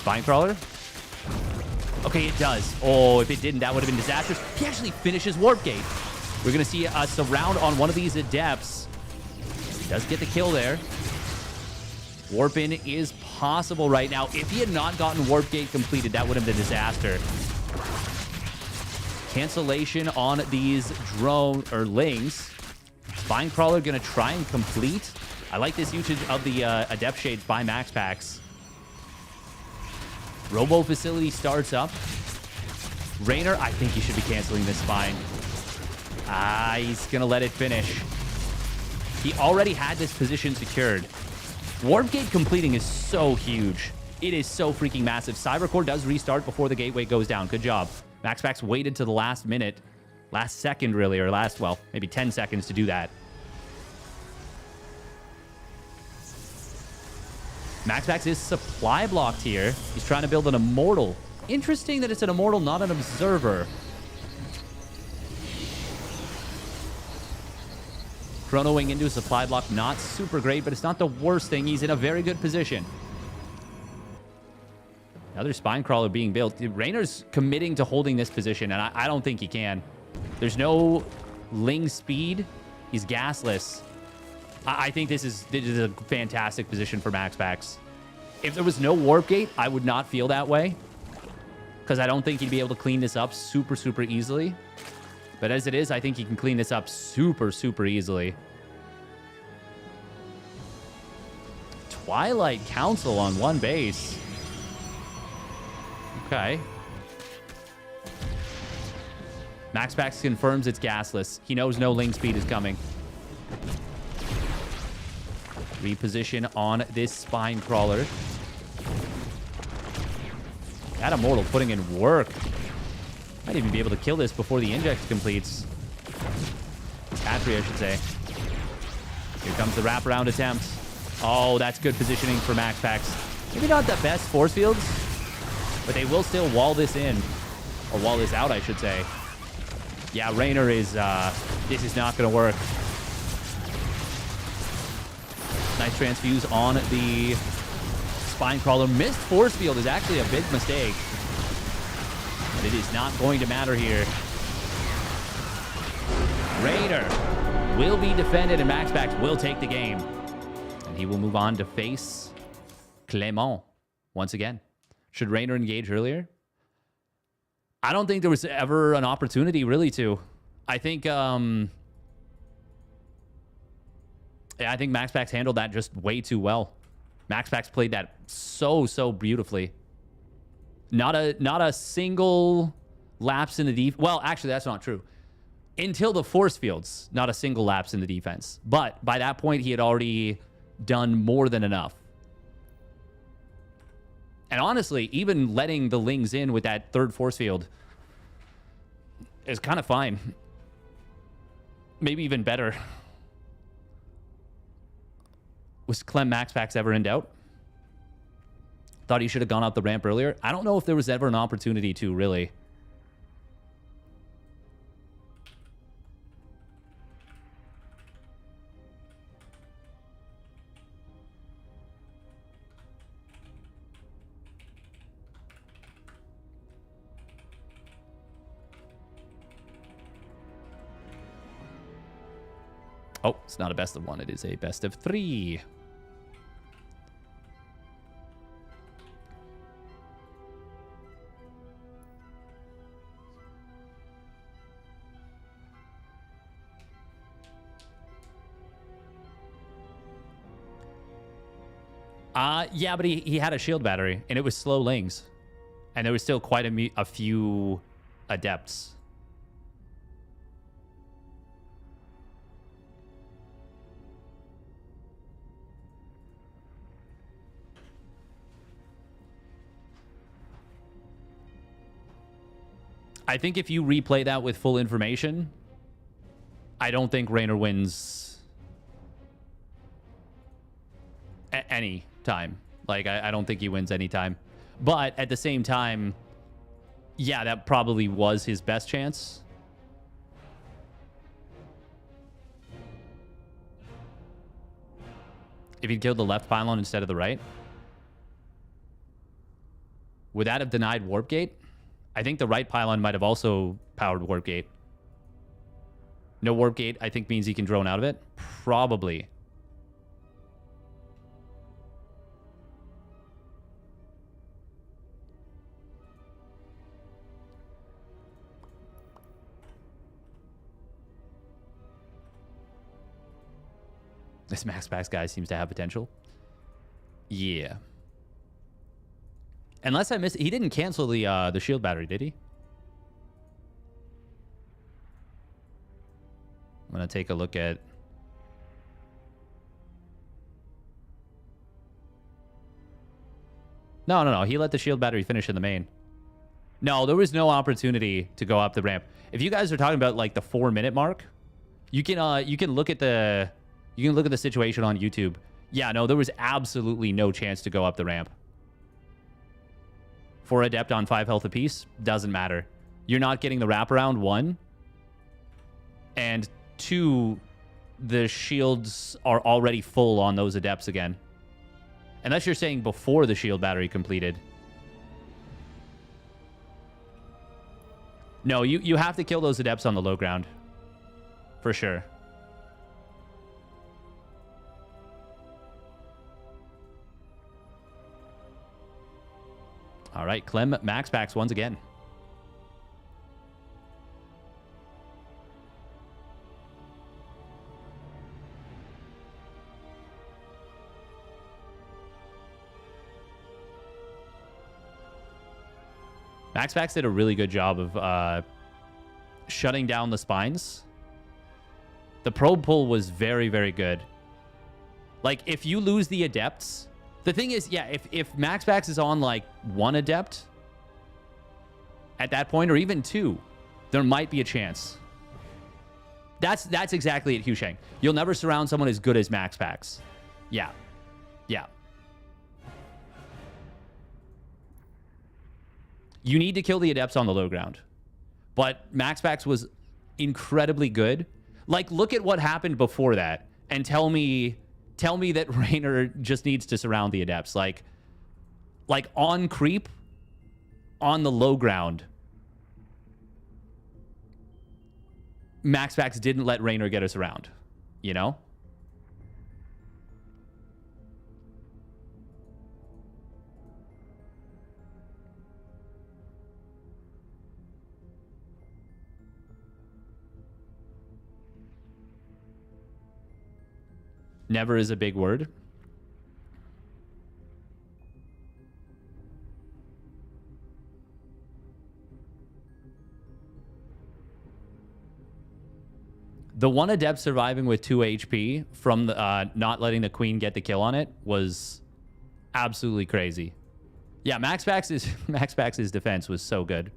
Spinecrawler? Okay, it does. Oh, if it didn't, that would have been disastrous. He actually finishes Warp Gate. We're going to see a surround on one of these Adepts. He does get the kill there. Warp in is possible right now. If he had not gotten Warp Gate completed, that would have been a disaster. Cancellation on these drone or Lings. Spinecrawler going to try and complete. I like this usage of the Adept Shades by Max Pax. Robo Facility starts up. Raynor, I think he should be canceling this spine. He's going to let it finish. He already had this position secured. Warp Gate completing is so huge. It is so freaking massive. Cybercore does restart before the gateway goes down. Good job. Max Pax waited to the last minute. Last second, really, or last, well, maybe 10 seconds to do that. Max Pax is supply blocked here. He's trying to build an Immortal. Interesting that it's an Immortal, not an Observer. Chronoing into a supply block, not super great, but it's not the worst thing. He's in a very good position. Another Spine Crawler being built. Raynor's committing to holding this position, and I don't think he can. There's no Ling speed. He's gasless. I think this is a fantastic position for Max Pax. If there was no Warp Gate, I would not feel that way, because I don't think he'd be able to clean this up super, super easily. But as it is, I think he can clean this up super, super easily. Twilight Council on one base. Okay. Max Pax confirms it's gasless. He knows no Ling speed is coming. Reposition on this Spine Crawler. That Immortal putting in work. Might even be able to kill this before the inject completes. Patry, I should say. Here comes the wraparound attempt. Oh, that's good positioning for Max Pax. Maybe not the best force fields, but they will still wall this in. Or wall this out, I should say. Yeah, Raynor is... this is not going to work. Nice transfuse on the Spine Crawler. Missed force field is actually a big mistake. But it is not going to matter here. Raynor will be defended, and Max Pax will take the game. And he will move on to face Clement once again. Should Raynor engage earlier? I don't think there was ever an opportunity, really, to. I think I think Max Pax handled that just way too well. Max Pax played that so beautifully. Not a single lapse in the defense. Well, actually, that's not true. Until the force fields, not a single lapse in the defense. But by that point, he had already done more than enough. And honestly, even letting the Lings in with that third force field is kind of fine. Maybe even better. Was Clem Max Pax ever in doubt? Thought he should have gone up the ramp earlier. I don't know if there was ever an opportunity to, really. Oh, it's not a best of one. It is a best of three. Yeah, but he had a shield battery, and it was slow Lings. And there was still quite a few adepts. I think if you replay that with full information, I don't think Raynor wins any time. Like, I don't think he wins any time. But at the same time, yeah, that probably was his best chance. If he'd killed the left pylon instead of the right, would that have denied Warp Gate? I think the right pylon might have also powered Warp Gate. No Warp Gate, I think, means he can drone out of it. Probably. This Max Pax guy seems to have potential. Yeah. Unless I missed it. He didn't cancel the shield battery, did he? I'm going to take a look at... No. He let the shield battery finish in the main. No, there was no opportunity to go up the ramp. If you guys are talking about like the 4-minute mark, you can look at the situation on YouTube. Yeah, no, there was absolutely no chance to go up the ramp. For Adept on 5 health apiece, doesn't matter. You're not getting the wraparound, 1. And 2, the shields are already full on those Adepts again. Unless you're saying before the shield battery completed. No, you have to kill those Adepts on the low ground. For sure. All right, Clem, Max Pax once again. Max Pax did a really good job of shutting down the spines. The probe pull was very, very good. Like, if you lose the Adepts... The thing is, yeah, if Max Pax is on, like, 1 Adept at that point, or even 2, there might be a chance. That's exactly it, Husheng. You'll never surround someone as good as Max Pax. Yeah. Yeah. You need to kill the Adepts on the low ground. But Max Pax was incredibly good. Like, look at what happened before that and tell me that Raynor just needs to surround the Adepts. Like on creep, on the low ground, Max Pax didn't let Raynor get us around, you know? Never is a big word. The 1 Adept surviving with 2 HP from the, not letting the Queen get the kill on it was absolutely crazy. Yeah, Max Pax's defense was so good.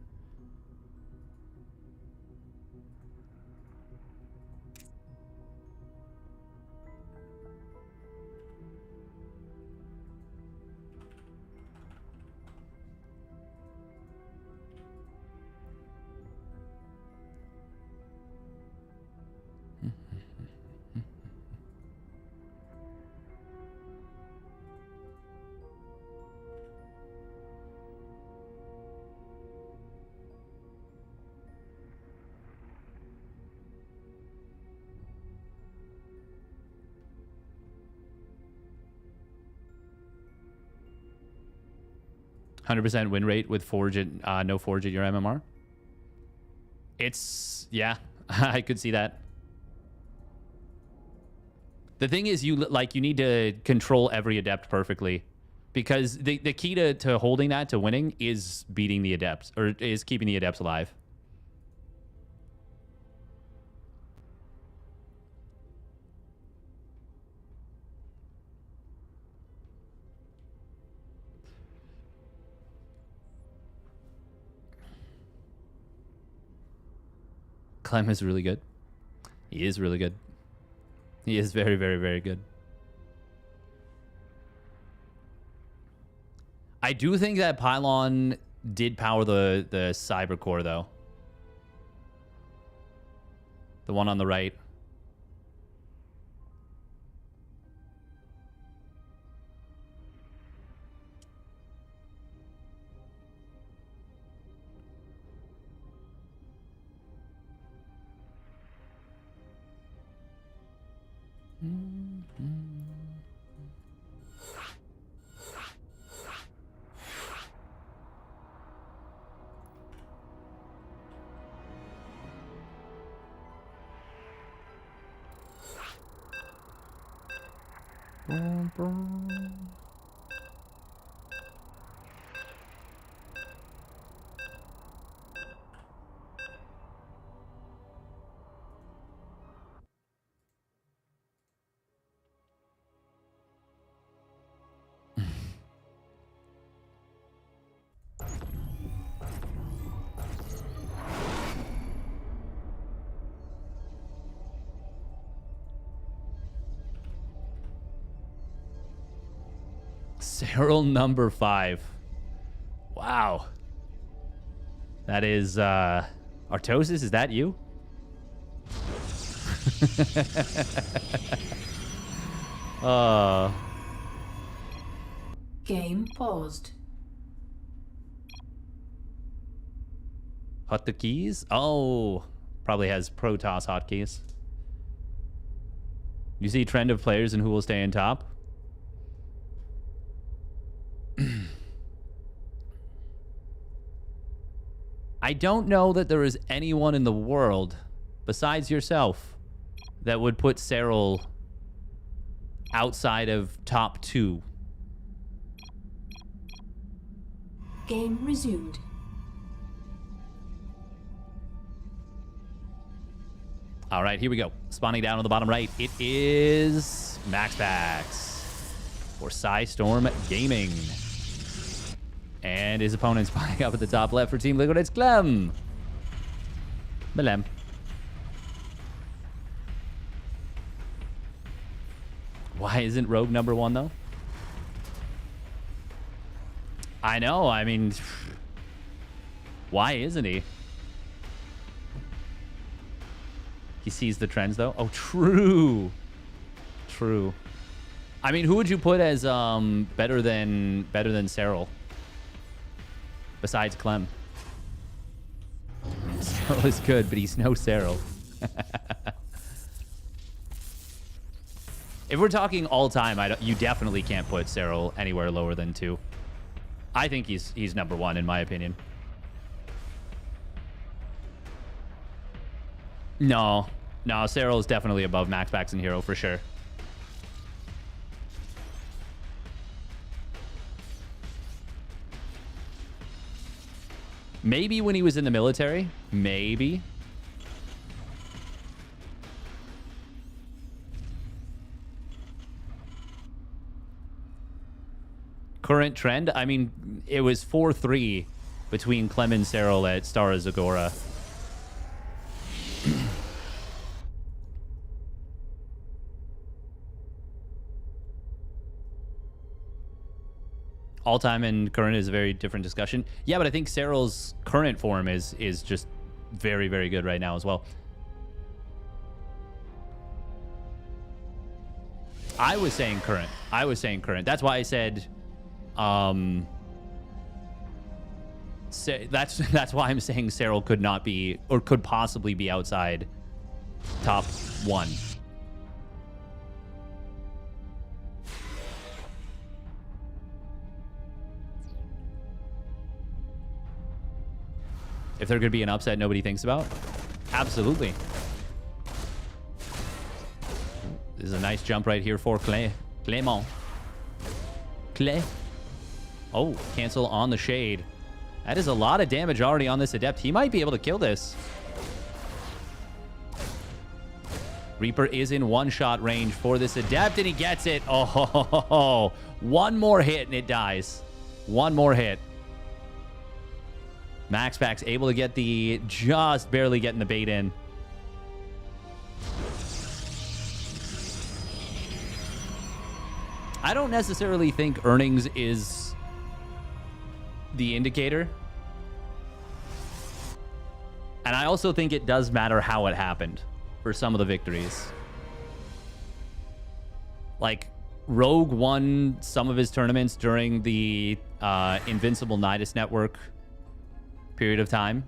%, win rate with Forge at, no Forge at your MMR. It's, yeah, I could see that. The thing is, you need to control every Adept perfectly, because the key to holding that, to winning, is beating the Adepts, or is keeping the Adepts alive. Clem is really good. He is really good. He is very, very, very good. I do think that Pylon did power the Cyber Core, though. The one on the right. Cyril number 5. Wow. That is, Artosis, is that you? Game paused. Hotkeys? Oh, probably has Protoss hotkeys. You see trend of players and who will stay in top? I don't know that there is anyone in the world besides yourself that would put Cyril outside of top 2. Game resumed. All right, here we go. Spawning down on the bottom right, it is Max Pax for Storm Gaming. And his opponent spawning up at the top left for Team Liquid, it's Clem. Belem. Why isn't Rogue number 1, though? I know, I mean, why isn't he? He sees the trends, though. Oh, true. True. I mean, who would you put as better than Cyril? Besides Clem. Cyril is good, but he's no Cyril. If we're talking all time, you definitely can't put Cyril anywhere lower than 2. I think he's number 1 in my opinion. No, Cyril is definitely above Max Pax and Hero for sure. Maybe when he was in the military. Maybe. Current trend? I mean, it was 4-3 between Clem and Cyril at Star Zagora. All-time and current is a very different discussion. Yeah, but I think Cyril's current form is just very, very good right now as well. I was saying current. That's why I said... that's why I'm saying Cyril could not be, or could possibly be outside top 1. If there could be an upset nobody thinks about? Absolutely. This is a nice jump right here for Clement. Clay. Oh, cancel on the shade. That is a lot of damage already on this Adept. He might be able to kill this. Reaper is in one-shot range for this Adept, and he gets it. Oh, one more hit, and it dies. One more hit. Max Pax able to get just barely getting the bait in. I don't necessarily think earnings is the indicator. And I also think it does matter how it happened for some of the victories. Like, Rogue won some of his tournaments during the Invincible Nidus Network period of time.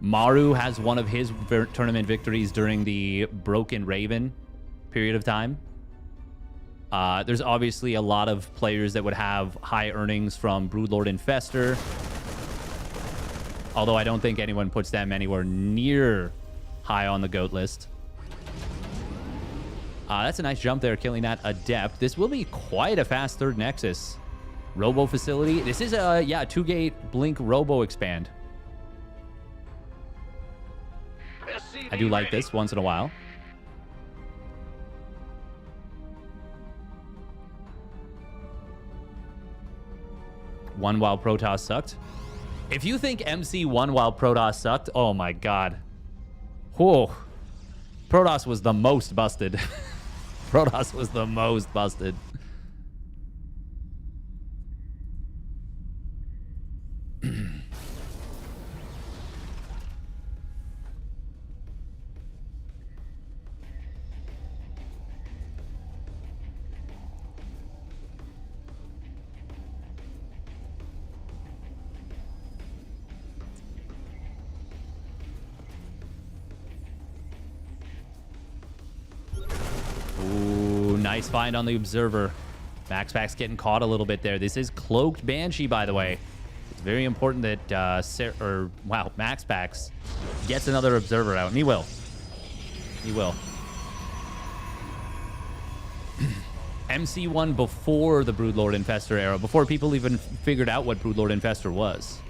Maru has one of his tournament victories during the Broken Raven period of time. There's obviously a lot of players that would have high earnings from Broodlord and Fester. Although I don't think anyone puts them anywhere near high on the GOAT list. That's a nice jump there, killing that Adept. This will be quite a fast third Nexus. Robo facility. This is a 2-gate Blink Robo expand. I do like this once in a while. Won while Protoss sucked. If you think MC won while Protoss sucked, oh my god. Whoa. Protoss was the most busted. Protoss was the most busted. nice find on the Observer. Max Pax getting caught a little bit there. This is Cloaked Banshee, by the way. It's very important that, Max Pax gets another Observer out, and he will. He will. MC1 before the Broodlord Infestor era, before people even figured out what Broodlord Infestor was.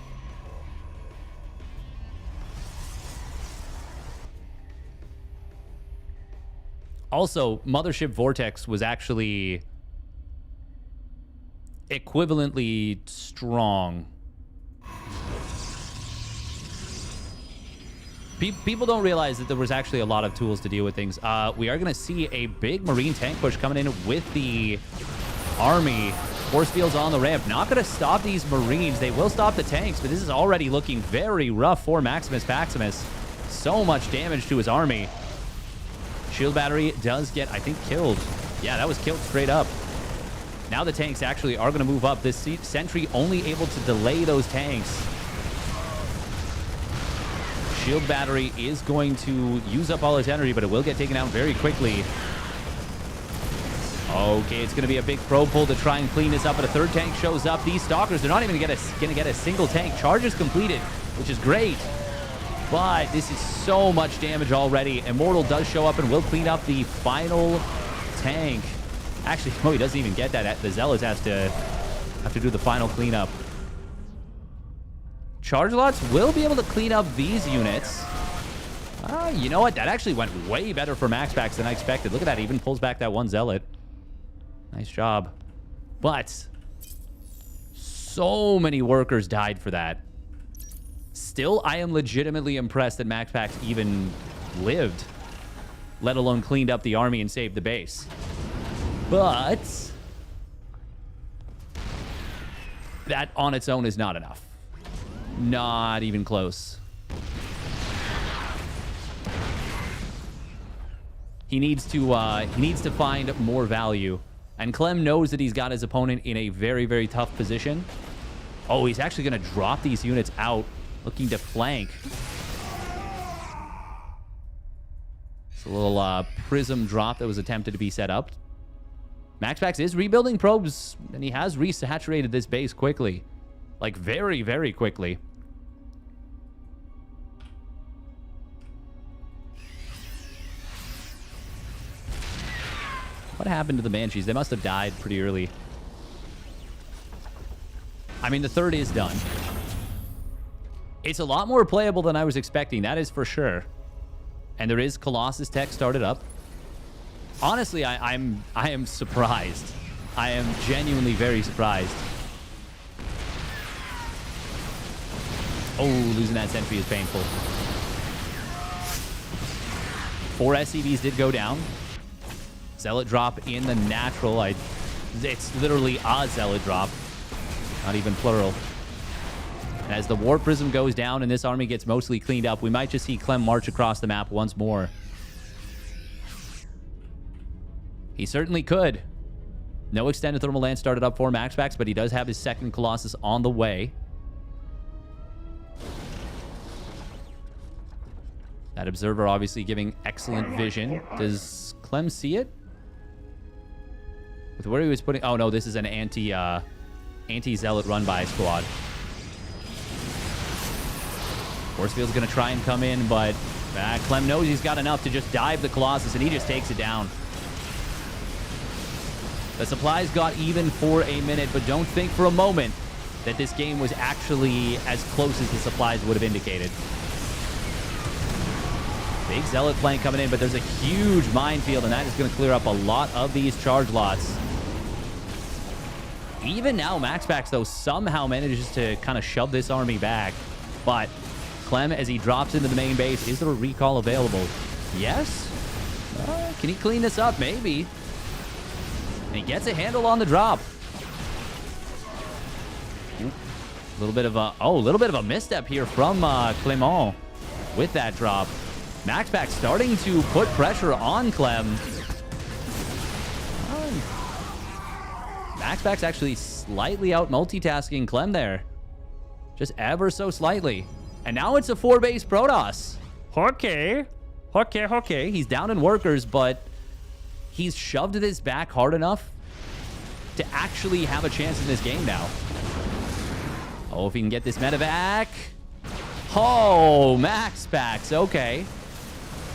Also, Mothership Vortex was actually equivalently strong. People don't realize that there was actually a lot of tools to deal with things. We are going to see a big Marine tank push coming in with the army. Force fields on the ramp. Not going to stop these Marines. They will stop the tanks, but this is already looking very rough for Maximus Paximus. So much damage to his army. Shield battery does get, I think, killed. Yeah, that was killed straight up. Now the tanks actually are going to move up. This sentry only able to delay those tanks. Shield battery is going to use up all its energy, but it will get taken out very quickly. Okay, it's going to be a big probe pull to try and clean this up, but a third tank shows up. These Stalkers, they're not even going to get a single tank. Charge is completed, which is great. But this is so much damage already. Immortal does show up and will clean up the final tank. Actually, no, he doesn't even get that. The Zealots have to do the final cleanup. Charge lots will be able to clean up these units. You know what? That actually went way better for Max Pax than I expected. Look at that. He even pulls back that one Zealot. Nice job. But so many workers died for that. Still, I am legitimately impressed that Max Pax even lived, let alone cleaned up the army and saved the base. But that on its own is not enough. Not even close. He needs to find more value. And Clem knows that he's got his opponent in a very, very tough position. Oh, he's actually going to drop these units out, looking to flank. It's a little prism drop that was attempted to be set up. Max Pax is rebuilding probes, and he has resaturated this base quickly. Like, very, very quickly. What happened to the Banshees? They must have died pretty early. I mean, the third is done. It's a lot more playable than I was expecting, that is for sure. And there is Colossus tech started up. Honestly, I am surprised. I am genuinely very surprised. Oh, losing that sentry is painful. 4 SCVs did go down. Zealot drop in the natural. It's literally a Zealot drop. Not even plural. And as the War Prism goes down and this army gets mostly cleaned up, we might just see Clem march across the map once more. He certainly could. No extended thermal lance started up for Max Pax, but he does have his second Colossus on the way. That Observer obviously giving excellent vision. Does Clem see it? With where he was putting... Oh, no, this is an anti-Zealot run-by squad. Forcefield's going to try and come in, but Clem knows he's got enough to just dive the Colossus, and he just takes it down. The supplies got even for a minute, but don't think for a moment that this game was actually as close as the supplies would have indicated. Big Zealot flank coming in, but there's a huge minefield, and that is going to clear up a lot of these charge lots. Even now, Max Pax, though, somehow manages to kind of shove this army back. But Clem, as he drops into the main base, is there a recall available? Yes? Can he clean this up? Maybe. And he gets a handle on the drop. A little bit of a misstep here from Clement with that drop. Max Pax starting to put pressure on Clem. Max Pax actually slightly out multitasking Clem there. Just ever so slightly. And now it's a 4-base Protoss. Okay. He's down in workers, but He's shoved this back hard enough to actually have a chance in this game now. Oh, if he can get this medevac. Oh, Max Pax. Okay.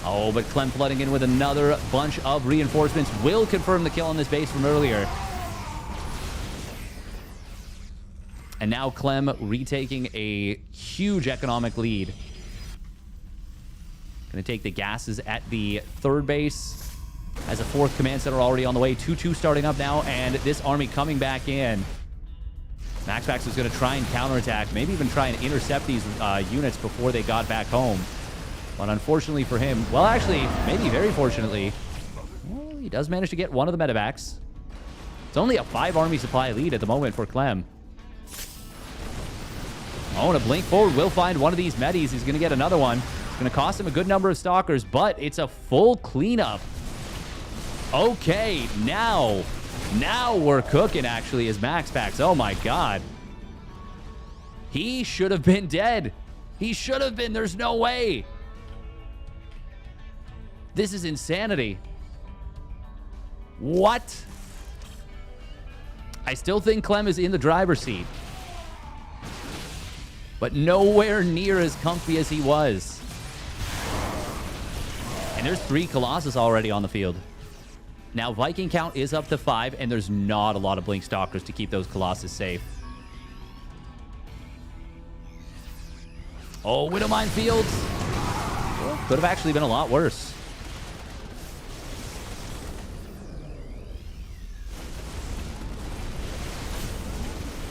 Oh, but Clem flooding in with another bunch of reinforcements will confirm the kill on this base from earlier. And now Clem retaking a huge economic lead. Going to take the gases at the third base. Has a fourth command center already on the way. 2-2 starting up now, and this army coming back in. Max Pax was going to try and counterattack, maybe even try and intercept these units before they got back home. But unfortunately for him, well, actually, maybe very fortunately, well, he does manage to get one of the medevacs. It's only a 5-army supply lead at the moment for Clem. Oh, and a blink forward will find one of these medis. He's going to get another one. It's going to cost him a good number of stalkers, but it's a full cleanup. Okay, now we're cooking, actually, as Max Pax. Oh, my God. He should have been dead. He should have been. There's no way. This is insanity. What? I still think Clem is in the driver's seat, but nowhere near as comfy as he was. And there's 3 Colossus already on the field. Now, Viking count is up to 5, and there's not a lot of Blink Stalkers to keep those Colossus safe. Oh, Widow Minefields. Well, could have actually been a lot worse.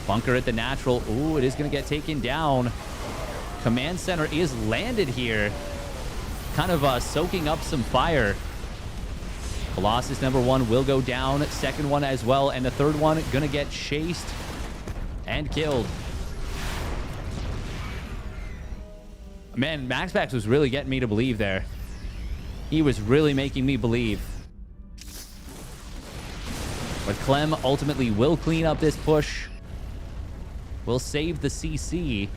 Bunker at the natural. Ooh, it is going to get taken down. Command center is landed here. Kind of soaking up some fire. Colossus number 1 will go down. Second one as well. And the third one going to get chased and killed. Man, Max Pax was really getting me to believe there. He was really making me believe. But Clem ultimately will clean up this push. Will save the CC.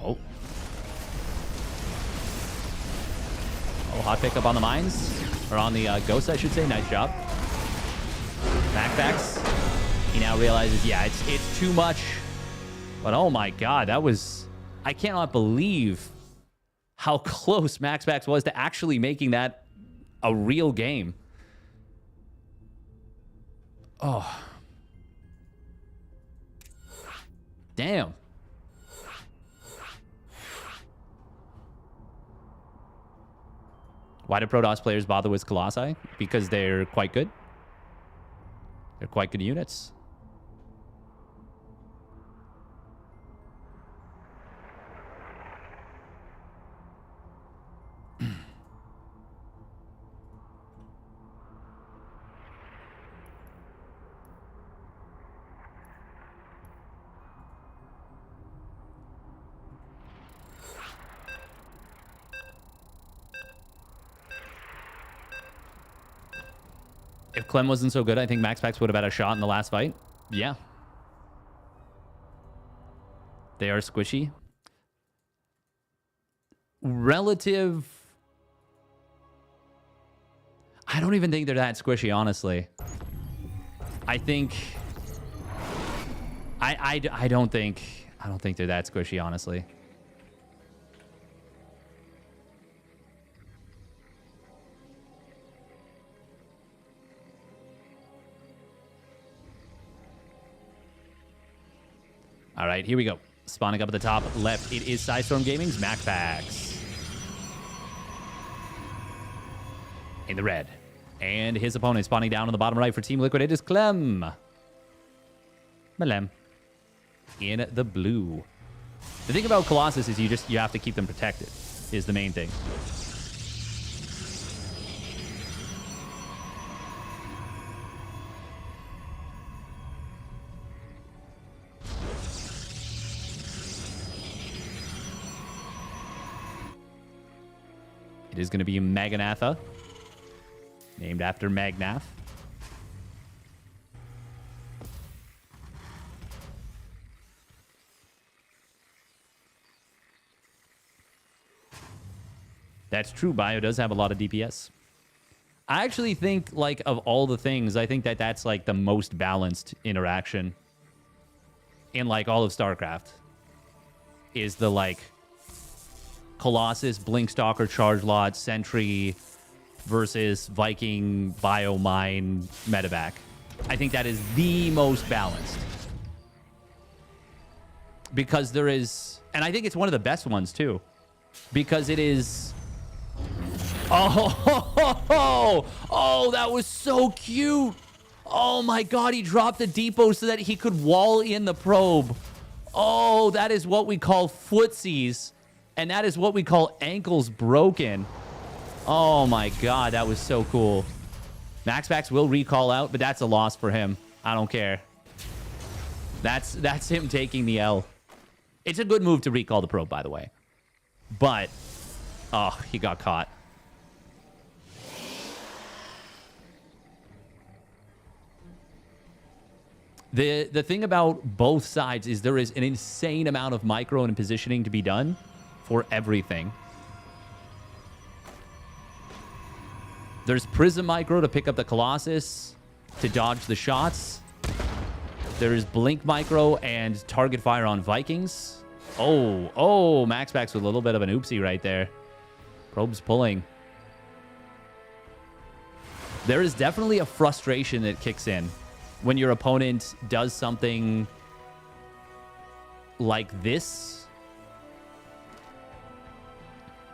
Oh. Oh, hot pickup on the mines. Or on the ghosts, I should say. Nice job. Max Pax. He now realizes, yeah, it's too much. But oh my God, that was... I cannot believe how close Max Pax was to actually making that a real game. Oh. Damn. Why do Protoss players bother with Colossi? Because they're quite good. They're quite good units. If Clem wasn't so good, I think Max Pax would have had a shot in the last fight. Yeah. They are squishy. Relative... I don't even think they're that squishy, honestly. I think... I don't think they're that squishy, honestly. All right, here we go. Spawning up at the top left, it is Sidestorm Gaming's Max Pax. In the red. And his opponent spawning down on the bottom right for Team Liquid, it is Clem. Malem. In the blue. The thing about Colossus is you have to keep them protected, is the main thing. It is going to be Maganatha, named after Magnath. That's true. Bio does have a lot of DPS. I actually think, like, of all the things, I think that that's, like, the most balanced interaction in, like, all of StarCraft. Is the, like, Colossus, Blinkstalker, Charge Lot, Sentry versus Viking, Biomine, Medevac. I think that is the most balanced. Because there is... And I think it's one of the best ones, too. Because it is... Oh, that was so cute. Oh, my God. He dropped the depot so that he could wall in the probe. Oh, that is what we call footsies. And that is what we call ankles broken. Oh, my God. That was so cool. Max Pax will recall out, but that's a loss for him. I don't care. That's him taking the L. It's a good move to recall the probe, by the way. But, oh, he got caught. The thing about both sides is there is an insane amount of micro and positioning to be done for everything. There's Prism Micro to pick up the Colossus, to dodge the shots. There's Blink Micro and Target Fire on Vikings. Oh, Max Pax with a little bit of an oopsie right there. Probe's pulling. There is definitely a frustration that kicks in when your opponent does something like this.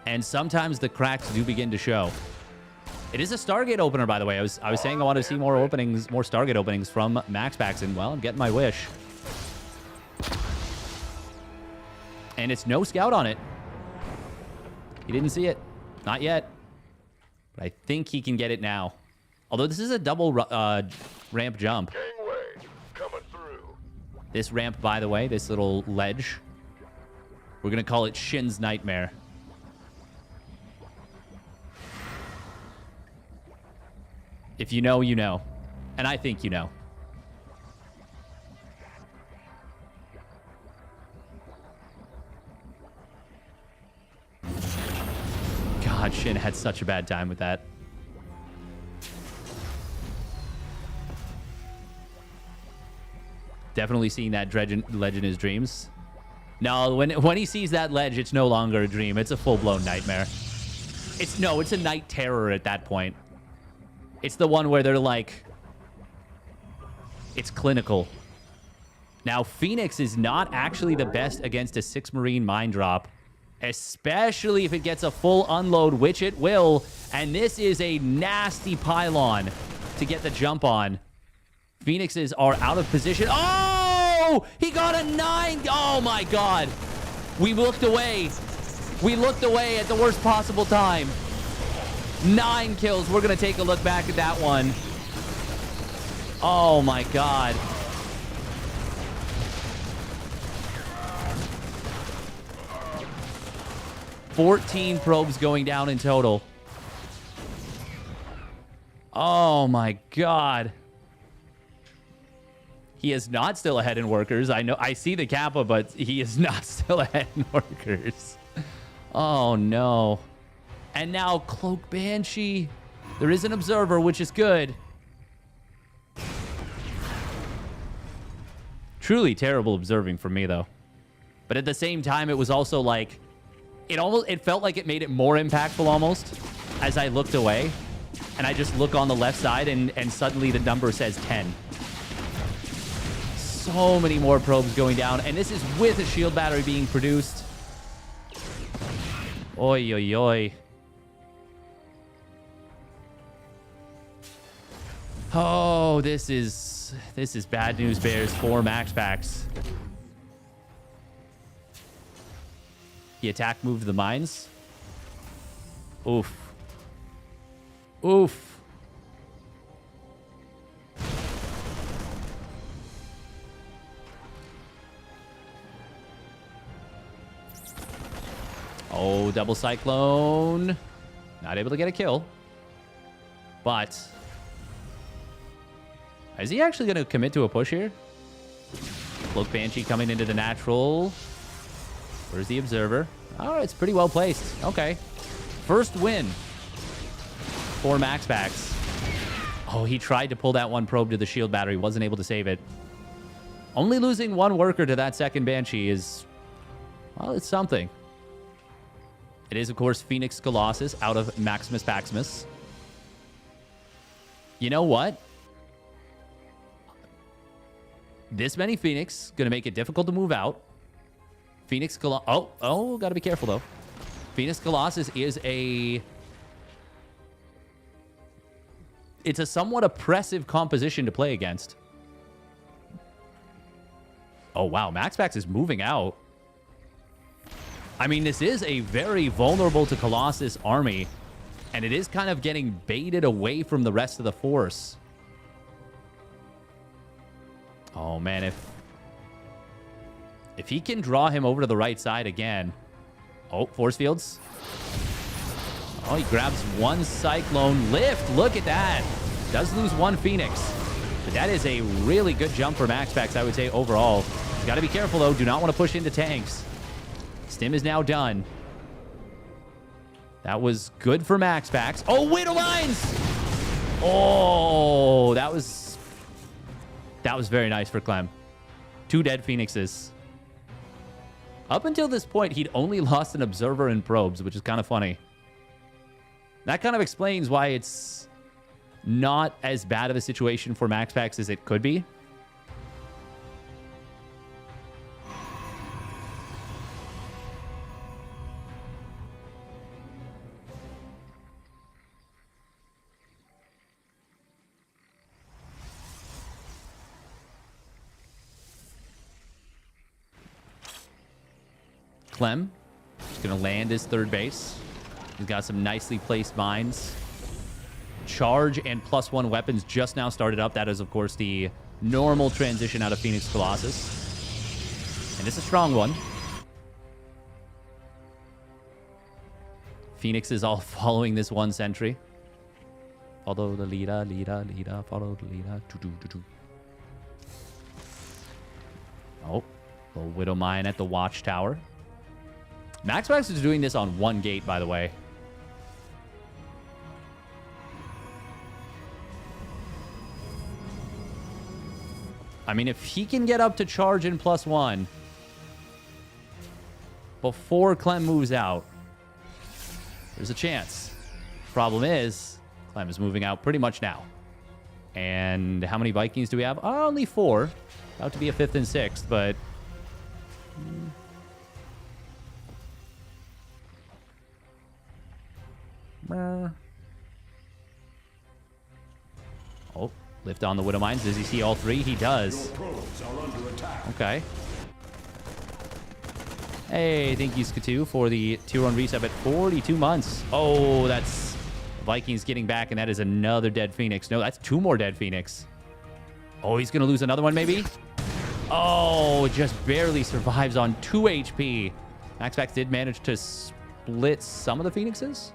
And sometimes the cracks do begin to show. It is a Stargate opener, by the way. I was saying I want to see more openings, more Stargate openings from Max Pax, and, well, I'm getting my wish. And it's no scout on it. He didn't see it. Not yet. But I think he can get it now. Although this is a double ramp jump. Gangway, coming through. This ramp, by the way, this little ledge, we're going to call it Shin's Nightmare. If you know, you know. And I think you know. God, Shin had such a bad time with that. Definitely seeing that ledge in his dreams. No, when he sees that ledge, it's no longer a dream. It's a full-blown nightmare. It's a night terror at that point. It's the one where they're like... It's clinical. Now, Phoenix is not actually the best against a 6 Marine mine drop. Especially if it gets a full unload, which it will. And this is a nasty pylon to get the jump on. Phoenixes are out of position. Oh! He got a 9! Oh, my God. We looked away. We looked away at the worst possible time. 9 kills. We're going to take a look back at that one. Oh, my God. $14 probes going down in total. Oh, my God. He is not still ahead in workers. I know. I see the Kappa, but he is not still ahead in workers. Oh, no. And now Cloak Banshee. There is an observer, which is good. Truly terrible observing for me, though. But at the same time, it was also like... It felt like it made it more impactful almost as I looked away. And I just look on the left side and suddenly the number says 10. So many more probes going down. And this is with a shield battery being produced. Oi, oi, oi. Oh, this is bad news bears for Max Pax. He attack moved the mines. Oof. Oof. Oh, double cyclone. Not able to get a kill. But is he actually going to commit to a push here? Cloak Banshee coming into the natural. Where's the observer? Oh, it's pretty well placed. Okay. First win. for Max Pax. Oh, he tried to pull that one probe to the shield battery. Wasn't able to save it. Only losing one worker to that second Banshee is... well, it's something. It is, of course, Phoenix Colossus out of Maximus Paximus. You know what? This many Phoenix, going to make it difficult to move out. Phoenix Colossus... oh, got to be careful, though. Phoenix Colossus is a... it's a somewhat oppressive composition to play against. Oh, wow. Max Pax is moving out. I mean, this is a very vulnerable to Colossus army, and it is kind of getting baited away from the rest of the force. Oh, man, if he can draw him over to the right side again. Oh, force fields. Oh, he grabs one Cyclone lift. Look at that. Does lose one Phoenix. But that is a really good jump for Max Pax, I would say, overall. Got to be careful, though. Do not want to push into tanks. Stim is now done. That was good for Max Pax. Oh, Widow Mines! Oh, that was very nice for Clem. 2 dead Phoenixes. Up until this point, he'd only lost an Observer and Probes, which is kind of funny. That kind of explains why it's not as bad of a situation for Max Pax as it could be. Clem is going to land his third base. He's got some nicely placed mines. Charge and +1 weapons just now started up. That is, of course, the normal transition out of Phoenix Colossus. And it's a strong one. Phoenix is all following this one sentry. Follow the leader, follow the leader. Oh, little Widow Mine at the watchtower. Max Pax is doing this on one gate, by the way. I mean, if he can get up to charge in +1 before Clem moves out, there's a chance. Problem is, Clem is moving out pretty much now. And how many Vikings do we have? Only 4. About to be a 5th and 6th, but... oh, lift on the Widow Mines. Does he see all 3? He does. Okay. Hey, thank you, Skatu, for the tier 1 resub at 42 months. Oh, that's Vikings getting back, and that is another dead Phoenix. No, that's 2 more dead Phoenix. Oh, he's going to lose another one, maybe? Oh, just barely survives on 2 HP. Max Pax did manage to split some of the Phoenixes.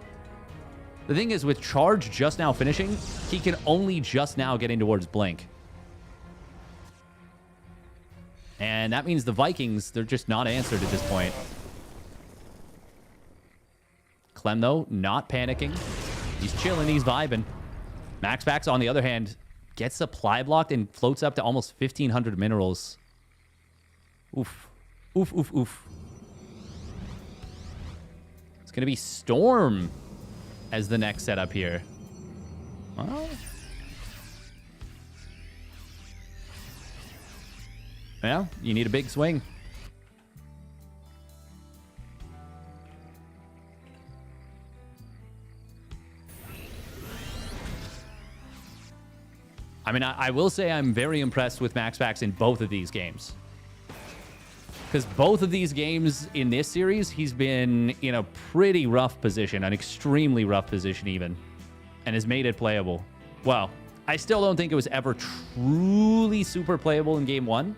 The thing is, with Charge just now finishing, he can only just now get in towards Blink. And that means the Vikings, they're just not answered at this point. Clem, though, not panicking. He's chilling, he's vibing. Max Pax, on the other hand, gets supply blocked and floats up to almost 1,500 minerals. Oof. Oof, oof, oof. It's going to be Storm as the next setup here. Well, yeah, you need a big swing. I mean, I will say I'm very impressed with Max Pax in both of these games. Because both of these games in this series, he's been in a pretty rough position, an extremely rough position even, and has made it playable. Well, I still don't think it was ever truly super playable in game 1,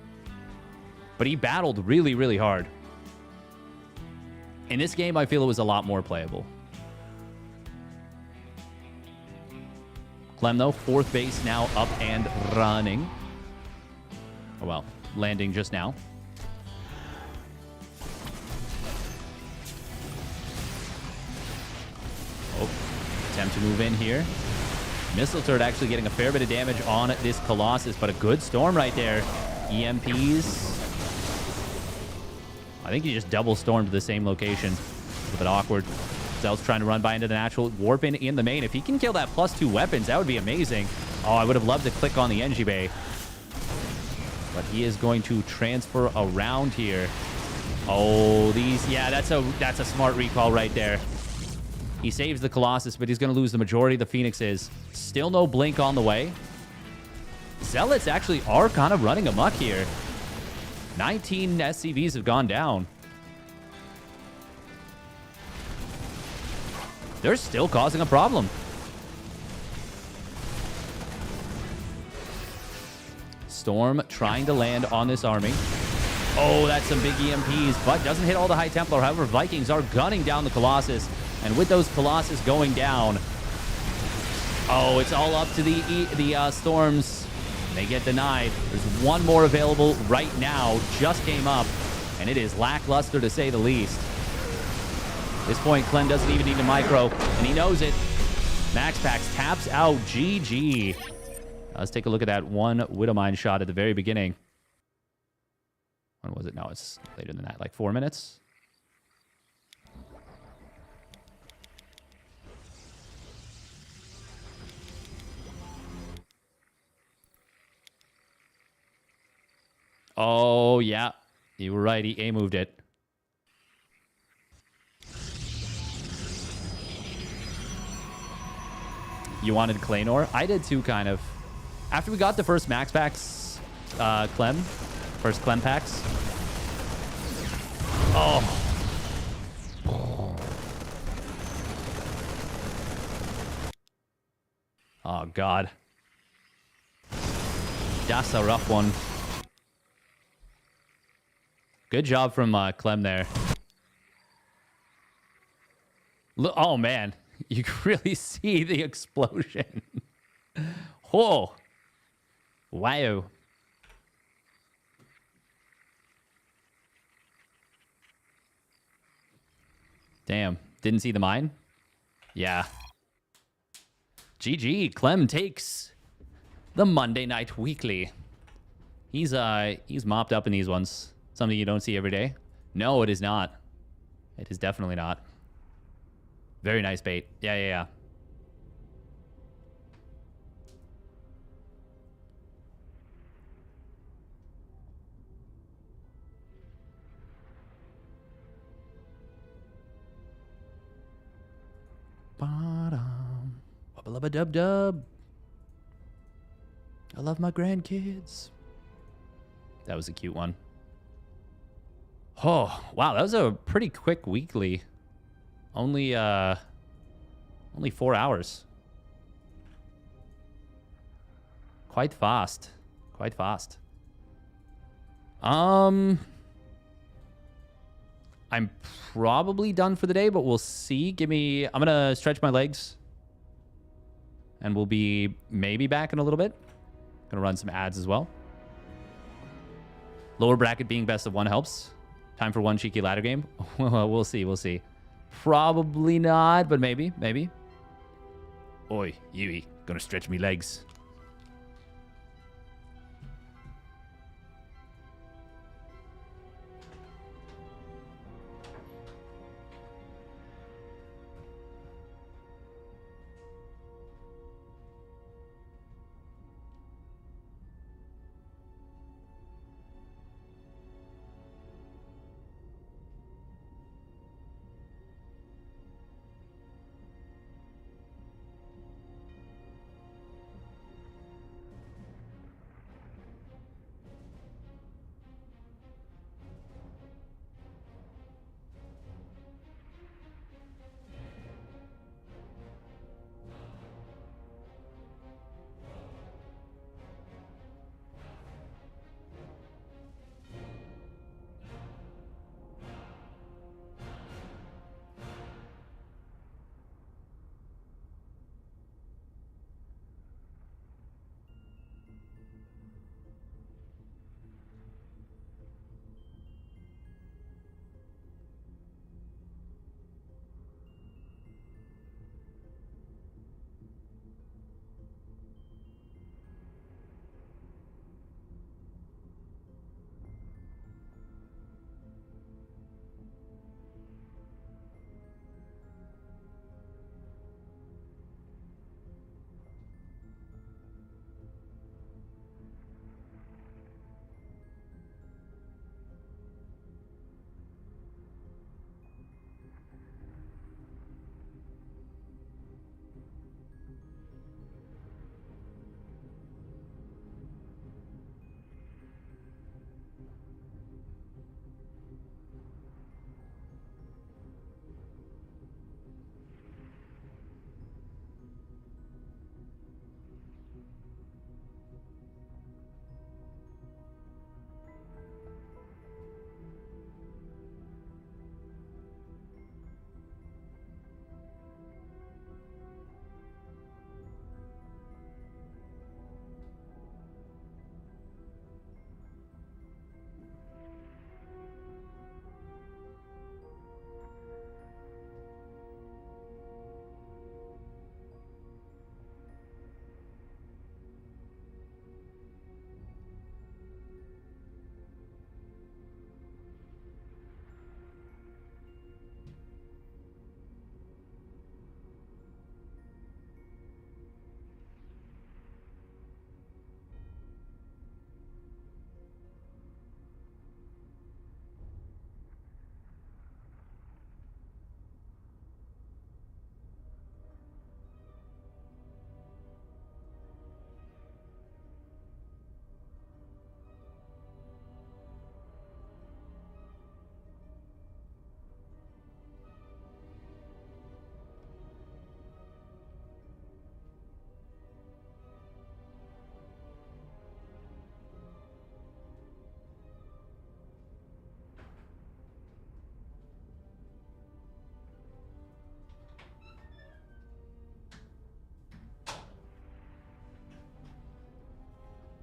but he battled really, really hard. In this game, I feel it was a lot more playable. Clem, though, 4th base now up and running. Oh, well, landing just now. Attempt to move in here. Missile turret actually getting a fair bit of damage on this Colossus, but a good storm right there. EMPs. I think he just double stormed to the same location. A little bit awkward. Zell's trying to run by into the natural. Warp in the main. If he can kill that +2 weapons, that would be amazing. Oh, I would have loved to click on the Engie Bay. But he is going to transfer around here. Oh, these... Yeah, that's a smart recall right there. He saves the Colossus, but he's going to lose the majority of the Phoenixes. Still no Blink on the way. Zealots actually are kind of running amok here. 19 SCVs have gone down. They're still causing a problem. Storm trying to land on this army. Oh, that's some big EMPs, but doesn't hit all the High Templar. However, Vikings are gunning down the Colossus. And with those Colossus going down, oh, it's all up to the Storms. They get denied. There's one more available right now. Just came up, and it is lackluster to say the least. At this point, Clem doesn't even need to micro, and he knows it. Max Pax taps out. GG. Let's take a look at that one Widowmine shot at the very beginning. When was it? No, it's later than that. Like 4 minutes? Oh, yeah. You were right. He A-moved it. You wanted Claynor? I did too, kind of. After we got the first Max Pax, Clem. First Clem packs. Oh. Oh, God. That's a rough one. Good job from Clem there. Look, oh, man. You can really see the explosion. Oh. Wow. Damn. Didn't see the mine? Yeah. GG. Clem takes the Monday Night Weekly. He's mopped up in these ones. Something you don't see every day. No, it is not. It is definitely not. Very nice bait. Yeah. Ba-dum. Wubba-lubba-dub-dub. I love my grandkids. That was a cute one. Oh, wow. That was a pretty quick weekly. Only 4 hours. Quite fast. Quite fast. I'm probably done for the day, but we'll see. I'm gonna stretch my legs. And we'll be maybe back in a little bit. Gonna run some ads as well. Lower bracket being best of one helps. Time for one cheeky ladder game. We'll see. Probably not, but maybe. Oi, Yui, gonna stretch me legs.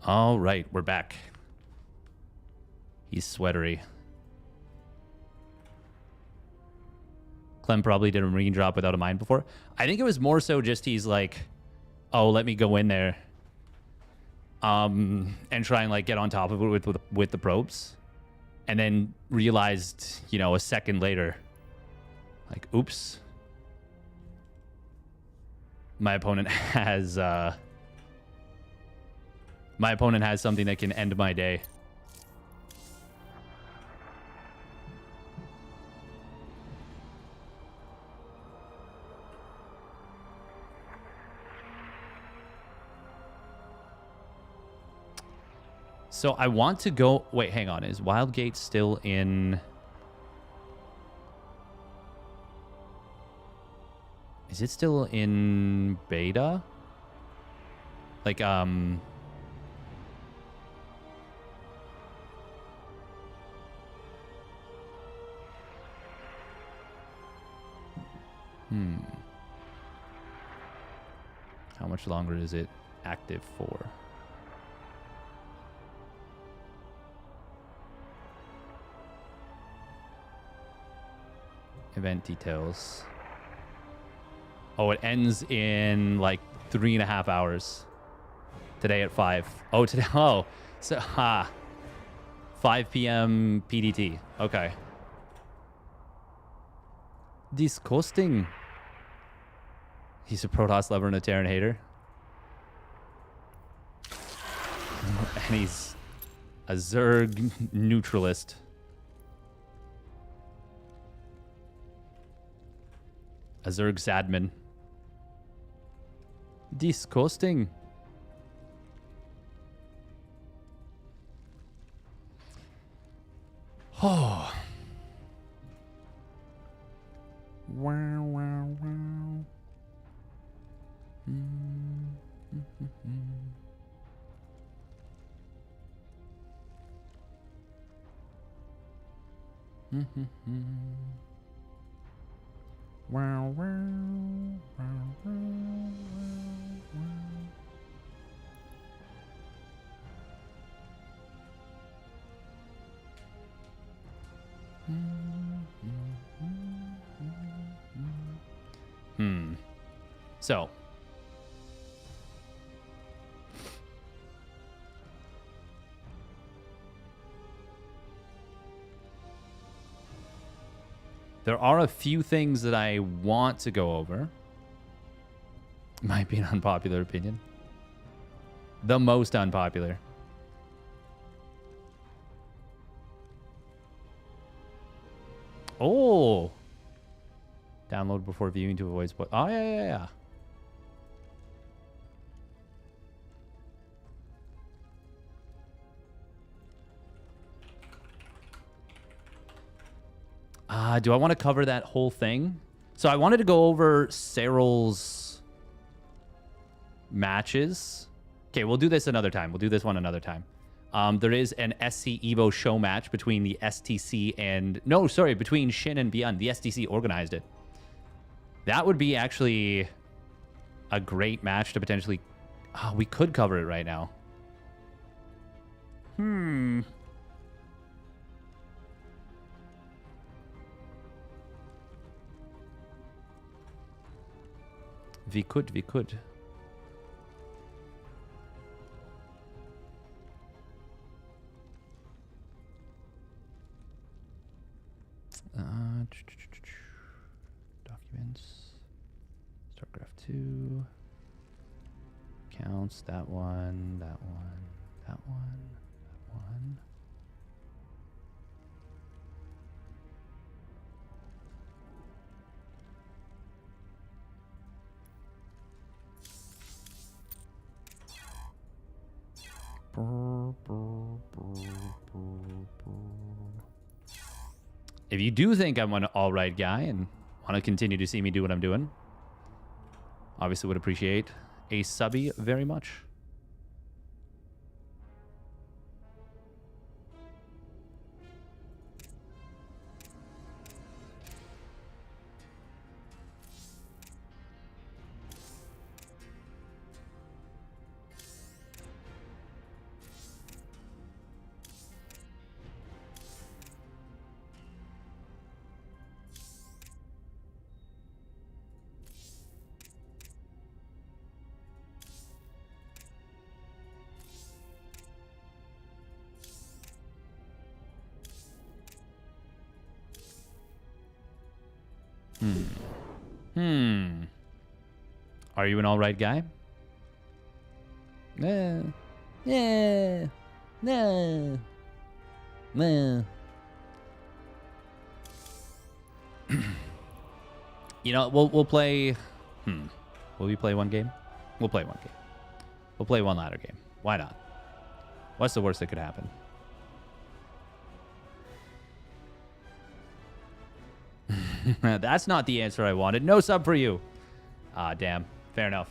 All right, we're back. He's sweatery. Clem probably did a marine drop without a mine before. I think it was more so just he's like, oh, let me go in there. And try and like get on top of it with the probes. And then realized, you know, a second later, like, oops. My opponent has something that can end my day. So I want to go... Wait, hang on. Is Wildgate still in... Is it still in beta? Like, How much longer is it active for? Event details. Oh, it ends in like 3.5 hours. Today at 5. Oh, today. Oh, so 5 p.m. PDT. Okay. Disgusting. He's a Protoss lover and a Terran hater. And he's a Zerg neutralist. A Zerg Sadman. Disgusting. Oh. Wow, wow, wow. Wow, wow, wow, wow, wow. So there are a few things that I want to go over. Might be an unpopular opinion. The most unpopular. Oh. Download before viewing to avoid spoil. Oh, yeah. Do I want to cover that whole thing? So I wanted to go over Cyril's matches. Okay, we'll do this another time. We'll do this one another time. There is an SC Evo show match between the STC and... No, sorry, between Shin and Beyond. The STC organized it. That would be actually a great match to potentially... Oh, we could cover it right now. We could. Documents. StarCraft 2. Counts. That one. If you do think I'm an all-right guy and want to continue to see me do what I'm doing, obviously would appreciate a subby very much. Are you an alright guy? Nah. Yeah. Nah. Nah. You know, we'll play. Will we play one game? We'll play one game. We'll play one ladder game. Why not? What's the worst that could happen? That's not the answer I wanted. No sub for you. Ah, damn. Fair enough.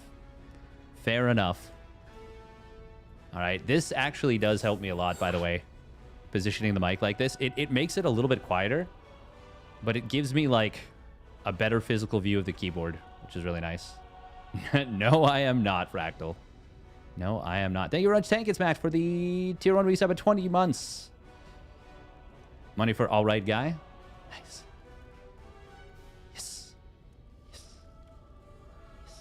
Fair enough. All right. This actually does help me a lot, by the way. Positioning the mic like this. It makes it a little bit quieter, but it gives me, like, a better physical view of the keyboard, which is really nice. No, I am not, Fractal. No, I am not. Thank you very much, Tank. It's Max for the tier 1 resub at 20 months. Money for all right guy. Nice. Yes. Yes. Yes.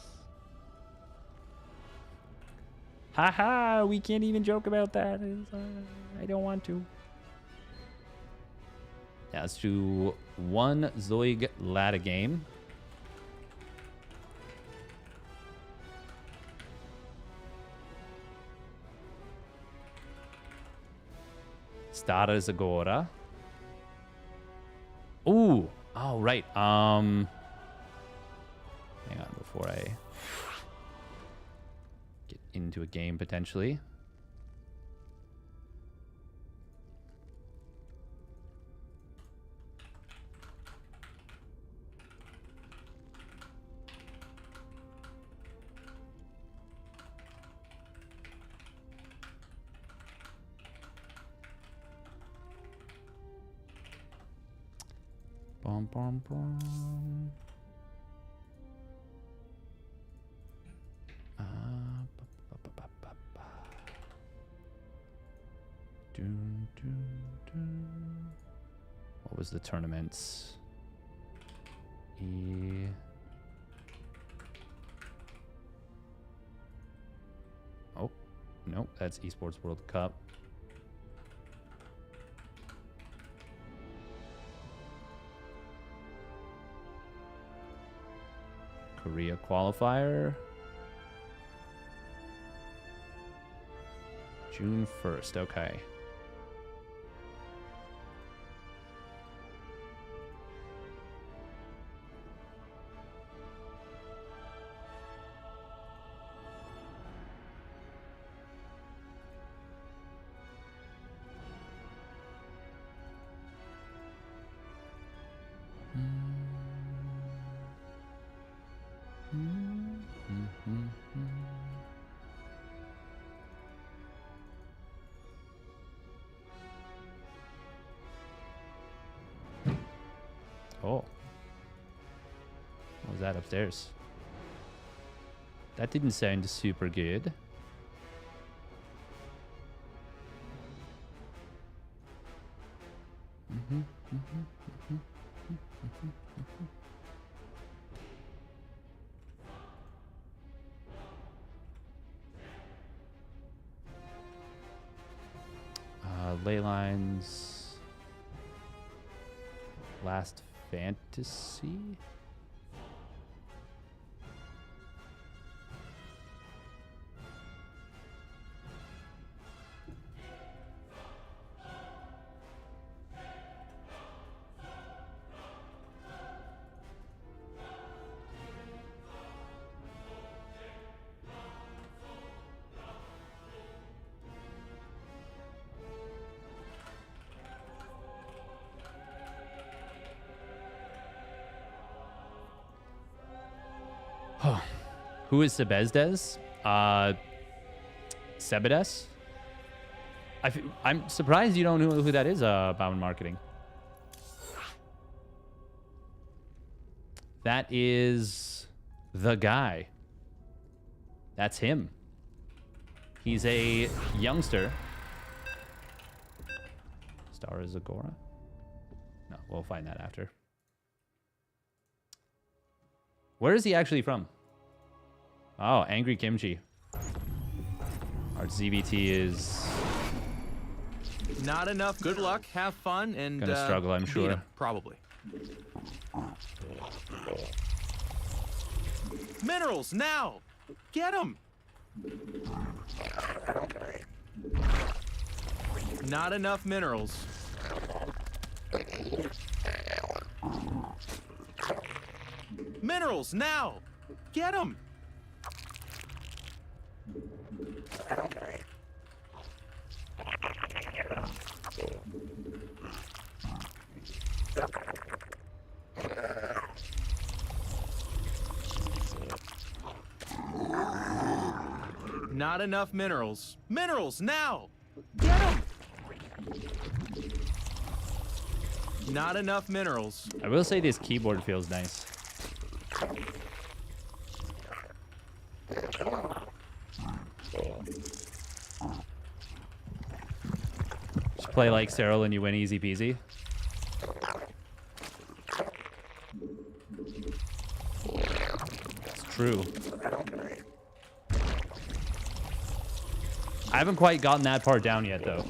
Haha, we can't even joke about that. I don't want to. Yeah, let's do one Zoig ladder game. Stars agora. Ooh. Oh, right. Hang on before I get into a game potentially. Bum, bum, bum. Dun, dun, dun. What was the tournaments? Oh, no, that's Esports World Cup. Korea qualifier. June 1st, okay. Oh. What was that upstairs? That didn't sound super good. Ley lines. Last Fantasy. Who is Sebezdes? Sebedes? I'm surprised you don't know who that is, Bound Marketing. That is the guy. That's him. He's a youngster. Star is Agora? No, we'll find that after. Where is he actually from? Oh, Angry Kimchi. Our ZBT is not enough. Good luck. Have fun. And gonna struggle, I'm beat sure. 'em, probably. Minerals, now! Get them! Not enough minerals. Minerals, now! Get them! Not enough minerals. Minerals, now! Get them! Not enough minerals. I will say this keyboard feels nice. Just play like Cyril and you win easy peasy. It's true. I haven't quite gotten that part down yet, though.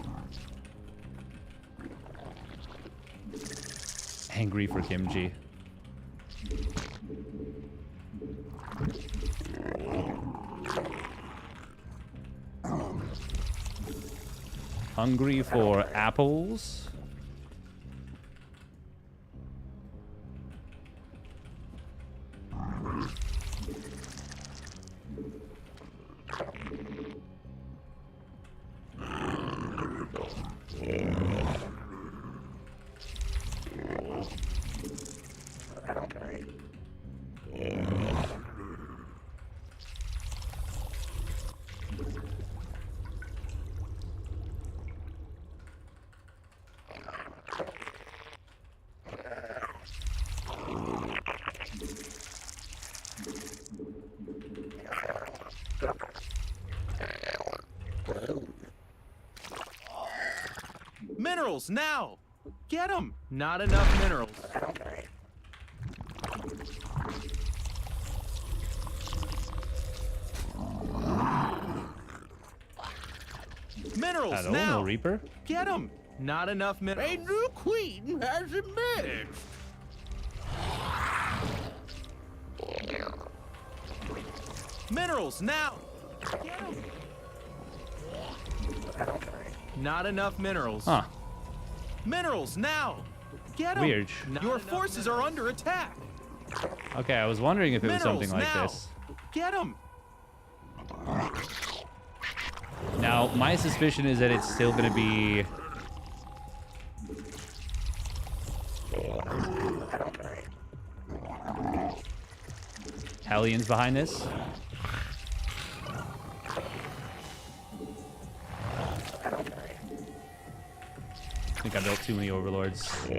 Angry for kimchi. Hungry for apples. Minerals, now! Get them! Not enough minerals. Minerals, Hello, now! no Reaper. Get them! Not enough minerals. A new queen has emerged! Minerals, now! Get them! Not enough minerals. Huh. Minerals, now! Get 'em. Weird. Your forces are under attack. Okay, I was wondering if it was Minerals, something like now! this. Get them! Now, my suspicion is that it's still going to be... Hellions behind this. I think I built too many overlords. Yeah,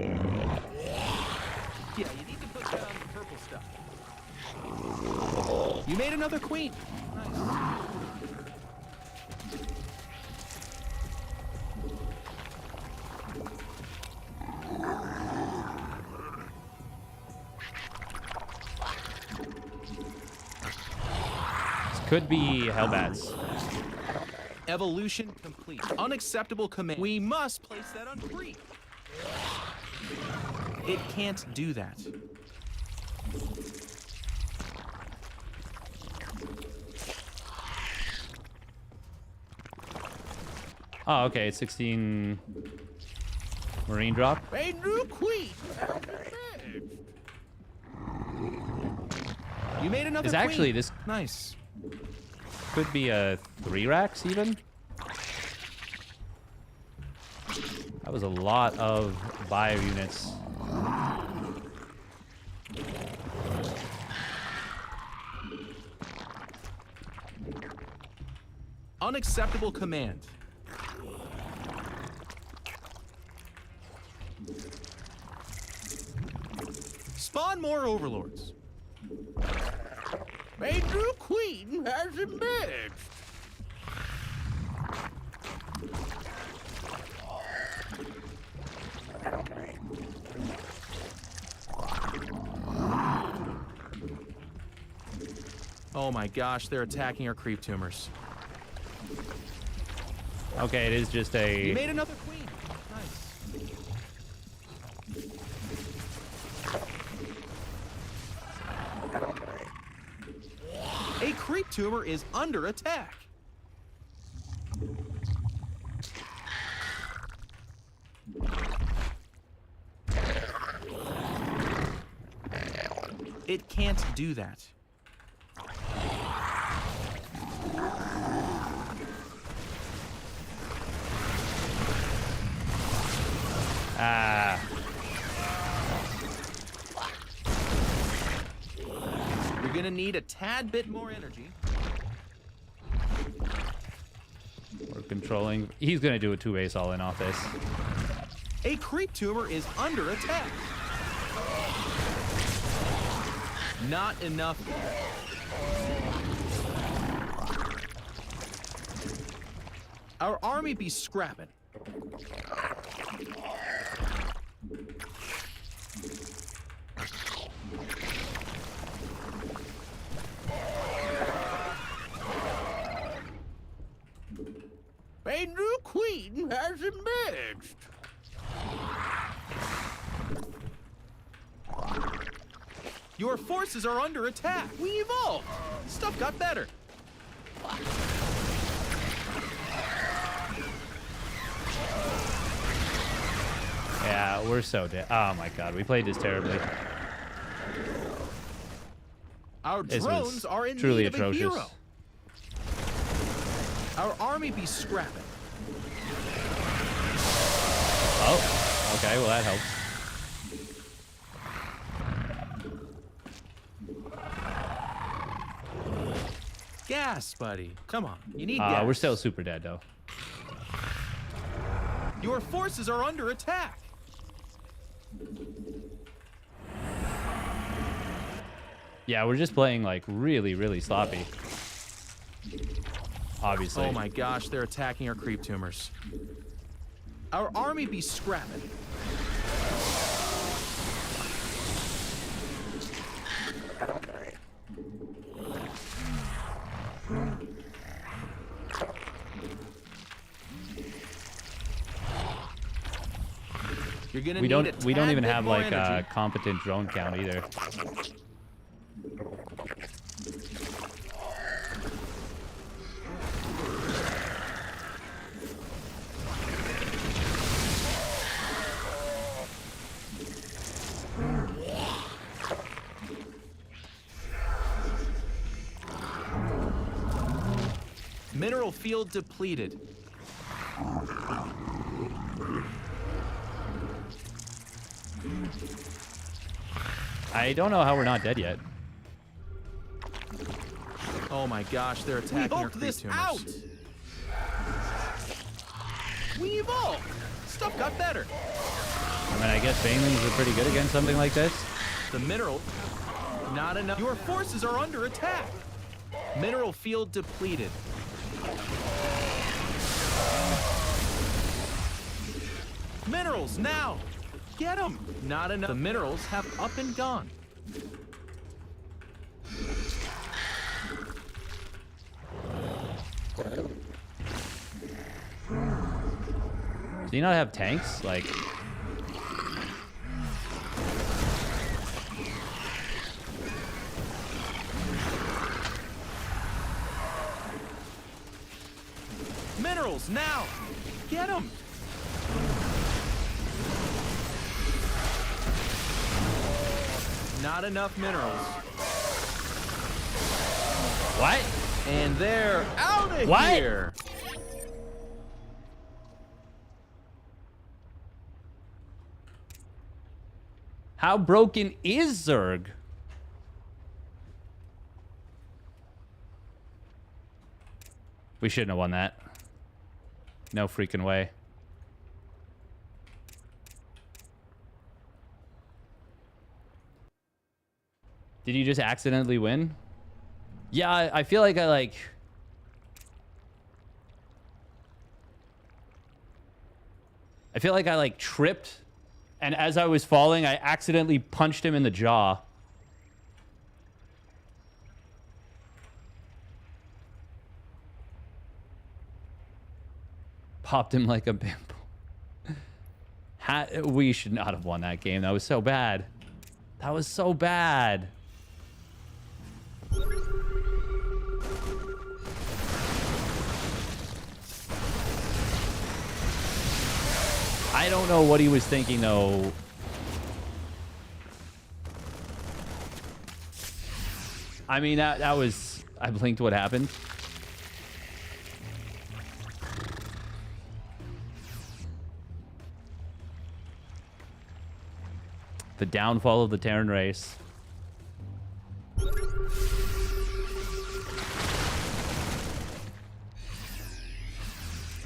you need to put down the purple stuff. You made another queen. Nice. Could be Hellbats. Evolution complete. Unacceptable command. We must place that on free. It can't do that. Oh, okay. It's 16 marine drop. A new queen. You made another Is queen. actually this Nice. could be a 3 racks even. That was a lot of bio units. Unacceptable command. Spawn more overlords. A new queen has emerged. Oh my gosh, they're attacking our creep tumors. Okay, it is just You a... made another queen. Nice. creep tumor is under attack. It can't do that. Ah. You're gonna need a tad bit more energy. We're controlling. He's going to do a 2-base all-in off this. A creep tumor is under attack. Not enough. Our army be scrapping. A new queen has emerged. Your forces are under attack. We evolved. Stuff got better. Yeah, we're so dead. Oh my god, we played this terribly. Our This drones was are in truly need atrocious. of a hero. Our army be scrapping. Oh, okay, well that helps. Gas, buddy. Come on, you need gas. We're still super dead though. Your forces are under attack. Yeah, we're just playing like really, really sloppy. Obviously. Oh my gosh, they're attacking our creep tumors. Our army be scrapping. You're gonna We need a don't tad even bit have more like a energy. competent drone count either. Mineral field depleted. I don't know how we're not dead yet. Oh my gosh, they're attacking our creep tumors. Out. We evolved. Stuff got better. I mean, I guess banelings are pretty good against something like this. The mineral, not enough. Your forces are under attack. Mineral field depleted. Minerals now. Get them. Not enough. The minerals have up and gone. Do you not have tanks? Like, Minerals now. Get them. Not enough minerals. what? And they're out of What? here. How broken is Zerg? We shouldn't have won that. No freaking way. Did you just accidentally win? Yeah, I feel like I feel like I tripped, and as I was falling, I accidentally punched him in the jaw. Popped him like a bamboo. We should not have won that game. That was so bad. That was so bad. I don't know what he was thinking, though. I mean, that was... I blinked what happened. The downfall of the Terran race.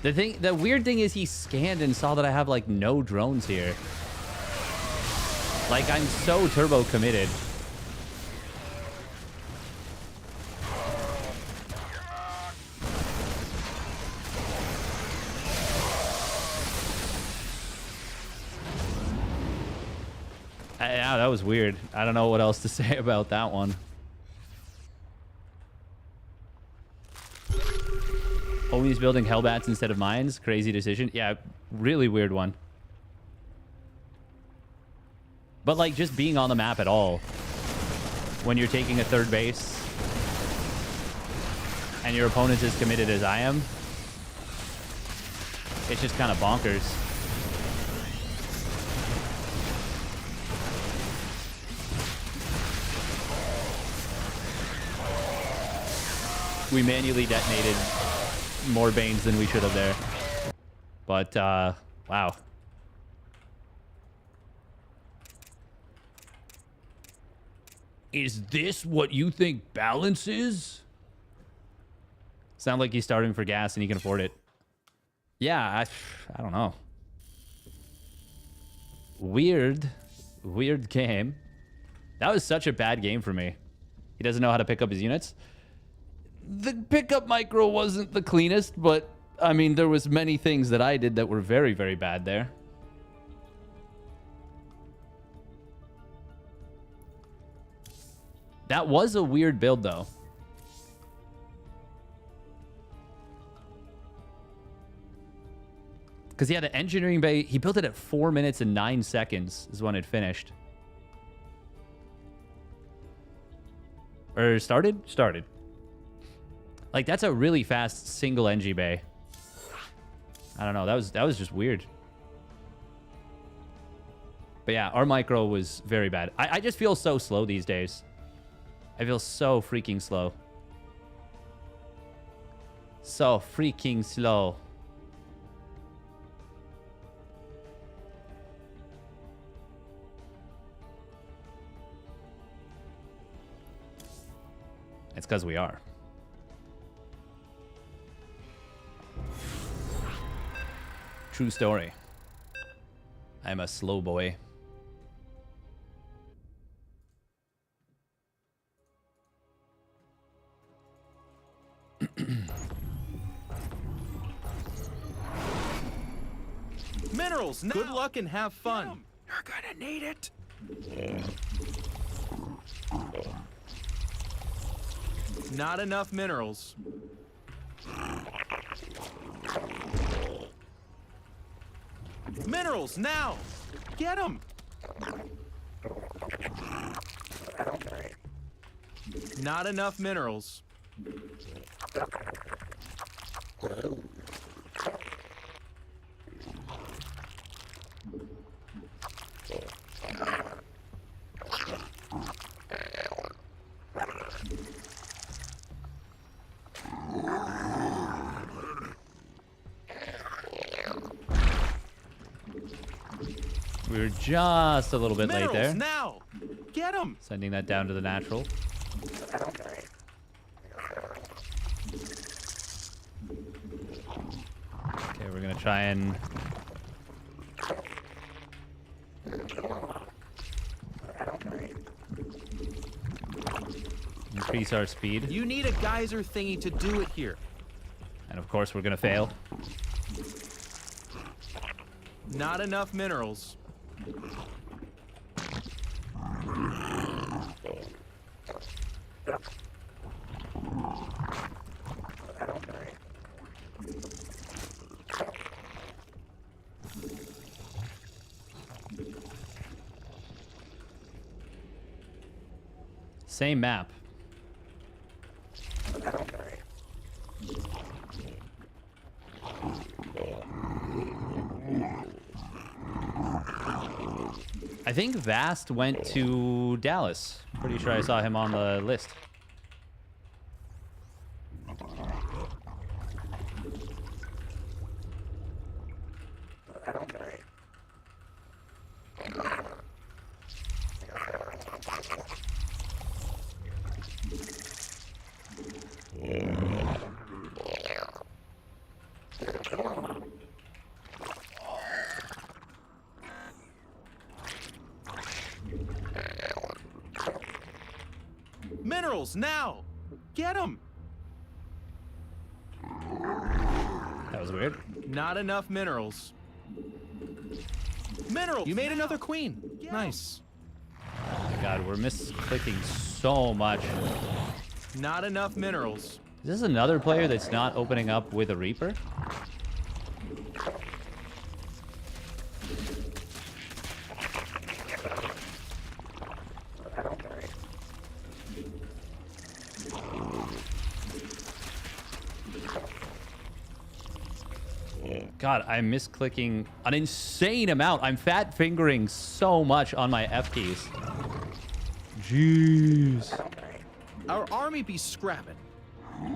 The weird thing is he scanned and saw that I have like no drones here. Like I'm so turbo committed. Yeah, that was weird. I don't know what else to say about that one. Always building Hellbats instead of mines. Crazy decision. Yeah, really weird one. But like just being on the map at all when you're taking a third base and your opponent's as committed as I am, it's just kind of bonkers. We manually detonated more Banes than we should have there. But, wow. Is this what you think balance is? Sound like he's starving for gas and he can afford it. Yeah, I don't know. Weird game. That was such a bad game for me. He doesn't know how to pick up his units. The pickup micro wasn't the cleanest, but I mean, there was many things that I did that were very, very bad there. That was a weird build, though. Because he had an engineering bay. He built it at 4 minutes and 9 seconds is when it finished. Or started? Started. Like, that's a really fast single NG bay. I don't know. That was just weird. But yeah, our micro was very bad. I just feel so slow these days. I feel so freaking slow. So freaking slow. It's because we are. True story. I'm a slow boy. Minerals, good luck and have fun. You're gonna need it. Not enough minerals. Minerals, now! Get them! Not enough minerals. We were just a little bit late there. Now, get them. Sending that down to the natural. Okay, we're gonna try and increase our speed. You need a geyser thingy to do it here. And of course, we're gonna fail. Not enough minerals. Same map. I think Vast went to Dallas. Pretty sure I saw him on the list. Minerals now. Get them. That was weird. Not enough minerals. Minerals. You made another queen. Nice. Oh my god, we're misclicking so much. Not enough minerals. Is this another player that's not opening up with a Reaper? God, I'm misclicking an insane amount. I'm fat fingering so much on my F keys. Jeez. Our army be scrapping. I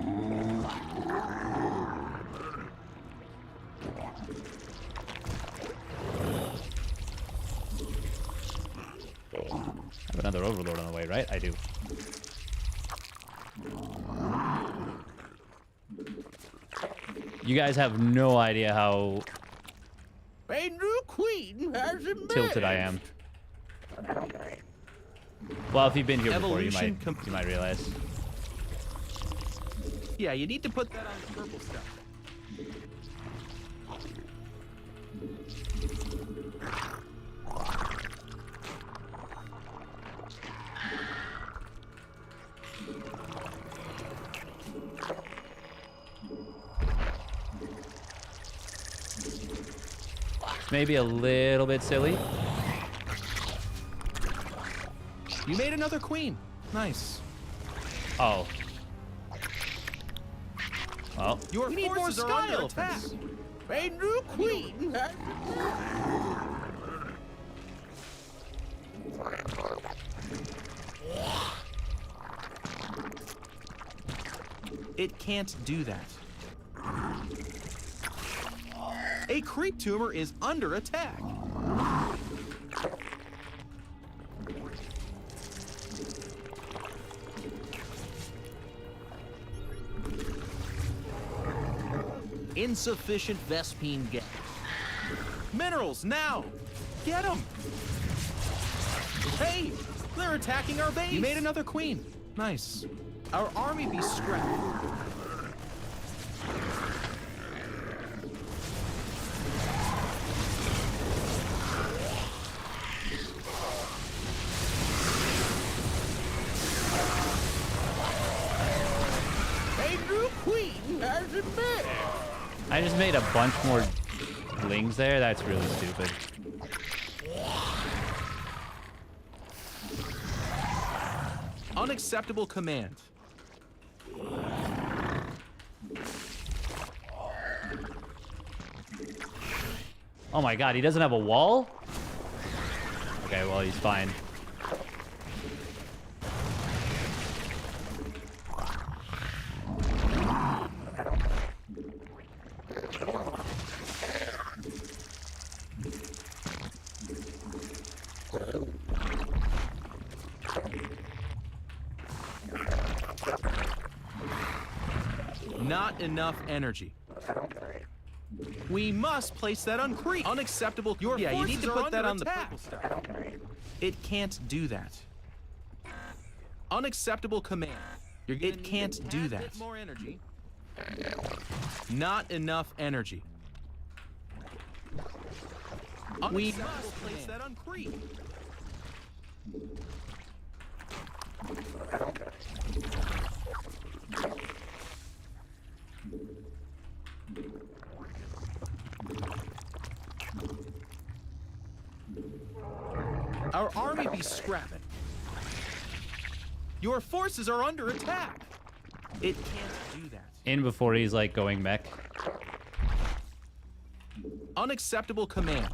have another Overlord on the way, right? I do. You guys have no idea how A new queen has emerged. tilted I am. Well, if you've been here before, you Evolution might realize. Yeah, you need to put that on the purple stuff. Maybe a little bit silly. You made another queen. Nice. Oh. Well, Your forces are under attack. A new queen has It can't do that. A creep tumor is under attack. Insufficient Vespine gas. Minerals now! Get them! Hey! They're attacking our base! You made another queen. Nice. Our army be scrapped. A new queen has emerged! I just made a bunch more lings there. That's really stupid. Unacceptable command. Oh my god, he doesn't have a wall? Okay, well, he's fine. Not enough energy. We must place that on creep. Unacceptable. You need to put that on the purple stuff. It can't do that. Unacceptable command. It can't do that. More energy. Not enough energy. We must place that on creep. Our army be scrapping. Your forces are under attack. It can't do that. In before he's like going mech. Unacceptable command.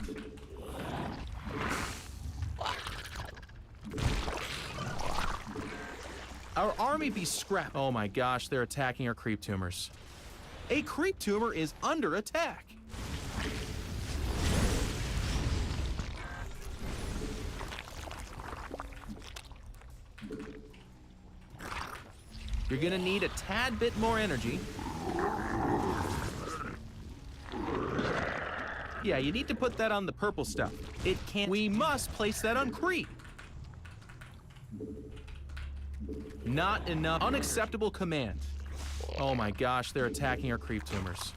Our army be scrapped. Oh my gosh, they're attacking our creep tumors. A creep tumor is under attack. You're gonna need a tad bit more energy. Yeah, you need to put that on the purple stuff. It can't. We must place that on creep. Not enough. Unacceptable command. Oh my gosh, they're attacking our creep tumors.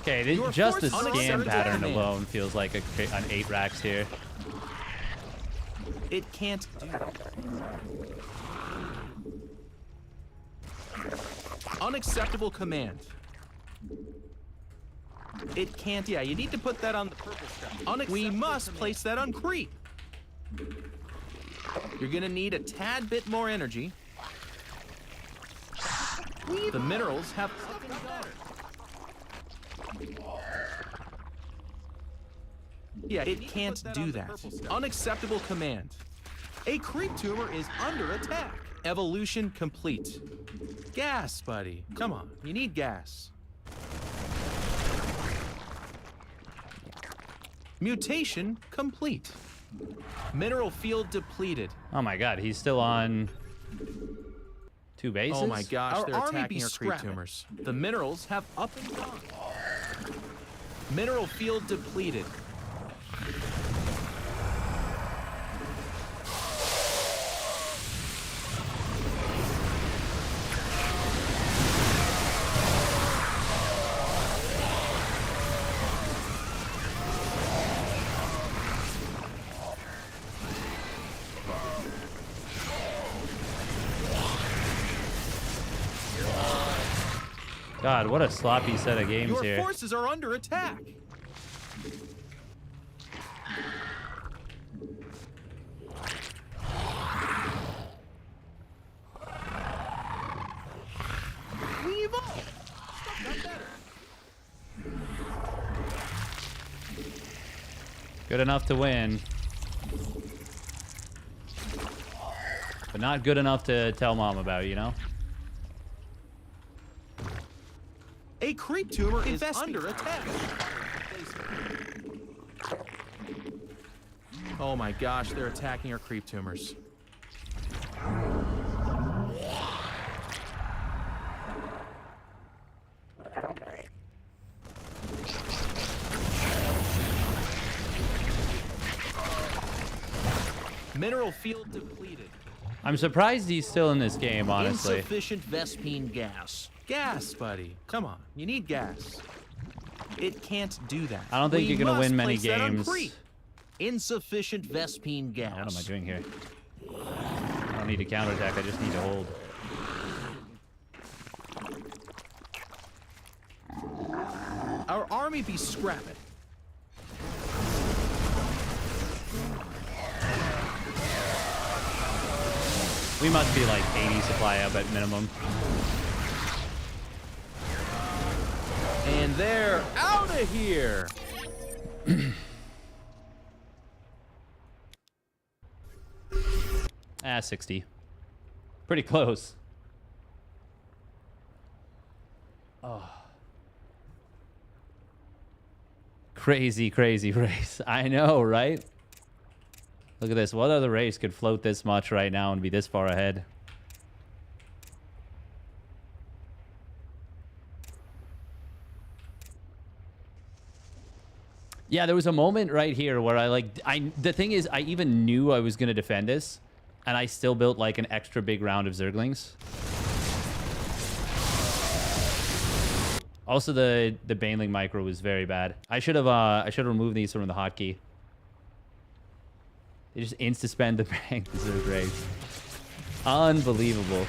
Okay, just the scan pattern alone feels like an 8 racks here. It can't do that. Unacceptable command. It can't. Yeah, you need to put that on the purple stuff. We must place that on creep. You're gonna need a tad bit more energy. The minerals have Yeah, it can't do that. Unacceptable command. A creep tumor is under attack. Evolution complete. Gas, buddy. Come on, you need gas. Mutation complete. Mineral field depleted. Oh my god, he's still on 2 bases? Oh my gosh, they're attacking our creep tumors. The minerals have up and gone. Mineral field depleted. God, what a sloppy set of games here. Your forces are under attack. We evolved. Not better. Good enough to win. But not good enough to tell mom about, you know? A creep tumor is under attack. Oh my gosh, they're attacking our creep tumors. Mineral field depleted. I'm surprised he's still in this game, honestly. Insufficient Vespine gas. Gas, buddy. Come on, you need gas. It can't do that. I don't think you're gonna win many games. Insufficient Vespine gas. What am I doing here? I don't need to counterattack, I just need to hold. Our army be scrapping. We must be like 80 supply up at minimum. And they're out of here. 60. Pretty close. Oh. Crazy, crazy race. I know, right? Look at this. What other race could float this much right now and be this far ahead? Yeah, there was a moment right here where the thing is, I even knew I was going to defend this, and I still built like an extra big round of Zerglings. Also, the Baneling micro was very bad. I should have removed these from the hotkey. They just insta-spend the bank the Zerg raise. Unbelievable.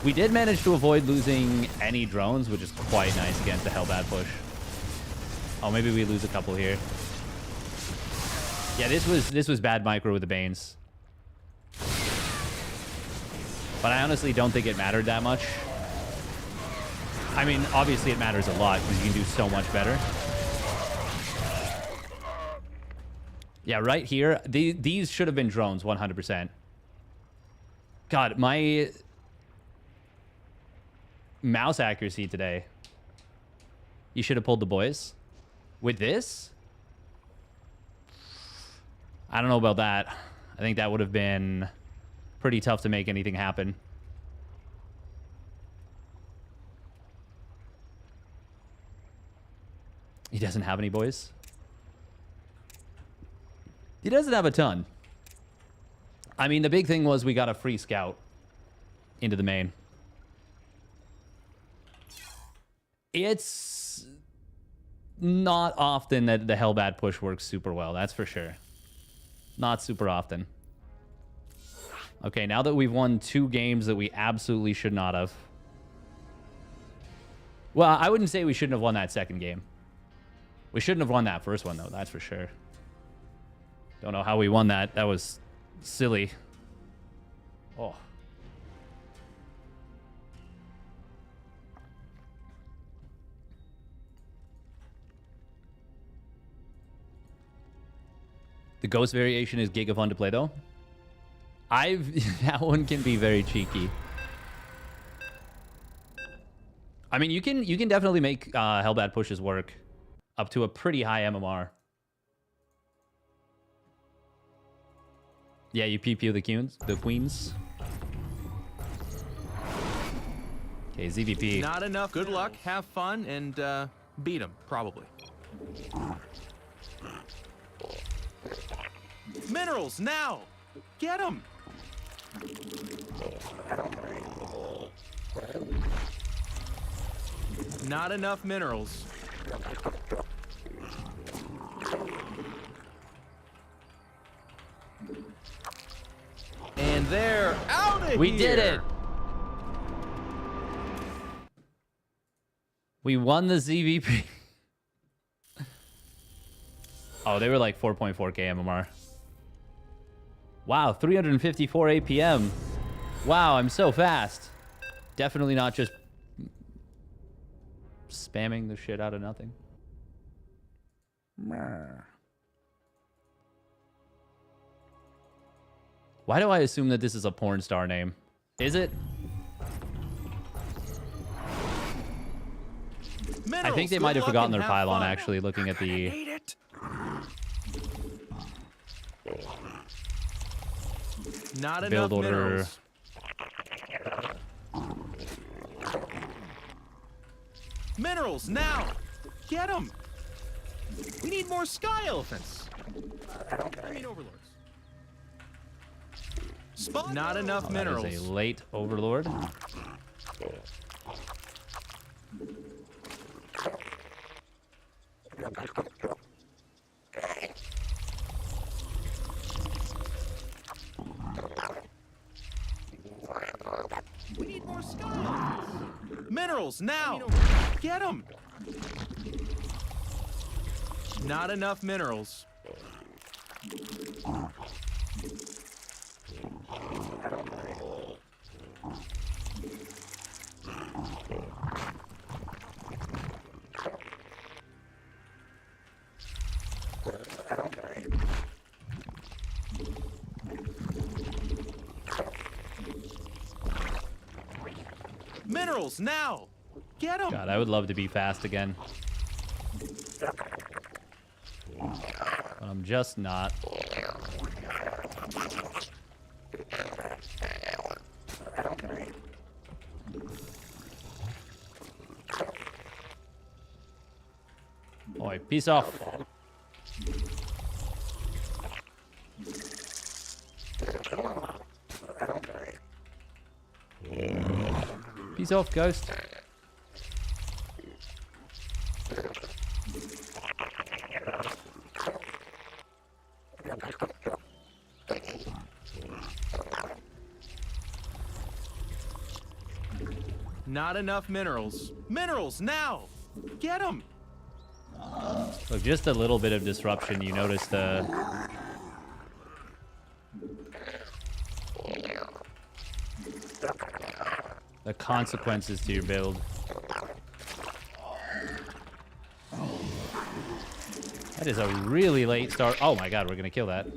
We did manage to avoid losing any drones, which is quite nice against the Hellbat push. Oh, maybe we lose a couple here. Yeah, this was bad micro with the Banes. But I honestly don't think it mattered that much. I mean, obviously it matters a lot because you can do so much better. Yeah, right here. These should have been drones, 100%. God, my mouse accuracy today. You should have pulled the boys. With this? I don't know about that. I think that would have been pretty tough to make anything happen. He doesn't have any boys. He doesn't have a ton. I mean, the big thing was we got a free scout into the main. It's not often that the Hellbat push works super well. That's for sure. Not super often. Okay, now that we've won 2 games that we absolutely should not have. Well, I wouldn't say we shouldn't have won that second game. We shouldn't have won that first one, though. That's for sure. Don't know how we won that. That was silly. Oh. The ghost variation is giga fun to play, though. That one can be very cheeky. I mean, you can definitely make Hellbat pushes work up to a pretty high MMR. Yeah, you PPU the queens. Okay, ZVP. Not enough. Good luck. Have fun and beat him, probably. Minerals now. Get him. Not enough minerals. And they're out of here. We did it. We won the ZVP. Oh, they were like 4.4k MMR. Wow, 354 APM. Wow, I'm so fast. Definitely not just spamming the shit out of nothing. Why do I assume that this is a porn star name? Is it? Minerals, I think they good might have luck forgotten and their have pylon, fun. actually, looking at the... Hate it. Not enough build order. minerals. Minerals now. Get them. We need more sky elephants. I mean overlords. Spawn not enough minerals. That is a late overlord. We need more sky. Minerals now. Get them. Not enough minerals. Minerals now. Get them. God, I would love to be fast again. But I'm just not. Boy, peace off. Peace off, ghost. Not enough minerals. Minerals now. Get them. Look, just a little bit of disruption. You notice the consequences to your build. That is a really late start. Oh my god, we're gonna kill that.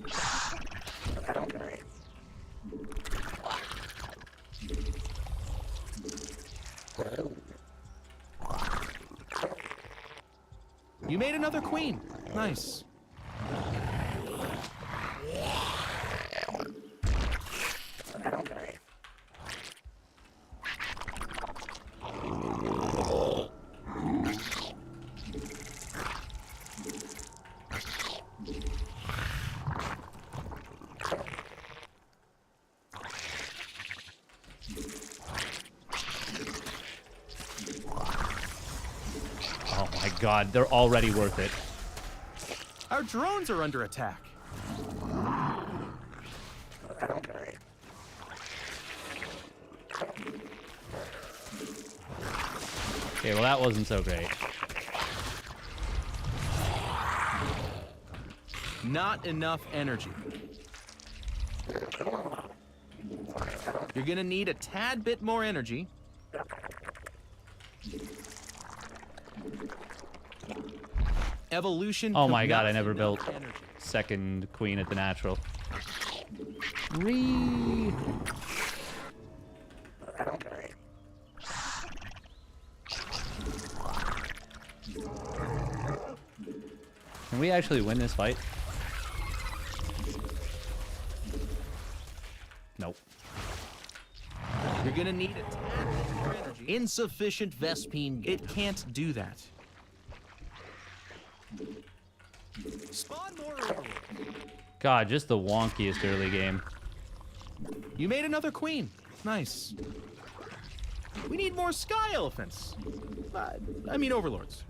You made another queen. Nice. Oh my god, they're already worth it. Our drones are under attack. Okay, well that wasn't so great. Not enough energy. You're gonna need a tad bit more energy. Evolution. Oh could my god, not I never enough built energy. second queen at the natural. Can we actually win this fight? Nope. You're gonna need a tad bit more energy. Insufficient Vespine. It can't do that. Spawn more overlords. God, just the wonkiest early game. You made another queen. Nice. We need more sky elephants. I mean overlords.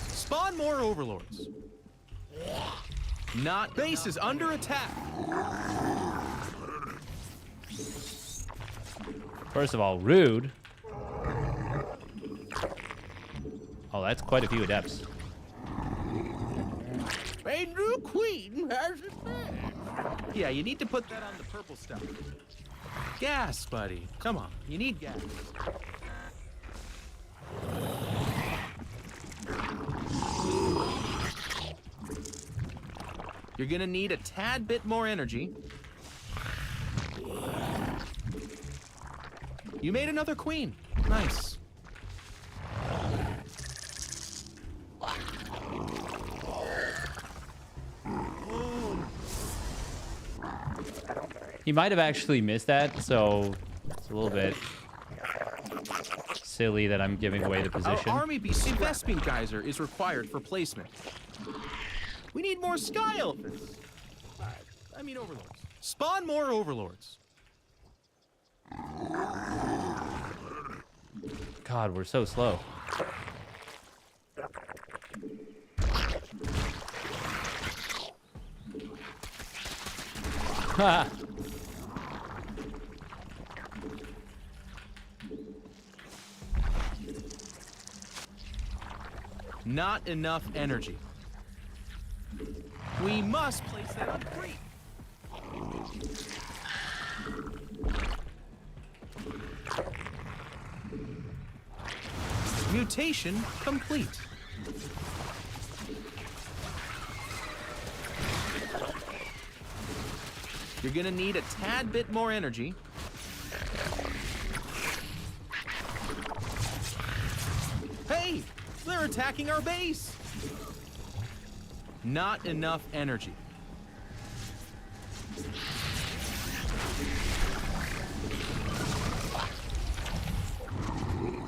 Spawn more overlords. Not base is under attack. First of all, rude. Oh, that's quite a few adepts. A new queen has appeared. Yeah, you need to put that on the purple stuff. Gas, buddy. Come on, you need gas. You're gonna need a tad bit more energy. You made another queen. Nice. He might have actually missed that, so it's a little bit silly that I'm giving away the position. Our army BC Vespine Geyser is required for placement. We need more sky elephants. I mean overlords. Spawn more overlords. God, we're so slow. Ha! Not enough energy. We must place that on creep. Mutation complete. You're gonna need a tad bit more energy. Hey, they're attacking our base. Not enough energy.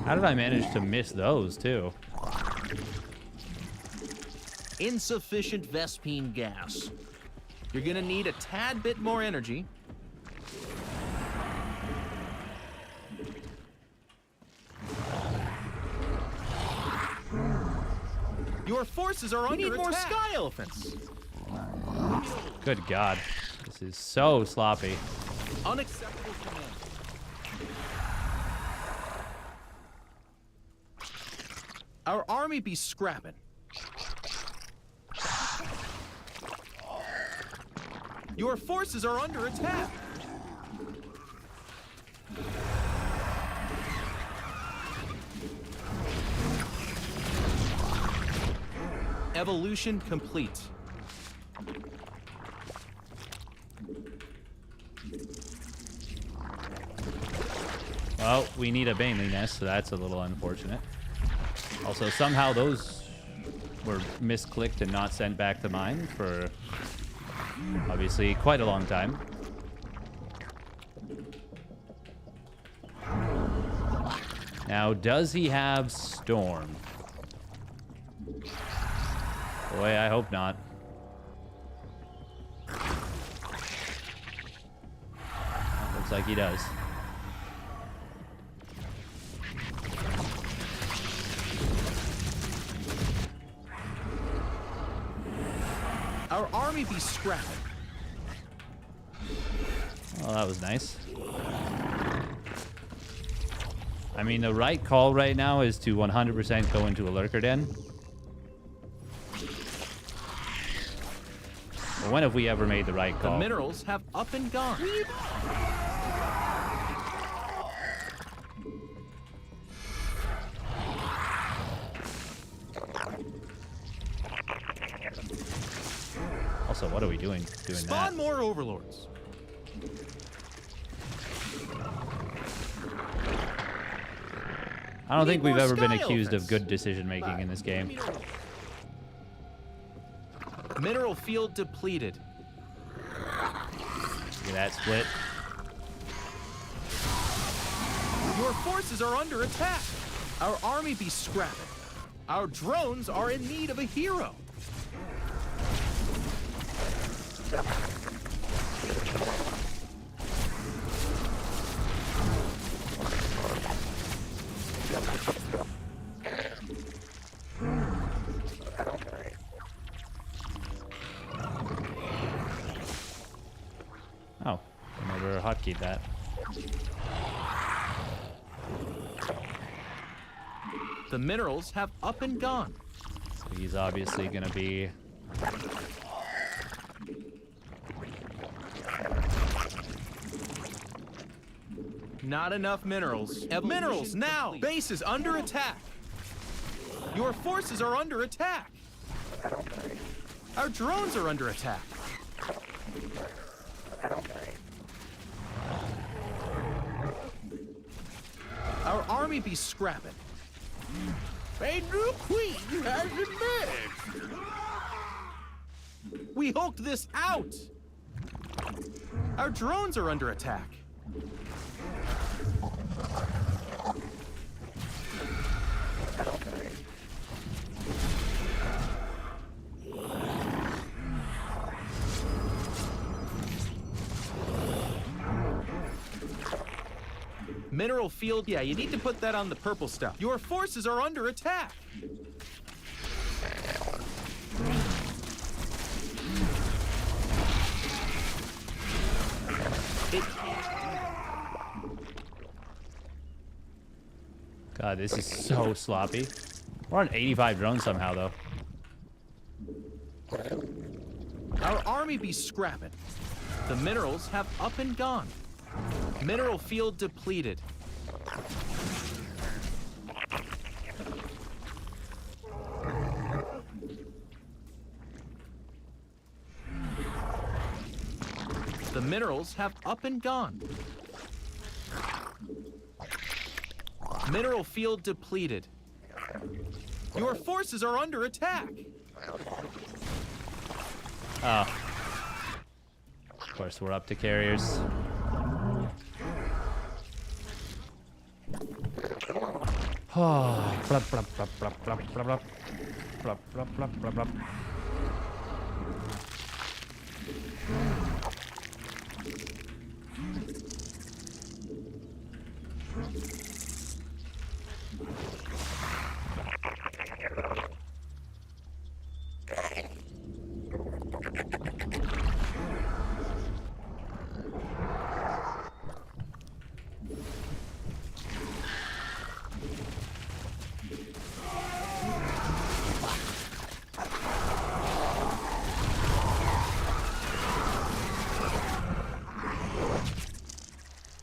How did I manage to miss those, too? Insufficient Vespine gas. You're gonna need a tad bit more energy. Your forces are under attack. More sky elephants. Good God. This is so sloppy. Unacceptable command. Our army be scrapping. Your forces are under attack. Evolution complete. Well, we need a Baneley nest, so that's a little unfortunate. Also, somehow those were misclicked and not sent back to mine for obviously quite a long time. Now, does he have Storm? Boy, I hope not. Looks like he does. Our army be scrapping. Well, that was nice. I mean, the right call right now is to 100% go into a lurker den. But when have we ever made the right The call? minerals have up and gone. Also, what are we doing Spawn that? more overlords. I don't Need think we've more ever been sky accused of elephants. good decision making in this game. Mineral field depleted. Look at that split. Your forces are under attack. Our army be scrapping. Our drones are in need of a hero. Oh, I never hotkeyed that. The minerals have up and gone. So he's obviously gonna be. Not enough minerals. Minerals now! Base is under attack. Your forces are under attack. Our drones are under attack. Our army be scrapping. A new queen has emerged. We hulked this out. Our drones are under attack. Mineral field, yeah, you need to put that on the purple stuff. Your forces are under attack. God, this is so sloppy. We're on 85 drones somehow, though. Our army be scrapping. The minerals have up and gone. Mineral field depleted. The minerals have up and gone. Mineral field depleted. Your forces are under attack. Oh. Of course, we're up to carriers. Oh. Blup, blup, blup, blup, blup, blup, blup. Blup, blup, blup, blup, blup.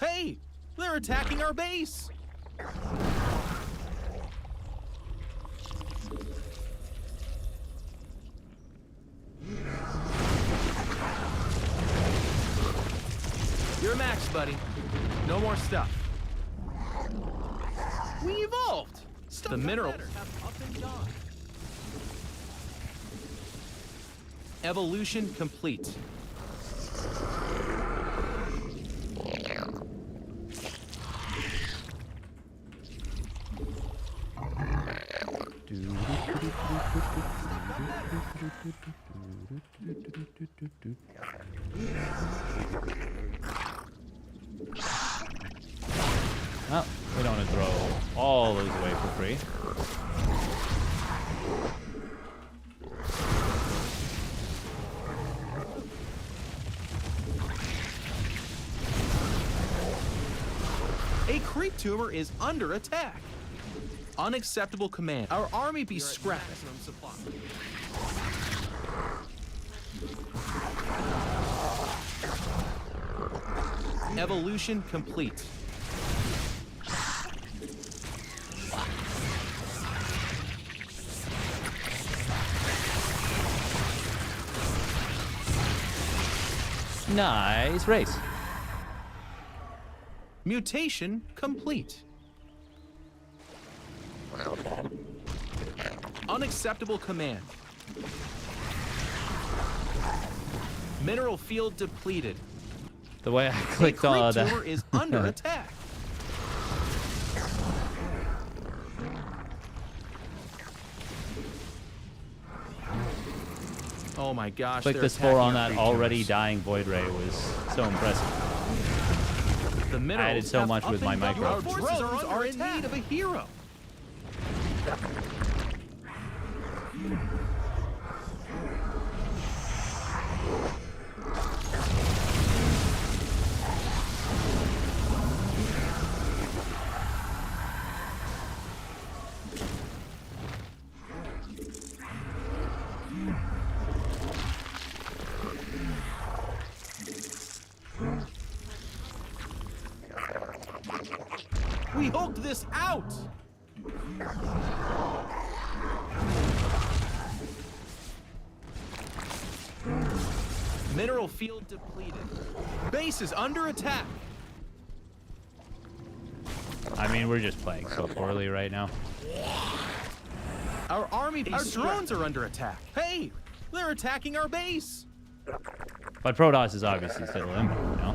Hey, they're attacking our base. buddy. No more stuff. We evolved. The minerals have up and down. Evolution complete. Oh, we don't want to throw all those away for free. A creep tumor is under attack. Unacceptable command. Our army be scrapped. Evolution complete. Nice race. Mutation complete. Unacceptable command. Mineral field depleted. The way I clicked A on creep tumor is under attack. Oh my gosh. click they're the spore on attacking that our creep already tumors. dying void ray was so impressive. The minerals added so have much up with and my down. micro. Our forces are in need of a hero. We hulked this out! Mineral field depleted. Base is under attack. I mean, we're just playing so poorly right now. Our army, our drones are under attack. Hey, they're attacking our base. But Protoss is obviously still in, you know?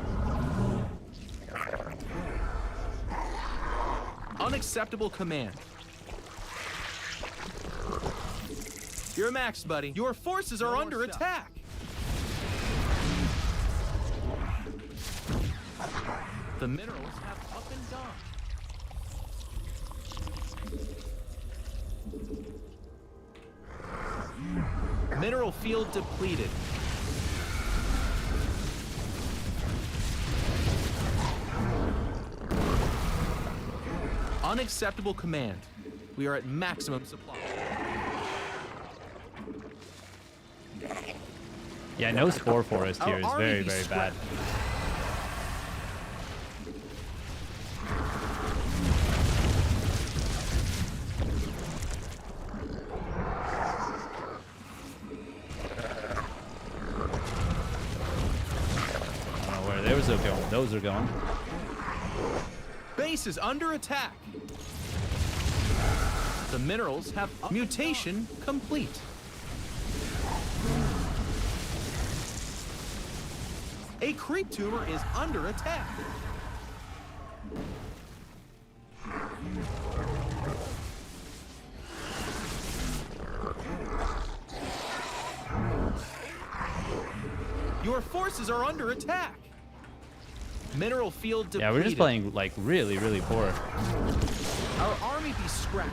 Unacceptable command. You're maxed, buddy. Your forces are under attack. The minerals have up and down. Mineral field depleted. Unacceptable command. We are at maximum supply. Yeah, no spore forest here is Our very, army be very bad. scrapped. I don't know where those are going. Those are going. Base is under attack. The minerals have mutation complete. A creep tumor is under attack. Your forces are under attack. Mineral field depleted. Yeah, we're just playing like really, really poor. Our army be scrapped.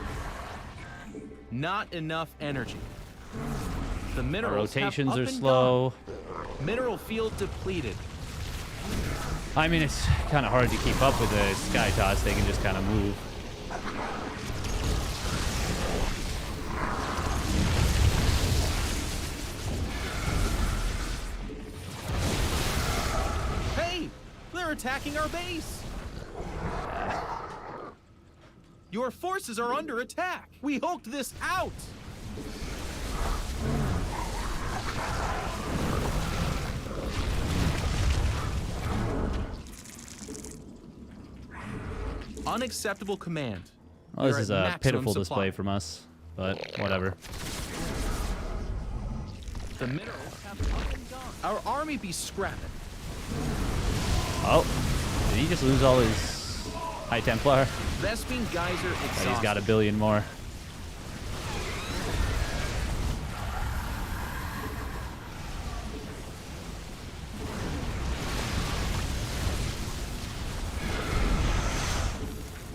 Not enough energy. The Our minerals have rotations up are and slow. gone. Mineral field depleted. I mean, it's kind of hard to keep up with the Sky Toss. They can just kind of move. Hey, they're attacking our base. Your forces are under attack. We hulked this out. Unacceptable command. Well, this We're is at a maximum pitiful supply. display from us, but whatever. The minerals have up and gone. Our army be scrapping. Oh, did he just lose all his High Templar? Vespine Geyser But exhausted. he's got a billion more.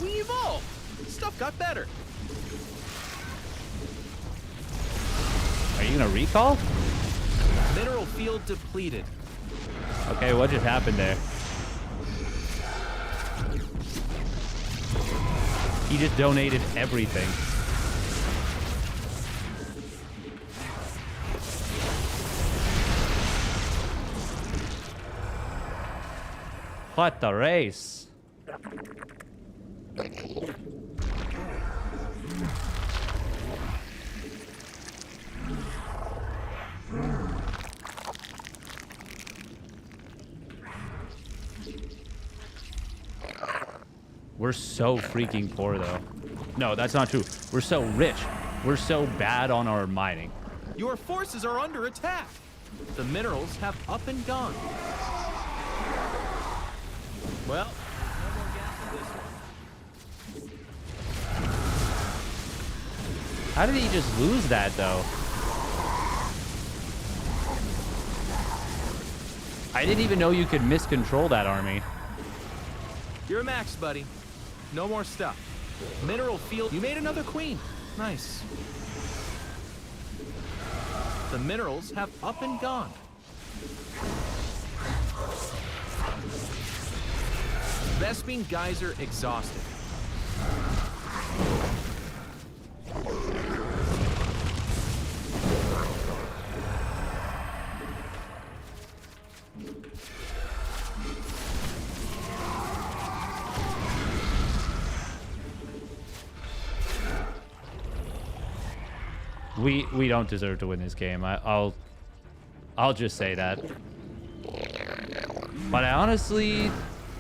We evolved. Stuff got better. Are you gonna recall? Mineral field depleted. Okay, what just happened there? He just donated everything. What the race? We're so freaking poor, though. No, that's not true. We're so rich. We're so bad on our mining. Your forces are under attack. The minerals have up and gone. Well, no more gas on this one. How did he just lose that, though? I didn't even know you could miscontrol that army. You're a max, buddy. No more stuff. Mineral field. You made another queen. Nice. The minerals have up and gone. Vespine Geyser exhausted. We don't deserve to win this game. I'll just say that. But I honestly,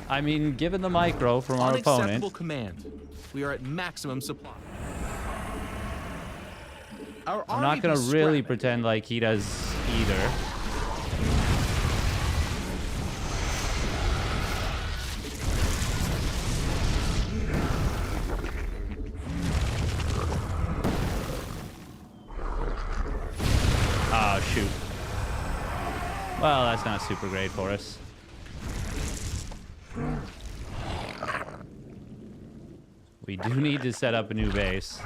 I mean, given the micro from our Unacceptable opponent, command. We are at maximum supply. Our I'm army not gonna be really scrapping. pretend like he does either. Oh, shoot. Well, that's not super great for us. We do need to set up a new base.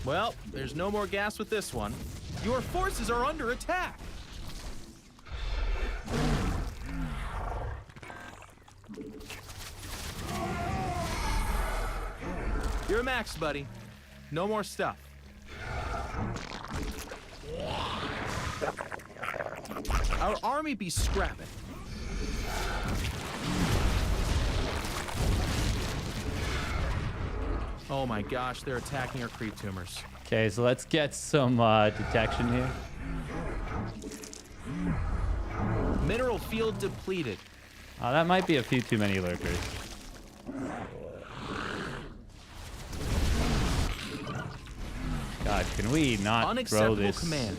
Well, there's no more gas with this one. Your forces are under attack. You're a max, buddy. No more stuff. Our army be scrapping. Oh my gosh, they're attacking our creep tumors. Okay, so let's get some detection here. Mineral field depleted. That might be a few too many lurkers. God, can we not throw Unacceptable this command.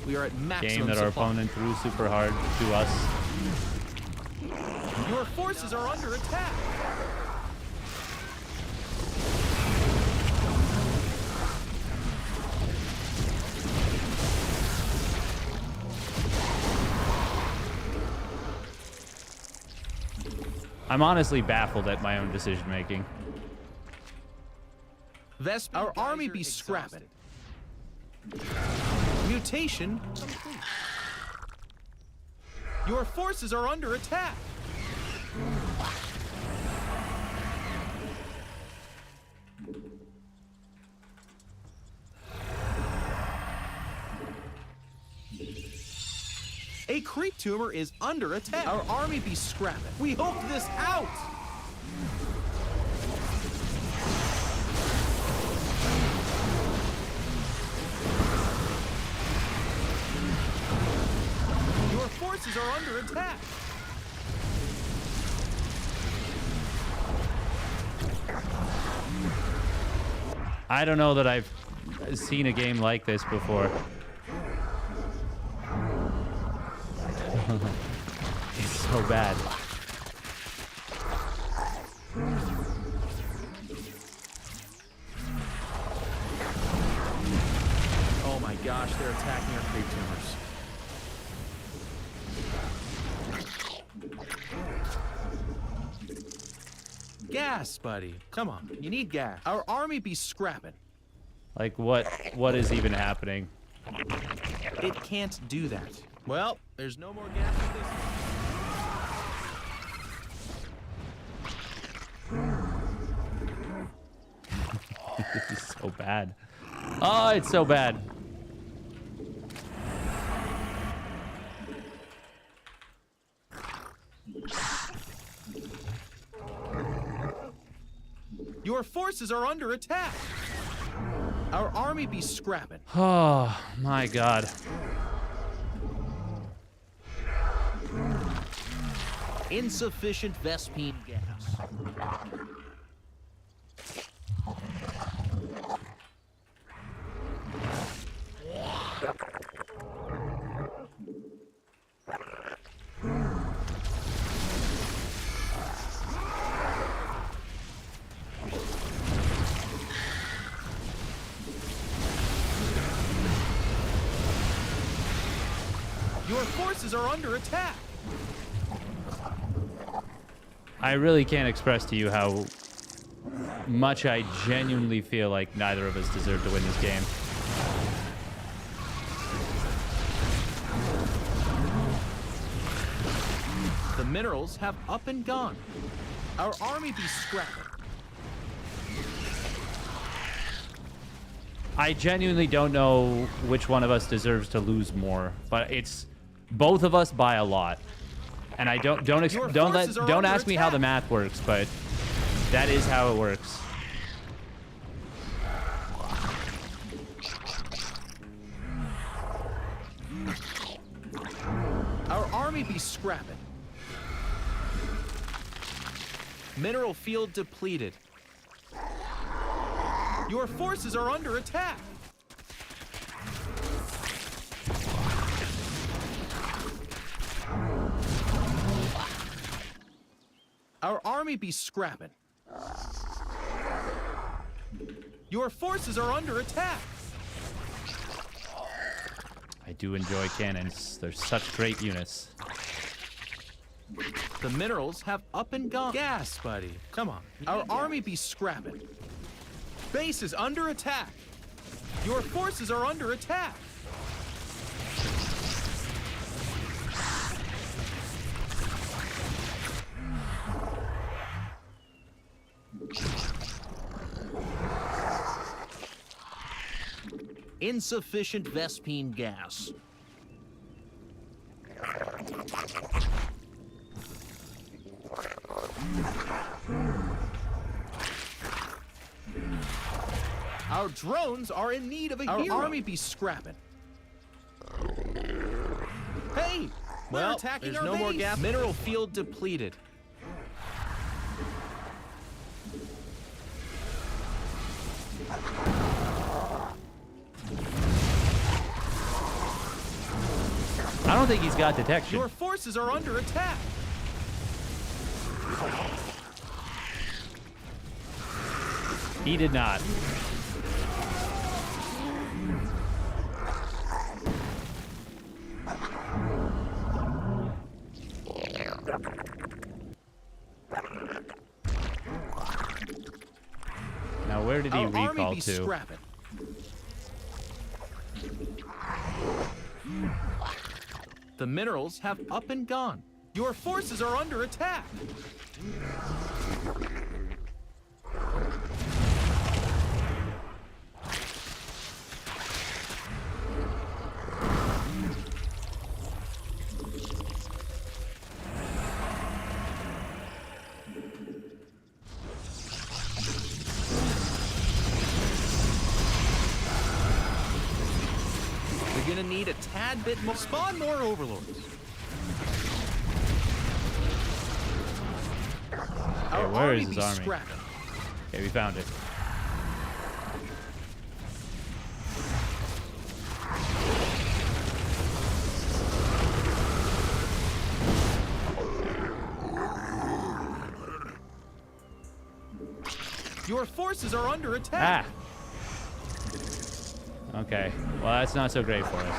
We are at maximum game that our supply. opponent threw super hard to us? Your forces are under attack. I'm honestly baffled at my own decision making. Our army be scrapping. Mutation complete. Your forces are under attack. A creep tumor is under attack. Our army be scrapping. We hope this out. Your forces are under attack. I don't know that I've seen a game like this before. It's so bad. Oh my gosh, they're attacking our creep tumors. Gas, buddy. Come on, you need gas. Our army be scrapping. Like, what is even happening? It can't do that. Well, there's no more gas for this. This is so bad. Oh, it's so bad. Your forces are under attack. Our army be scrapping. Oh, my God. Insufficient Vespine gas. Your forces are under attack. I really can't express to you how much I genuinely feel like neither of us deserve to win this game. The minerals have up and gone. Our army be scrapping. I genuinely don't know which one of us deserves to lose more, but it's both of us by a lot. And I don't ask me how the math works, but that is how it works. Our army be scrapping. Mineral field depleted. Your forces are under attack. Our army be scrapping. Your forces are under attack. I do enjoy cannons. They're such great units. The minerals have up and gone. Gas, buddy. Come on. Our army be scrapping. Base is under attack. Your forces are under attack. Insufficient Vespine gas. Our drones are in need of a hero. Our army be scrapping. Hey! Well, attacking there's no more gas. Mineral field depleted. I don't think he's got detection. Your forces are under attack. He did not. Now, where did he recall to? Scrapping. The minerals have up and gone. Your forces are under attack. Gonna need a tad bit more. Spawn more overlords. Our where army is his be army? scrapping. Okay, we found it. Your forces are under attack. Ah. Okay. Well, that's not so great for us.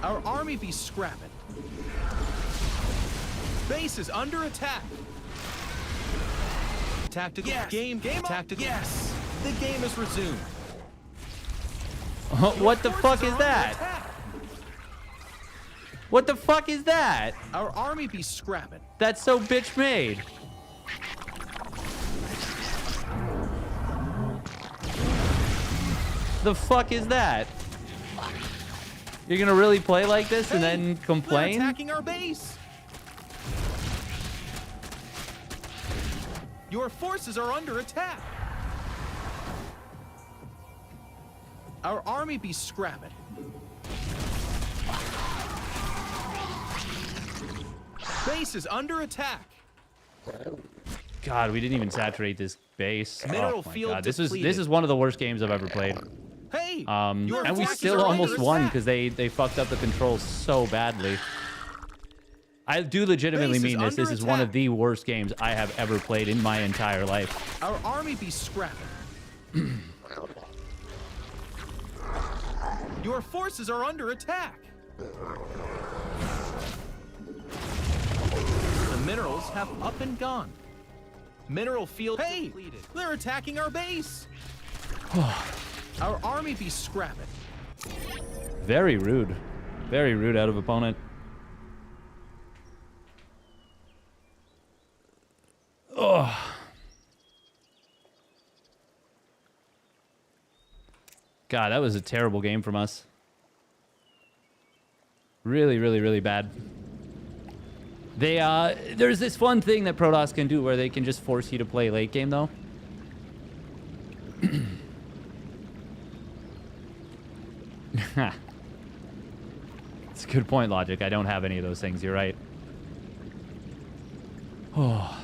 Our army be scrapping. Base is under attack. Tactical game tactical. Yes, the game is resumed. What the fuck is that? Attack. What the fuck is that? Our army be scrapping. That's so bitch made. The fuck is that? You're gonna really play like this and then They're complain? attacking our base. Your forces are under attack. Our army be scrapping. Base is under attack. God, we didn't even saturate this base. Mineral Oh my field God, this is depleted. one of the worst games I've ever played. Hey, And your we forces still are almost under won attack. because they fucked up the controls so badly. I do legitimately Base is mean this. This under is one of attack. the worst games I have ever played in my entire life. Our army be scrapping. Your forces are under attack. The minerals have up and gone. Mineral field depleted. They're attacking our base. Our army be scrapping. Very rude. Very rude out of opponent. Oh. God, that was a terrible game from us. Really, really, really bad. They there's this fun thing that Protoss can do where they can just force you to play late game though. It's a good point, Logic. I don't have any of those things. You're right. Oh.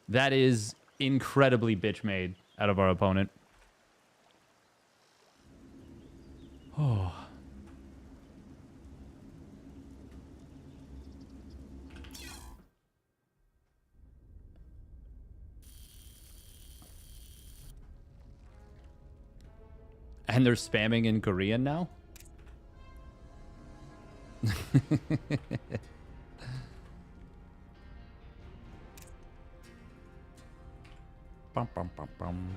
That is incredibly bitch made out of our opponent. Oh. And they're spamming in Korean now? Bum, bum, bum, bum.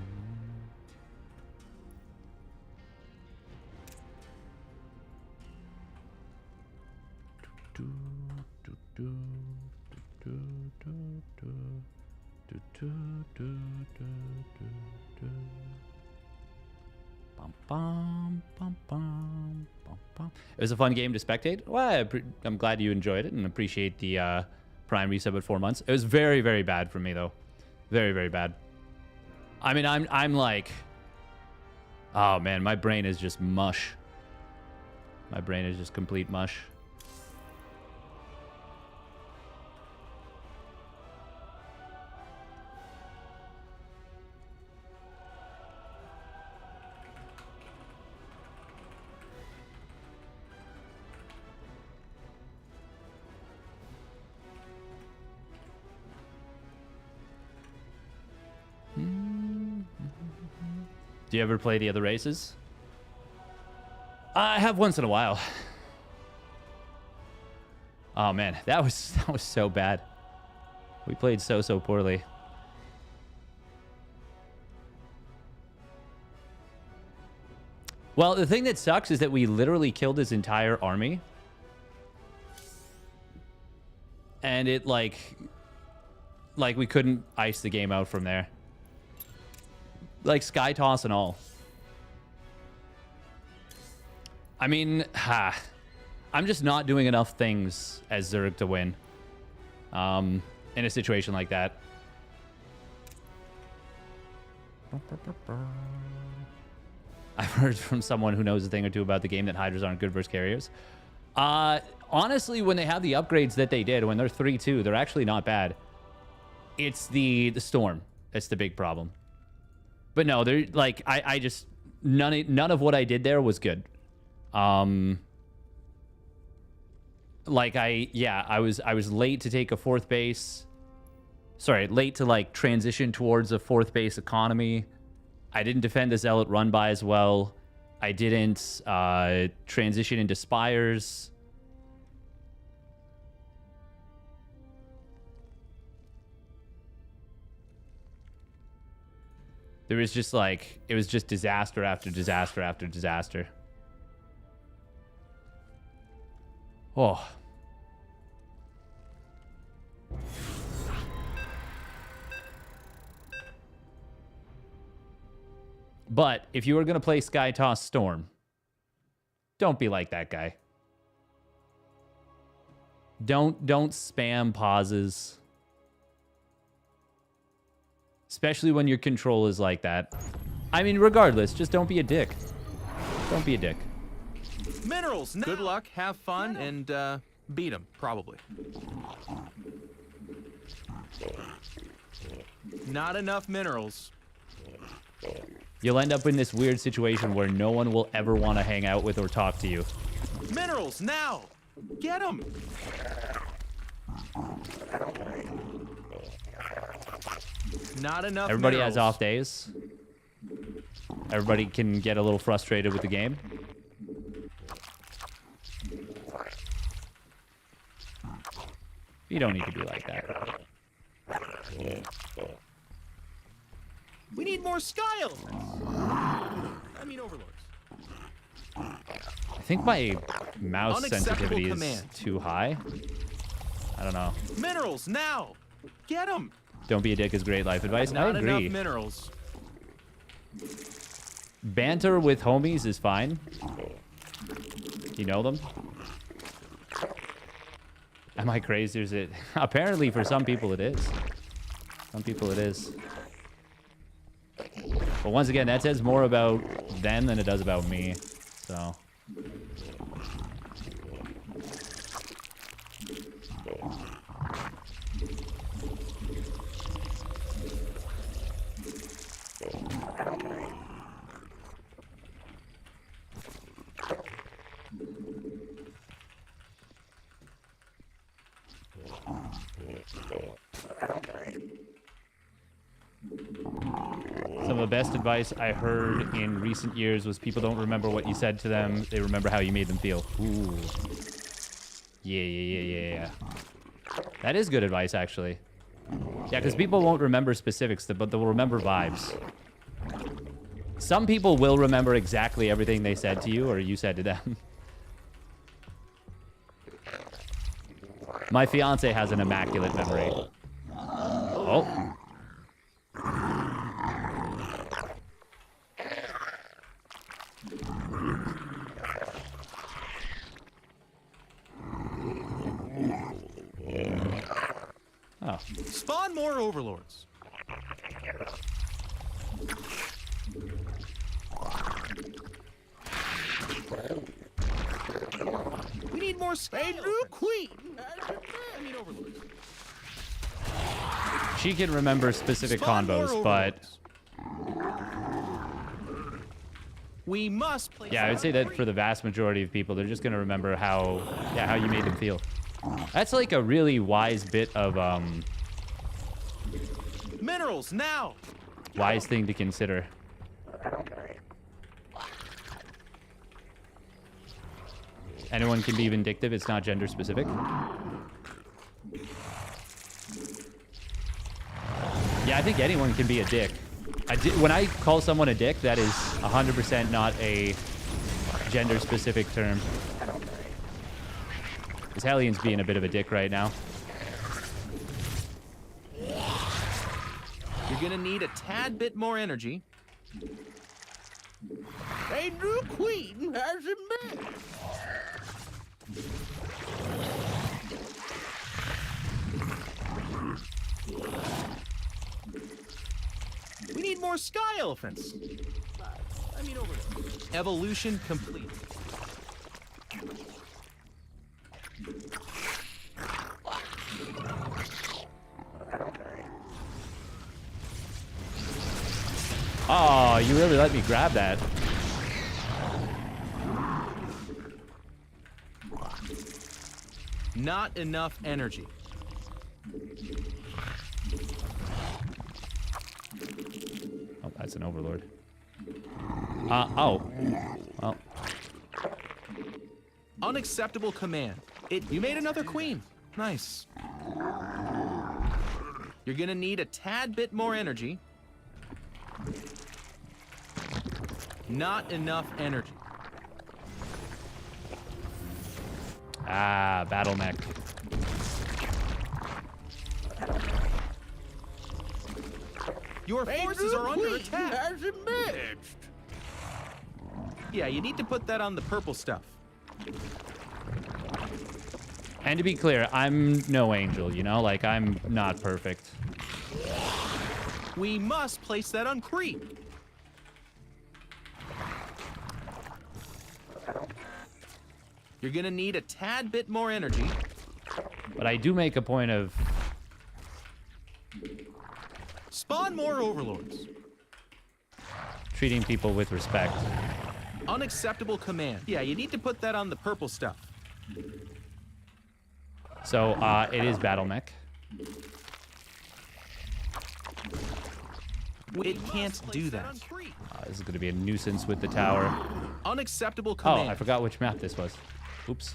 Bum, bum, bum, bum, bum, bum. It was a fun game to spectate. Well, I'm glad you enjoyed it and appreciate the Prime resub at 4 months. It was very, very bad for me though. Very, very bad. I mean, I'm like, oh man, my brain is just mush. My brain is just complete mush. Do you ever play the other races? I have once in a while. Oh man, that was so bad. We played so poorly. Well, the thing that sucks is that we literally killed his entire army. And it like we couldn't ice the game out from there. Like sky toss and all. I mean, I'm just not doing enough things as Zerg to win. In a situation like that. I've heard from someone who knows a thing or two about the game that Hydras aren't good versus carriers. Honestly, when they have the upgrades that they did, when they're 3-2, they're actually not bad. It's the Storm that's the big problem. But no, they're like I just none of what I did there was good. Like I was late to take a fourth base. Sorry, late to like transition towards a fourth base economy. I didn't defend the Zealot run by as well. I didn't transition into Spires. There was just like, it was just disaster after disaster after disaster. Oh. But if you were going to play Sky Toss Storm, don't be like that guy. Don't spam pauses. Especially when your control is like that. I mean, regardless, just don't be a dick. Don't be a dick. Minerals. Good luck, have fun, and beat them, probably. Not enough minerals. You'll end up in this weird situation where no one will ever want to hang out with or talk to you. Minerals, now! Get them! Not enough Everybody minerals. has off days. Everybody can get a little frustrated with the game. You don't need to be like that. We need more sky elements. I mean overlords. I think my mouse sensitivity is command. too high. I don't know. Minerals, now! Get them! Don't be a dick is great life advice. Not I agree. enough minerals. Banter with homies is fine. You know them? Am I crazy or is it? Apparently for some people it is. Some people it is. But once again, that says more about them than it does about me. So. Some of the best advice I heard in recent years was people don't remember what you said to them. They remember how you made them feel. Ooh. Yeah. That is good advice, actually. Yeah, because people won't remember specifics, but they'll remember vibes. Some people will remember exactly everything they said to you or you said to them. My fiance has an immaculate memory. Oh. Oh. Spawn more overlords. We need more sky queen. I mean overlords. She can remember specific combos, but we must play. yeah, I would say that for the vast majority of people, they're just gonna remember how you made them feel. That's like a really wise bit of Minerals now. wise thing to consider. Anyone can be vindictive. It's not gender specific. Yeah, I think anyone can be a dick. When I call someone a dick, that is 100% not a gender specific term. This Hellion's being a bit of a dick right now. You're gonna need a tad bit more energy. A new queen has emerged. more sky elephants. I mean, over there. Evolution complete. Oh, you really let me grab that. Not enough energy. Oh, that's an overlord. Oh. Well. Unacceptable command. You made another queen. Nice. You're gonna need a tad bit more energy. Not enough energy. Ah, battle mech. Your forces are under attack. Has emerged. Yeah, you need to put that on the purple stuff. And to be clear, I'm no angel, you know? Like, I'm not perfect. We must place that on creep. You're gonna need a tad bit more energy. But I do make a point of... Spawn more overlords. treating people with respect. Unacceptable command. Yeah, you need to put that on the purple stuff. So, it is battle mech. It can't do that. This is going to be a nuisance with the tower. Unacceptable Oh, command. I forgot which map this was. Oops.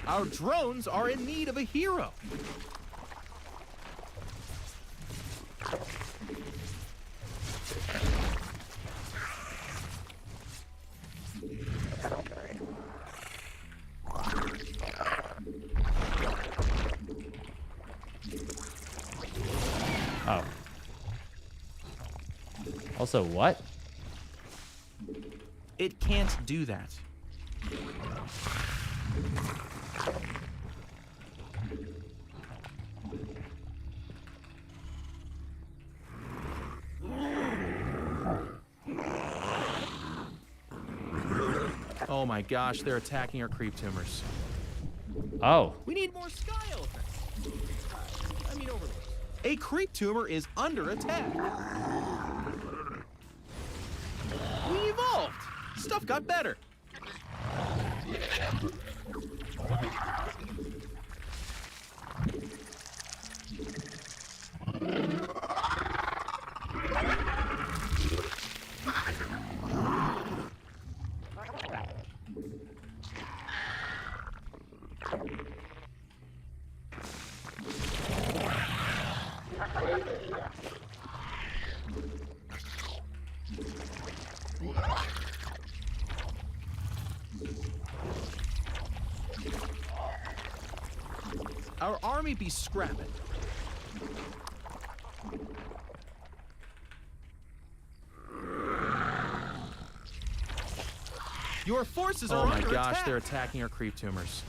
Our drones are in need of a hero. Oh. Also, what? It can't do that. Oh my gosh, they're attacking our creep tumors. Oh. We need more sky elephants. I mean, overlords. A creep tumor is under attack. We evolved. Stuff got better. Our army be scrapping. Your forces are under attack. Oh my gosh, they're attacking our creep tumors.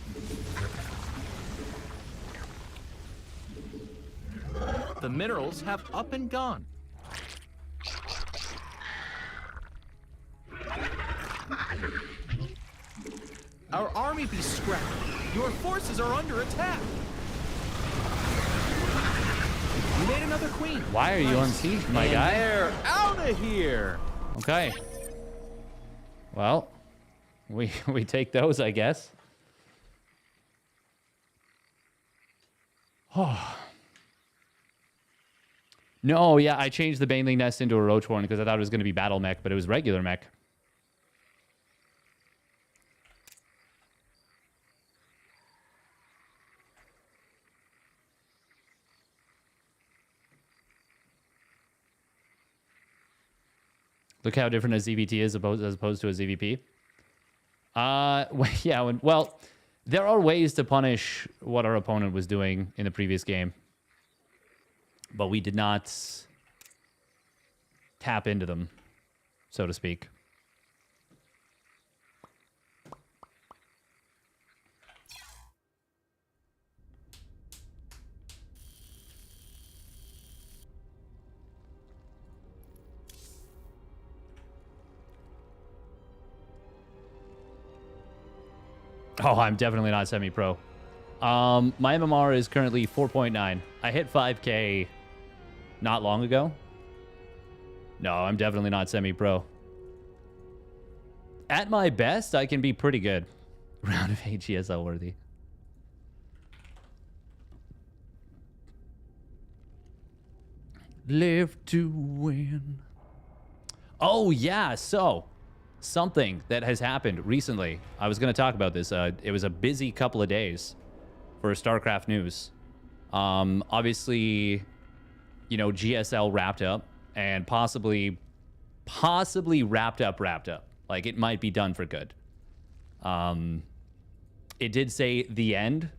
The minerals have up and gone. Our army be scrapped. Your forces are under attack. You made another queen. Why are you on siege, my guy? They're out of here. Okay. Well, we take those, I guess. Oh. No, yeah, I changed the Baneling Nest into a Roach Horn because I thought it was going to be battle mech, but it was regular mech. Look how different a ZVT is as opposed to a ZVP. Yeah, well, there are ways to punish what our opponent was doing in the previous game. But we did not tap into them, so to speak. Oh, I'm definitely not semi-pro. My MMR is currently 4.9. I hit 5K not long ago. No, I'm definitely not semi-pro. At my best, I can be pretty good. Round of AGSL worthy. Live to win. Oh, yeah. So, something that has happened recently. I was going to talk about this. It was a busy couple of days for StarCraft news. Obviously, you know, GSL wrapped up and possibly wrapped up. Like, it might be done for good. It did say the end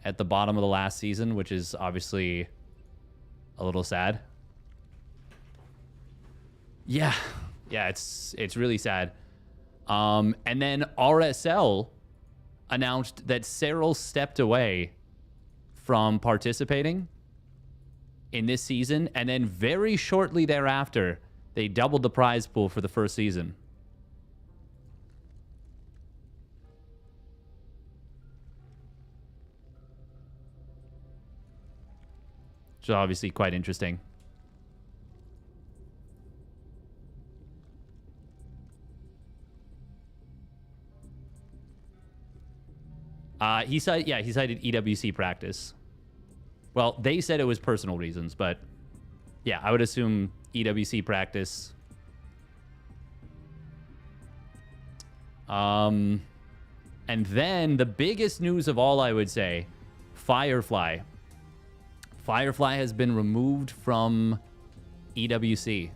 at the bottom of the last season, which is obviously a little sad. Yeah, it's really sad. And then RSL announced that Cyril stepped away from participating in this season, and then very shortly thereafter, they doubled the prize pool for the first season. Which is obviously quite interesting. He cited EWC practice. Well, they said it was personal reasons, but yeah, I would assume EWC practice. And then the biggest news of all, I would say, Firefly. Firefly has been removed from EWC.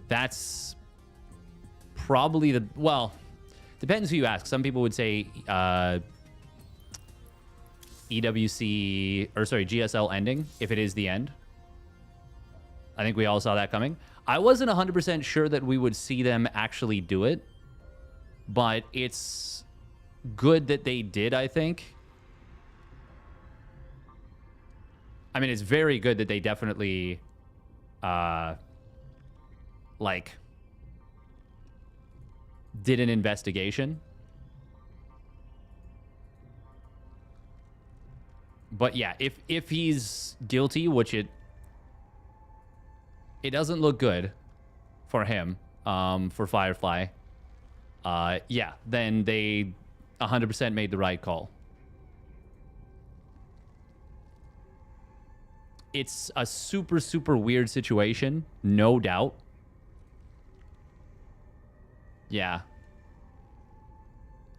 That's probably the... Well, depends who you ask. Some people would say GSL ending, if it is the end. I think we all saw that coming. I wasn't 100% sure that we would see them actually do it, but it's good that they did, I think. I mean, it's very good that they definitely, did an investigation. But yeah, if he's guilty, which it doesn't look good for him, for Firefly, yeah, then they 100% made the right call. It's a super, super weird situation, no doubt. Yeah.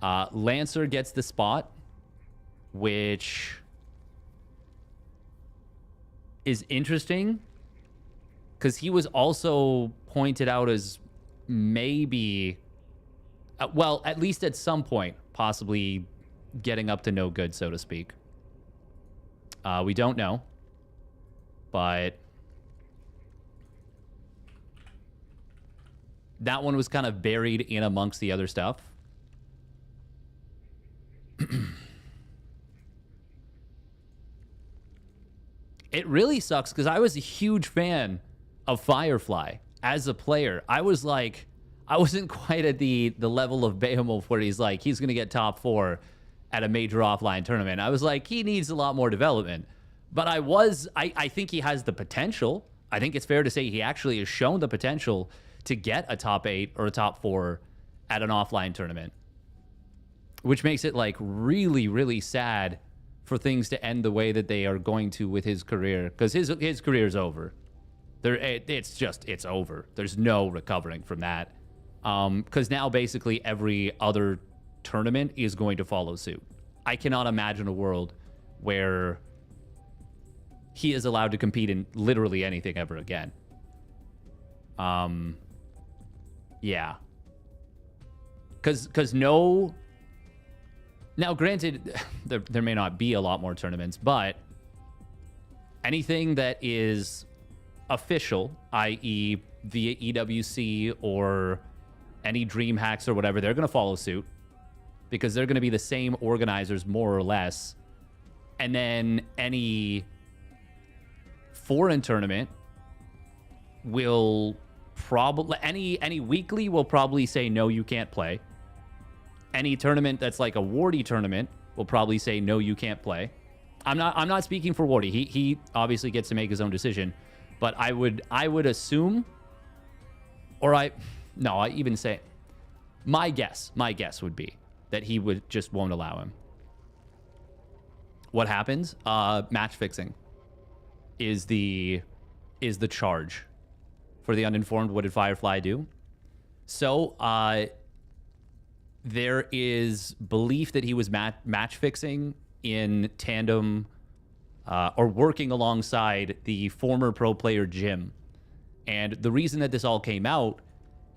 Lancer gets the spot, which is interesting because he was also pointed out as maybe, well, at least at some point, possibly getting up to no good, so to speak. We don't know. But that one was kind of buried in amongst the other stuff. It really sucks because I was a huge fan of Firefly as a player. I was like, I wasn't quite at the level of Behemoth where he's like, he's going to get top 4 at a major offline tournament. I was like, he needs a lot more development. But I think he has the potential. I think it's fair to say he actually has shown the potential to get a top 8 or a top 4 at an offline tournament. Which makes it like really, really sad for things to end the way that they are going to with his career. Because his career is over. It's over. There's no recovering from that. Because now basically every other tournament is going to follow suit. I cannot imagine a world where he is allowed to compete in literally anything ever again. Yeah. Because no... Now, granted, there may not be a lot more tournaments, but anything that is official, i.e. via EWC or any Dream Hacks or whatever, they're going to follow suit because they're going to be the same organizers, more or less. And then any foreign tournament will probably... Any weekly will probably say, no, you can't play. Any tournament that's like a Wardy tournament will probably say, no, you can't play. I'm not speaking for Wardy. He obviously gets to make his own decision. But I would assume, or I even say, my guess would be that he would just won't allow him. What happens? Match fixing is the charge. For the uninformed, what did Firefly do? So there is belief that he was match fixing in tandem or working alongside the former pro player Jim. And the reason that this all came out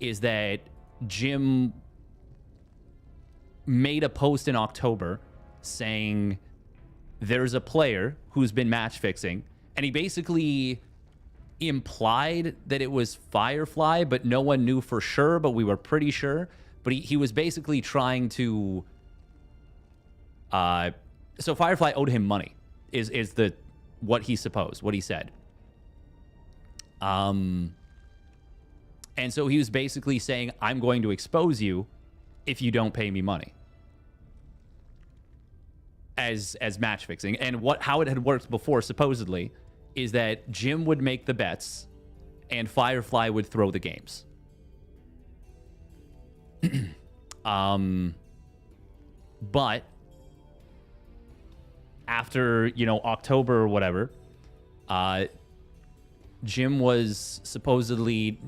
is that Jim made a post in October saying there's a player who's been match fixing, and he basically implied that it was Firefly, but no one knew for sure, but we were pretty sure. But he was basically trying to so Firefly owed him money is what he said. And so he was basically saying, I'm going to expose you if you don't pay me money. As match fixing. And how it had worked before, supposedly, is that Jim would make the bets and Firefly would throw the games. But after, October or whatever, Jim was supposedly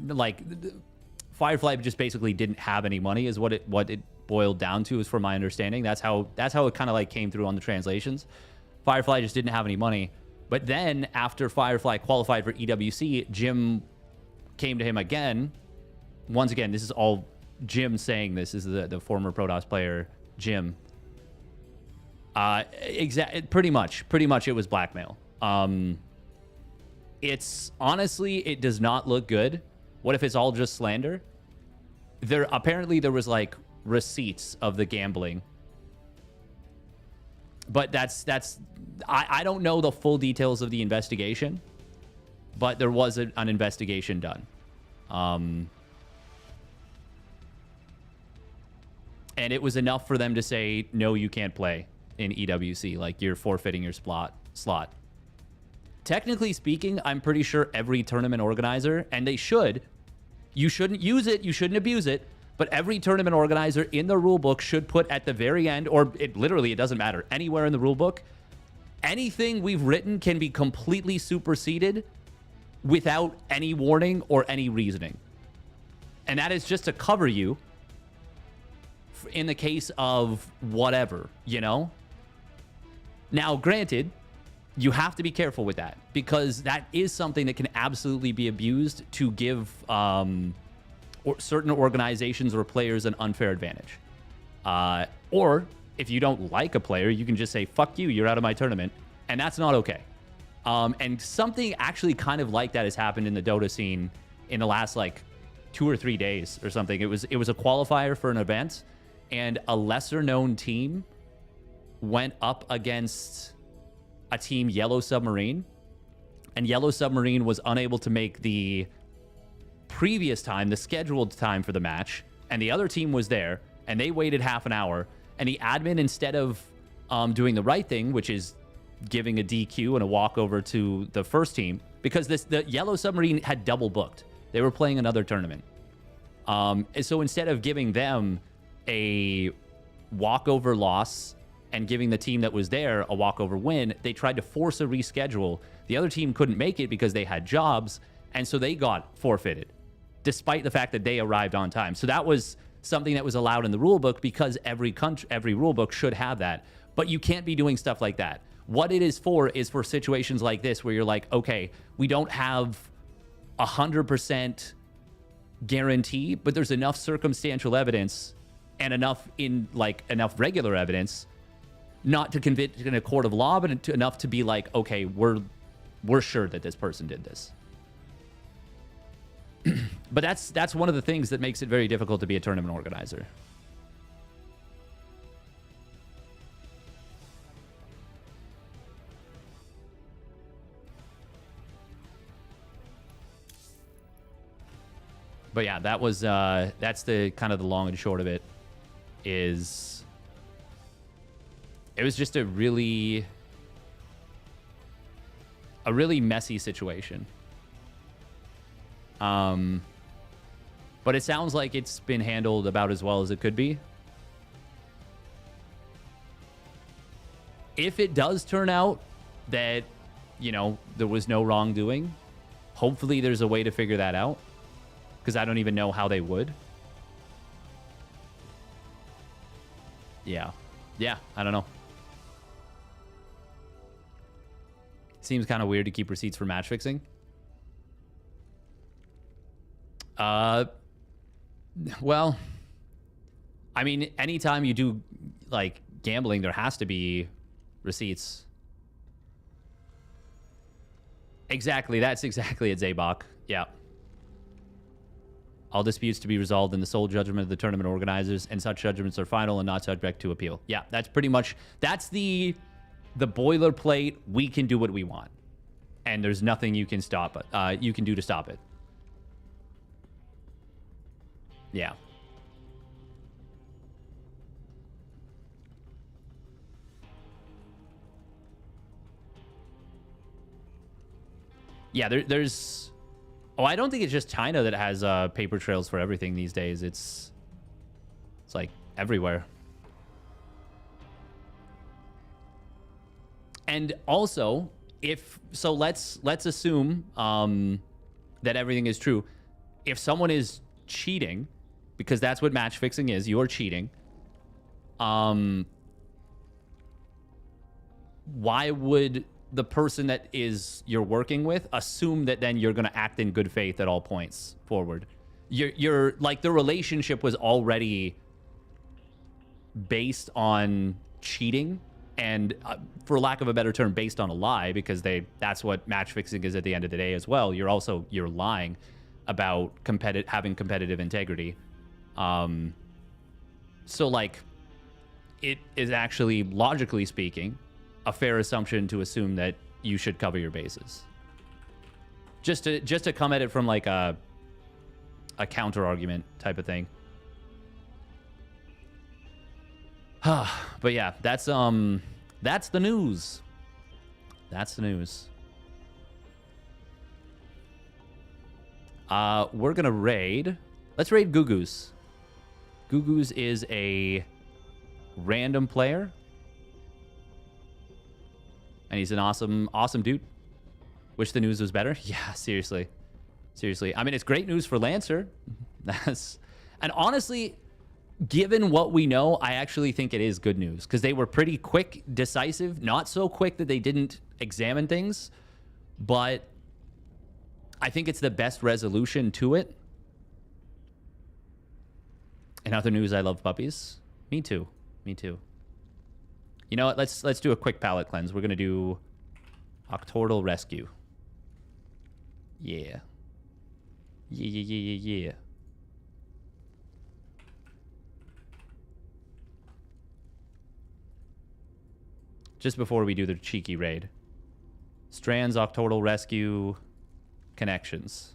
Firefly just basically didn't have any money is what it boiled down to, is from my understanding. That's how it kind of came through on the translations. Firefly just didn't have any money. But then after Firefly qualified for EWC, Jim came to him again. Once again, this is all Jim saying this. This is the former Protoss player, Jim. Pretty much it was blackmail. It's honestly, it does not look good. What if it's all just slander? There was receipts of the gambling. But I don't know the full details of the investigation, but there was an investigation done. And it was enough for them to say, no, you can't play in EWC. You're forfeiting your slot. Technically speaking, I'm pretty sure every tournament organizer, and they should, you shouldn't use it, you shouldn't abuse it, but every tournament organizer in the rulebook should put at the very end, or it doesn't matter, anywhere in the rulebook, anything we've written can be completely superseded without any warning or any reasoning. And that is just to cover you in the case of whatever, Now, granted, you have to be careful with that, because that is something that can absolutely be abused to give certain organizations or players an unfair advantage. Or if you don't like a player, you can just say, fuck you, you're out of my tournament. And that's not okay. And something actually kind of like that has happened in the Dota scene in the last 2 or 3 days or something. It was a qualifier for an event, and a lesser known team went up against a team, Yellow Submarine, and Yellow Submarine was unable to make the previous time, the scheduled time for the match, and the other team was there, and they waited half an hour, and the admin, instead of doing the right thing, which is giving a DQ and a walkover to the first team, because the Yellow Submarine had double booked. They were playing another tournament. And so instead of giving them a walkover loss and giving the team that was there a walkover win, they tried to force a reschedule. The other team couldn't make it because they had jobs, and so they got forfeited, despite the fact that they arrived on time. So that was something that was allowed in the rulebook, because every rulebook should have that. But you can't be doing stuff like that. What it is for situations like this, where you're like, okay, we don't have 100% guarantee, but there's enough circumstantial evidence and enough regular evidence not to convict in a court of law, but enough to be like, okay, we're sure that this person did this. But that's one of the things that makes it very difficult to be a tournament organizer. But yeah, that's the kind of the long and short of it. is it was just a really messy situation. But it sounds like it's been handled about as well as it could be. If it does turn out that, you know, there was no wrongdoing, hopefully there's a way to figure that out, because I don't even know how they would. Yeah, I don't know. Seems kind of weird to keep receipts for match fixing. Well, I mean, anytime you do like gambling, there has to be receipts. Exactly. That's exactly it, Zaybok. Yeah. All disputes to be resolved in the sole judgment of the tournament organizers, and such judgments are final and not subject to appeal. Yeah, that's pretty much, that's the boilerplate. We can do what we want, and there's nothing you can stop it. You can do to stop it. Yeah. Yeah, there's... Oh, I don't think it's just China that has paper trails for everything these days. It's like everywhere. And also, let's assume that everything is true. If someone is cheating, because that's what match fixing is, you're cheating. Why would the person that you're working with assume that then you're going to act in good faith at all points forward? You're like, the relationship was already based on cheating, and for lack of a better term, based on a lie, because that's what match fixing is at the end of the day as well. You're lying about having competitive integrity. So like, it is actually, logically speaking, a fair assumption to assume that you should cover your bases. Just to come at it from like a counter argument type of thing. But yeah, that's the news. That's the news. We're gonna raid. Let's raid Gugu's. Gugu's is a random player. And he's an awesome dude. Wish the news was better. Yeah, seriously. I mean, it's great news for Lancer. And honestly, given what we know, I actually think it is good news, because they were pretty quick, decisive. Not so quick that they didn't examine things, but I think it's the best resolution to it. In other news, I love puppies. Me too. You know what? Let's do a quick palate cleanse. We're gonna do Octordal Rescue. Yeah. Just before we do the cheeky raid. Strands, Octordal Rescue, connections.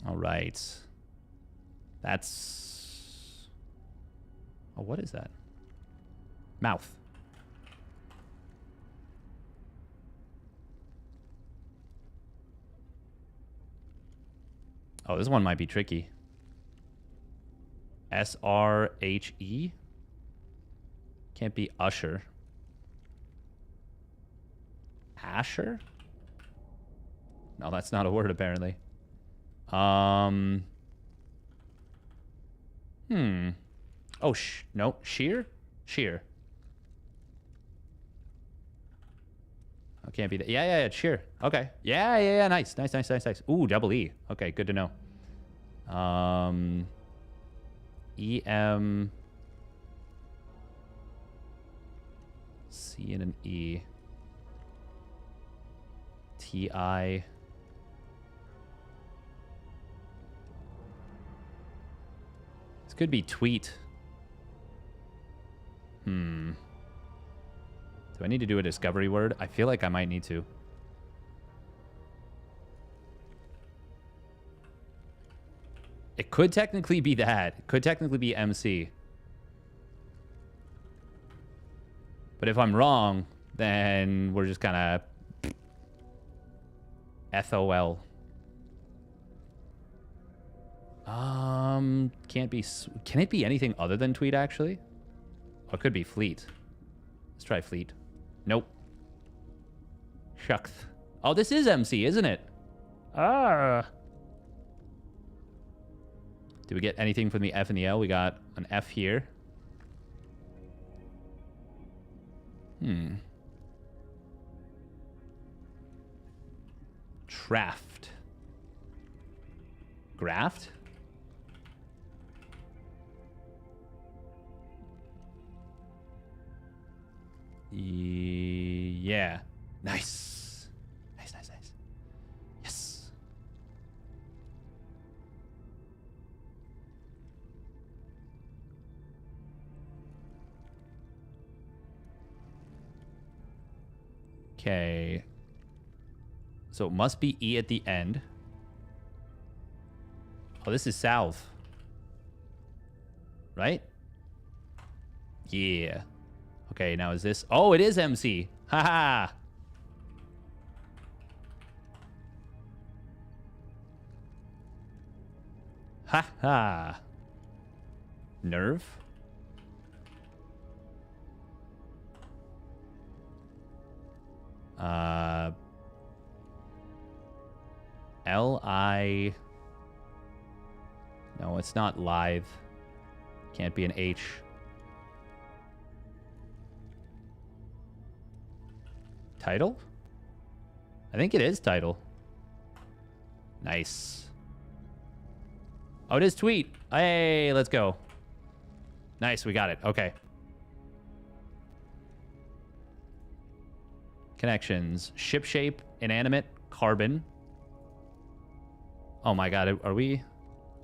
All right. That's... Oh, what is that? Mouth. Oh, this one might be tricky. S-R-H-E? Can't be Usher. Asher? No, that's not a word, apparently. Oh, no. Sheer? Sheer. Oh, can't be that. Yeah, it's sheer. Okay. Yeah. Nice. Ooh, double E. Okay, good to know. C and an E. TI. This could be tweet. Do I need to do a discovery word? I feel like I might need to. It could technically be that. It could technically be MC. But if I'm wrong, then we're just kind of SOL. Can't be. Can it be anything other than tweet, actually? Or it could be fleet. Let's try fleet. Nope. Shucks. Oh, this is MC, isn't it? Ah. Do we get anything from the F and the L? We got an F here. Traft. Graft? Yeah. Nice. Nice, nice, nice. Yes. Okay. So it must be E at the end. Oh, this is south. Right? Yeah. Okay, now is this... Oh, it is MC. Haha. Haha. Nerve? L-I... No, it's not live. Can't be an H. Title? I think it is title. Nice. Oh, it is tweet. Hey, let's go. Nice, we got it. Okay. Connections. Ship shape, inanimate, carbon. Oh my god, are we...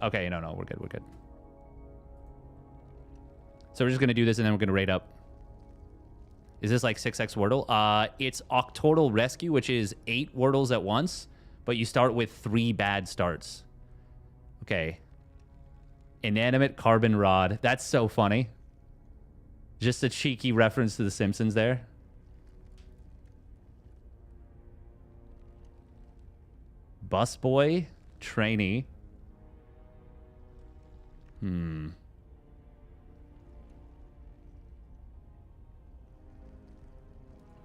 Okay, no, we're good, we're good. So we're just going to do this and then we're going to rate up. Is this like 6x Wordle? It's Octotal Rescue, which is 8 Wordles at once, but you start with 3 bad starts. Okay. Inanimate carbon rod. That's so funny. Just a cheeky reference to The Simpsons there. Busboy, trainee.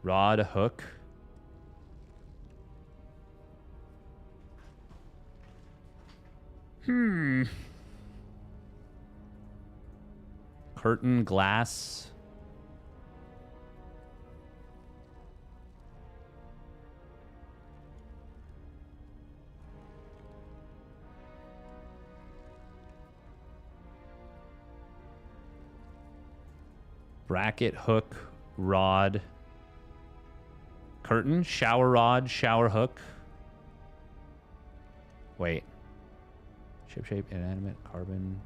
Rod, hook. Curtain, glass. Bracket, hook, rod. Curtain, shower rod, shower hook. Wait. Ship shape, inanimate, carbon,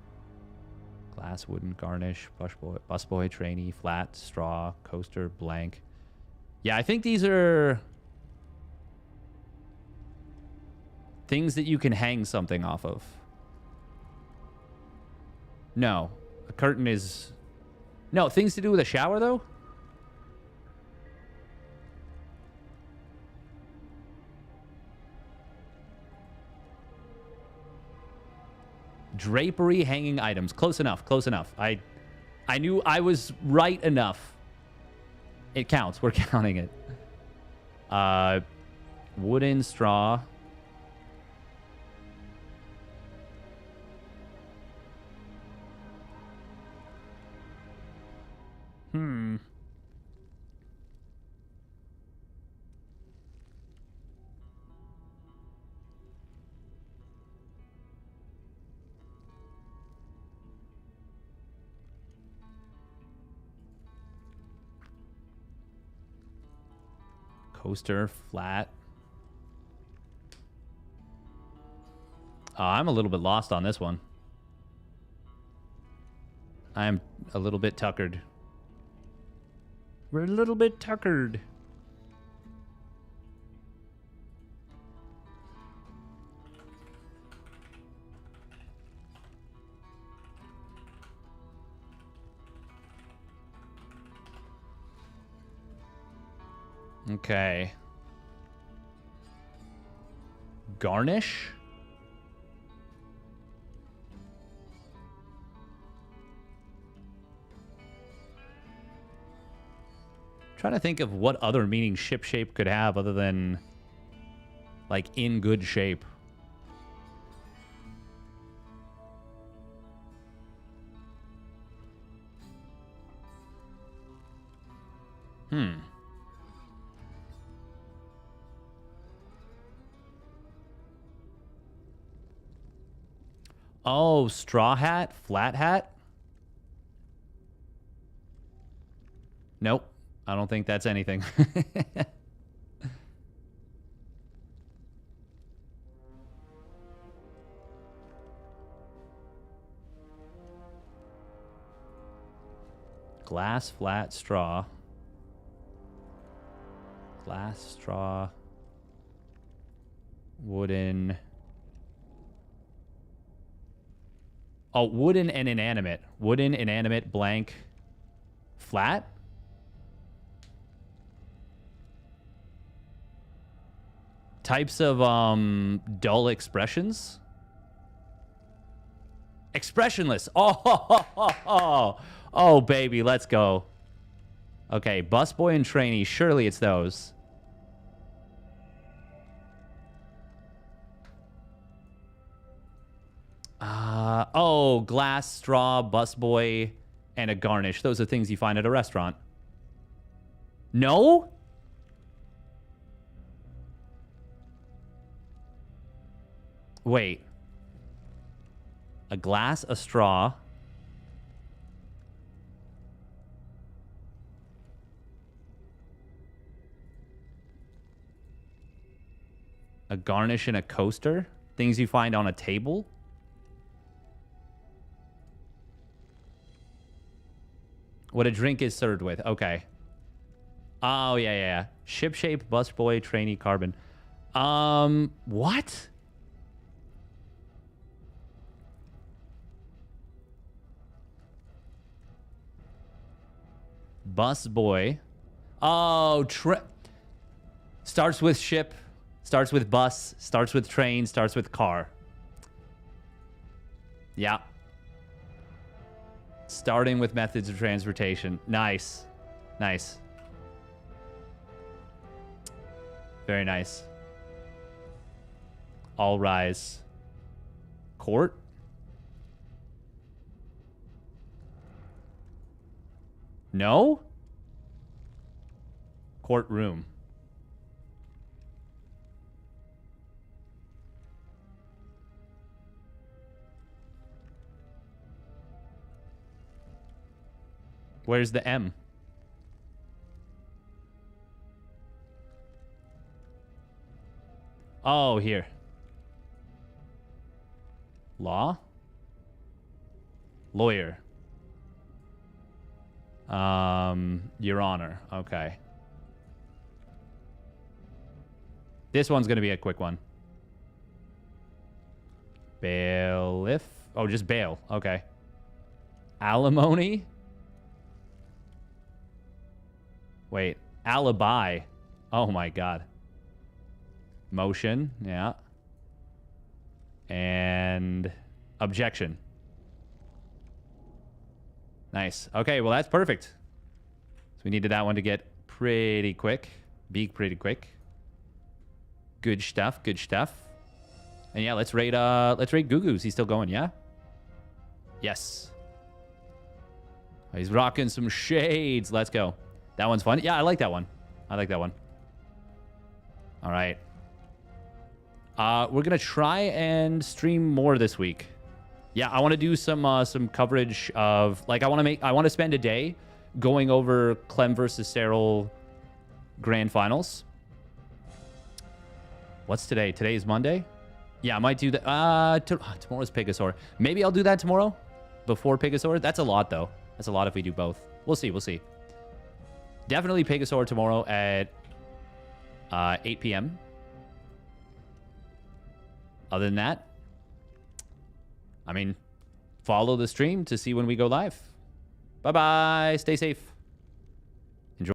glass, wooden, garnish, busboy, trainee, flat, straw, coaster, blank. Yeah, I think these are things that you can hang something off of. No. A curtain is... No, things to do with a shower, though? Drapery, hanging items. Close enough, close enough. I knew I was right enough. It counts. We're counting it. Wooden, straw. Coaster, flat. I'm a little bit lost on this one. I'm a little bit tuckered. We're a little bit tuckered. Okay. Garnish? Trying to think of what other meaning ship shape could have other than like in good shape. Oh, straw hat, flat hat? Nope. I don't think that's anything. Glass, flat, straw. Glass, straw. Wooden. Oh, wooden and inanimate. Wooden, inanimate, blank, flat? Types of dull expressions? Expressionless. Oh, baby, let's go. Okay, busboy and trainee. Surely it's those. Oh, glass, straw, busboy, and a garnish. Those are things you find at a restaurant. No? Wait. A glass, a straw. A garnish and a coaster? Things you find on a table? What a drink is served with. Okay. Oh, yeah. Ship shape, busboy, trainee, carbon. What? Busboy. Oh, starts with ship, starts with bus, starts with train, starts with car. Yeah. Starting with methods of transportation. Nice. Nice. Very nice. All rise. Court? No? Courtroom. Where's the M? Oh, here. Law? Lawyer. Your Honor. Okay. This one's going to be a quick one. Bailiff? Oh, just bail. Okay. Alimony? Wait. Alibi. Oh, my God. Motion. Yeah. And objection. Nice. Okay, well, that's perfect. So we needed that one to get pretty quick. Be pretty quick. Good stuff. Good stuff. And yeah, let's rate Gugu's. He's still going, yeah? Yes. He's rocking some shades. Let's go. That one's fun. Yeah, I like that one. I like that one. All right. We're gonna try and stream more this week. Yeah, I want to do some coverage of like I want to spend a day going over Clem versus Cyril grand finals. What's today? Today is Monday? Yeah, I might do that. Tomorrow's Pegasaur. Maybe I'll do that tomorrow before Pegasaur. That's a lot, though. That's a lot if we do both. We'll see. We'll see. Definitely Pegasaur tomorrow at 8 p.m. Other than that, I mean, follow the stream to see when we go live. Bye-bye. Stay safe.